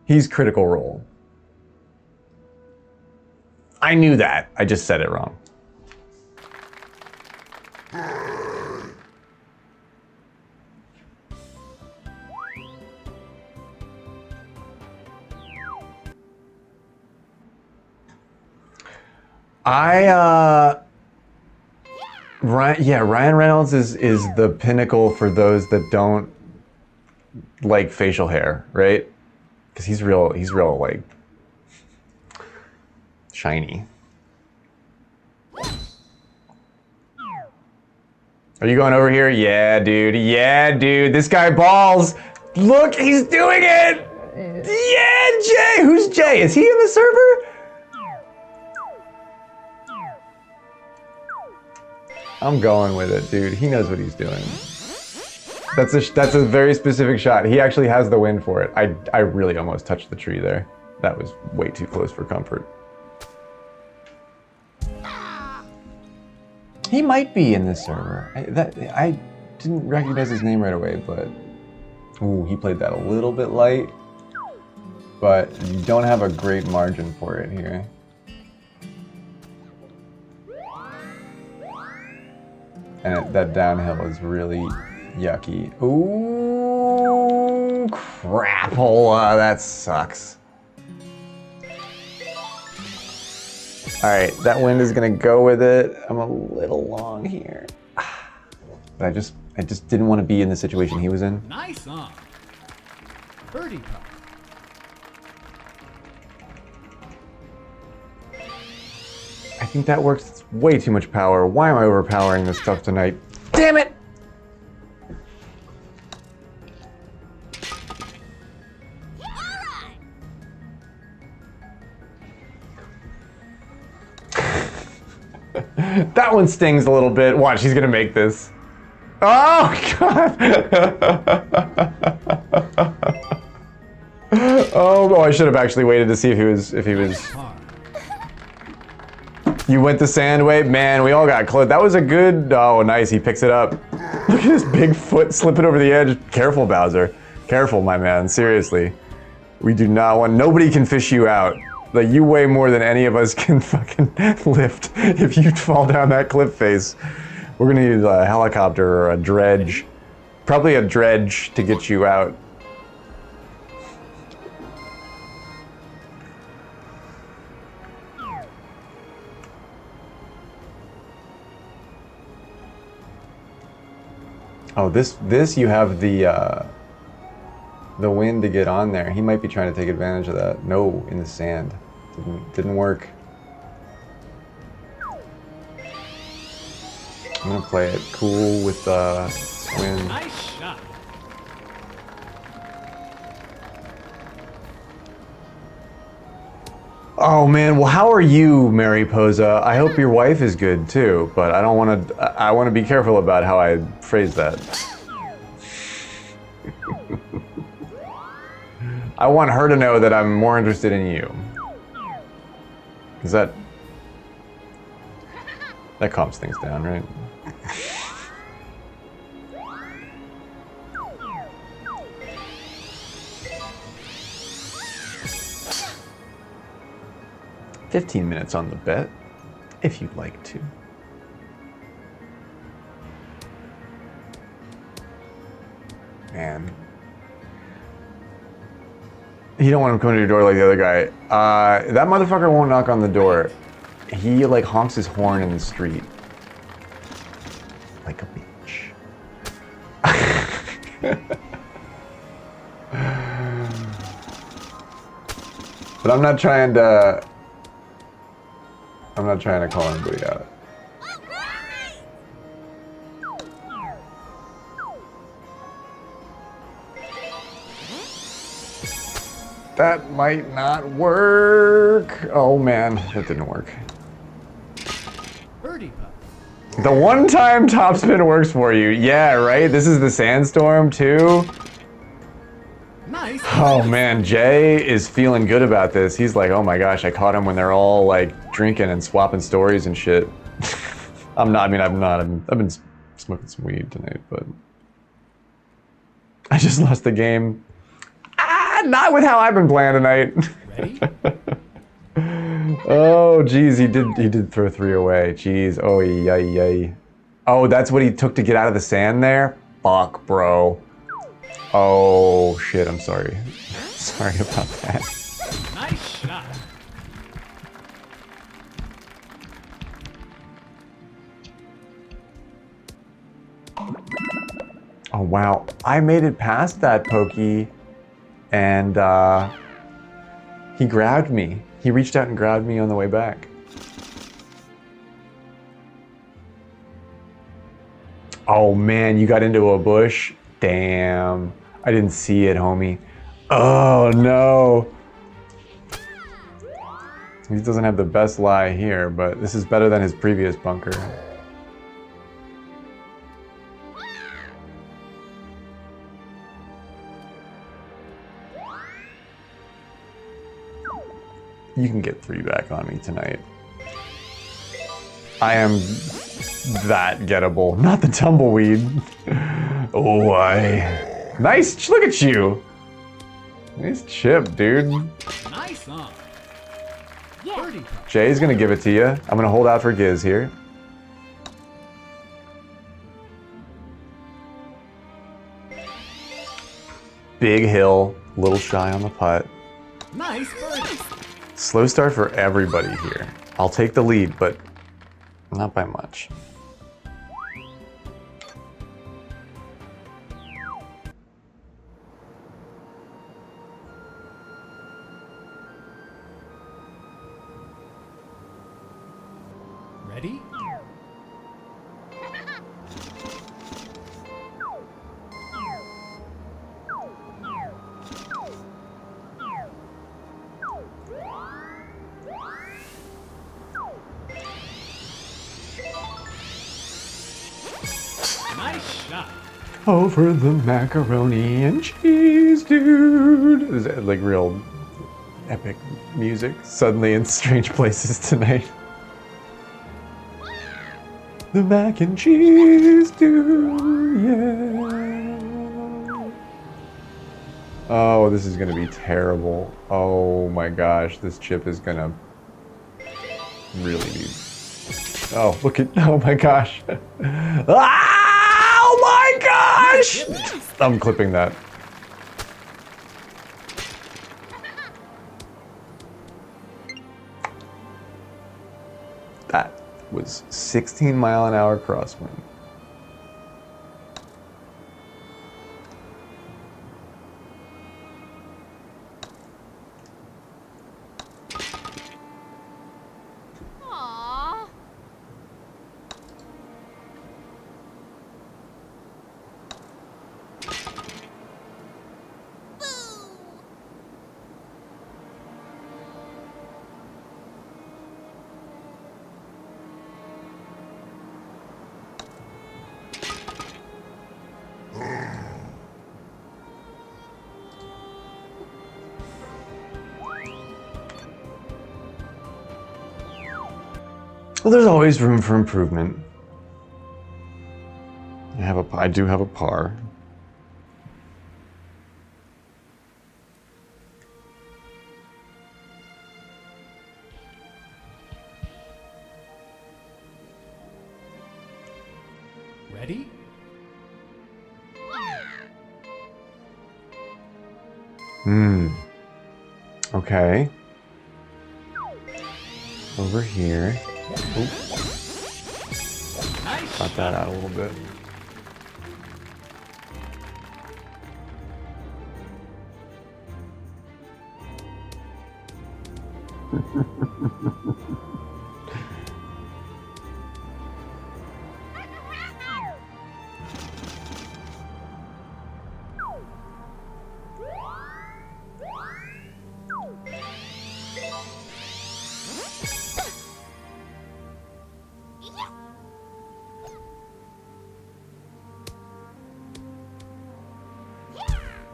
He's Critical Role. I knew that. I just said it wrong. Ryan Reynolds is the pinnacle for those that don't like facial hair, right? Because he's real like shiny. Are you going over here? Yeah, dude. Yeah, dude. This guy balls. Look, he's doing it. Yeah, Jay. Who's Jay? Is he in the server? I'm going with it, dude. He knows what he's doing. That's a very specific shot. He actually has the win for it. I really almost touched the tree there. That was way too close for comfort. He might be in this server. I didn't recognize his name right away, but ooh, he played that a little bit light. But you don't have a great margin for it here. And that downhill is really yucky. Ooh, crapola, that sucks. All right, that wind is gonna go with it. I'm a little long here. But I just didn't want to be in the situation he was in. Nice on. Birdie putt. I think that works. It's way too much power. Why am I overpowering this stuff tonight? Damn it! That one stings a little bit. Watch, he's gonna make this. Oh God! Oh, I should have actually waited to see if he was. You went the sand way? Man, we all got close. That was a good, oh nice, he picks it up. Look at his big foot slipping over the edge. Careful, Bowser. Careful, my man, seriously. We do not want, nobody can fish you out. Like, you weigh more than any of us can fucking lift. If you fall down that cliff face, we're gonna use a helicopter or a dredge. Probably a dredge to get you out. Oh, this you have the wind to get on there. He might be trying to take advantage of that. No, in the sand. Didn't work. I'm gonna play it cool with wind. Nice shot. Oh man, well how are you, Mariposa? I hope your wife is good too, but I don't want to, I want to be careful about how I phrase that. I want her to know that I'm more interested in you. Is that calms things down, right? $15 on the bet, if you'd like to. Man. You don't want him coming to your door like the other guy. That motherfucker won't knock on the door. He like honks his horn in the street. Like a bitch. But I'm not trying to call anybody out. That might not work. Oh man, that didn't work. Birdie putt. The one time topspin works for you. Yeah, right? This is the sandstorm too. Nice. Oh man, Jay is feeling good about this. He's like, oh my gosh, I caught him when they're all like drinking and swapping stories and shit. I've been smoking some weed tonight, but I just lost the game. Not with how I've been playing tonight. Ready? Oh geez, he did throw 3 away. Jeez, oh yay. Oh, that's what he took to get out of the sand there? Fuck, bro. Oh shit, I'm sorry. Sorry about that. Nice shot. Oh wow, I made it past that pokey, and he grabbed me. He reached out and grabbed me on the way back. Oh man, you got into a bush? Damn, I didn't see it, homie. Oh no. He doesn't have the best lie here, but this is better than his previous bunker. You can get 3 back on me tonight. I am that gettable, not the tumbleweed. Oh, nice, look at you. Nice chip, dude. Nice on. Birdie putt. Jay's gonna give it to you. I'm gonna hold out for Giz here. Big hill, little shy on the putt. Nice birdie. Slow start for everybody here. I'll take the lead, but not by much. Ready? Nice shot. Over the macaroni and cheese, dude. Is that like real epic music suddenly in strange places tonight? The mac and cheese, dude, yeah. Oh, this is gonna be terrible. Oh my gosh, this chip is gonna really be. Oh, look at, oh my gosh. Ah, oh my gosh! I'm clipping that. That was 16-mile-an-hour crosswind. Well, there's always room for improvement. I do have a par. Ready? Okay. Over here. Oop. Nice. Got that out a little bit.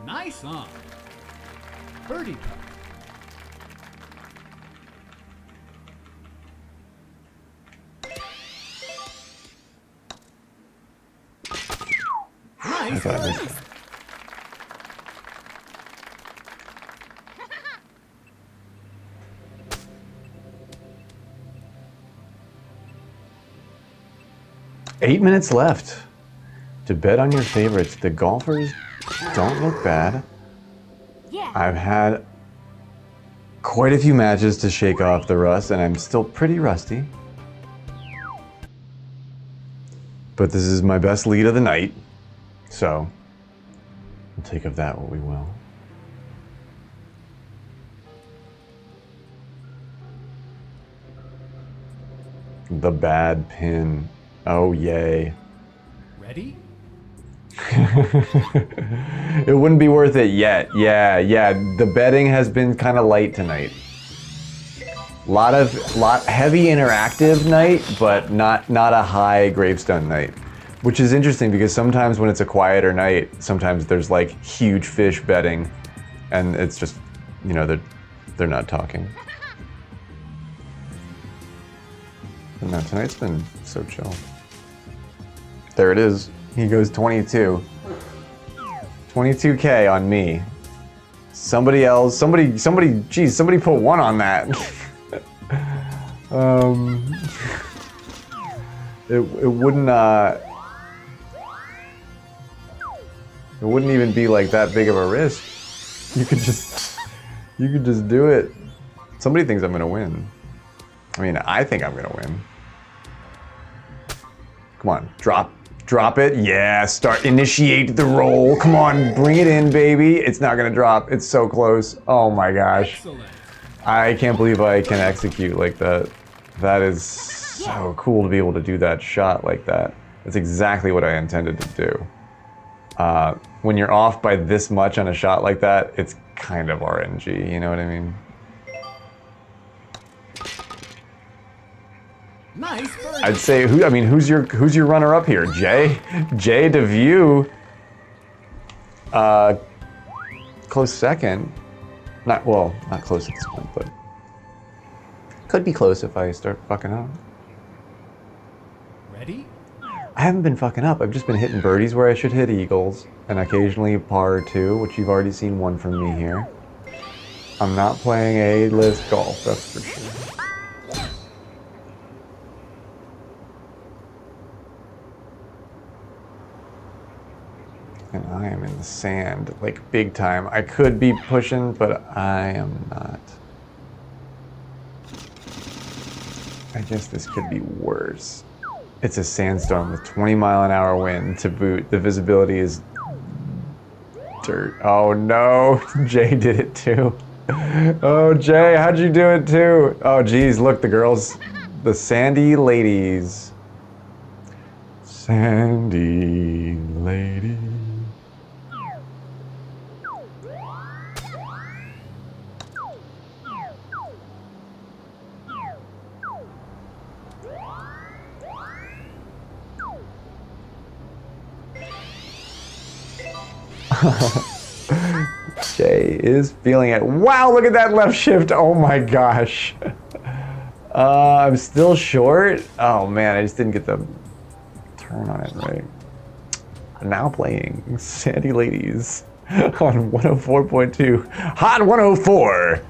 Nice on. Birdie putt. I Nice thought I missed birdie. that. Eight minutes left to bet on your favorites. The golfers don't look bad. I've had quite a few matches to shake off the rust, and I'm still pretty rusty. But this is my best lead of the night, so we'll take of that what we will. The bad pin. Oh, yay. Ready? It wouldn't be worth it yet. Yeah. The betting has been kind of light tonight. Lot heavy interactive night, but not a high gravestone night. Which is interesting because sometimes when it's a quieter night, sometimes there's like huge fish betting, and it's just, you know, they're not talking. But no, tonight's been so chill. There it is. He goes 22. 22K on me. Somebody else, geez, somebody put one on that. It wouldn't even be like that big of a risk. You could just do it. Somebody thinks I'm gonna win. I mean, I think I'm gonna win. Come on, drop it. Yeah, initiate the roll. Come on, bring it in, baby. It's not gonna drop. It's so close. Oh my gosh. Excellent. I can't believe I can execute like that. That is so cool to be able to do that shot like that. That's exactly what I intended to do. When you're off by this much on a shot like that, it's kind of RNG, you know what I mean? Nice birdie. I'd say who's your runner up here? Jay DeView. Close second. Not close at this point, but could be close if I start fucking up. Ready? I haven't been fucking up. I've just been hitting birdies where I should hit eagles, and occasionally par 2, which you've already seen one from me here. I'm not playing A-list golf, that's for sure. And I am in the sand, like big time. I could be pushing, but I am not. I guess this could be worse. It's a sandstorm with 20-mile-an-hour wind to boot. The visibility is dirt. Oh no, Jay did it too. Oh Jay, how'd you do it too? Oh geez, look, the girls, the Sandy ladies. Sandy lady. Jay is feeling it. Wow, look at that left shift. Oh my gosh. I'm still short. Oh man, I just didn't get the turn on it right. Now playing Sandy Ladies on 104.2. Hot 104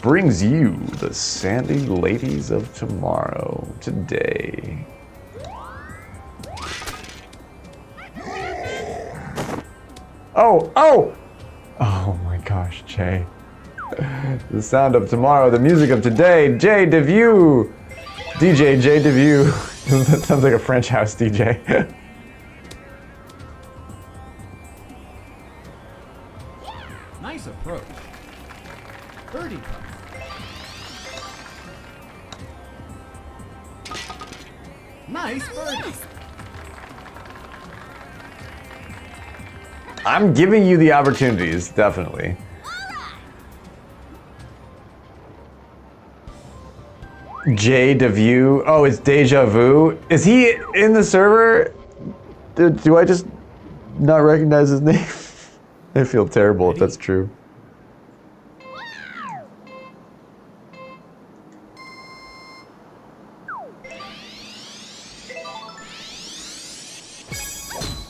brings you the Sandy Ladies of tomorrow, today. Oh my gosh, Jay. The sound of tomorrow, the music of today, Jay DeView. DJ Jay DeView. That sounds like a French house DJ. Nice approach. Birdie putt. Nice birdie. I'm giving you the opportunities, definitely. Jay DeView. Oh, it's Deja Vu. Is he in the server? Do I just not recognize his name? I feel terrible if that's true.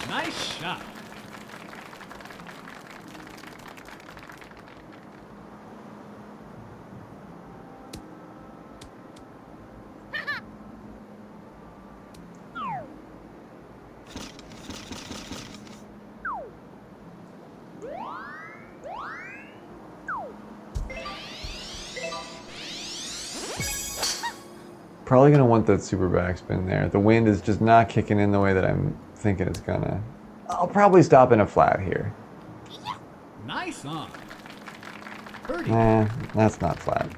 Nice shot. Probably gonna want that super backspin there. The wind is just not kicking in the way that I'm thinking it's gonna. I'll probably stop in a flat here. Nice on. Birdie. That's not flat.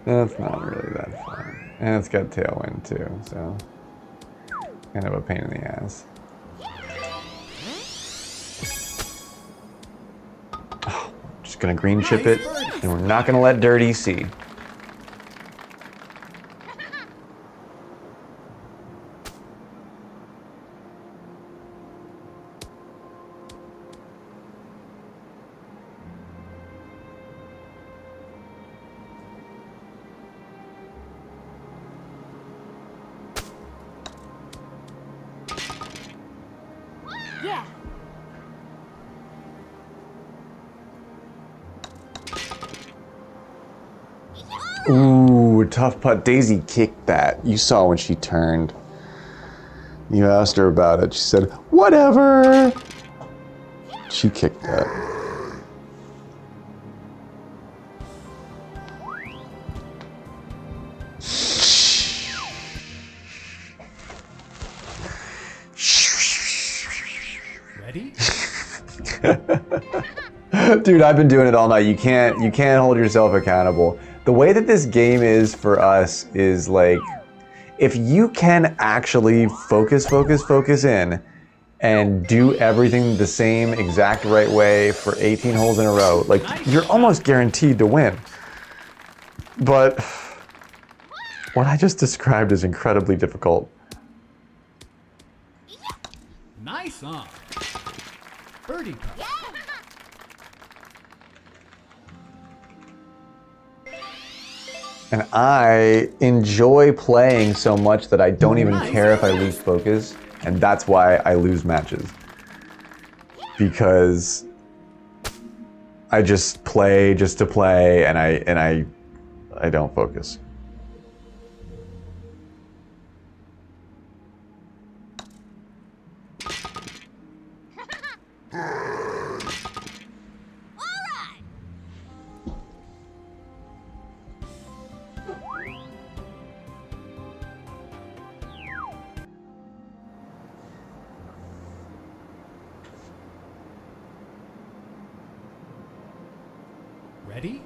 That's not really that flat. And it's got tailwind too, so kind of a pain in the ass. Oh, just gonna green chip it, and we're not gonna let Dirty see. Yeah. Ooh, tough putt. Daisy kicked that. You saw when she turned. You asked her about it. She said, whatever. She kicked that. Ready? Dude, I've been doing it all night. You can't hold yourself accountable. The way that this game is for us is like, if you can actually focus in and do everything the same exact right way for 18 holes in a row, like you're almost guaranteed to win. But What I just described is incredibly difficult. Nice on. Birdie putt. And I enjoy playing so much that I don't even care if I lose focus, and that's why I lose matches. Because I just play just to play, and I don't focus. Ready?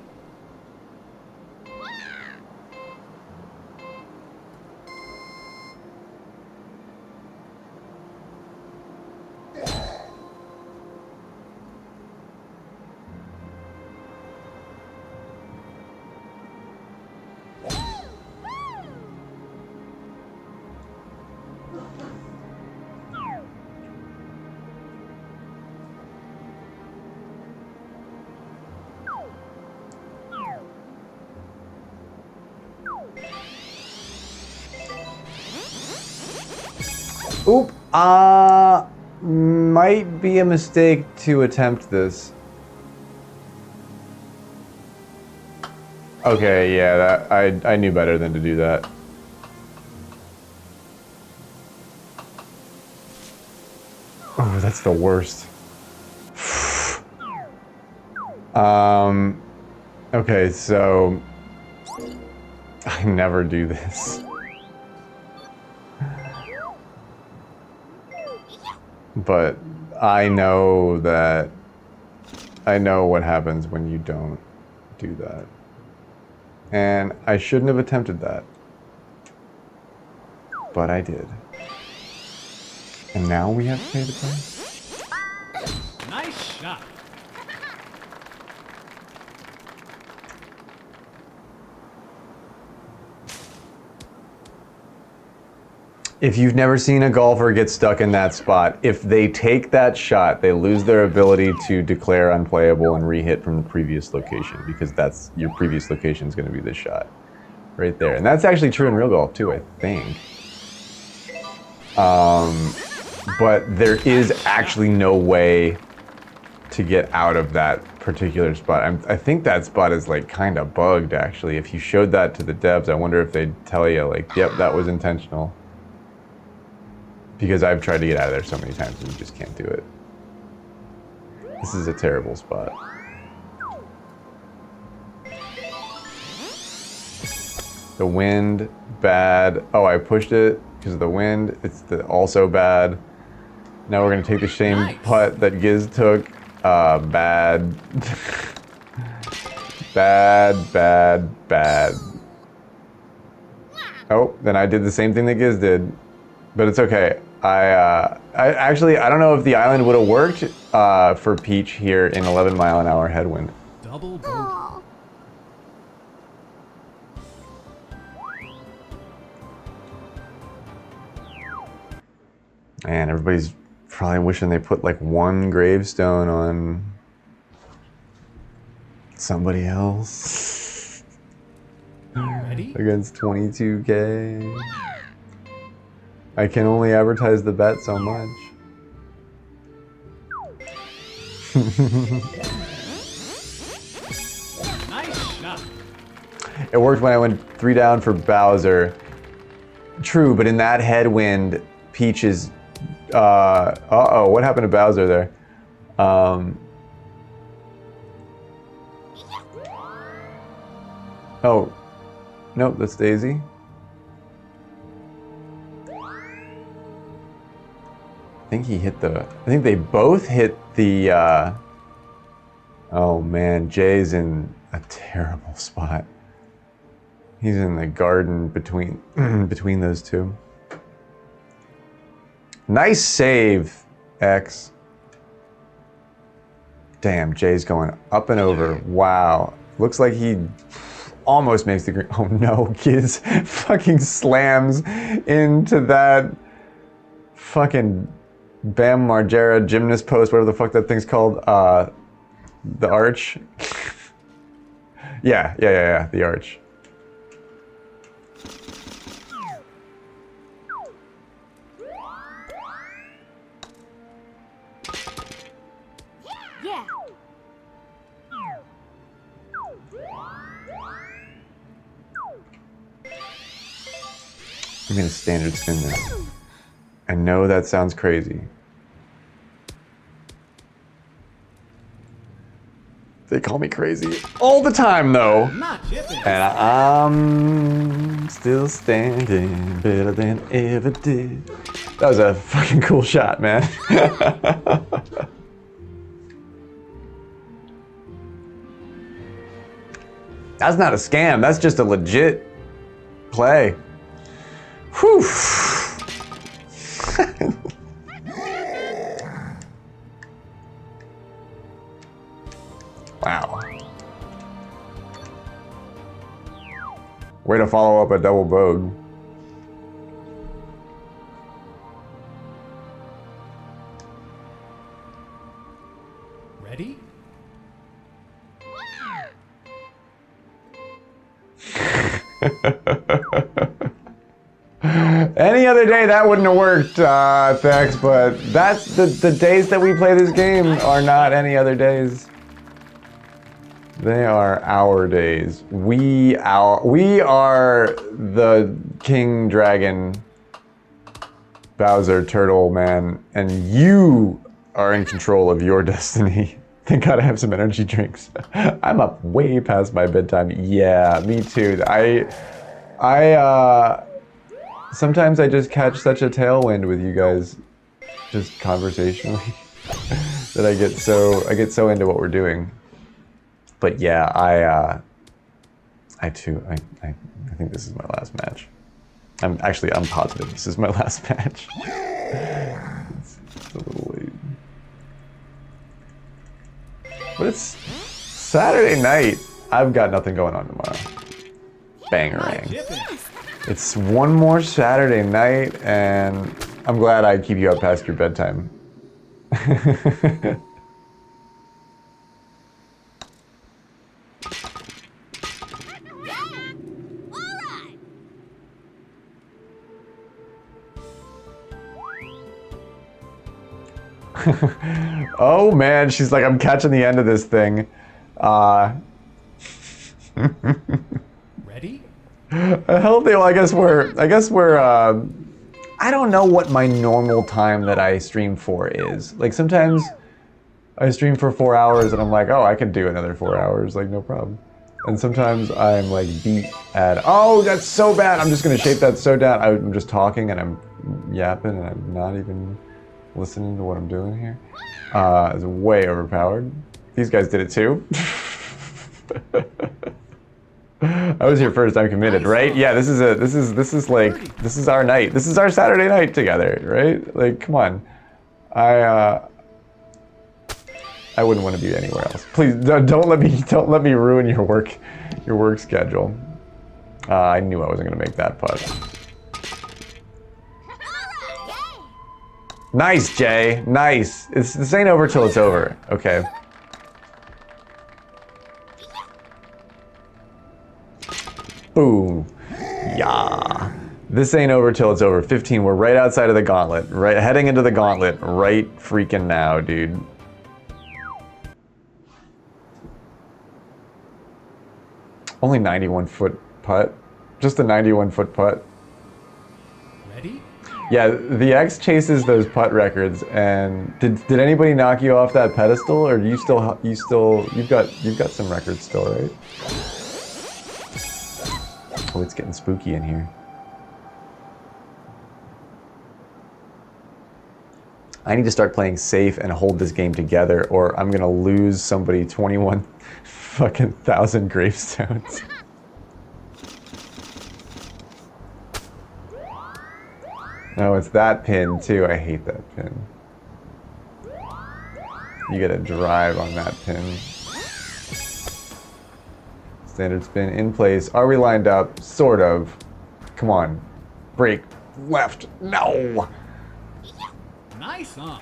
Oop, might be a mistake to attempt this. Okay, yeah, that I knew better than to do that. Oh, that's the worst. Okay, so I never do this. But I know what happens when you don't do that. And I shouldn't have attempted that. But I did. And now we have to pay the price? Nice shot. If you've never seen a golfer get stuck in that spot, if they take that shot, they lose their ability to declare unplayable and re-hit from the previous location, because that's your previous location is going to be this shot right there. And that's actually true in real golf too, I think. But there is actually no way to get out of that particular spot. I think that spot is like kind of bugged actually. If you showed that to the devs, I wonder if they'd tell you like, yep, that was intentional. Because I've tried to get out of there so many times and you just can't do it. This is a terrible spot. The wind, bad. Oh, I pushed it because of the wind. It's also bad. Now we're gonna take the same putt that Giz took. Bad. Bad. Oh, then I did the same thing that Giz did. But it's okay. I actually, I don't know if the island would have worked for Peach here in 11-mile-an-hour headwind. Double bogey. And everybody's probably wishing they put like one gravestone on somebody else. Ready? Against 22K. I can only advertise the bet so much. Nice shot. It worked when I went 3 down for Bowser. True, but in that headwind, Peach is... uh-oh, what happened to Bowser there? Oh, nope, that's Daisy. I think they both hit the, oh man, Jay's in a terrible spot. He's in the garden between, between those two. Nice save, X. Damn, Jay's going up and over. Wow. Looks like he almost makes the green. Oh no, Giz fucking slams into that fucking Bam Margera gymnast post, whatever the fuck that thing's called. The arch. Yeah, the arch. Yeah. I'm gonna standard spin this. I know that sounds crazy. They call me crazy all the time though. Not chipping. And I'm still standing better than ever did. That was a fucking cool shot, man. That's not a scam, that's just a legit play. Whew. Wow. Way to follow up a double bogey. Ready? Any other day that wouldn't have worked, Thex, but that's the days that we play this game are not any other days. They are our days. We are the King Dragon Bowser Turtle Man, and you are in control of your destiny. Thank God I have some energy drinks. I'm up way past my bedtime. Yeah, me too. Sometimes I just catch such a tailwind with you guys, just conversationally, that I get so into what we're doing. But yeah, I think this is my last match. I'm positive this is my last match. It's a little late. But it's Saturday night. I've got nothing going on tomorrow. Bangarang. It's one more Saturday night, and I'm glad I keep you up past your bedtime. Oh man, she's like, I'm catching the end of this thing. Ready? Healthy. Well, I guess we're. I don't know what my normal time that I stream for is. Like sometimes I stream for 4 hours and I'm like, oh, I can do another 4 hours, like no problem. And sometimes I'm like beat at, oh, that's so bad. I'm just gonna shape that so down. I'm just talking and I'm yapping and I'm not even listening to what I'm doing here. It's way overpowered. These guys did it too. I was here first, I'm committed, right? Yeah, this is our night. This is our Saturday night together, right? Like, come on. I wouldn't want to be anywhere else. Please don't let me ruin your work schedule. I knew I wasn't gonna make that putt. Nice, Jay. Nice. This ain't over till it's over. Okay. Boom. Yeah. This ain't over till it's over. 15. We're right outside of the gauntlet. Right, heading into the gauntlet right freaking now, dude. Only 91-foot putt. Just a 91-foot putt. Ready? Yeah, the X chases those putt records. And did anybody knock you off that pedestal, or do you've got some records still, right? Oh, it's getting spooky in here. I need to start playing safe and hold this game together, or I'm gonna lose somebody 21 fucking thousand gravestones. No, it's that pin too. I hate that pin. You get a drive on that pin. Standard spin in place. Are we lined up? Sort of. Come on. Break. Left. No! Nice on.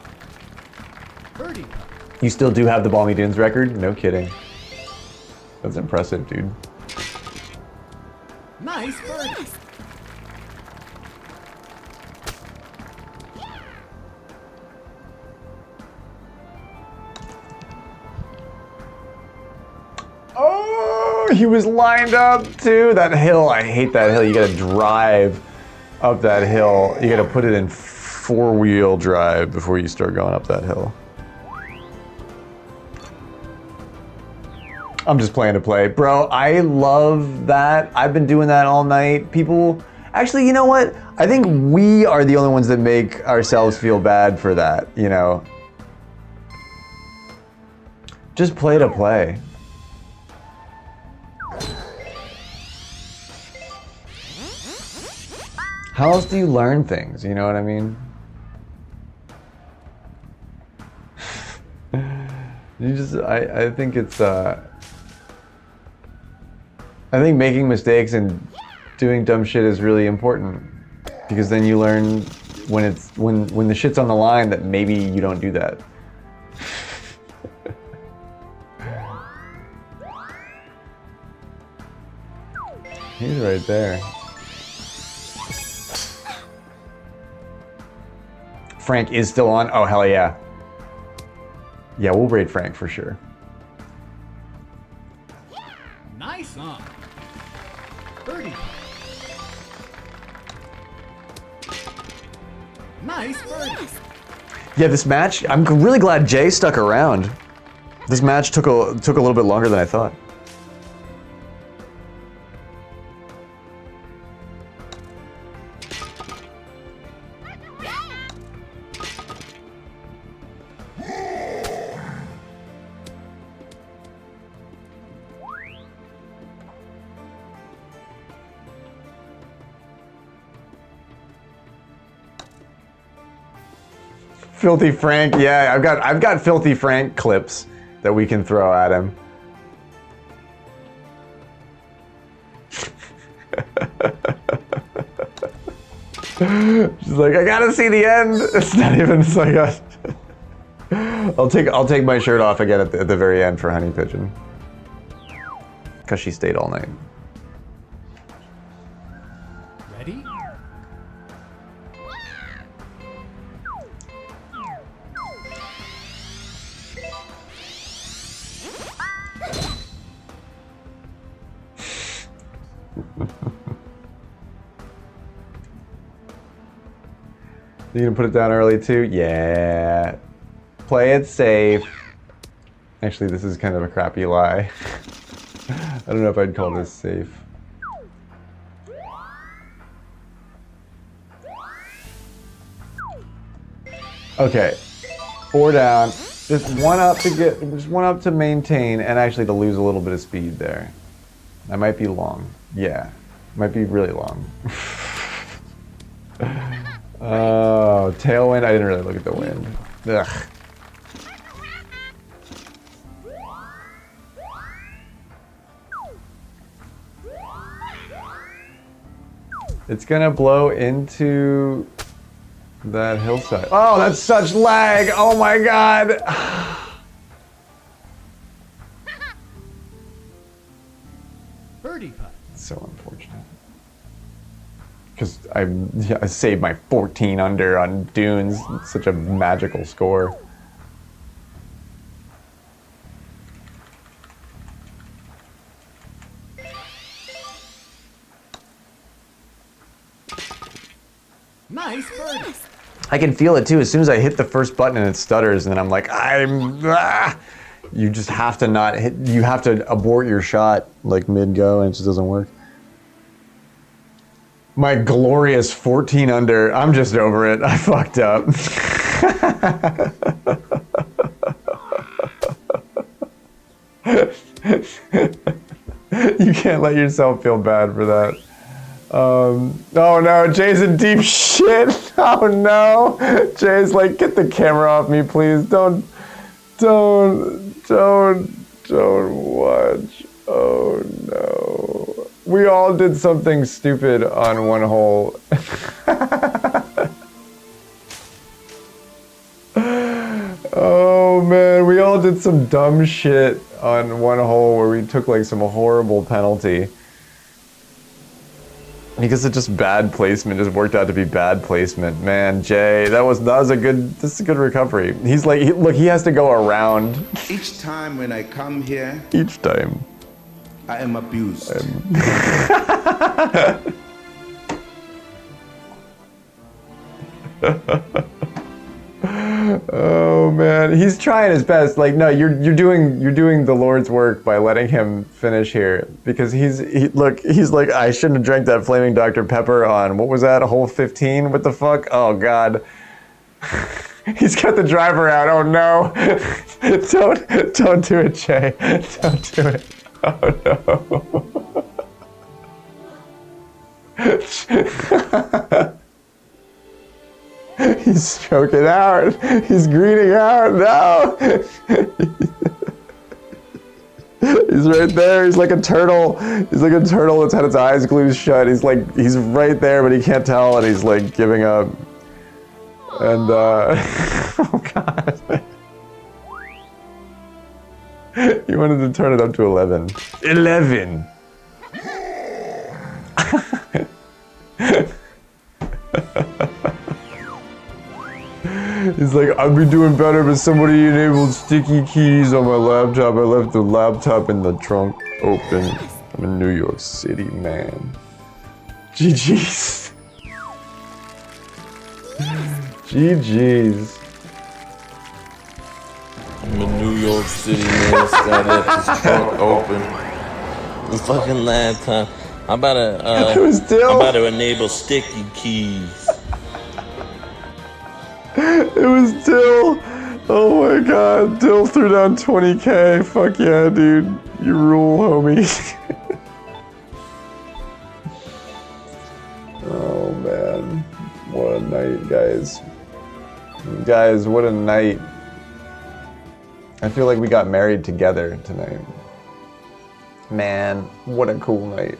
Birdie putt. You still do have the Balmy Dunes record? No kidding. That's impressive, dude. Nice birdie. Oh, he was lined up too. That hill, I hate that hill. You gotta drive up that hill. You gotta put it in four-wheel drive before you start going up that hill. I'm just playing to play. Bro, I love that. I've been doing that all night. People, actually, you know what? I think we are the only ones that make ourselves feel bad for that, you know? Just play to play. How else do you learn things, you know what I mean? I think it's, I think making mistakes and doing dumb shit is really important, because then you learn when the shit's on the line that maybe you don't do that. He's right there. Frank is still on? Oh, hell yeah. Yeah, we'll raid Frank for sure. Nice on. Birdie putt. Nice birdie. Yeah, this match, I'm really glad Jay stuck around. This match took a little bit longer than I thought. Filthy Frank, yeah, I've got Filthy Frank clips that we can throw at him. She's like, I gotta see the end. It's not even. It's like I'll take my shirt off again at the very end for Honey Pigeon, because she stayed all night. Ready? You gonna put it down early too? Yeah. Play it safe. Actually, this is kind of a crappy lie. I don't know if I'd call this safe. Okay. 4 down. Just one up to maintain, and actually to lose a little bit of speed there. That might be long. Yeah. Might be really long. Oh, tailwind. I didn't really look at the wind. Ugh. It's gonna blow into that hillside. Oh, that's such lag. Oh my god. Birdie putt. So unfortunate. Because I saved my 14 under on Dunes. It's such a magical score. Nice birdie. I can feel it too. As soon as I hit the first button and it stutters, and then I'm like, you just have to not hit. You have to abort your shot like mid-go, and it just doesn't work. My glorious 14 under. I'm just over it. I fucked up. You can't let yourself feel bad for that. Oh no, Jay's in deep shit. Oh no. Jay's like, get the camera off me, please. Don't watch. Oh no. We all did something stupid on one hole. Oh man, we all did some dumb shit on one hole where we took like some horrible penalty. Because it just bad placement, just worked out to be bad placement. Man, Jay, this is a good recovery. He's like, look, he has to go around. Each time when I come here, Each time. I am abused. Oh man, he's trying his best. Like, no, you're doing the Lord's work by letting him finish here, because he's like, I shouldn't have drank that flaming Dr. Pepper on, what was that, hole 15? What the fuck? Oh god. He's got the driver out. Oh no. Don't do it, Jay. Don't do it. Oh no. He's stroking out. He's greening out. No. He's right there. He's like a turtle. He's like a turtle that's had its eyes glued shut. He's right there, but he can't tell, and he's like giving up. And oh god. He wanted to turn it up to 11. 11. He's like, I'd be doing better, but somebody enabled sticky keys on my laptop. I left the laptop in the trunk open. I'm in New York City, man. GG's. GG's. I'm in New York City, man. Scott left his trunk open. The fucking laptop. I'm about to enable sticky keys. It was Dill. Oh my god, Dill threw down 20k. Fuck yeah, dude. You rule, homie. Oh man. What a night, guys. Guys, what a night. I feel like we got married together tonight. Man, what a cool night.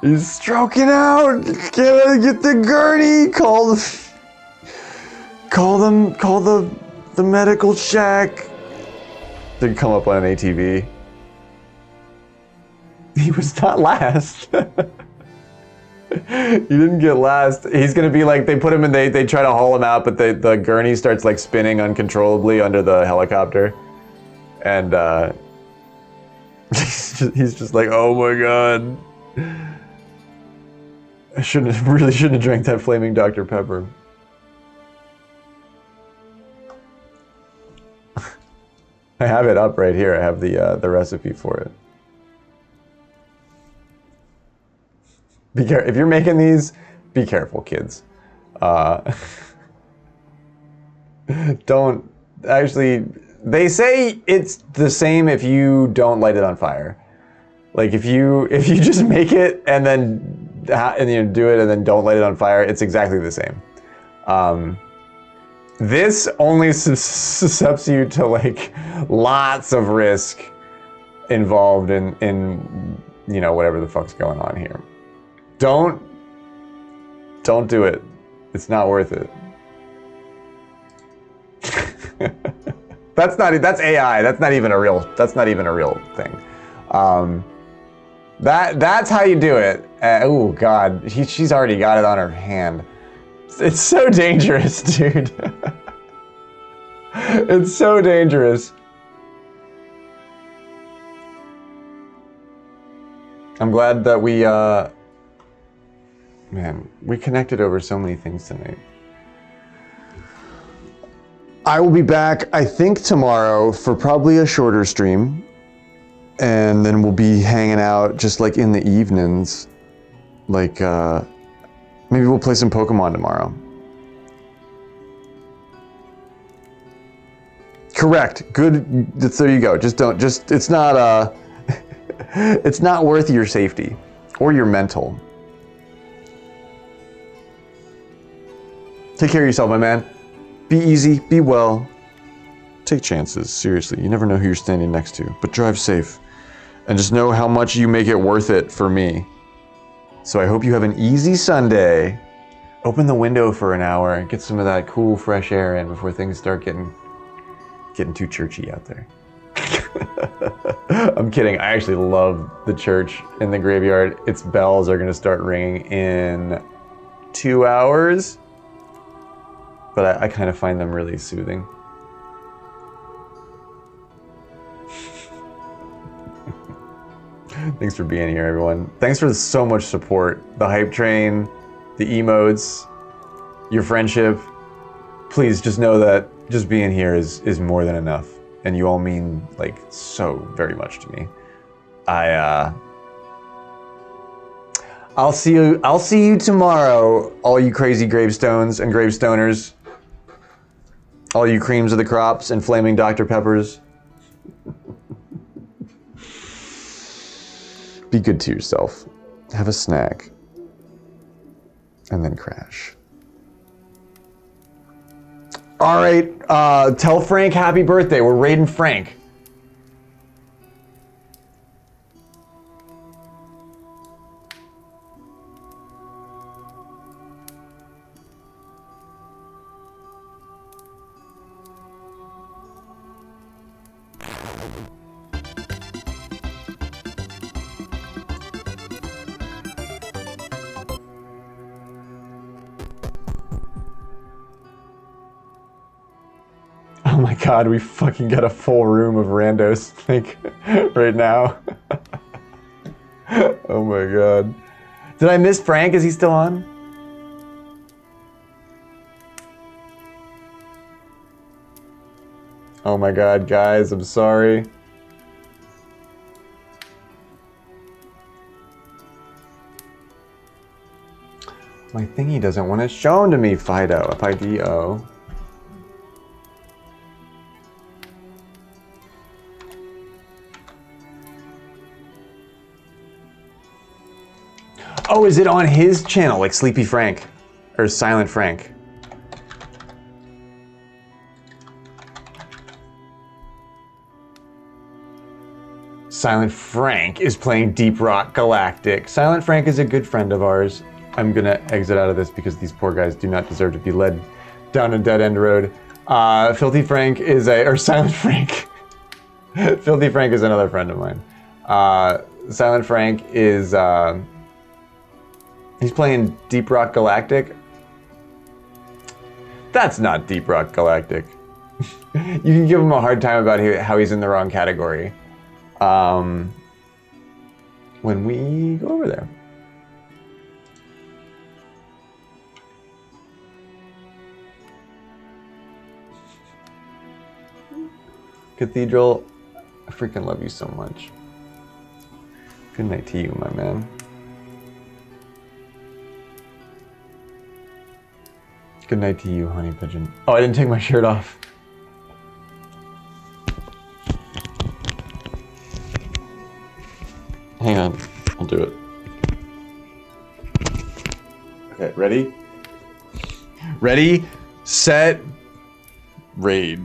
He's stroking out. Get the gurney. Call the medical shack. Didn't come up on an ATV. He was not last. He didn't get last. He's gonna be like, they put him in, they try to haul him out, but the gurney starts like spinning uncontrollably under the helicopter. And he's just like, oh my god. I really shouldn't have drank that flaming Dr. Pepper. I have it up right here. I have the recipe for it. Be careful if you're making these. Be careful, kids. Don't actually. They say it's the same if you don't light it on fire. Like if you just make it and then you do it and then don't light it on fire, it's exactly the same. This only suscepts you to like lots of risk involved in you know, whatever the fuck's going on here. Don't do it. It's not worth it. That's AI. That's not even a real thing. That's how you do it. Oh god, she's already got it on her hand. It's so dangerous, dude. It's so dangerous. I'm glad that we connected over so many things tonight. I will be back, I think, tomorrow for probably a shorter stream. And then we'll be hanging out just like in the evenings. Like, maybe we'll play some Pokemon tomorrow. Correct. Good. There you go. It's not, it's not worth your safety or your mental. Take care of yourself, my man. Be easy, be well. take chances, seriously. You never know who you're standing next to, but drive safe. And just know how much you make it worth it for me. So I hope you have an easy Sunday. Open the window for an hour and get some of that cool, fresh air in before things start getting too churchy out there. I'm kidding. I actually love the church in the graveyard. Its bells are going to start ringing in 2 hours. But I kind of find them really soothing. Thanks for being here, everyone. Thanks for so much support. The hype train, the emotes, your friendship. Please just know that just being here is more than enough. And you all mean like so very much to me. I'll see you tomorrow, all you crazy gravestones and gravestoners. All you creams of the crops and flaming Dr. Peppers. Be good to yourself. Have a snack. And then crash. All right, tell Frank happy birthday. We're raiding Frank. Oh my god, we fucking got a full room of randos, like, right now. Oh my god. Did I miss Frank? Is he still on? Oh my god, guys, I'm sorry. My thingy doesn't want it shown to me, Fido. Fido. Oh, is it on his channel, like Sleepy Frank? Or Silent Frank? Silent Frank is playing Deep Rock Galactic. Silent Frank is a good friend of ours. I'm gonna exit out of this because these poor guys do not deserve to be led down a dead-end road. Filthy Frank is or Silent Frank. Filthy Frank is another friend of mine. Silent Frank is, he's playing Deep Rock Galactic. That's not Deep Rock Galactic. You can give him a hard time about how he's in the wrong category. When we go over there. Cathedral, I freaking love you so much. Good night to you, my man. Good night to you, honey pigeon. Oh, I didn't take my shirt off. Hang on, I'll do it. Okay, ready? Ready, set, raid.